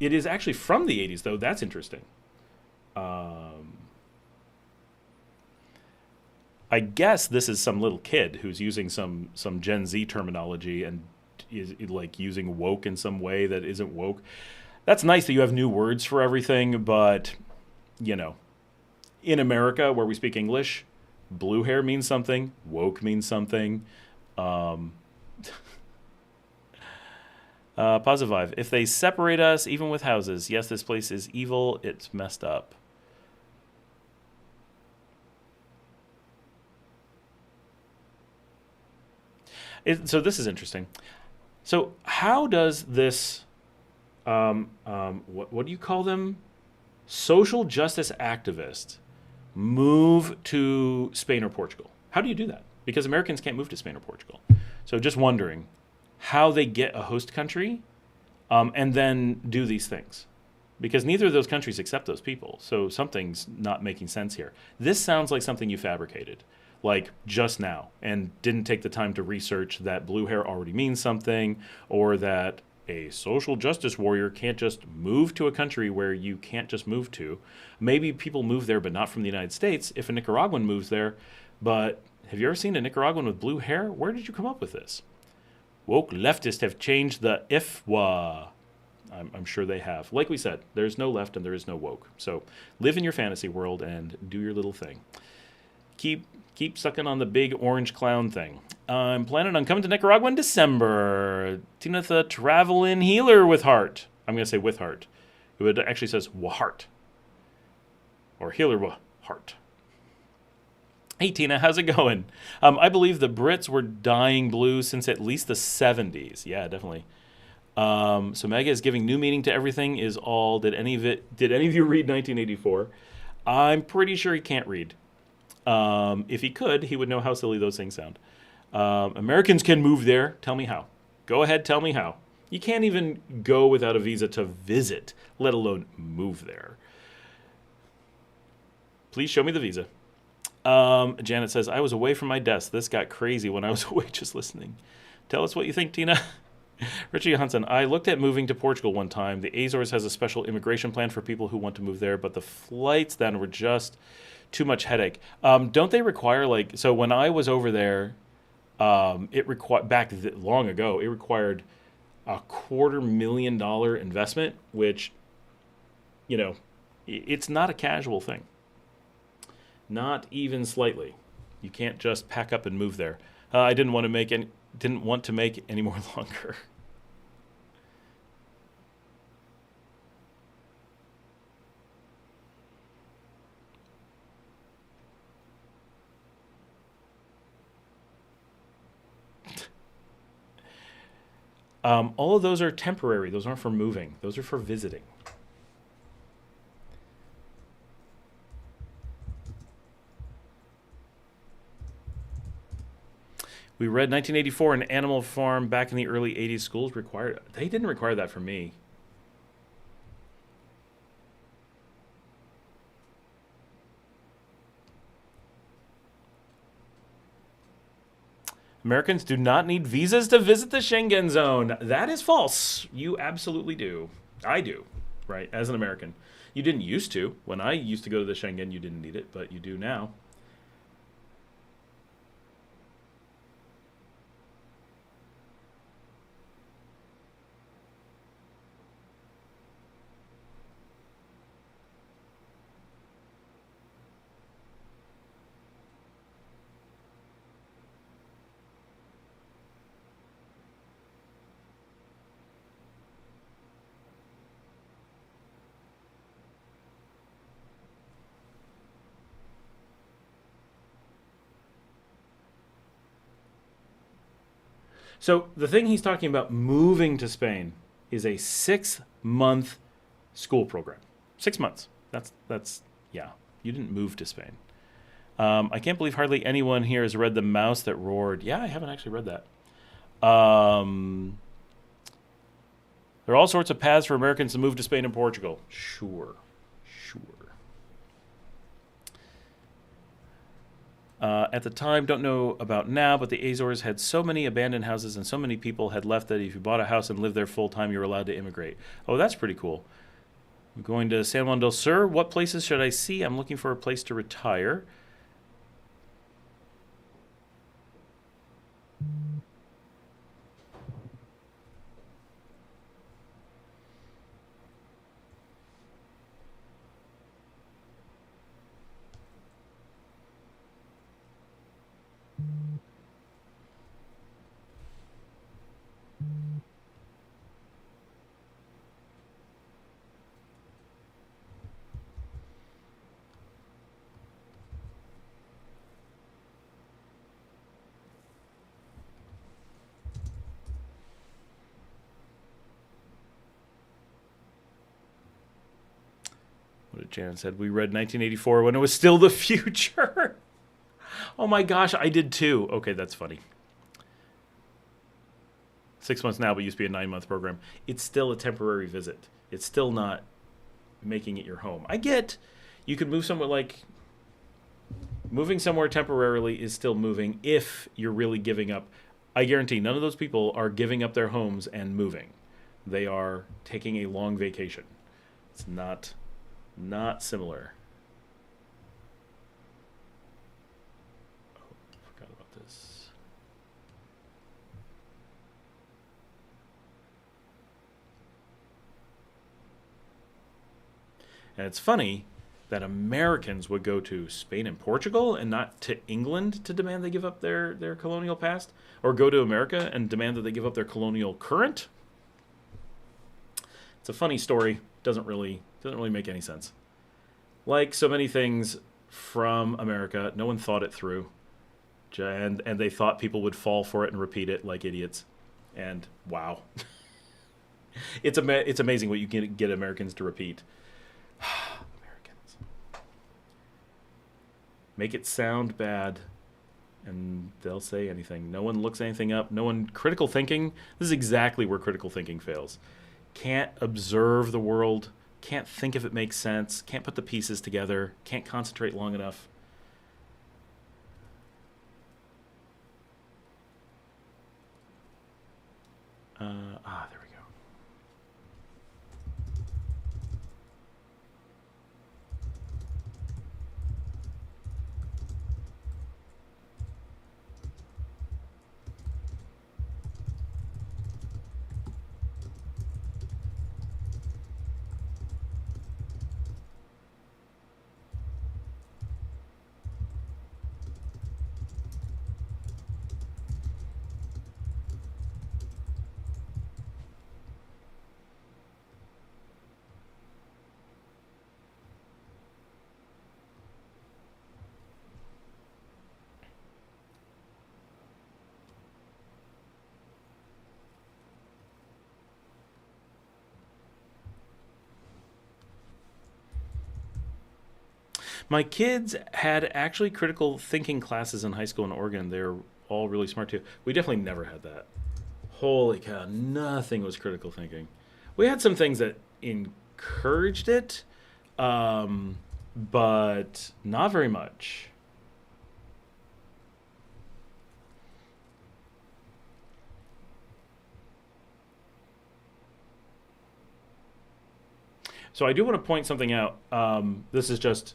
It is actually from the 80s, though. That's interesting. I guess this is some little kid who's using some Gen Z terminology and is like using woke in some way that isn't woke. That's nice that you have new words for everything, but you know, in America where we speak English, blue hair means something, woke means something. Um, Positive Vibe. If they separate us, even with houses, yes, this place is evil. It's messed up. So this is interesting. So how does this, what do you call them? Social justice activist move to Spain or Portugal? How do you do that? Because Americans can't move to Spain or Portugal. So just wondering how they get a host country and then do these things. Because neither of those countries accept those people. So something's not making sense here. This sounds like something you fabricated, like just now, and didn't take the time to research that blue hair already means something, or that a social justice warrior can't just move to a country where you can't just move to. Maybe people move there, but not from the United States. If a Nicaraguan moves there, but have you ever seen a Nicaraguan with blue hair? Where did you come up with this? Woke leftists have changed the IFWA. I'm sure they have. Like we said, there's no left and there is no woke. So live in your fantasy world and do your little thing. Keep sucking on the big orange clown thing. I'm planning on coming to Nicaragua in December. Tina the traveling healer with heart. I'm going to say with heart. It actually says heart. Or healer with heart. Hey Tina, how's it going? I believe the Brits were dyeing blue since at least the 70s. Yeah, definitely. So Mega is giving new meaning to everything. Is all? Did any of you read 1984? I'm pretty sure he can't read. If he could, he would know how silly those things sound. Americans can move there. Tell me how. Go ahead, tell me how. You can't even go without a visa to visit, let alone move there. Please show me the visa. Janet says, I was away from my desk. This got crazy when I was away just listening. Tell us what you think, Tina. Richie Hansen, I looked at moving to Portugal one time. The Azores has a special immigration plan for people who want to move there, but the flights then were just too much headache. Don't they require, like, so when I was over there, it required, long ago, it required $250,000 investment, which, you know, it's not a casual thing. Not even slightly. You can't just pack up and move there. I didn't want to make any more longer. All of those are temporary. Those aren't for moving. Those are for visiting. We read 1984 in Animal Farm back in the early 80s. Schools required. They didn't require that for me. Americans do not need visas to visit the Schengen zone. That is false. You absolutely do. I do, right? As an American. You didn't used to. When I used to go to the Schengen, you didn't need it, but you do now. So the thing he's talking about moving to Spain is a 6-month school program. 6 months. That's yeah. You didn't move to Spain. I can't believe hardly anyone here has read The Mouse That Roared. Yeah, I haven't actually read that. There are all sorts of paths for Americans to move to Spain and Portugal. Sure. At the time, don't know about now, but the Azores had so many abandoned houses and so many people had left that if you bought a house and lived there full time, you were allowed to immigrate. Oh, that's pretty cool. I'm going to San Juan del Sur. What places should I see? I'm looking for a place to retire. Jan said, we read 1984 when it was still the future. Oh my gosh, I did too. Okay, that's funny. 6 months now, but used to be a 9-month program. It's still a temporary visit. It's still not making it your home. I get you could move somewhere, like moving somewhere temporarily is still moving if you're really giving up. I guarantee none of those people are giving up their homes and moving. They are taking a long vacation. It's not similar. Oh, forgot about this. And it's funny that Americans would go to Spain and Portugal and not to England to demand they give up their colonial past, or go to America and demand that they give up their colonial current. It's a funny story. Doesn't really make any sense. Like so many things from America, no one thought it through, and they thought people would fall for it and repeat it like idiots. And wow, it's amazing what you can get Americans to repeat. Americans make it sound bad, and they'll say anything. No one looks anything up. No one critical thinking. This is exactly where critical thinking fails. Can't observe the world, can't think if it makes sense, can't put the pieces together, can't concentrate long enough. There we go. My kids had actually critical thinking classes in high school in Oregon. They're all really smart too. We definitely never had that. Holy cow, nothing was critical thinking. We had some things that encouraged it, but not very much. So I do want to point something out. This is just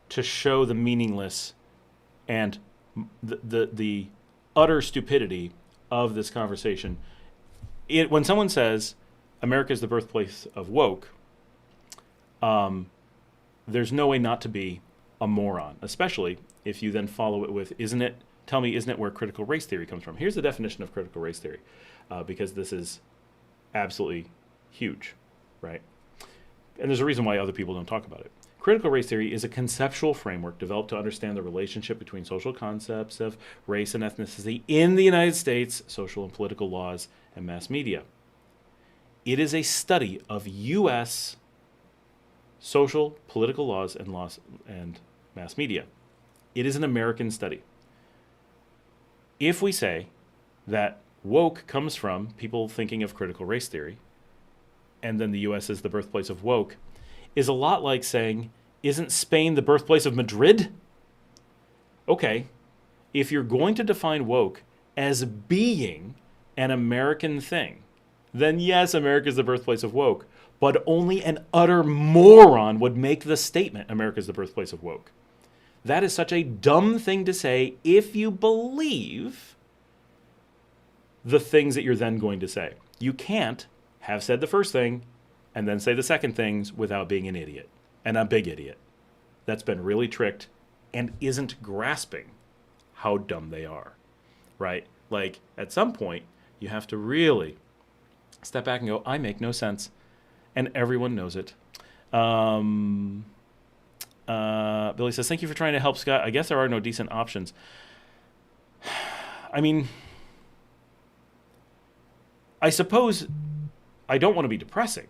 to show the meaningless and the utter stupidity of this conversation. When someone says America is the birthplace of woke, there's no way not to be a moron, especially if you then follow it with, isn't it where critical race theory comes from? Here's the definition of critical race theory, because this is absolutely huge, right? And there's a reason why other people don't talk about it. Critical race theory is a conceptual framework developed to understand the relationship between social concepts of race and ethnicity in the United States, social and political laws, and mass media. It is a study of U.S. social, political laws, and mass media. It is an American study. If we say that woke comes from people thinking of critical race theory, and then the U.S. is the birthplace of woke, is a lot like saying, isn't Spain the birthplace of Madrid? Okay, if you're going to define woke as being an American thing, then yes, America is the birthplace of woke, but only an utter moron would make the statement, America is the birthplace of woke. That is such a dumb thing to say if you believe the things that you're then going to say. You can't have said the first thing and then say the second things without being an idiot, and a big idiot that's been really tricked and isn't grasping how dumb they are, right? Like, at some point, you have to really step back and go, I make no sense, and everyone knows it. Billy says, thank you for trying to help Scott. I guess there are no decent options. I mean, I suppose I don't want to be depressing,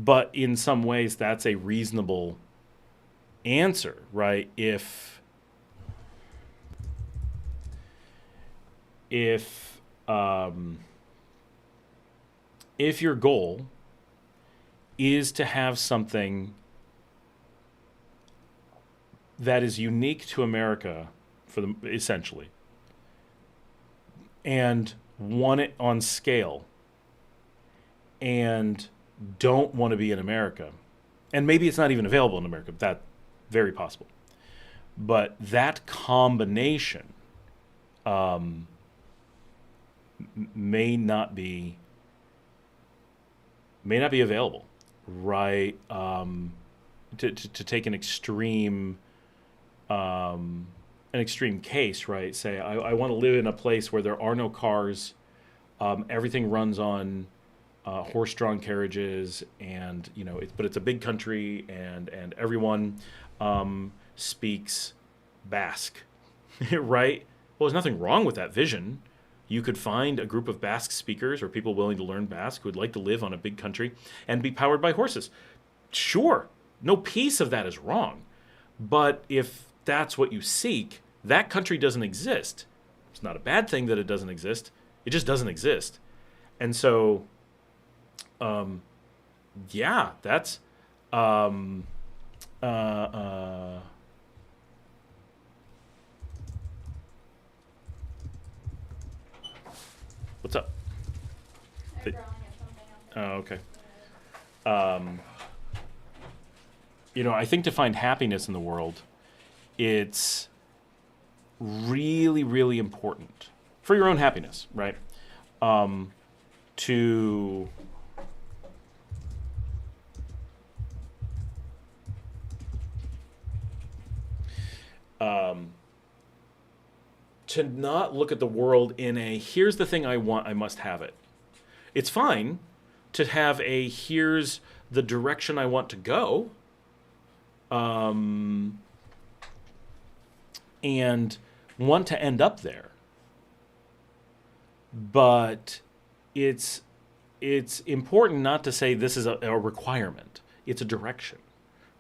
But in some ways, that's a reasonable answer, right? If if your goal is to have something that is unique to America for the essentially, and want it on scale, and don't want to be in America, and maybe it's not even available in America. That very possible, but that combination may not be available, right? To take an extreme case, right? Say I want to live in a place where there are no cars, everything runs on horse-drawn carriages, and but it's a big country, and everyone speaks Basque, right? Well, there's nothing wrong with that vision. You could find a group of Basque speakers or people willing to learn Basque who would like to live on a big country and be powered by horses. Sure, no piece of that is wrong. But if that's what you seek, that country doesn't exist. It's not a bad thing that it doesn't exist. It just doesn't exist. And so, yeah, that's what's up? They're growing at something out Oh, there. okay. I think to find happiness in the world, it's really, really important for your own happiness, right? To to not look at the world in a here's the thing I want, I must have it. It's fine to have a here's the direction I want to go, and want to end up there. But it's important not to say this is a requirement. It's a direction,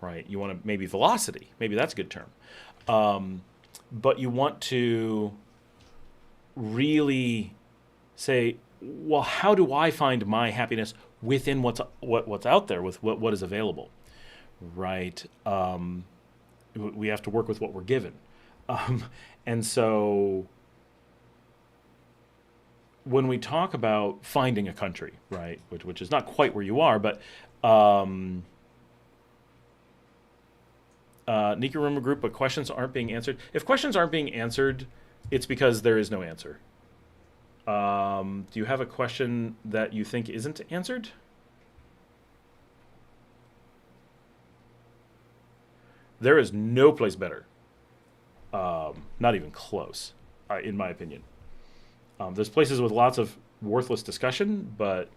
right? You want to maybe velocity, maybe that's a good term. But you want to really say, well, how do I find my happiness within what's out there, with what is available, right? We have to work with what we're given, and so when we talk about finding a country, right, which is not quite where you are, but Nika Rumor Group, but questions aren't being answered. If questions aren't being answered, it's because there is no answer. Do you have a question that you think isn't answered? There is no place better. Not even close, in my opinion. There's places with lots of worthless discussion, but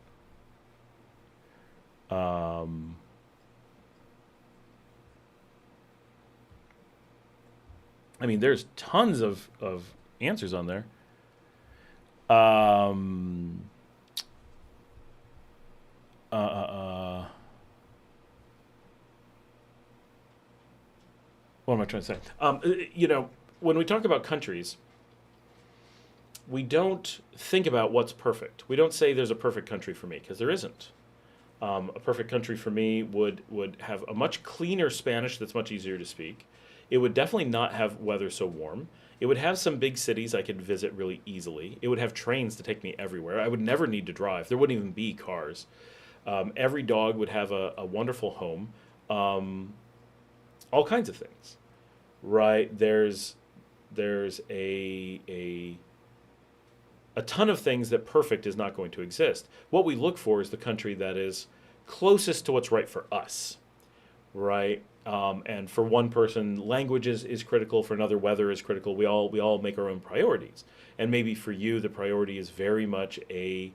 I mean, there's tons of answers on there. What am I trying to say? When we talk about countries, we don't think about what's perfect. We don't say there's a perfect country for me, because there isn't. A perfect country for me would have a much cleaner Spanish that's much easier to speak. It would definitely not have weather so warm. It would have some big cities I could visit really easily. It would have trains to take me everywhere. I would never need to drive. There wouldn't even be cars. Every dog would have a wonderful home. All kinds of things, right? There's a ton of things that perfect is not going to exist. What we look for is the country that is closest to what's right for us, right? And for one person, language is critical. For another, weather is critical. We all make our own priorities. And maybe for you, the priority is very much a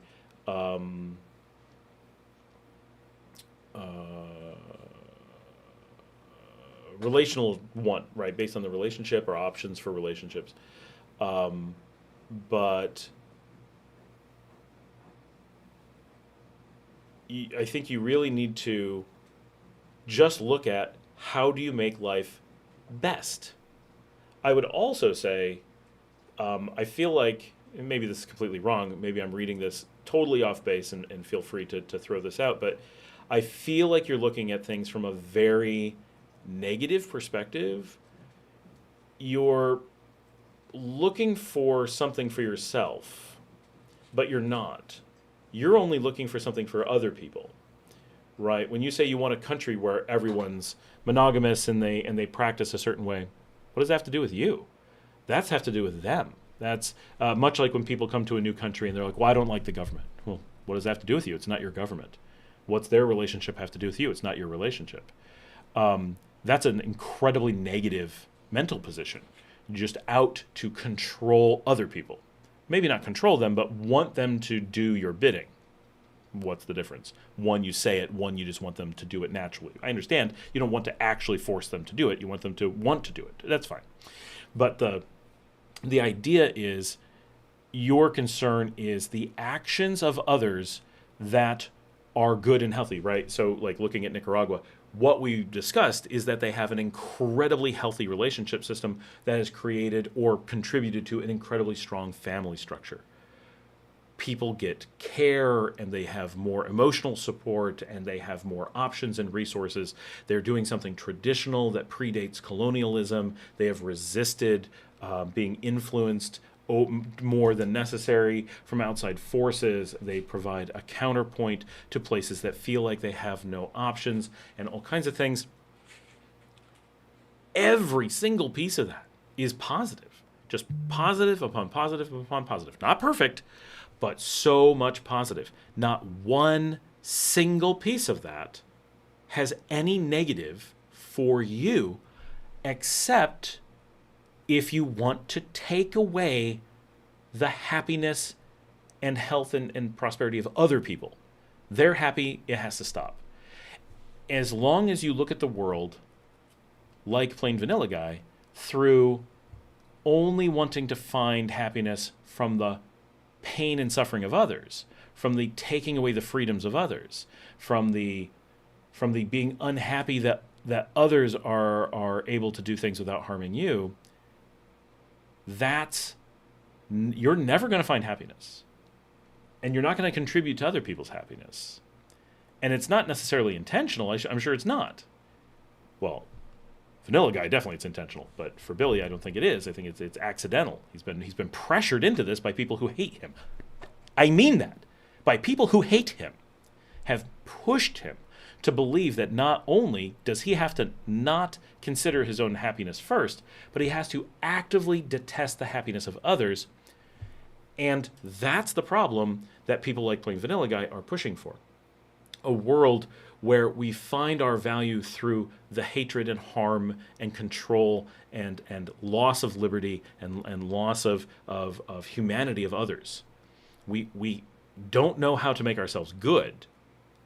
relational one, right? Based on the relationship or options for relationships. But I think you really need to just look at how do you make life best. I would also say, I feel like, and maybe this is completely wrong, maybe I'm reading this totally off base, and feel free to throw this out, but I feel like you're looking at things from a very negative perspective. You're looking for something for yourself, but you're not. You're only looking for something for other people, right? When you say you want a country where everyone's monogamous and they practice a certain way, what does that have to do with you? That's have to do with them. That's much like when people come to a new country and they're like, well, I don't like the government. Well, what does that have to do with you? It's not your government. What's their relationship have to do with you? It's not your relationship. That's an incredibly negative mental position. You're just out to control other people. Maybe not control them, but want them to do your bidding. What's the difference? One, you say it. One, you just want them to do it naturally. I understand you don't want to actually force them to do it. You want them to want to do it. That's fine. But the idea is your concern is the actions of others that are good and healthy, right? So like looking at Nicaragua, what we discussed is that they have an incredibly healthy relationship system that has created or contributed to an incredibly strong family structure. People get care and they have more emotional support and they have more options and resources. They're doing something traditional that predates colonialism. They have resisted being influenced more than necessary from outside forces. They provide a counterpoint to places that feel like they have no options and all kinds of things. Every single piece of that is positive. Just positive upon positive upon positive. Not perfect, but so much positive. Not one single piece of that has any negative for you, except if you want to take away the happiness and health and prosperity of other people. They're happy, it has to stop. As long as you look at the world like Plain Vanilla Guy through only wanting to find happiness from the pain and suffering of others, from the taking away the freedoms of others, from the being unhappy that others are able to do things without harming you, you're never going to find happiness. And you're not going to contribute to other people's happiness. And it's not necessarily intentional. I'm sure it's not. Well, Vanilla Guy, definitely it's intentional. But for Billy, I don't think it is. I think it's accidental. He's been pressured into this by people who hate him. I mean that. By people who hate him, have pushed him to believe that not only does he have to not consider his own happiness first, but he has to actively detest the happiness of others. And that's the problem that people like Plain Vanilla Guy are pushing for. A world where we find our value through the hatred and harm and control and loss of liberty and loss of humanity of others. We don't know how to make ourselves good,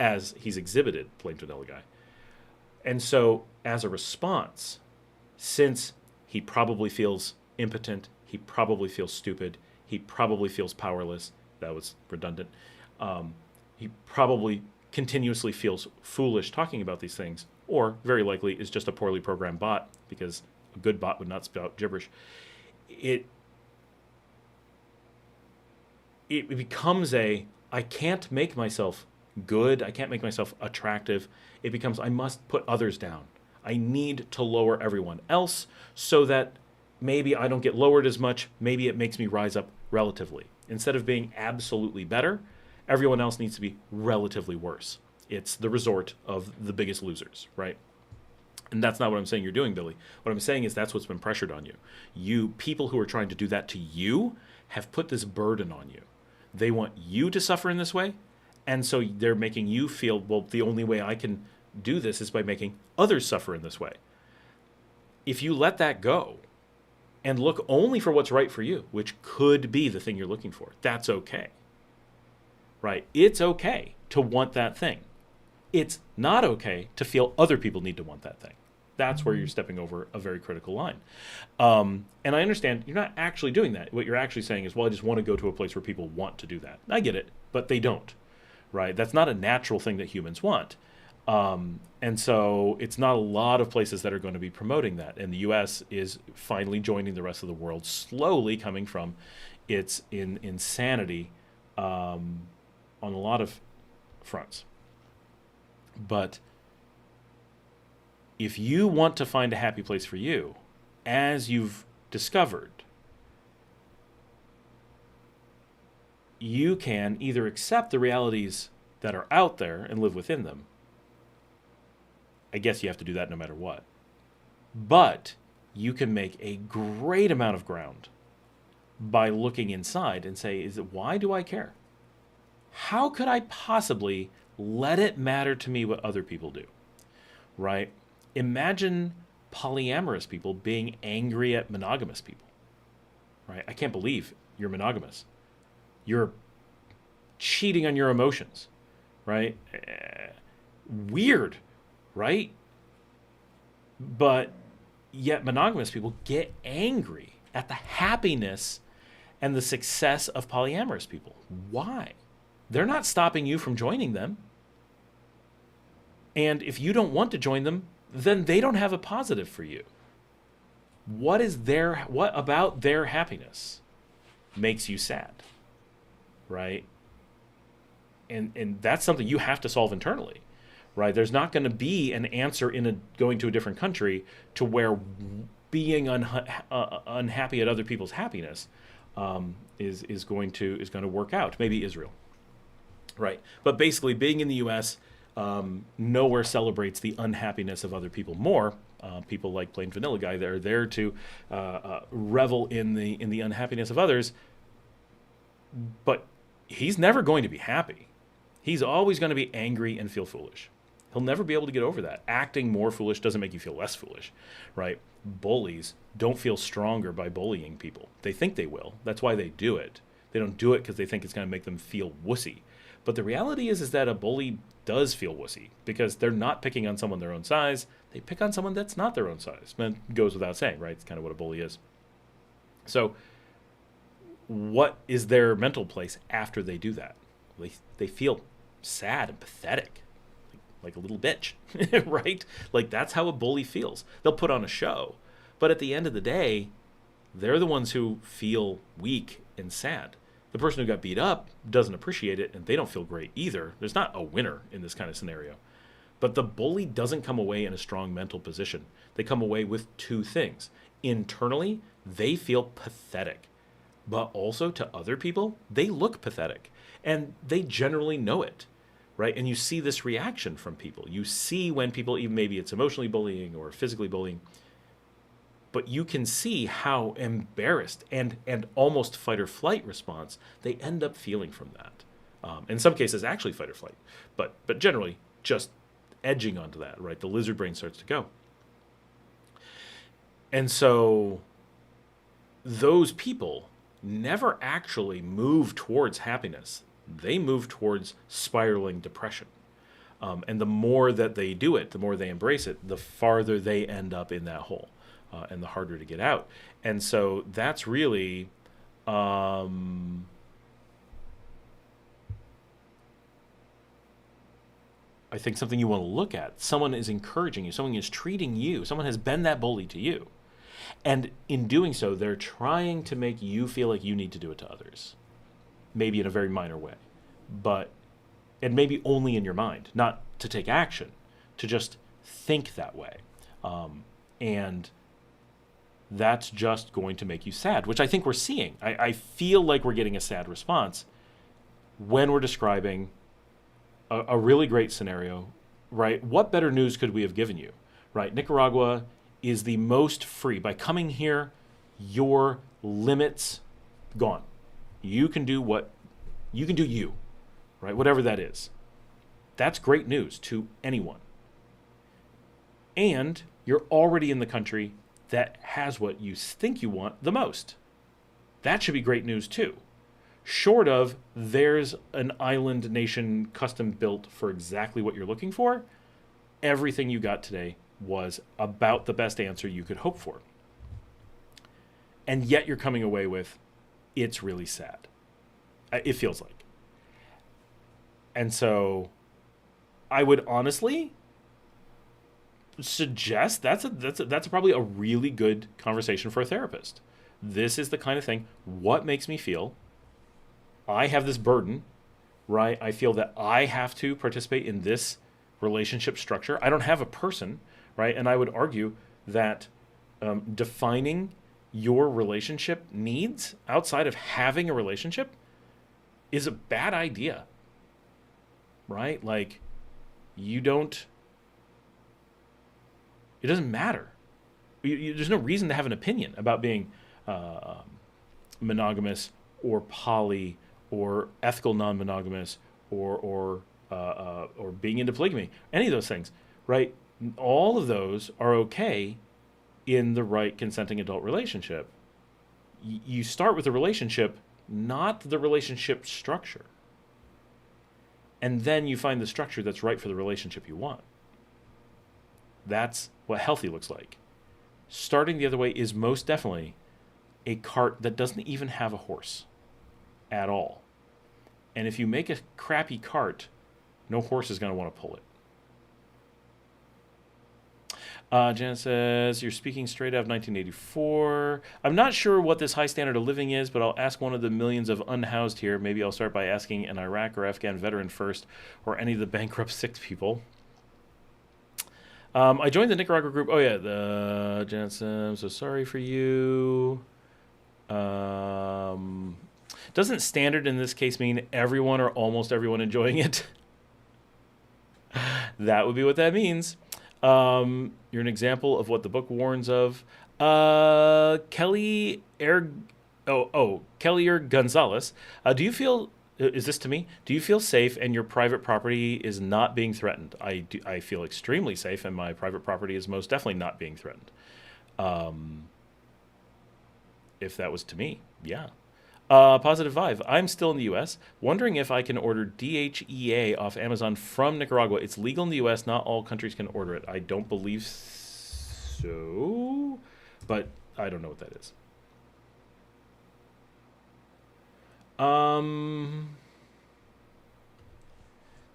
as he's exhibited, Plain Vanilla Guy. And so, as a response, since he probably feels impotent, he probably feels stupid, he probably feels powerless, that was redundant, he probably continuously feels foolish talking about these things, or very likely is just a poorly programmed bot, because a good bot would not spout gibberish. It becomes I can't make myself good, I can't make myself attractive. It becomes, I must put others down. I need to lower everyone else so that maybe I don't get lowered as much, maybe it makes me rise up relatively. Instead of being absolutely better, everyone else needs to be relatively worse. It's the resort of the biggest losers, right? And that's not what I'm saying you're doing, Billy. What I'm saying is that's what's been pressured on you. You, people who are trying to do that to you, have put this burden on you. They want you to suffer in this way, and so they're making you feel, well, the only way I can do this is by making others suffer in this way. If you let that go and look only for what's right for you, which could be the thing you're looking for, that's okay. Right? It's okay to want that thing. It's not okay to feel other people need to want that thing. That's where you're stepping over a very critical line. And I understand you're not actually doing that. What you're actually saying is, well, I just want to go to a place where people want to do that. I get it, but they don't. right? That's not a natural thing that humans want. And so it's not a lot of places that are going to be promoting that. And the U.S. is finally joining the rest of the world, slowly coming from its insanity on a lot of fronts. But if you want to find a happy place for you, as you've discovered, you can either accept the realities that are out there and live within them. I guess you have to do that no matter what. But you can make a great amount of ground by looking inside and say, why do I care? How could I possibly let it matter to me what other people do? Right? Imagine polyamorous people being angry at monogamous people. Right? I can't believe you're monogamous. You're cheating on your emotions. Right? Weird. Right? But yet monogamous people get angry at the happiness and the success of polyamorous people. Why? They're not stopping you from joining them. And if you don't want to join them, then they don't have a positive for you. What about their happiness makes you sad? Right? And that's something you have to solve internally. Right? There's not going to be an answer going to a different country to where being unhappy at other people's happiness is going to work out. Maybe Israel. Right. But basically, being in the U.S., nowhere celebrates the unhappiness of other people more. People like Plain Vanilla Guy, they're there to revel in the unhappiness of others. But he's never going to be happy. He's always going to be angry and feel foolish. He'll never be able to get over that. Acting more foolish doesn't make you feel less foolish, right? Bullies don't feel stronger by bullying people. They think they will. That's why they do it. They don't do it because they think it's going to make them feel wussy. But the reality is that a bully does feel wussy because they're not picking on someone their own size. They pick on someone that's not their own size. It goes without saying, right? It's kind of what a bully is. So what is their mental place after they do that? They feel sad and pathetic. Like a little bitch, right? Like that's how a bully feels. They'll put on a show, but at the end of the day, they're the ones who feel weak and sad. The person who got beat up doesn't appreciate it, and they don't feel great either. There's not a winner in this kind of scenario. But the bully doesn't come away in a strong mental position. They come away with two things. Internally, they feel pathetic, but also to other people, they look pathetic, and they generally know it. Right? And you see this reaction from people. You see when people, even maybe it's emotionally bullying or physically bullying, but you can see how embarrassed and almost fight or flight response they end up feeling from that. In some cases, actually fight or flight, but generally just edging onto that, right? The lizard brain starts to go. And so those people never actually move towards happiness. They move towards spiraling depression. And the more that they do it, the more they embrace it, the farther they end up in that hole and the harder to get out. And so that's really I think something you want to look at. Someone is encouraging you. Someone is treating you. Someone has been that bully to you. And in doing so, they're trying to make you feel like you need to do it to others. Maybe in a very minor way, and maybe only in your mind, not to take action, to just think that way. And that's just going to make you sad, which I think we're seeing. I feel like we're getting a sad response when we're describing a really great scenario, right? What better news could we have given you, right? Nicaragua is the most free. By coming here, your limits gone. You can do you, right? Whatever that is. That's great news to anyone. And you're already in the country that has what you think you want the most. That should be great news too. Short of there's an island nation custom built for exactly what you're looking for, everything you got today was about the best answer you could hope for. And yet you're coming away with, it's really sad. It feels like. And so I would honestly suggest that's probably a really good conversation for a therapist. This is the kind of thing. What makes me feel? I have this burden, right? I feel that I have to participate in this relationship structure. I don't have a person, right? And I would argue that defining your relationship needs outside of having a relationship is a bad idea, right? Like, you don't, it doesn't matter. There's no reason to have an opinion about being monogamous or poly or ethical non-monogamous or being into polygamy. Any of those things, right? All of those are okay in the right consenting adult relationship. You start with the relationship, not the relationship structure. And then you find the structure that's right for the relationship you want. That's what healthy looks like. Starting the other way is most definitely a cart that doesn't even have a horse at all. And if you make a crappy cart, no horse is going to want to pull it. Janet says, you're speaking straight out of 1984. I'm not sure what this high standard of living is, but I'll ask one of the millions of unhoused here. Maybe I'll start by asking an Iraq or Afghan veteran first, or any of the bankrupt sick people. I joined the Nicaragua group. Oh, yeah, the Janet says, I'm so sorry for you. Doesn't standard in this case mean everyone or almost everyone enjoying it? That would be what that means. You're an example of what the book warns of. Kelly Gonzalez. Do you feel? Is this to me? Do you feel safe and your private property is not being threatened? I feel extremely safe and my private property is most definitely not being threatened. If that was to me, yeah. Positive Vibe. I'm still in the U.S. Wondering if I can order DHEA off Amazon from Nicaragua. It's legal in the U.S. Not all countries can order it. I don't believe so, but I don't know what that is.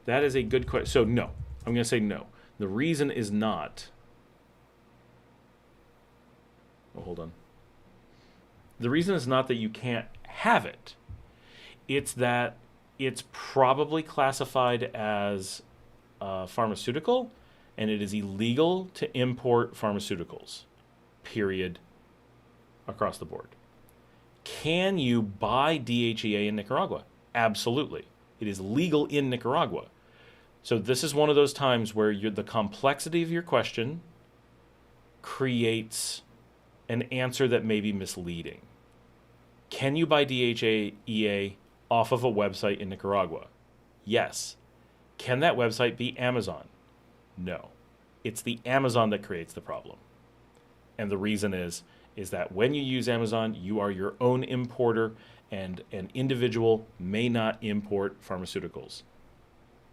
That is a good question. So no, I'm going to say no. The reason is not. Oh, hold on. The reason is not that you can't have it. It's that it's probably classified as pharmaceutical, and it is illegal to import pharmaceuticals, period, across the board. Can you buy DHEA in Nicaragua? Absolutely. It is legal in Nicaragua. So this is one of those times where the complexity of your question creates an answer that may be misleading. Can you buy DHEA off of a website in Nicaragua? Yes. Can that website be Amazon? No. It's the Amazon that creates the problem. And the reason is that when you use Amazon, you are your own importer, and an individual may not import pharmaceuticals.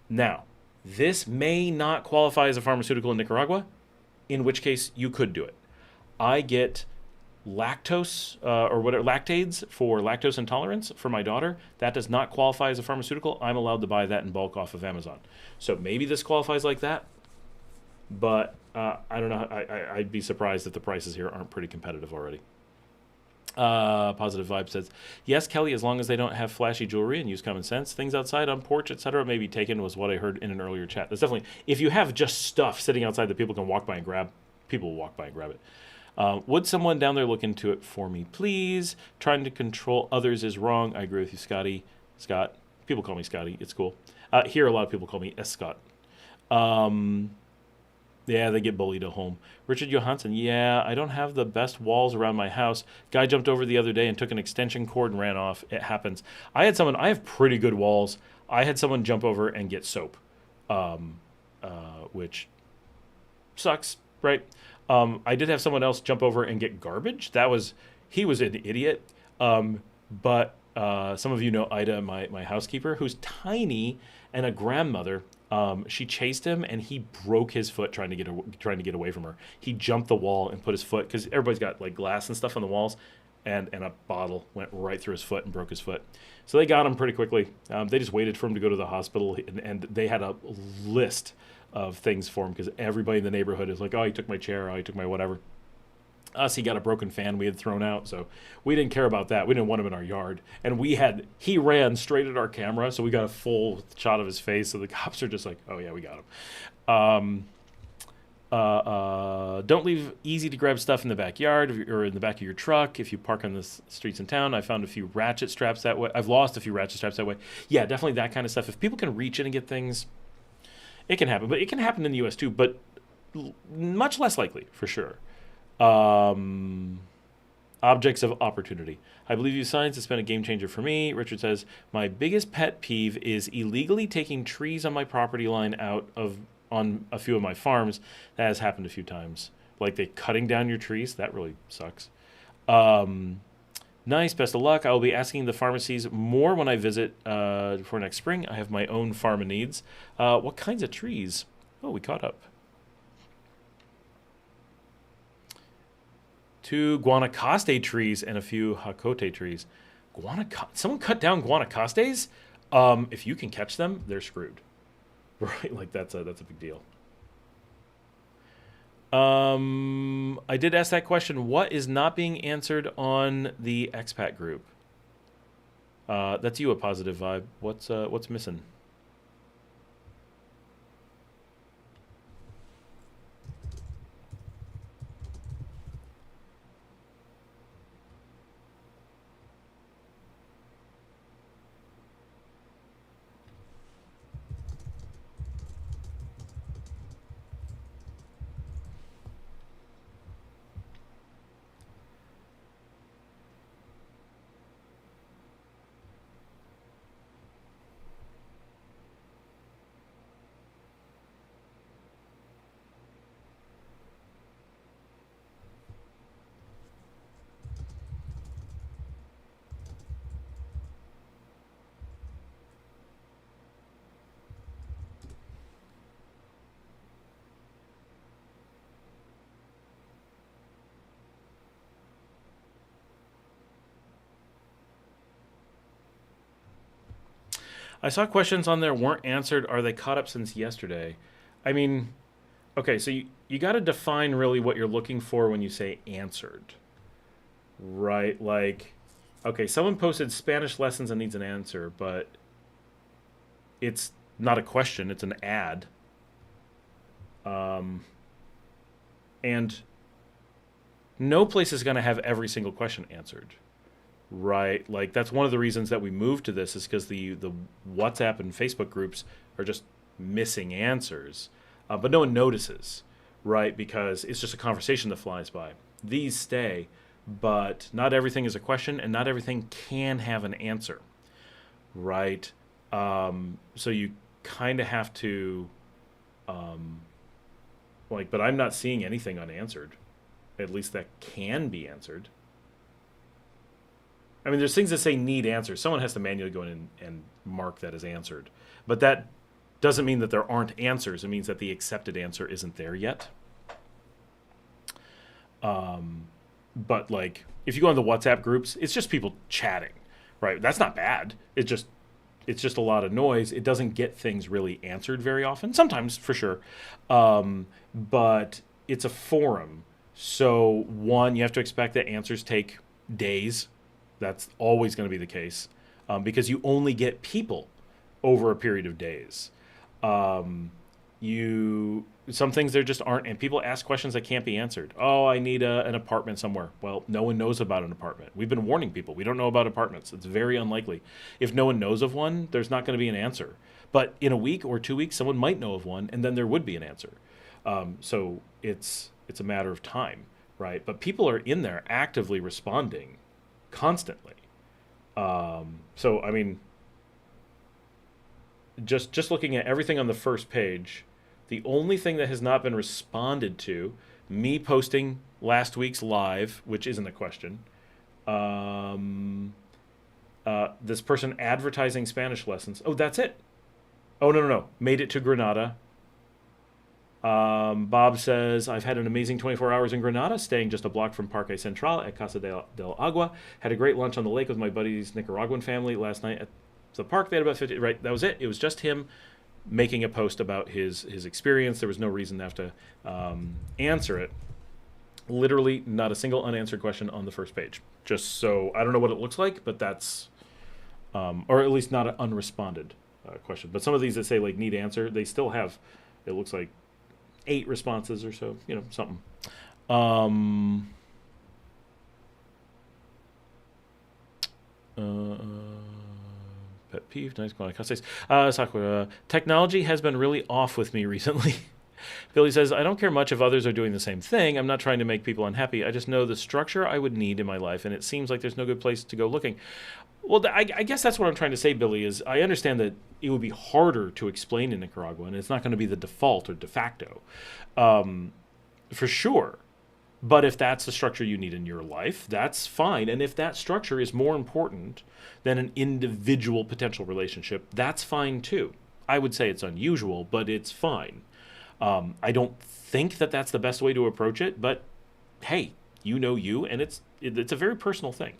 Now, this may not qualify as a pharmaceutical in Nicaragua, in which case you could do it. I get lactose lactades for lactose intolerance for my daughter. That does not qualify as a pharmaceutical. I'm allowed to buy that in bulk off of Amazon. So maybe this qualifies like that, but I don't know. I'd be surprised if the prices here aren't pretty competitive already. Positive Vibe says, yes, Kelly, as long as they don't have flashy jewelry and use common sense. Things outside on porch, etc. may be taken, was what I heard in an earlier chat. That's definitely, if you have just stuff sitting outside that people can walk by and grab, people will walk by and grab it. Would someone down there look into it for me, please? Trying to control others is wrong. I agree with you, Scott. People call me Scotty. It's cool. Here, a lot of people call me S. Scott. Yeah, they get bullied at home. Richard Johansson, yeah, I don't have the best walls around my house. Guy jumped over the other day and took an extension cord and ran off. It happens. I have pretty good walls. I had someone jump over and get soap, which sucks, right? I did have someone else jump over and get garbage. He was an idiot. But some of you know Ida, my housekeeper, who's tiny and a grandmother. She chased him and he broke his foot trying to get away from her. He jumped the wall and put his foot, because everybody's got like glass and stuff on the walls. and a bottle went right through his foot and broke his foot. So they got him pretty quickly. They just waited for him to go to the hospital, and they had a list of things for him because everybody in the neighborhood is like, oh, he took my chair, oh, he took my whatever. Us, he got a broken fan we had thrown out, so we didn't care about that. We didn't want him in our yard, and he ran straight at our camera, so we got a full shot of his face. So the cops are just like, "Oh yeah, we got him." Don't leave easy to grab stuff in the backyard or in the back of your truck if you park on the streets in town. I found a few ratchet straps that way. I've lost a few ratchet straps that way. Yeah, definitely that kind of stuff. If people can reach in and get things, it can happen. But it can happen in the U.S. too, but much less likely for sure. Objects of opportunity. I believe you signs has been a game changer for me. Richard says, my biggest pet peeve is illegally taking trees on my property line on a few of my farms. That has happened a few times. Like they cutting down your trees. That really sucks. Nice. Best of luck. I will be asking the pharmacies more when I visit for next spring. I have my own pharma needs. What kinds of trees? Oh, we caught up. 2 Guanacaste trees and a few Hakote trees. Someone cut down Guanacastes? If you can catch them, they're screwed. Right? Like that's a big deal. I did ask that question. What is not being answered on the expat group? That's you, a positive vibe. What's missing? I saw questions on there weren't answered. Are they caught up since yesterday? I mean, okay, so you got to define really what you're looking for when you say answered, right? Like, okay, someone posted Spanish lessons and needs an answer, but it's not a question, it's an ad. And no place is going to have every single question answered. Right, like that's one of the reasons that we moved to this is because the WhatsApp and Facebook groups are just missing answers, but no one notices, right? Because it's just a conversation that flies by. These stay, but not everything is a question, and not everything can have an answer, right? So you kind of have to, but I'm not seeing anything unanswered, at least that can be answered. I mean, there's things that say need answers. Someone has to manually go in and mark that as answered. But that doesn't mean that there aren't answers. It means that the accepted answer isn't there yet. But like, if you go on the WhatsApp groups, it's just people chatting, right? That's not bad. It's just a lot of noise. It doesn't get things really answered very often. Sometimes, for sure. But it's a forum. So, one, you have to expect that answers take days. That's always going to be the case because you only get people over a period of days. Some things there just aren't, and people ask questions that can't be answered. Oh, I need an apartment somewhere. Well, no one knows about an apartment. We've been warning people. We don't know about apartments. It's very unlikely. If no one knows of one, there's not going to be an answer. But in a week or 2 weeks, someone might know of one, and then there would be an answer. So it's a matter of time, right? But people are in there actively responding constantly. So I mean, just looking at everything on the first page, the only thing that has not been responded to, me posting last week's live, which isn't a question, this person advertising Spanish lessons. Oh, that's it. Oh, no. Made it to Granada. Bob says, I've had an amazing 24 hours in Granada, staying just a block from Parque Central at Casa del Agua. Had a great lunch on the lake with my buddy's Nicaraguan family last night at the park. They had about 50, right? That was it. It was just him making a post about his experience. There was no reason to have to answer it. Literally not a single unanswered question on the first page. Just so, I don't know what it looks like, but that's, or at least not an unresponded question. But some of these that say like need answer, they still have, it looks like 8 responses or so, something. Pet peeve, nice quality. Sakura, technology has been really off with me recently. Billy says, I don't care much if others are doing the same thing. I'm not trying to make people unhappy. I just know the structure I would need in my life, and it seems like there's no good place to go looking. Well, I guess that's what I'm trying to say, Billy, is I understand that it would be harder to explain in Nicaragua, and it's not going to be the default or de facto, for sure. But if that's the structure you need in your life, that's fine. And if that structure is more important than an individual potential relationship, that's fine too. I would say it's unusual, but it's fine. I don't think that that's the best way to approach it, but hey, you know you, and it's a very personal thing,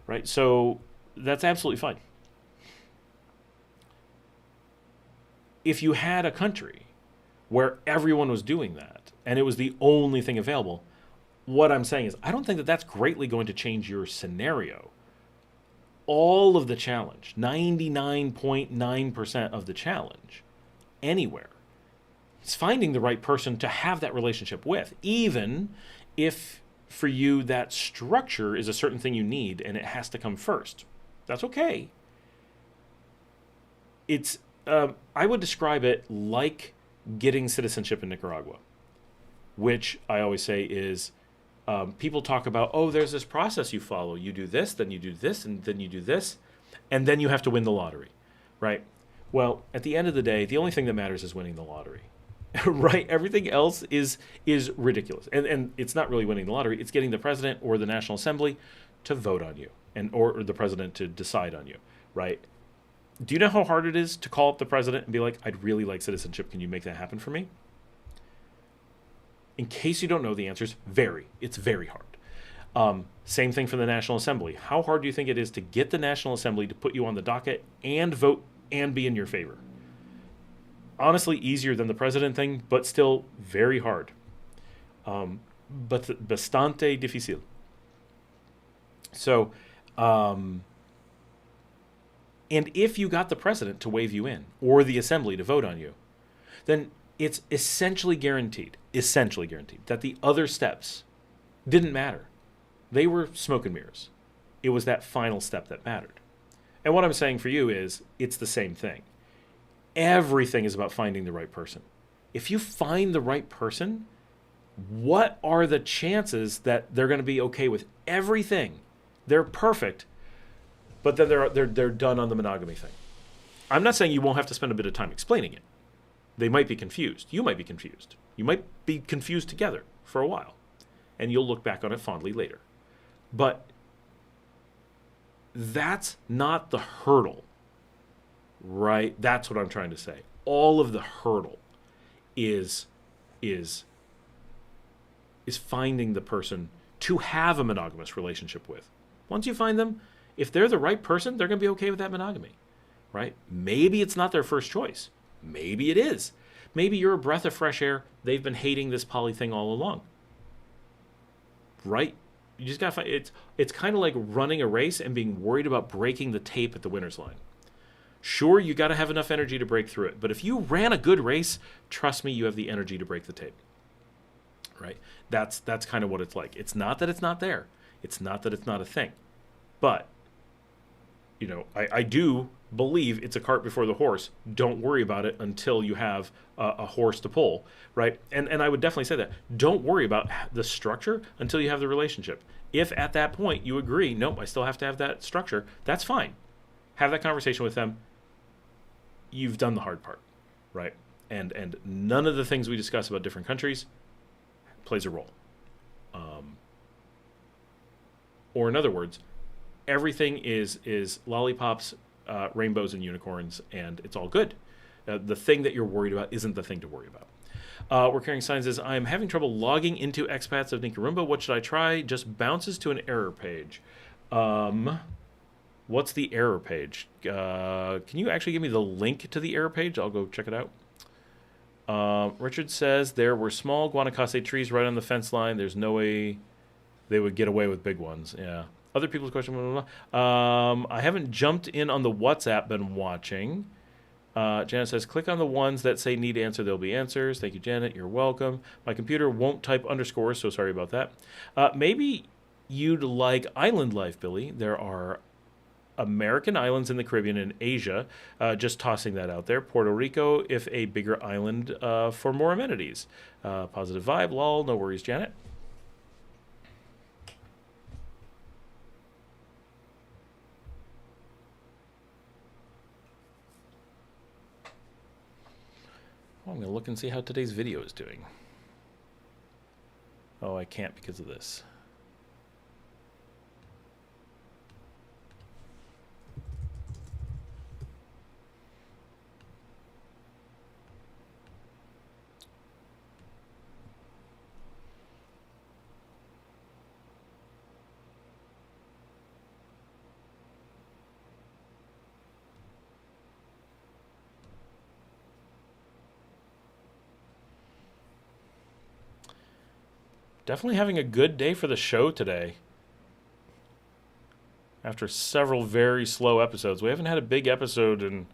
right? So that's absolutely fine. If you had a country where everyone was doing that, and it was the only thing available, what I'm saying is I don't think that that's greatly going to change your scenario. All of the challenge, 99.9% of the challenge, anywhere, is finding the right person to have that relationship with, even if for you that structure is a certain thing you need and it has to come first. That's okay. It's I would describe it like getting citizenship in Nicaragua, which I always say is people talk about, oh, there's this process you follow. You do this, then you do this, and then you do this, and then you have to win the lottery, right? Well, at the end of the day, the only thing that matters is winning the lottery, right? Everything else is ridiculous. And it's not really winning the lottery. It's getting the president or the National Assembly to vote on you or the president to decide on you, right? Do you know how hard it is to call up the president and be like, I'd really like citizenship. Can you make that happen for me? In case you don't know, the answer is it's very hard. Same thing for the National Assembly. How hard do you think it is to get the National Assembly to put you on the docket and vote and be in your favor? Honestly, easier than the president thing, but still very hard. But bastante difícil. So, and if you got the president to wave you in or the assembly to vote on you, then it's essentially guaranteed that the other steps didn't matter. They were smoke and mirrors. It was that final step that mattered. And what I'm saying for you is it's the same thing. Everything is about finding the right person. If you find the right person, what are the chances that they're going to be okay with everything? They're perfect, but then they're done on the monogamy thing. I'm not saying you won't have to spend a bit of time explaining it. They might be confused. You might be confused. You might be confused together for a while, and you'll look back on it fondly later. But that's not the hurdle, right? That's what I'm trying to say. All of the hurdle is finding the person to have a monogamous relationship with. Once you find them, if they're the right person, they're going to be okay with that monogamy, right? Maybe it's not their first choice. Maybe it is. Maybe you're a breath of fresh air. They've been hating this poly thing all along, right? You just got to find it's kind of like running a race and being worried about breaking the tape at the winner's line. Sure, you got to have enough energy to break through it, but if you ran a good race, trust me, you have the energy to break the tape, right? That's kind of what it's like. It's not that it's not there. It's not that it's not a thing, but I do believe it's a cart before the horse. Don't worry about it until you have a horse to pull, right? And I would definitely say that. Don't worry about the structure until you have the relationship. If at that point you agree, nope, I still have to have that structure, that's fine. Have that conversation with them. You've done the hard part, right? And none of the things we discuss about different countries plays a role. Or in other words, everything is lollipops, rainbows, and unicorns, and it's all good. The thing that you're worried about isn't the thing to worry about. We're Carrying Signs says, I'm having trouble logging into Expats of Nicaragua. What should I try? Just bounces to an error page. What's the error page? Can you actually give me the link to the error page? I'll go check it out. Richard says, there were small guanacaste trees right on the fence line. There's no way they would get away with big ones. Yeah. Other people's question. Blah, blah, blah. I haven't jumped in on the WhatsApp, been watching. Janet says, click on the ones that say need answer. There'll be answers. Thank you, Janet. You're welcome. My computer won't type underscores, so sorry about that. Maybe you'd like island life, Billy. There are American islands in the Caribbean and Asia. Just tossing that out there. Puerto Rico, if a bigger island for more amenities. Positive vibe, lol. No worries, Janet. I'm going to look and see how today's video is doing. Oh, I can't because of this. Definitely having a good day for the show today. After several very slow episodes. We haven't had a big episode in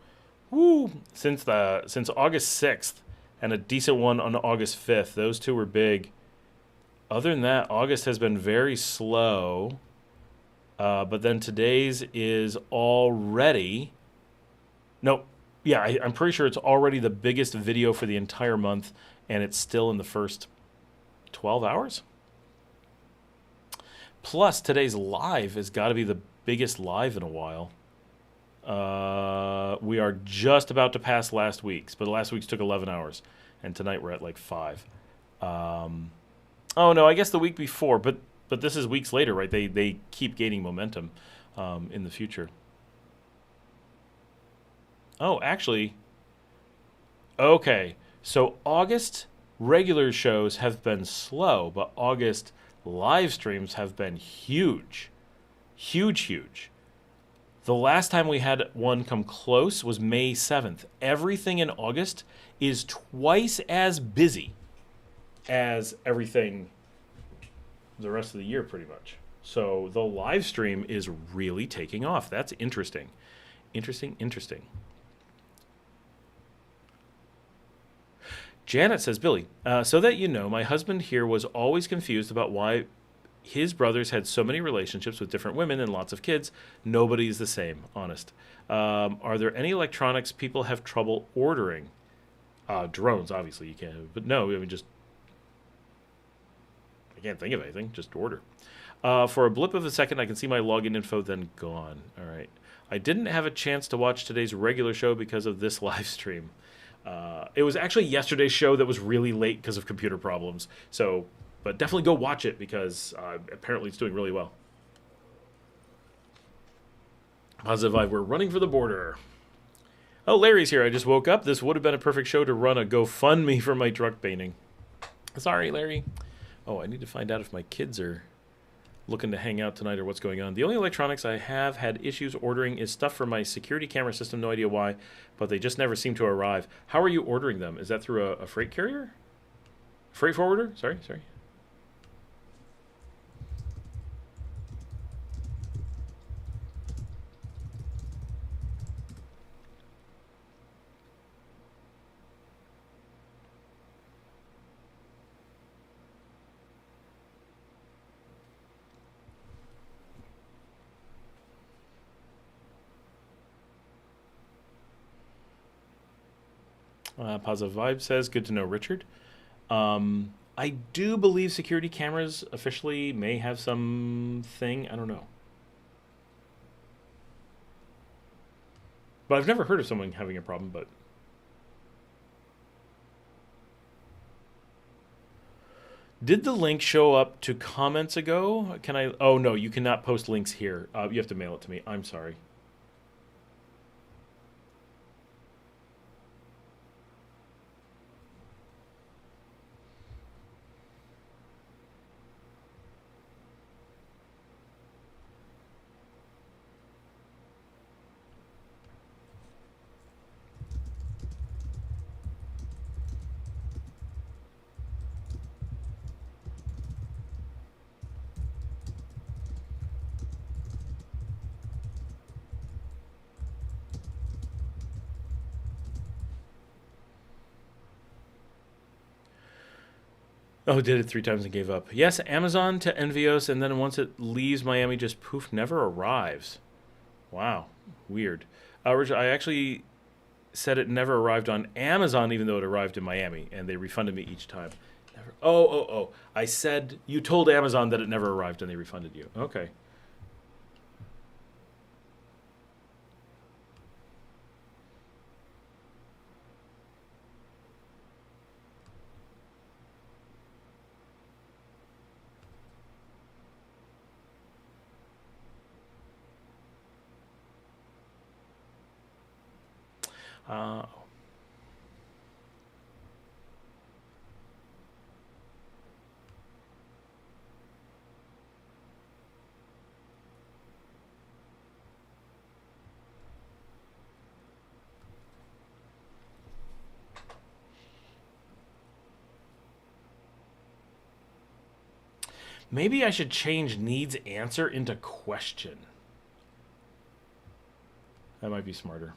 since August 6th and a decent one on August 5th. Those two were big. Other than that, August has been very slow. But then today's is already... No, yeah, I'm pretty sure it's already the biggest video for the entire month, and it's still in the first 12 hours? Plus, today's live has got to be the biggest live in a while. We are just about to pass last week's, but last week's took 11 hours, and tonight we're at like 5. Oh, no, I guess the week before, but this is weeks later, right? They keep gaining momentum in the future. Oh, actually, okay, so August... regular shows have been slow, but August live streams have been huge. Huge. The last time we had one come close was May 7th. Everything in August is twice as busy as everything the rest of the year, pretty much. So the live stream is really taking off. That's interesting. Interesting. Janet says, Billy, so that you know, my husband here was always confused about why his brothers had so many relationships with different women and lots of kids. Nobody's the same, honest. Are there any electronics people have trouble ordering? Drones, obviously, you can't. But no, I mean, I can't think of anything. Just order. For a blip of a second, I can see my login info, then gone. All right. I didn't have a chance to watch today's regular show because of this live stream. It was actually yesterday's show that was really late because of computer problems. So, but definitely go watch it because apparently it's doing really well. Positive vibe. We're running for the border. Oh, Larry's here. I just woke up. This would have been a perfect show to run a GoFundMe for my truck painting. Sorry, Larry. Oh, I need to find out if my kids are looking to hang out tonight or what's going on. The only electronics I have had issues ordering is stuff for my security camera system. No idea why, but they just never seem to arrive. How are you ordering them? Is that through a freight carrier? Freight forwarder? Sorry. Positive Vibe says, good to know, Richard. I do believe security cameras officially may have something. I don't know. But I've never heard of someone having a problem, but... Did the link show up to comments ago? Can I... Oh, no, you cannot post links here. You have to mail it to me. I'm sorry. Oh, did it 3 times and gave up. Yes, Amazon to Envios, and then once it leaves Miami, just poof, never arrives. Wow, weird. I actually said it never arrived on Amazon, even though it arrived in Miami, and they refunded me each time. Never. Oh. I said you told Amazon that it never arrived, and they refunded you. Okay. Uh, Maybe I should change needs answer into question. That might be smarter.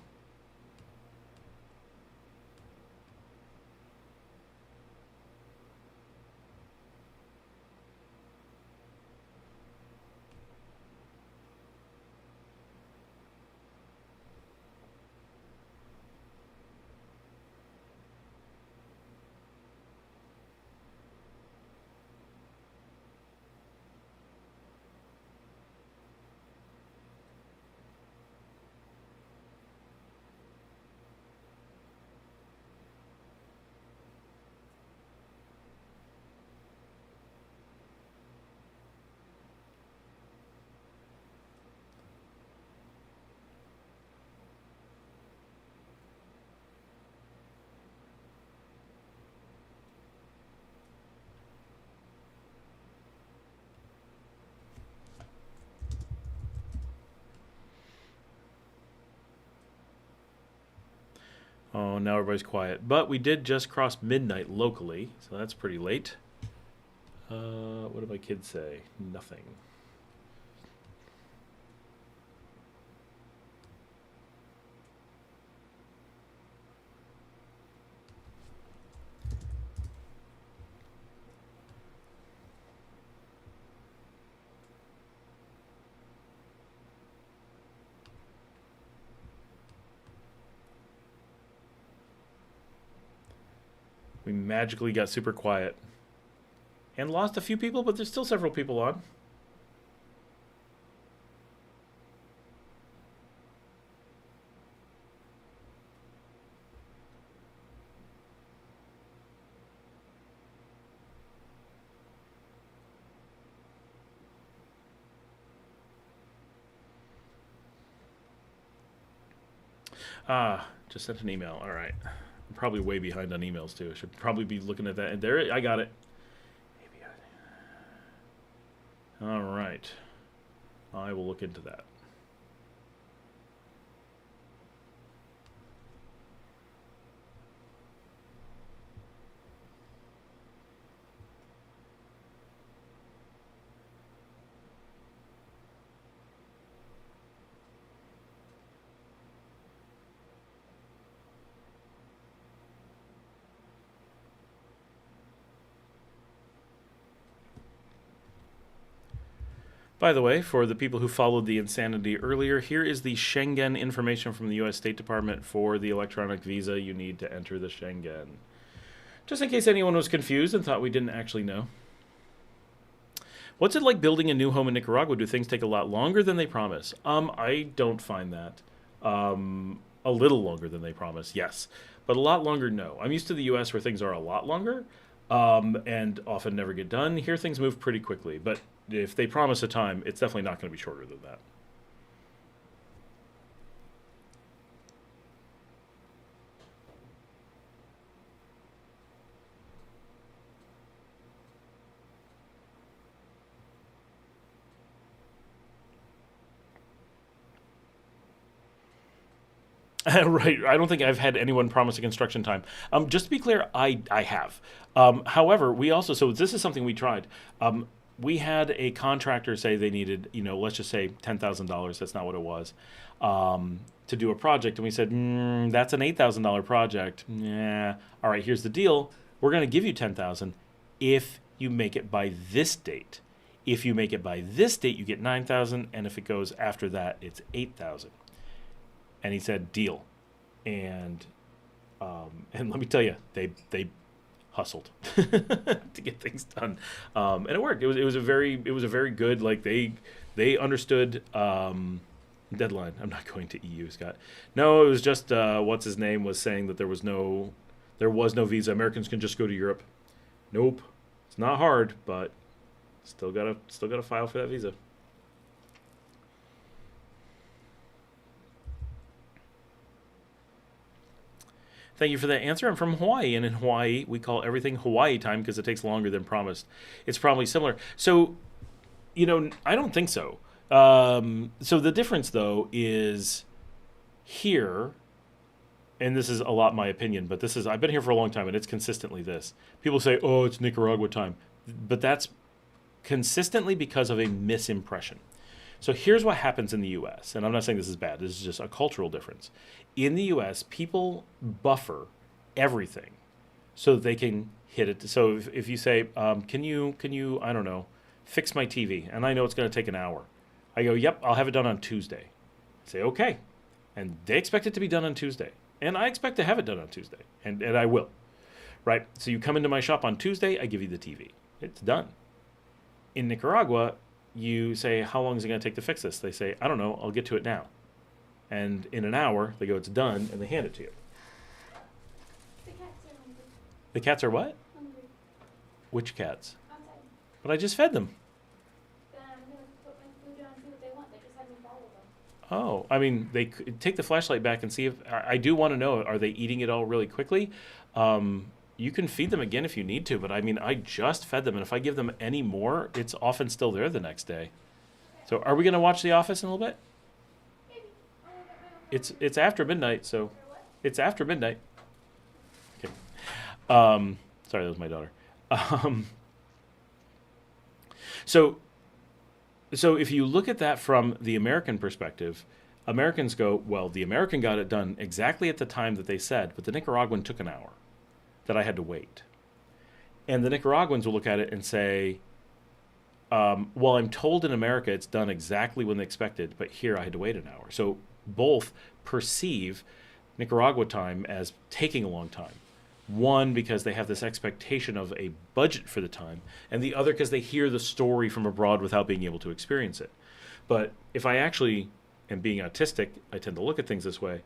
Oh, now everybody's quiet. But we did just cross midnight locally, so that's pretty late. What did my kids say? Nothing. We magically got super quiet. And lost a few people, but there's still several people on. Just sent an email. All right. I'm probably way behind on emails too. I should probably be looking at that. And there, I got it. All right. I will look into that. By the way, for the people who followed the insanity earlier, here is the Schengen information from the U.S. State Department for the electronic visa you need to enter the Schengen. Just in case anyone was confused and thought we didn't actually know. What's it like building a new home in Nicaragua? Do things take a lot longer than they promise? I don't find that. A little longer than they promise, yes. But a lot longer, no. I'm used to the U.S. where things are a lot longer and often never get done. Here things move pretty quickly, but if they promise a time, it's definitely not going to be shorter than that. Right. I don't think I've had anyone promise a construction time. Just to be clear, I have. However, we also, so this is something we tried. We had a contractor say they needed, let's just say $10,000. That's not what it was. To do a project. And we said, that's an $8,000 project. Yeah. All right, here's the deal. We're going to give you $10,000 if you make it by this date. If you make it by this date, you get 9,000, and if it goes after that, it's 8,000. And he said, deal. And let me tell you, they hustled to get things done, and it worked. It was a very good, like, they understood deadline. I'm not going to EU, Scott. No, it was just what's his name was saying that there was no visa. Americans can just go to Europe. Nope, it's not hard, but still gotta file for that visa. Thank you for that answer. I'm from Hawaii, and in Hawaii, we call everything Hawaii time because it takes longer than promised. It's probably similar. So, I don't think so. So the difference, though, is here, and this is a lot my opinion, but I've been here for a long time, and it's consistently this. People say, oh, it's Nicaragua time. But that's consistently because of a misimpression. So here's what happens in the U.S., and I'm not saying this is bad. This is just a cultural difference. In the U.S., people buffer everything so they can hit it. So if you say, can you, I don't know, fix my TV? And I know it's going to take an hour. I go, yep, I'll have it done on Tuesday. I say, okay. And they expect it to be done on Tuesday. And I expect to have it done on Tuesday. And I will. Right? So you come into my shop on Tuesday, I give you the TV. It's done. In Nicaragua, you say, how long is it going to take to fix this? They say, I don't know, I'll get to it now. And in an hour, they go, it's done, and they hand it to you. The cats are hungry. The cats are what? Hungry. Which cats? Outside. But I just fed them. Then I'm going to put my food down and see what they want. They just had me follow them. Oh, I mean, they take the flashlight back and see if, I do want to know, are they eating it all really quickly? You can feed them again if you need to, but I mean, I just fed them, and if I give them any more, it's often still there the next day. So are we going to watch The Office in a little bit? Maybe. I'll go get my own phone. It's after midnight, so Or what? it's after midnight. Okay. Sorry, that was my daughter. So if you look at that from the American perspective, Americans go, well, the American got it done exactly at the time that they said, but the Nicaraguan took an hour that I had to wait. And the Nicaraguans will look at it and say, well, I'm told in America it's done exactly when they expected, but here I had to wait an hour. So both perceive Nicaragua time as taking a long time. One, because they have this expectation of a budget for the time, and the other because they hear the story from abroad without being able to experience it. But if I actually am being autistic, I tend to look at things this way.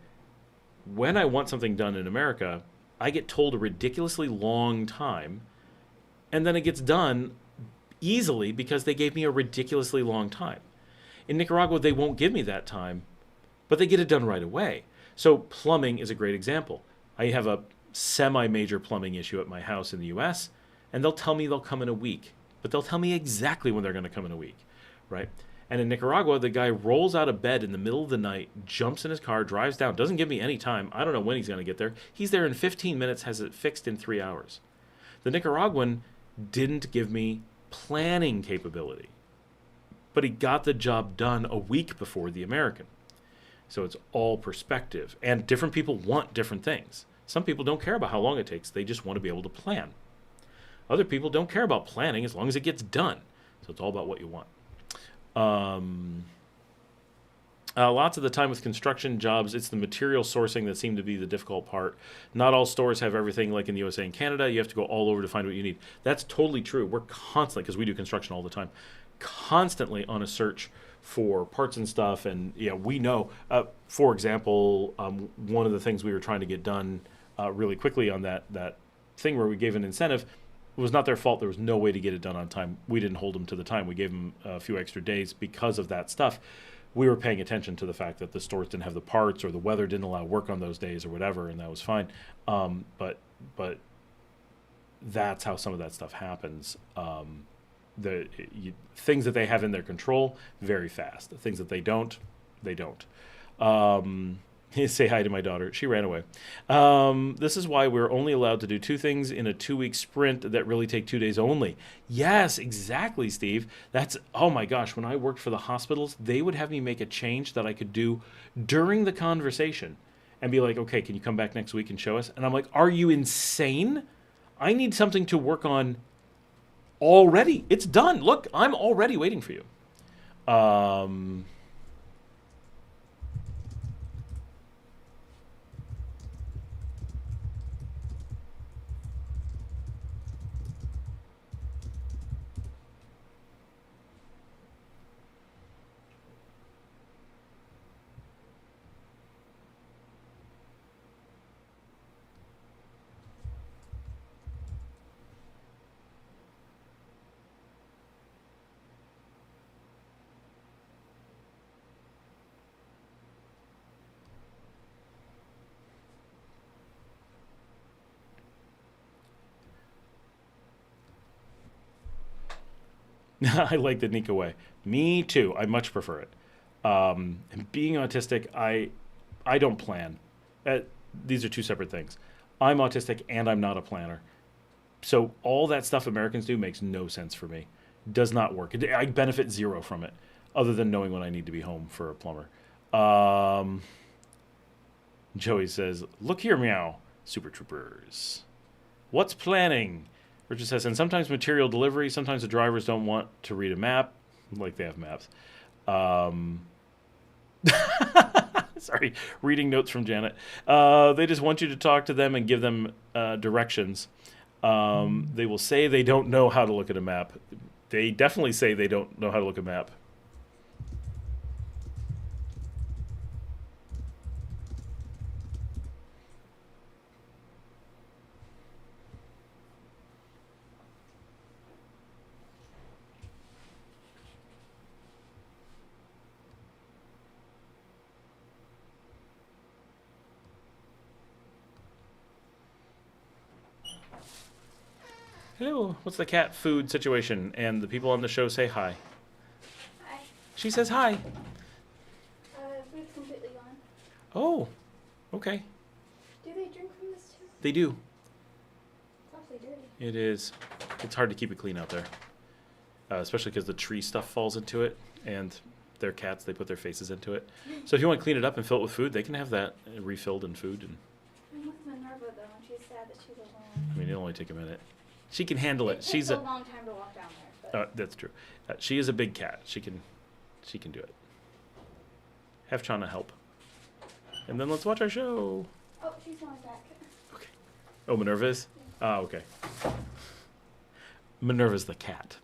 When I want something done in America, I get told a ridiculously long time, and then it gets done easily because they gave me a ridiculously long time. In Nicaragua, they won't give me that time, but they get it done right away. So plumbing is a great example. I have a semi-major plumbing issue at my house in the U.S., and they'll tell me they'll come in a week, but they'll tell me exactly when they're going to come in a week, right? And in Nicaragua, the guy rolls out of bed in the middle of the night, jumps in his car, drives down, doesn't give me any time. I don't know when he's going to get there. He's there in 15 minutes, has it fixed in 3 hours. The Nicaraguan didn't give me planning capability, but he got the job done a week before the American. So it's all perspective. And different people want different things. Some people don't care about how long it takes. They just want to be able to plan. Other people don't care about planning as long as it gets done. So it's all about what you want. Lots of the time with construction jobs, it's the material sourcing that seemed to be the difficult part. Not all stores have everything like in the USA and Canada. You have to go all over to find what you need. That's totally true. We're constantly, because we do construction all the time, constantly on a search for parts and stuff. And yeah, we know, for example, one of the things we were trying to get done really quickly on that thing where we gave an incentive, it was not their fault. There was no way to get it done on time. We didn't hold them to the time. We gave them a few extra days because of that stuff. We were paying attention to the fact that the stores didn't have the parts or the weather didn't allow work on those days or whatever, and that was fine. But that's how some of that stuff happens. Things that they have in their control, very fast. The things that they don't, they don't. Say hi to my daughter. She ran away. This is why we're only allowed to do 2 things in a 2-week sprint that really take 2 days only. Yes, exactly, Steve. That's, oh my gosh, when I worked for the hospitals, they would have me make a change that I could do during the conversation and be like, okay, can you come back next week and show us? And I'm like, are you insane? I need something to work on Already. It's done. Look, I'm already waiting for you. Um, I like the Nika way. Me too. I much prefer it. And being autistic, I don't plan. These are two separate things. I'm autistic and I'm not a planner. So all that stuff Americans do makes no sense for me. Does not work. I benefit zero from it, other than knowing when I need to be home for a plumber. Um, Joey says, "Look here, meow, Super Troopers. What's planning?" Richard says, "And sometimes material delivery. Sometimes the drivers don't want to read a map, like they have maps." Um, Sorry, reading notes from Janet. They just want you to talk to them and give them directions. They will say they don't know how to look at a map. They definitely say they don't know how to look at a map. Hello, what's the cat food situation? And the people on the show say hi. Hi. She says hi. Food's completely gone. Oh, okay. Do they drink from this too? They do. It's awfully dirty. It is. It's hard to keep it clean out there. Especially because the tree stuff falls into it. And they're cats, they put their faces into it. So if you want to clean it up and fill it with food, they can have that refilled in food. And I'm with Minerva though, and she's sad that she's alone. I mean, it'll only take a minute. She can handle it. It She's takes a. a long time to walk down there, but That's true. She is a big cat. She can do it. Have Chana help. And then let's watch our show. oh, she's going back. Okay. Oh, Minerva's? Ah, okay. Minerva's the cat.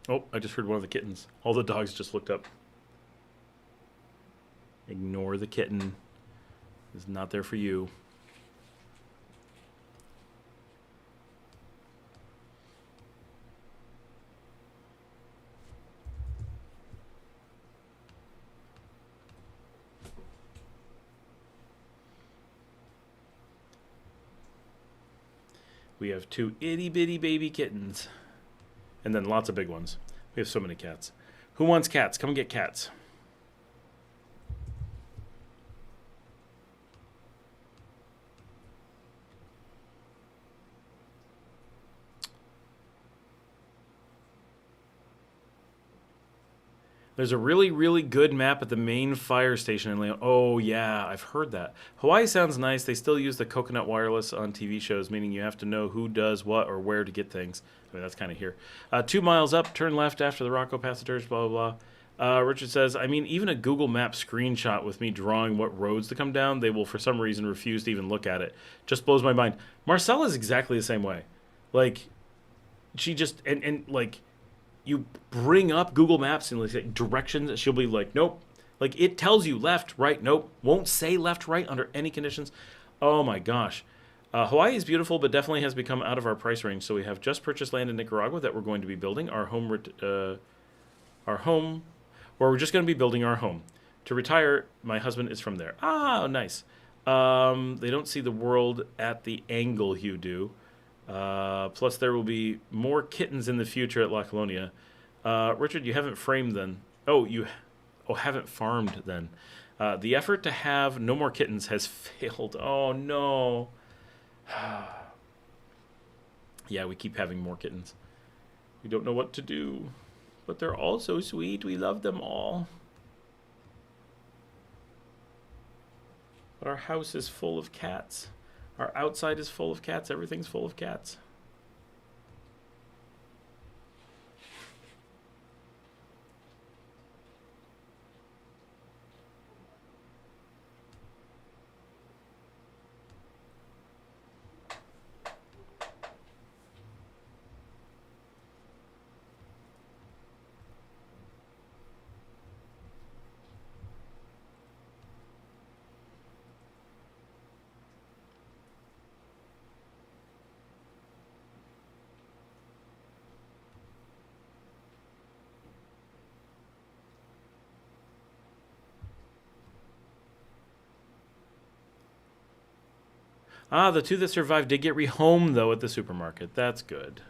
Oh, I just heard one of the kittens. All the dogs just looked up. Ignore the kitten. It's not there for you. We have two itty bitty baby kittens. And then lots of big ones. We have so many cats. Who wants cats? Come and get cats. There's a really, really good map at the main fire station in Leon. Oh, yeah, I've heard that. Hawaii sounds nice. They still use the coconut wireless on TV shows, meaning you have to know who does what or where to get things. I mean, that's kind of here. 2 miles up, turn left after the Rocco Passengers, blah, blah, blah. Richard says, I mean, even a Google Map screenshot with me drawing what roads to come down, they will, for some reason, refuse to even look at it. Just blows my mind. Marcella's exactly the same way. Like, she just, and like, you bring up Google Maps and like directions, she'll be like, nope. Like it tells you left, right, nope. Won't say left, right under any conditions. Oh my gosh. Hawaii is beautiful, but definitely has become out of our price range. So we have just purchased land in Nicaragua that we're going to be building our home, where we're just going to be building our home. To retire, my husband is from there. Ah, nice. They don't see the world at the angle you do. Plus, there will be more kittens in the future at La Colonia. Richard, you haven't framed then. Haven't farmed then. The effort to have no more kittens has failed. Oh, no. Yeah, we keep having more kittens. We don't know what to do. But they're all so sweet. We love them all. But our house is full of cats. Our outside is full of cats. Everything's full of cats. Ah, the two that survived did get rehomed, though, at the supermarket. That's good.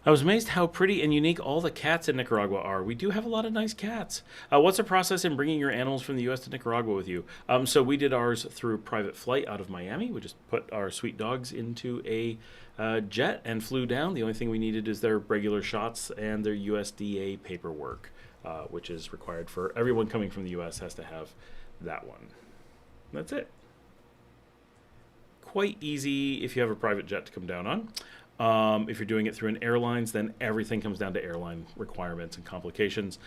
I was amazed how pretty and unique all the cats in Nicaragua are. We do have a lot of nice cats. What's the process in bringing your animals from the U.S. to Nicaragua with you? So we did ours through private flight out of Miami. We just put our sweet dogs into a jet and flew down. The only thing we needed is their regular shots and their USDA paperwork, which is required for everyone coming from the U.S. has to have that one. That's it. Quite easy if you have a private jet to come down on. If you're doing it through an airlines, then everything comes down to airline requirements and complications.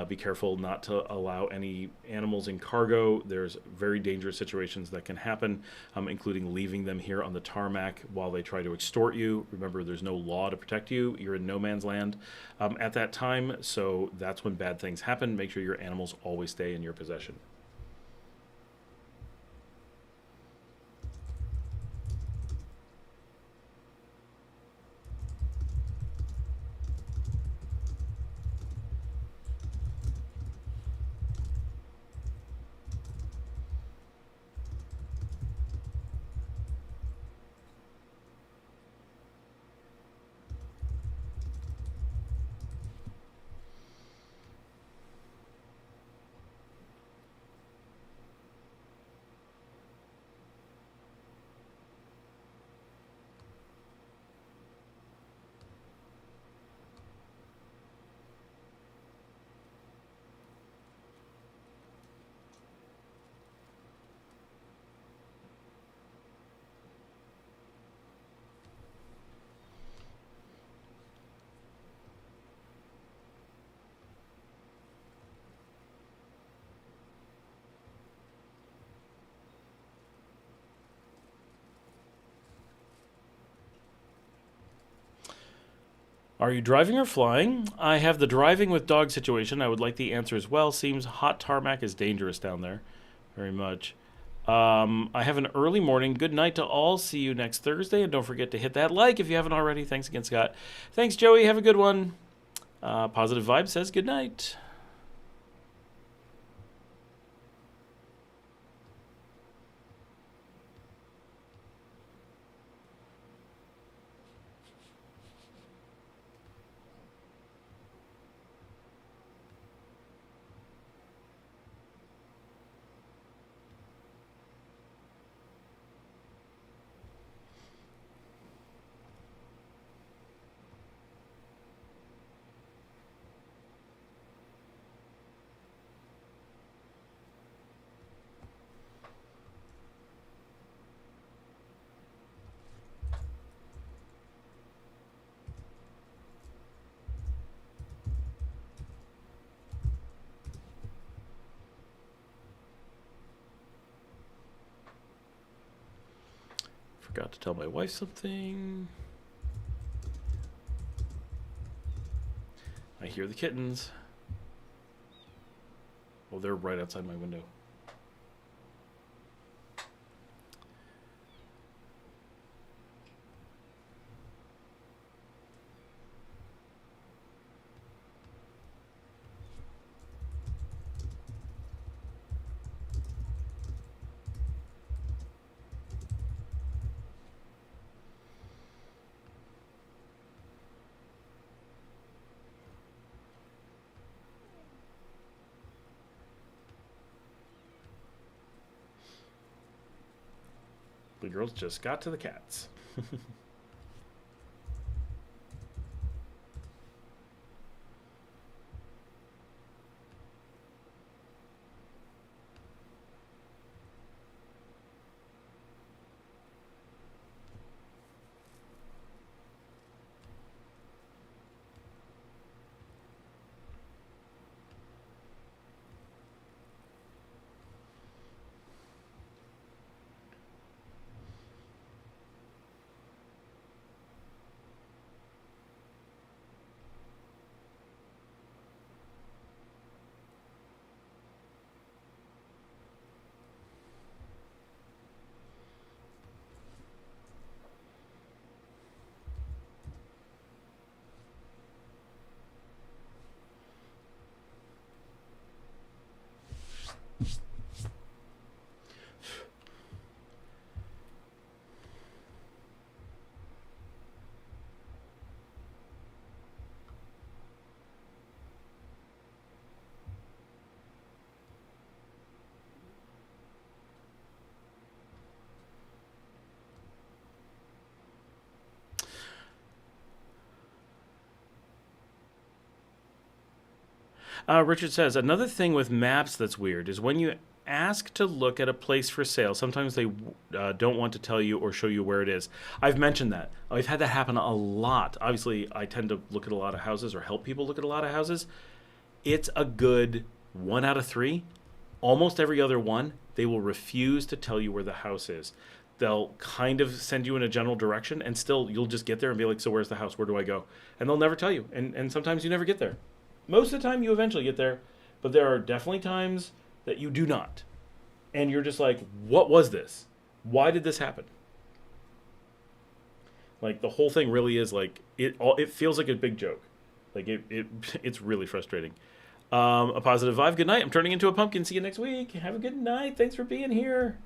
Be careful not to allow any animals in cargo. There's very dangerous situations that can happen, including leaving them here on the tarmac while they try to extort you. Remember, there's no law to protect you. You're in no man's land at that time, so that's when bad things happen. Make sure your animals always stay in your possession. Are you driving or flying? I have the driving with dog situation. I would like the answer as well. Seems hot tarmac is dangerous down there. Very much. I have an early morning. Good night to all. See you next Thursday. And don't forget to hit that like if you haven't already. Thanks again, Scott. Thanks, Joey. Have a good one. Positive Vibe says good night. Forgot to tell my wife something. I hear the kittens. Oh, they're right outside my window. The girls just got to the cats. Richard says, another thing with maps that's weird is when you ask to look at a place for sale, sometimes they don't want to tell you or show you where it is. I've mentioned that. I've had that happen a lot. Obviously, I tend to look at a lot of houses or help people look at a lot of houses. It's a good 1 out of 3. Almost every other one, they will refuse to tell you where the house is. They'll kind of send you in a general direction, and still you'll just get there and be like, so where's the house? Where do I go? And they'll never tell you. And sometimes you never get there. Most of the time you eventually get there, but there are definitely times that you do not. And you're just like, what was this? Why did this happen? Like, the whole thing really is like, it feels like a big joke. Like, it's really frustrating. A positive vibe. Good night. I'm turning into a pumpkin. See you next week. Have a good night. Thanks for being here.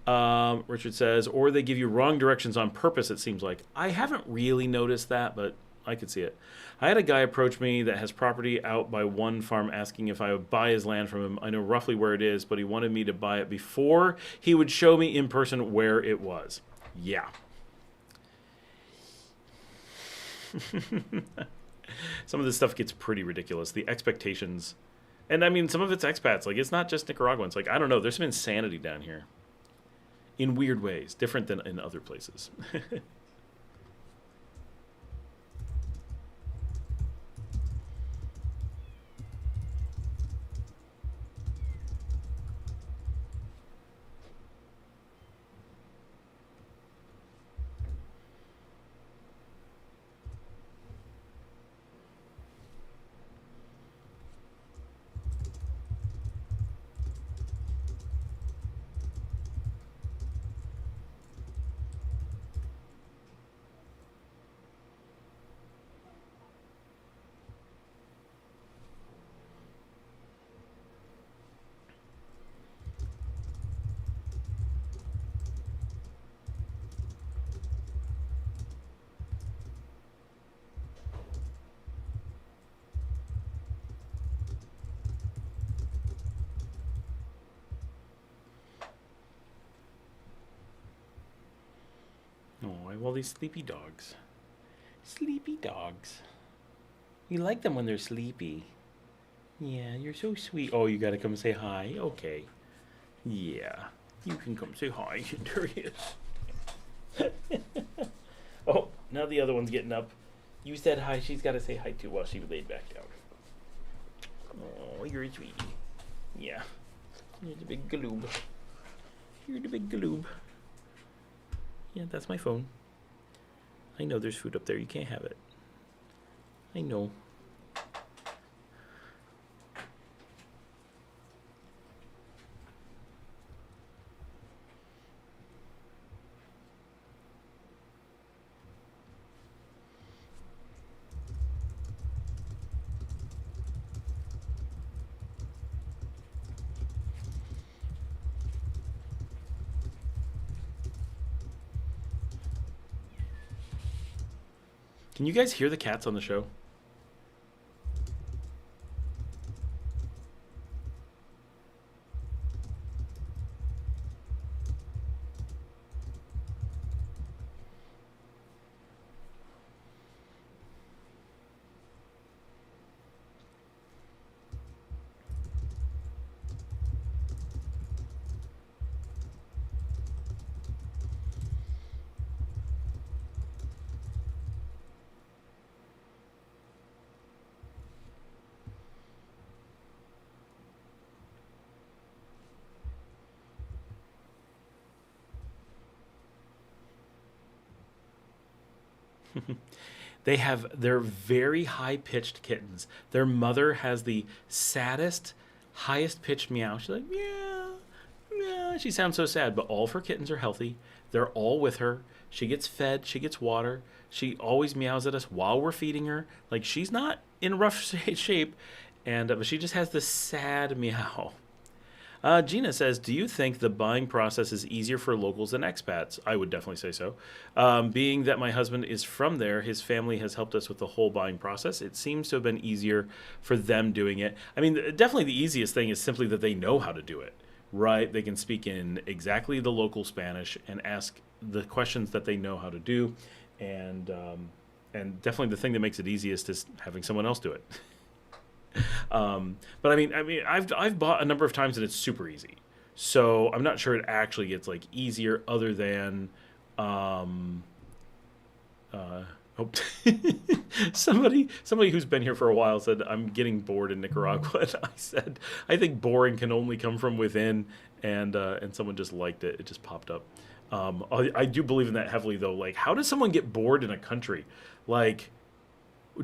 Richard says, or they give you wrong directions on purpose, it seems like. I haven't really noticed that, but I could see it. I had a guy approach me that has property out by one farm asking if I would buy his land from him. I know roughly where it is, but he wanted me to buy it before he would show me in person where it was. Yeah. Some of this stuff gets pretty ridiculous. The expectations. And I mean, some of it's expats. Like, it's not just Nicaraguans. Like, I don't know. There's some insanity down here. In weird ways. Different than in other places. have all these sleepy dogs. Sleepy dogs. You like them when they're sleepy. Yeah, you're so sweet. Oh, you gotta come say hi. Okay. Yeah, you can come say hi. There he is. Oh, now the other one's getting up. You said hi. She's got to say hi too while she laid back down. Oh, you're a sweetie. Yeah. You're the big galoob. You're the big galoob. Yeah, that's my phone. I know there's food up there. You can't have it. I know. Can you guys hear the cats on the show? They're very high pitched kittens. Their mother has the saddest, highest pitched meow. She's like, meow, meow. She sounds so sad, but all of her kittens are healthy. They're all with her. She gets fed, she gets water. She always meows at us while we're feeding her. Like, she's not in rough shape, and but she just has this sad meow. Gina says, do you think the buying process is easier for locals than expats? I would definitely say so. Being that my husband is from there, his family has helped us with the whole buying process. It seems to have been easier for them doing it. I mean, definitely the easiest thing is simply that they know how to do it, right? They can speak in exactly the local Spanish and ask the questions that they know how to do. And definitely the thing that makes it easiest is having someone else do it. But I mean, I've bought a number of times and it's super easy. So I'm not sure it actually gets like easier other than, oh, somebody who's been here for a while said I'm getting bored in Nicaragua. And I said I think boring can only come from within, and someone just liked it. It just popped up. I do believe in that heavily though. Like, how does someone get bored in a country? Like,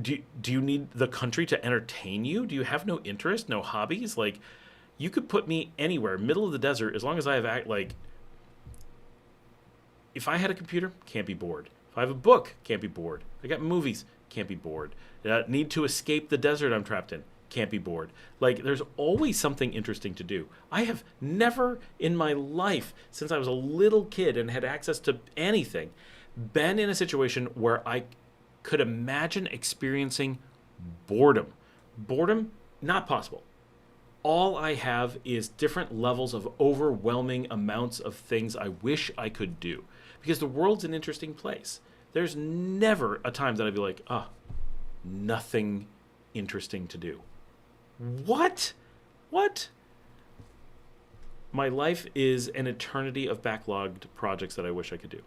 do you need the country to entertain you? Do you have no interest, no hobbies? Like, you could put me anywhere, middle of the desert, as long as I have like. If I had a computer, can't be bored. If I have a book, can't be bored. I got movies, can't be bored. Need to escape the desert I'm trapped in, can't be bored. Like, there's always something interesting to do. I have never in my life, since I was a little kid and had access to anything, been in a situation where I could imagine experiencing boredom. Boredom, not possible. All I have is different levels of overwhelming amounts of things I wish I could do. Because the world's an interesting place. There's never a time that I'd be like, nothing interesting to do. What? My life is an eternity of backlogged projects that I wish I could do.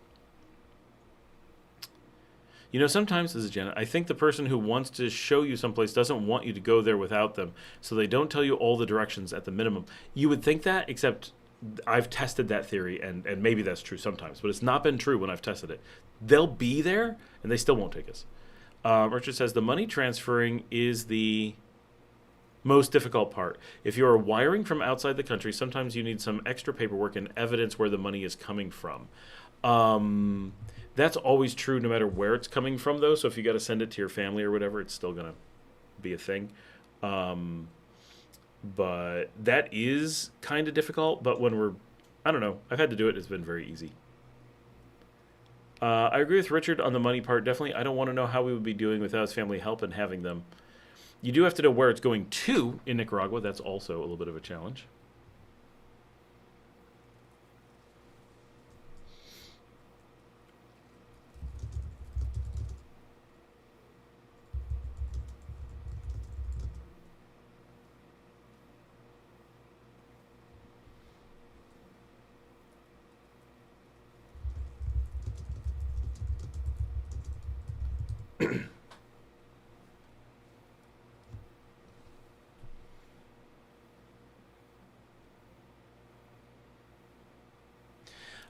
You know, sometimes, this is Janet, I think the person who wants to show you someplace doesn't want you to go there without them, so they don't tell you all the directions at the minimum. You would think that, except I've tested that theory, and maybe that's true sometimes, but it's not been true when I've tested it. They'll be there, and they still won't take us. Richard says, the money transferring is the most difficult part. If you are wiring from outside the country, sometimes you need some extra paperwork and evidence where the money is coming from. That's always true no matter where it's coming from, though. So if you got to send it to your family or whatever, it's still going to be a thing. But that is kind of difficult. But when I don't know, I've had to do it. It's been very easy. I agree with Richard on the money part. Definitely, I don't want to know how we would be doing without his family help and having them. You do have to know where it's going to in Nicaragua. That's also a little bit of a challenge.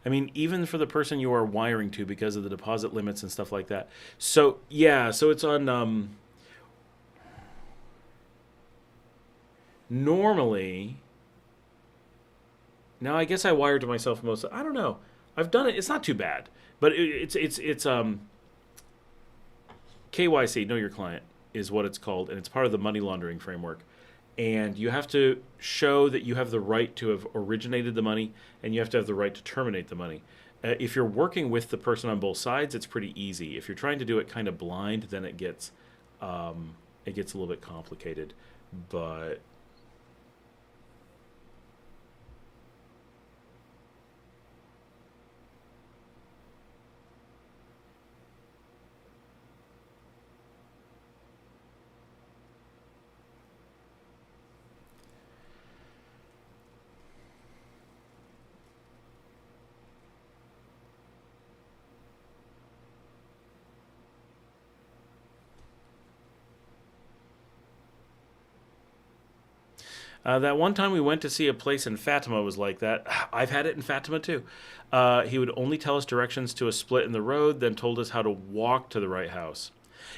I mean, even for the person you are wiring to because of the deposit limits and stuff like that. So, yeah, so it's on normally. Now, I guess I wired to myself most. I don't know. I've done it. It's not too bad, but it's KYC, know your client, is what it's called, and it's part of the money laundering framework. And you have to show that you have the right to have originated the money, and you have to have the right to terminate the money. If you're working with the person on both sides, it's pretty easy. If you're trying to do it kind of blind, then it gets a little bit complicated. But that one time we went to see a place in Fatima was like that. I've had it in Fatima too. He would only tell us directions to a split in the road, then told us how to walk to the right house.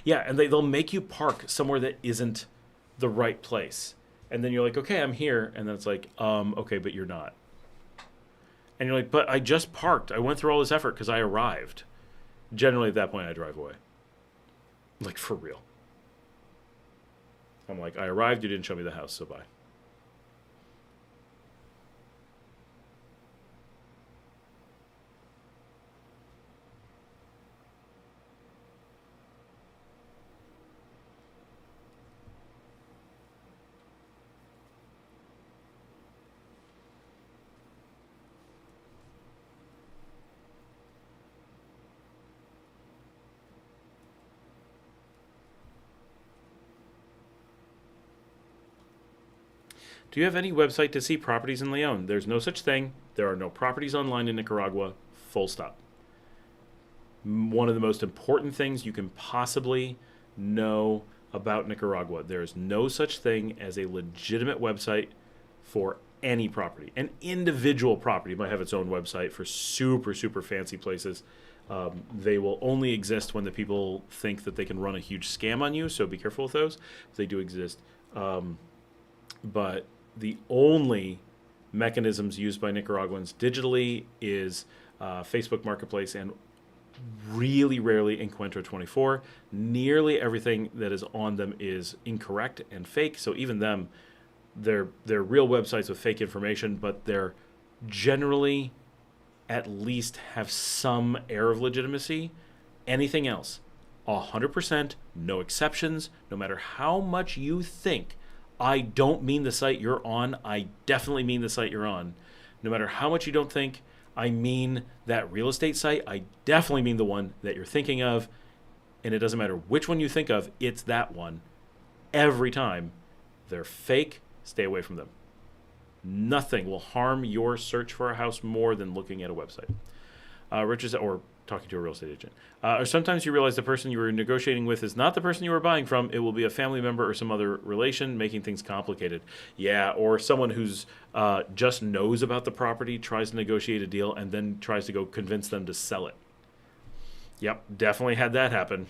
Yeah, and they'll make you park somewhere that isn't the right place. And then you're like, okay, I'm here. And then it's like, okay, but you're not. And you're like, but I just parked. I went through all this effort because I arrived. Generally, at that point, I drive away. Like, for real. I'm like, I arrived, you didn't show me the house, so bye. Do you have any website to see properties in Leon? There's no such thing. There are no properties online in Nicaragua. Full stop. One of the most important things you can possibly know about Nicaragua. There's no such thing as a legitimate website for any property. An individual property might have its own website for super, super fancy places. They will only exist when the people think that they can run a huge scam on you, so be careful with those. They do exist. But the only mechanisms used by Nicaraguans digitally is Facebook Marketplace and really rarely Encuentro 24. Nearly everything that is on them is incorrect and fake. So even them, they're real websites with fake information, but they're generally at least have some air of legitimacy. Anything else, 100%, no exceptions, no matter how much you think I don't mean the site you're on, I definitely mean the site you're on. No matter how much you don't think I mean that real estate site, I definitely mean the one that you're thinking of. And it doesn't matter which one you think of, it's that one. Every time. They're fake, stay away from them. Nothing will harm your search for a house more than looking at a website. Richard, or talking to a real estate agent. Or sometimes you realize the person you were negotiating with is not the person you were buying from. It will be a family member or some other relation, making things complicated. Yeah, or someone who's just knows about the property, tries to negotiate a deal, and then tries to go convince them to sell it. Yep, definitely had that happen.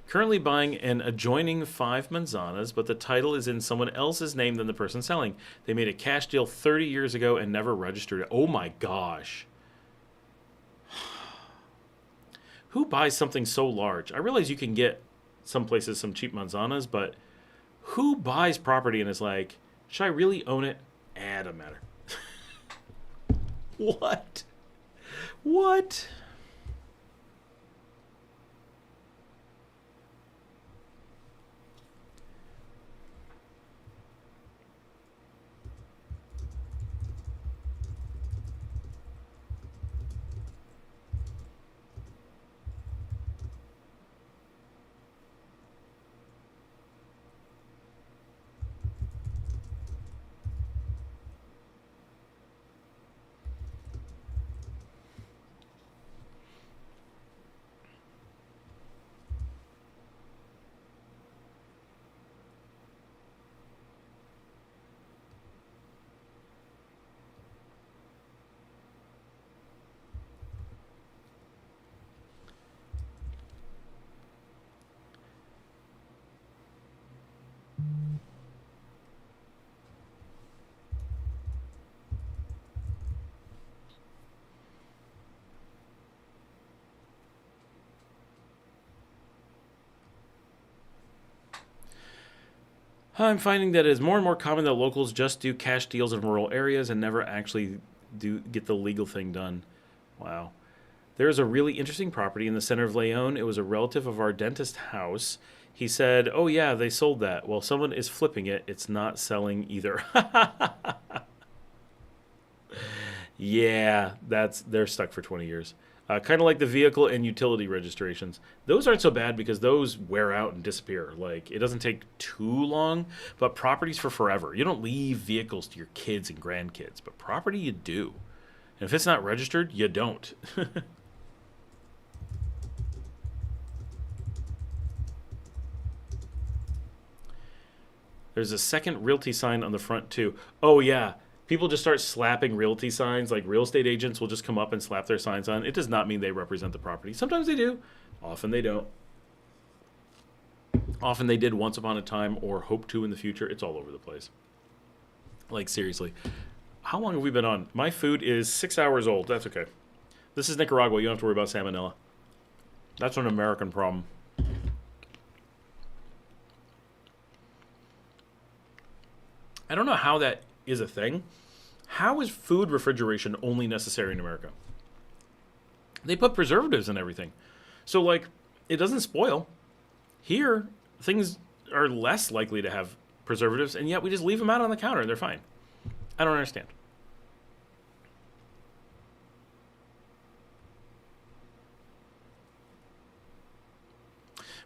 Currently buying an adjoining 5 manzanas, but the title is in someone else's name than the person selling. They made a cash deal 30 years ago and never registered it. Oh my gosh. Who buys something so large? I realize you can get some places some cheap manzanas, but who buys property and is like, should I really own it? It doesn't matter. What? What? I'm finding that it is more and more common that locals just do cash deals in rural areas and never actually do get the legal thing done. Wow. There is a really interesting property in the center of Leon. It was a relative of our dentist house. He said, "Oh yeah, they sold that." Well, someone is flipping it. It's not selling either. Yeah, they're stuck for 20 years. Kind of like the vehicle and utility registrations. Those aren't so bad because those wear out and disappear. Like, it doesn't take too long, but property's for forever. You don't leave vehicles to your kids and grandkids, but property you do. And if it's not registered, you don't. There's a second realty sign on the front, too. Oh, yeah. People just start slapping realty signs. Like, real estate agents will just come up and slap their signs on. It does not mean they represent the property. Sometimes they do. Often they don't. Often they did once upon a time or hope to in the future. It's all over the place. Like, seriously. How long have we been on? My food is 6 hours old. That's okay. This is Nicaragua. You don't have to worry about salmonella. That's an American problem. I don't know how that is a thing. How is food refrigeration only necessary in America? They put preservatives in everything. So, like, it doesn't spoil. Here, things are less likely to have preservatives, and yet we just leave them out on the counter and they're fine. I don't understand.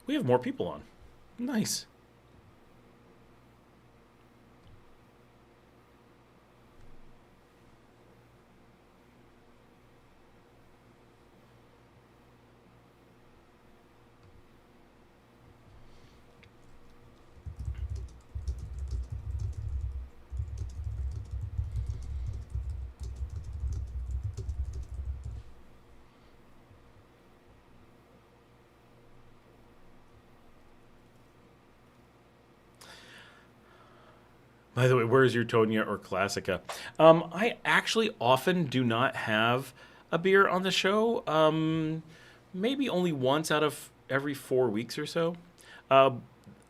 We have more people on. Nice. By the way, where is your Tonya or Classica? I actually often do not have a beer on the show. Maybe only once out of every 4 weeks or so. Uh,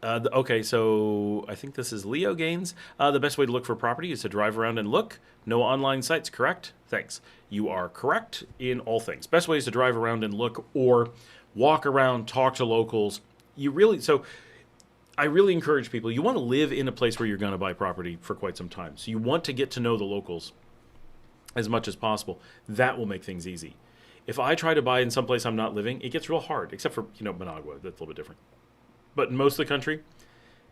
okay, so I think this is Leo Gaines. The best way to look for property is to drive around and look. No online sites, correct? Thanks. You are correct in all things. Best way is to drive around and look or walk around, talk to locals. I really encourage people, you want to live in a place where you're going to buy property for quite some time. So you want to get to know the locals as much as possible. That will make things easy. If I try to buy in some place I'm not living, it gets real hard, except for, Managua. That's a little bit different. But in most of the country,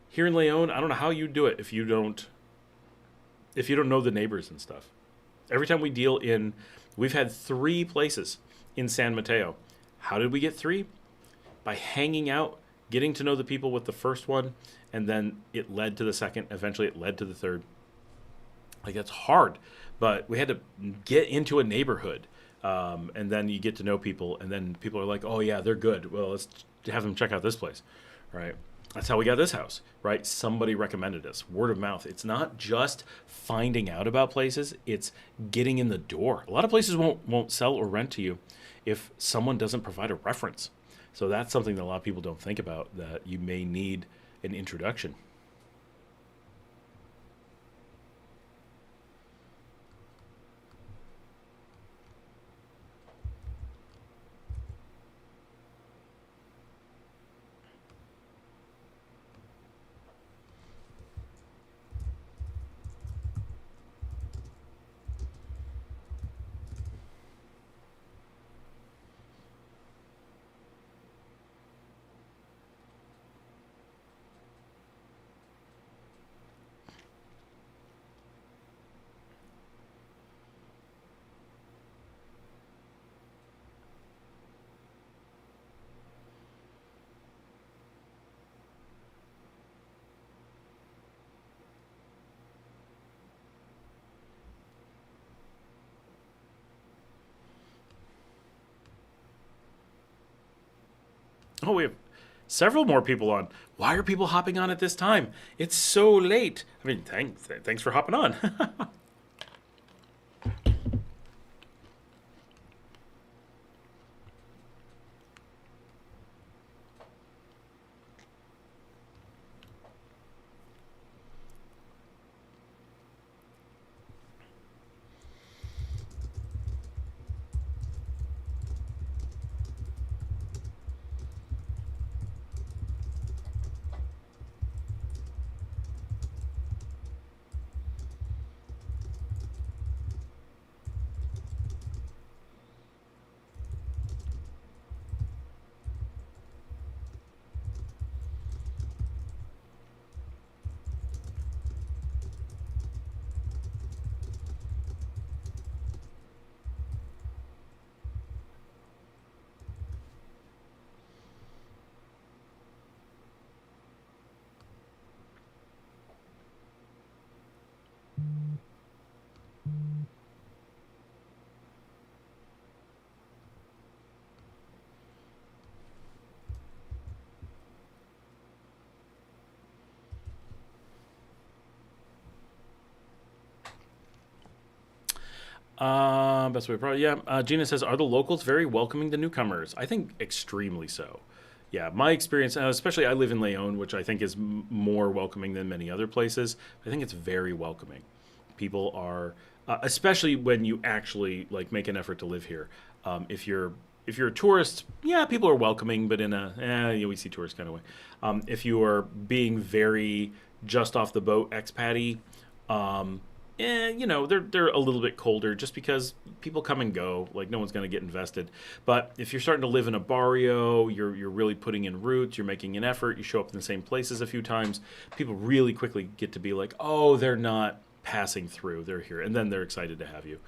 here in Leon, I don't know how you do it if you don't know the neighbors and stuff. Every time we've had 3 places in San Mateo. How did we get 3? By hanging out, getting to know the people with the first one, and then it led to the second. Eventually, it led to the third. Like, that's hard, but we had to get into a neighborhood, and then you get to know people, and then people are like, "Oh yeah, they're good. Well, let's have them check out this place." Right? That's how we got this house. Right? Somebody recommended us. Word of mouth. It's not just finding out about places; it's getting in the door. A lot of places won't sell or rent to you if someone doesn't provide a reference. So that's something that a lot of people don't think about, that you may need an introduction. Oh, we have several more people on. Why are people hopping on at this time? It's so late. I mean, thanks for hopping on. Best way probably. Yeah. Gina says, "Are the locals very welcoming to newcomers?" I think extremely so. Yeah, my experience, especially I live in Leon, which I think is more welcoming than many other places. I think it's very welcoming. People are, especially when you actually like make an effort to live here. If you're a tourist, yeah, people are welcoming, but in a yeah, we see tourists kind of way. If you are being very just off the boat expatty, they're a little bit colder just because people come and go. Like no one's going to get invested. But if you're starting to live in a barrio, you're really putting in roots. You're making an effort. You show up in the same places a few times. People really quickly get to be like, oh, they're not passing through. They're here, and then they're excited to have you.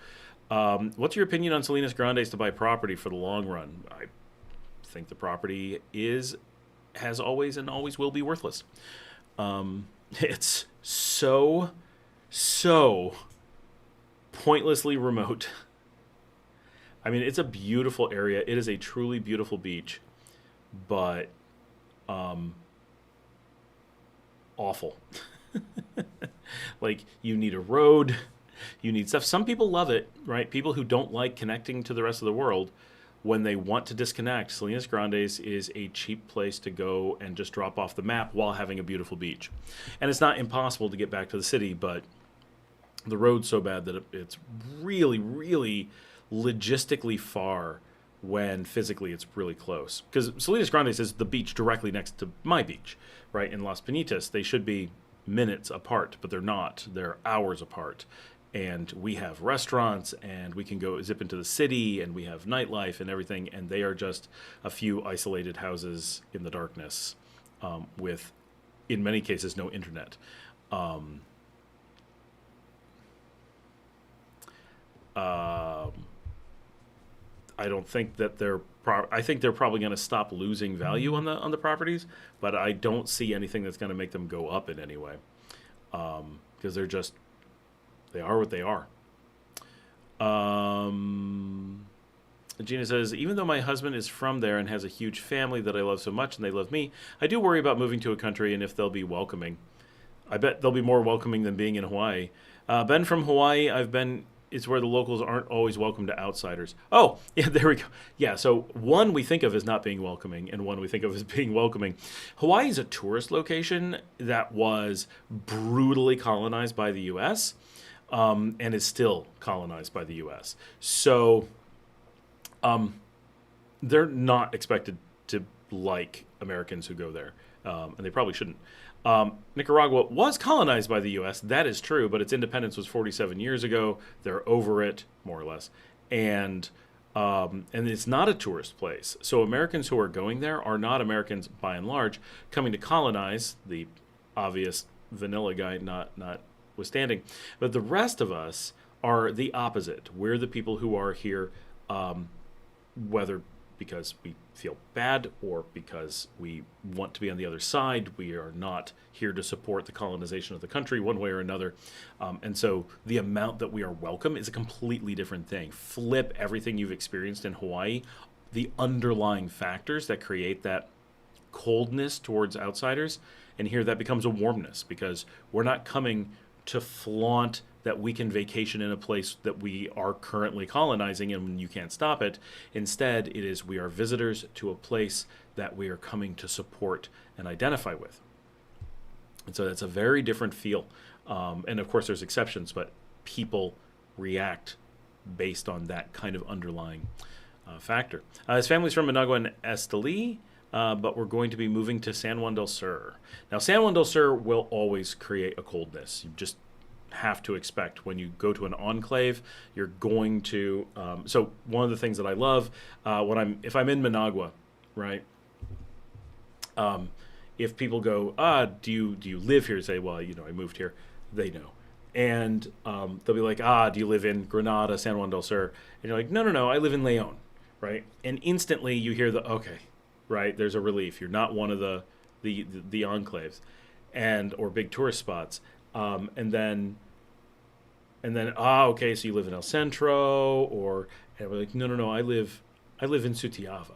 What's your opinion on Salinas Grandes to buy property for the long run? I think the property has always and always will be worthless. It's so pointlessly remote. I mean, it's a beautiful area. It is a truly beautiful beach, but awful. Like, you need a road, you need stuff. Some people love it, right? People who don't like connecting to the rest of the world, when they want to disconnect, Salinas Grandes is a cheap place to go and just drop off the map while having a beautiful beach. And it's not impossible to get back to the city, but the road's so bad that it's really, really logistically far when physically it's really close. Because Salinas Grandes is the beach directly next to my beach, right? In Las Penitas, they should be minutes apart, but they're not. They're hours apart. And we have restaurants, and we can go zip into the city, and we have nightlife and everything, and they are just a few isolated houses in the darkness with, in many cases, no internet. I don't think that I think they're probably going to stop losing value on the properties, but I don't see anything that's going to make them go up in any way, because they are what they are. Gina says, even though my husband is from there and has a huge family that I love so much and they love me, I do worry about moving to a country and if they'll be welcoming. I bet they'll be more welcoming than being in Hawaii. Ben from Hawaii, it's where the locals aren't always welcome to outsiders. Oh, yeah, there we go. Yeah, so one we think of as not being welcoming and one we think of as being welcoming. Hawaii is a tourist location that was brutally colonized by the U.S., and is still colonized by the U.S. So they're not expected to like Americans who go there, and they probably shouldn't. Nicaragua was colonized by the U.S., that is true, but its independence was 47 years ago. They're over it, more or less. And it's not a tourist place. So Americans who are going there are not Americans, by and large, coming to colonize, the obvious vanilla guy notwithstanding. But the rest of us are the opposite. We're the people who are here, whether because we feel bad or because we want to be on the other side. We are not here to support the colonization of the country one way or another. And so the amount that we are welcome is a completely different thing. Flip everything you've experienced in Hawaii, the underlying factors that create that coldness towards outsiders, and here that becomes a warmness because we're not coming to flaunt that we can vacation in a place that we are currently colonizing and you can't stop it. Instead, it is we are visitors to a place that we are coming to support and identify with. And so that's a very different feel. And of course, there's exceptions, but people react based on that kind of underlying factor. His family's from Managua and Esteli, but we're going to be moving to San Juan del Sur. Now, San Juan del Sur will always create a coldness. You just have to expect when you go to an enclave, you're going to. So one of the things that I love if I'm in Managua, right? If people go, do you live here? Say, well, I moved here. They know, and they'll be like, do you live in Granada, San Juan del Sur? And you're like, no, I live in Leon, right? And instantly you hear okay, right? There's a relief. You're not one of the enclaves, or big tourist spots. And then, okay, so you live in El Centro, and we're like, no, I live in Sutiava,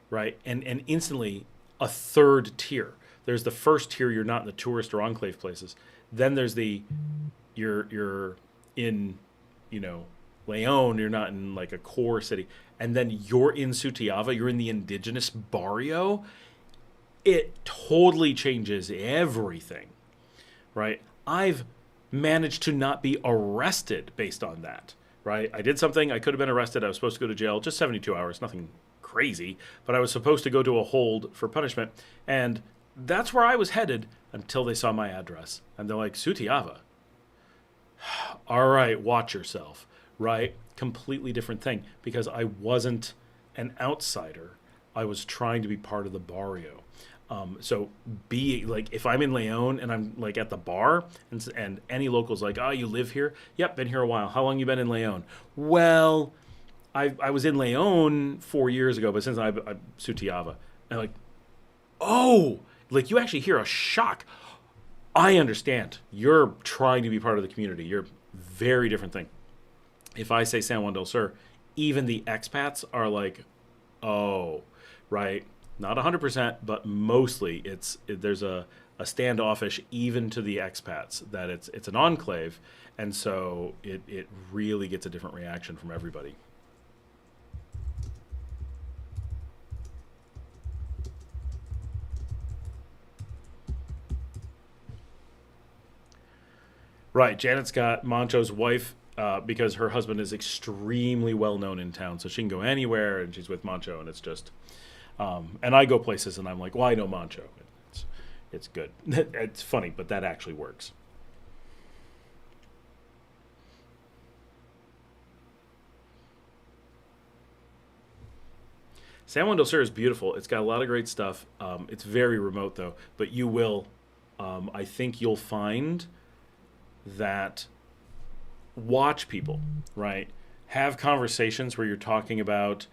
right? And instantly, a third tier. There's the first tier, you're not in the tourist or enclave places. Then there's you're in, Leon, you're not in like a core city, and then you're in Sutiava, you're in the indigenous barrio. It totally changes everything, right? I've managed to not be arrested based on that, right? I did something, I could have been arrested, I was supposed to go to jail, just 72 hours, nothing crazy, but I was supposed to go to a hold for punishment, and that's where I was headed until they saw my address. And they're like, Sutiava. All right, watch yourself, right? Completely different thing because I wasn't an outsider. I was trying to be part of the barrio. So be like, if I'm in Leon and I'm like at the bar and any local's like, oh, you live here? Yep, been here a while. How long you been in Leon? Well, I was in Leon 4 years ago, but since I'm Sutiava. And like, oh, like you actually hear a shock. I understand. You're trying to be part of the community. You're very different thing. If I say San Juan del Sur, even the expats are like, oh, right? Not 100%, but mostly there's a standoffish even to the expats that it's an enclave, and so it really gets a different reaction from everybody. Right, Janet's got Mancho's wife because her husband is extremely well known in town, so she can go anywhere, and she's with Mancho, and it's just. And I go places, and I'm like, well, I know Mancho. It's good. It's funny, but that actually works. San Juan del Sur is beautiful. It's got a lot of great stuff. It's very remote, though, but you will. I think you'll find that watch people, right? Have conversations where you're talking about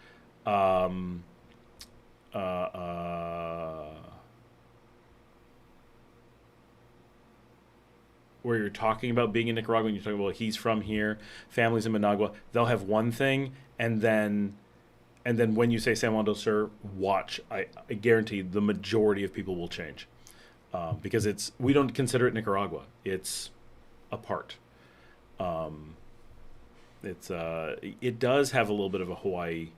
um, where you're talking about being in Nicaragua and you're talking, well, he's from here, families in Managua. They'll have one thing, and then when you say San Juan del Sur, watch. I guarantee the majority of people will change because we don't consider it Nicaragua. It's a part. It does have a little bit of a Hawaii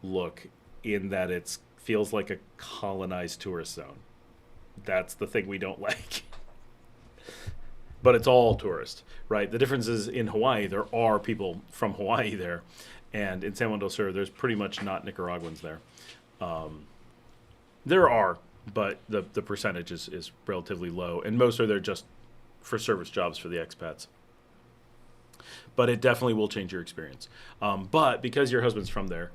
look in that it feels like a colonized tourist zone. That's the thing we don't like. But it's all tourist, right? The difference is in Hawaii, there are people from Hawaii there. And in San Juan del Sur, there's pretty much not Nicaraguans there. There are, but the percentage is relatively low. And most are there just for service jobs for the expats. But it definitely will change your experience. But because your husband's from there,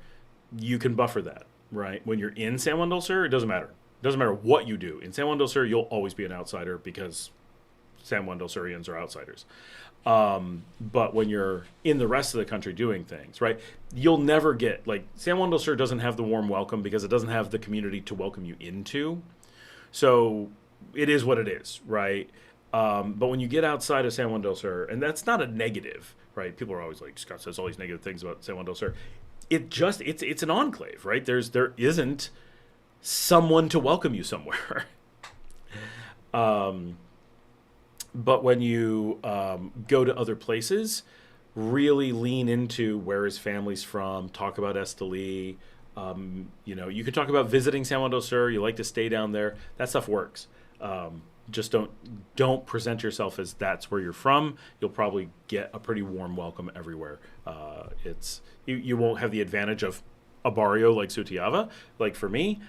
you can buffer that, right? When you're in San Juan del Sur, it doesn't matter. It doesn't matter what you do. In San Juan del Sur, you'll always be an outsider because San Juan del Surians are outsiders. But when you're in the rest of the country doing things, right, you'll never get, like, San Juan del Sur doesn't have the warm welcome because it doesn't have the community to welcome you into. So it is what it is, right? But when you get outside of San Juan del Sur, and that's not a negative, right? People are always like, Scott says all these negative things about San Juan del Sur. It's an enclave, right? There isn't someone to welcome you somewhere. But when you go to other places, really lean into where his family's from. Talk about Esteli. You could talk about visiting San Juan del Sur. You like to stay down there. That stuff works. Just don't present yourself as that's where you're from. You'll probably get a pretty warm welcome everywhere. You won't have the advantage of a barrio like Sutiava, like for me.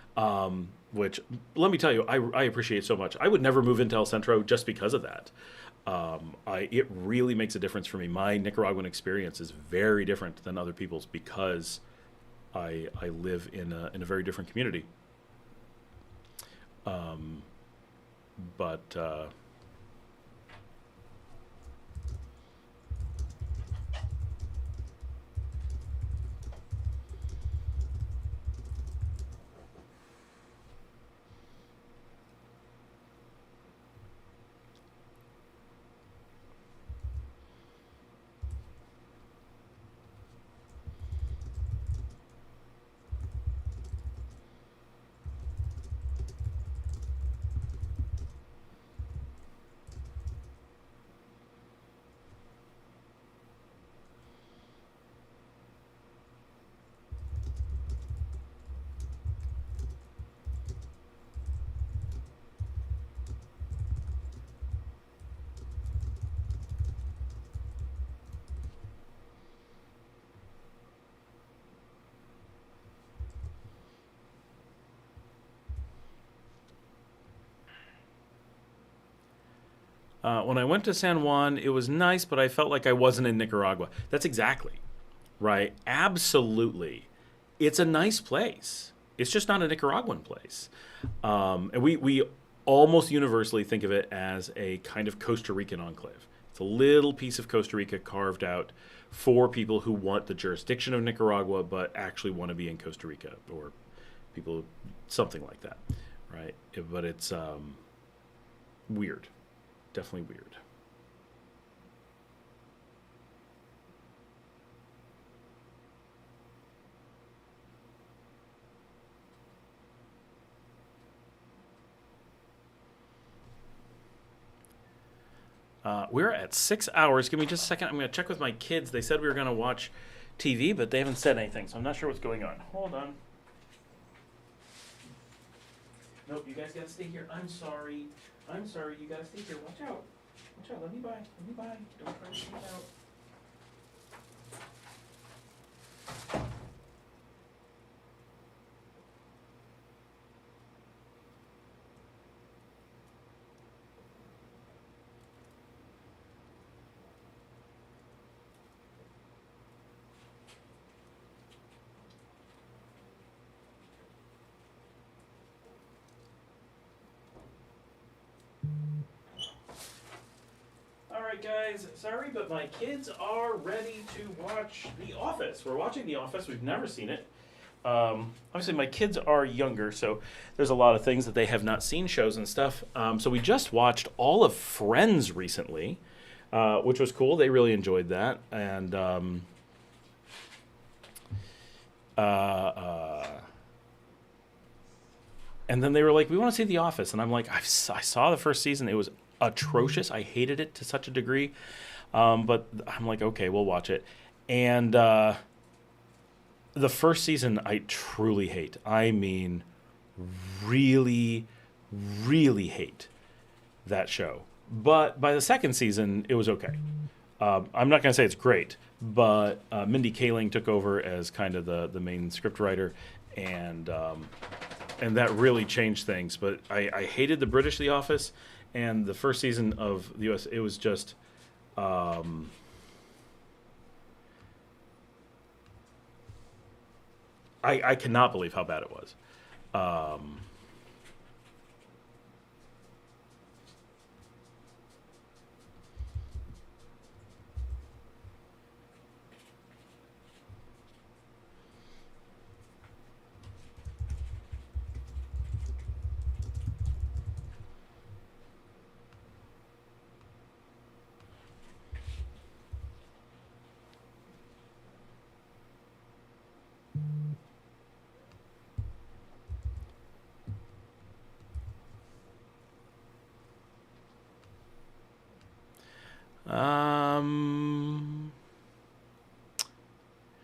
Which, let me tell you, I appreciate so much. I would never move into El Centro just because of that. It really makes a difference for me. My Nicaraguan experience is very different than other people's because I live in a very different community. But When I went to San Juan, it was nice, but I felt like I wasn't in Nicaragua. That's exactly right. Absolutely. It's a nice place. It's just not a Nicaraguan place. And we almost universally think of it as a kind of Costa Rican enclave. It's a little piece of Costa Rica carved out for people who want the jurisdiction of Nicaragua, but actually want to be in Costa Rica, or people, something like that, right? But it's weird. Definitely weird. We're at 6 hours. Give me just a second. I'm going to check with my kids. They said we were going to watch TV, but they haven't said anything, so I'm not sure what's going on. Hold on. Nope, you guys got to stay here. I'm sorry. I'm sorry. You got to stay here. Watch out. Watch out. Let me by. Let me by. Don't try to sneak out. All right, guys. Sorry, but my kids are ready to watch The Office. We're watching The Office. We've never seen it. Obviously, my kids are younger, so there's a lot of things that they have not seen, shows and stuff. So we just watched all of Friends recently, which was cool. They really enjoyed that. And then they were like, we want to see The Office. And I'm like, I saw the first season. It was atrocious. I hated it to such a degree. But I'm like, okay, we'll watch it. And the first season, I truly hate. I mean, really, really hate that show. But by the second season, it was okay. I'm not going to say it's great, but Mindy Kaling took over as kind of the main script writer, and that really changed things. But I hated the British The Office, and the first season of the US, it was just I cannot believe how bad it was.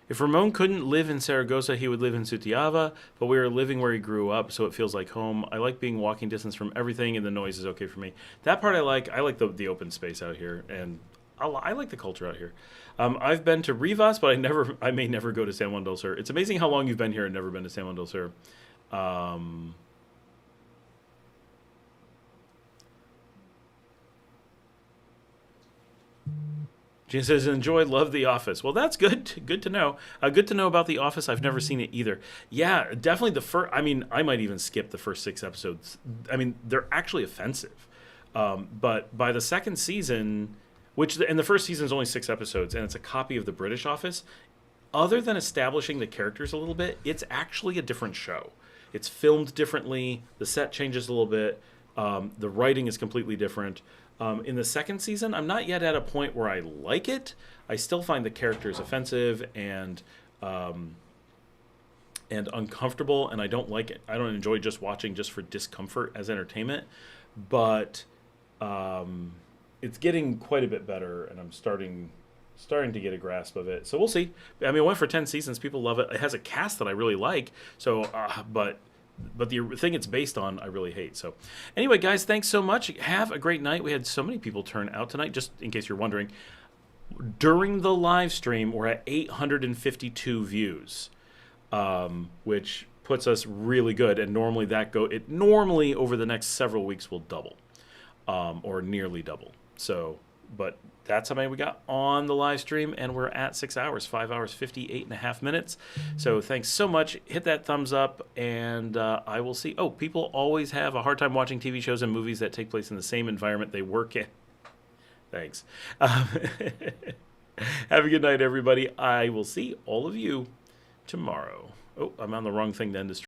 If Ramon couldn't live in Saragossa, he would live in Sutiava, but we are living where he grew up, so it feels like home. I like being walking distance from everything, and the noise is okay for me. That part I like. I like the open space out here, and I like the culture out here. I've been to Rivas, but I may never go to San Juan del Sur. It's amazing how long you've been here and never been to San Juan del Sur. Gene says, enjoy, love The Office. Well, that's good. Good to know. Good to know about The Office. I've never seen it either. Yeah, definitely the first. I mean, I might even skip the first 6 episodes. I mean, they're actually offensive. But by the second season, and the first season is only 6 episodes, and it's a copy of the British Office. Other than establishing the characters a little bit, it's actually a different show. It's filmed differently. The set changes a little bit. The writing is completely different. In the second season, I'm not yet at a point where I like it. I still find the characters offensive and uncomfortable, and I don't like it. I don't enjoy just watching just for discomfort as entertainment. But it's getting quite a bit better, and I'm starting to get a grasp of it. So we'll see. I mean, it went for 10 seasons. People love it. It has a cast that I really like. So, but the thing it's based on, I really hate. So anyway, guys, thanks so much. Have a great night. We had so many people turn out tonight, just in case you're wondering. During the live stream, we're at 852 views, which puts us really good. And normally normally over the next several weeks will double, or nearly double. So, but that's how many we got on the live stream, and we're at 6 hours, 5 hours, 58.5 minutes. So thanks so much. Hit that thumbs up, and I will see. Oh, people always have a hard time watching TV shows and movies that take place in the same environment they work in. Thanks. Have a good night, everybody. I will see all of you tomorrow. Oh, I'm on the wrong thing to end the stream.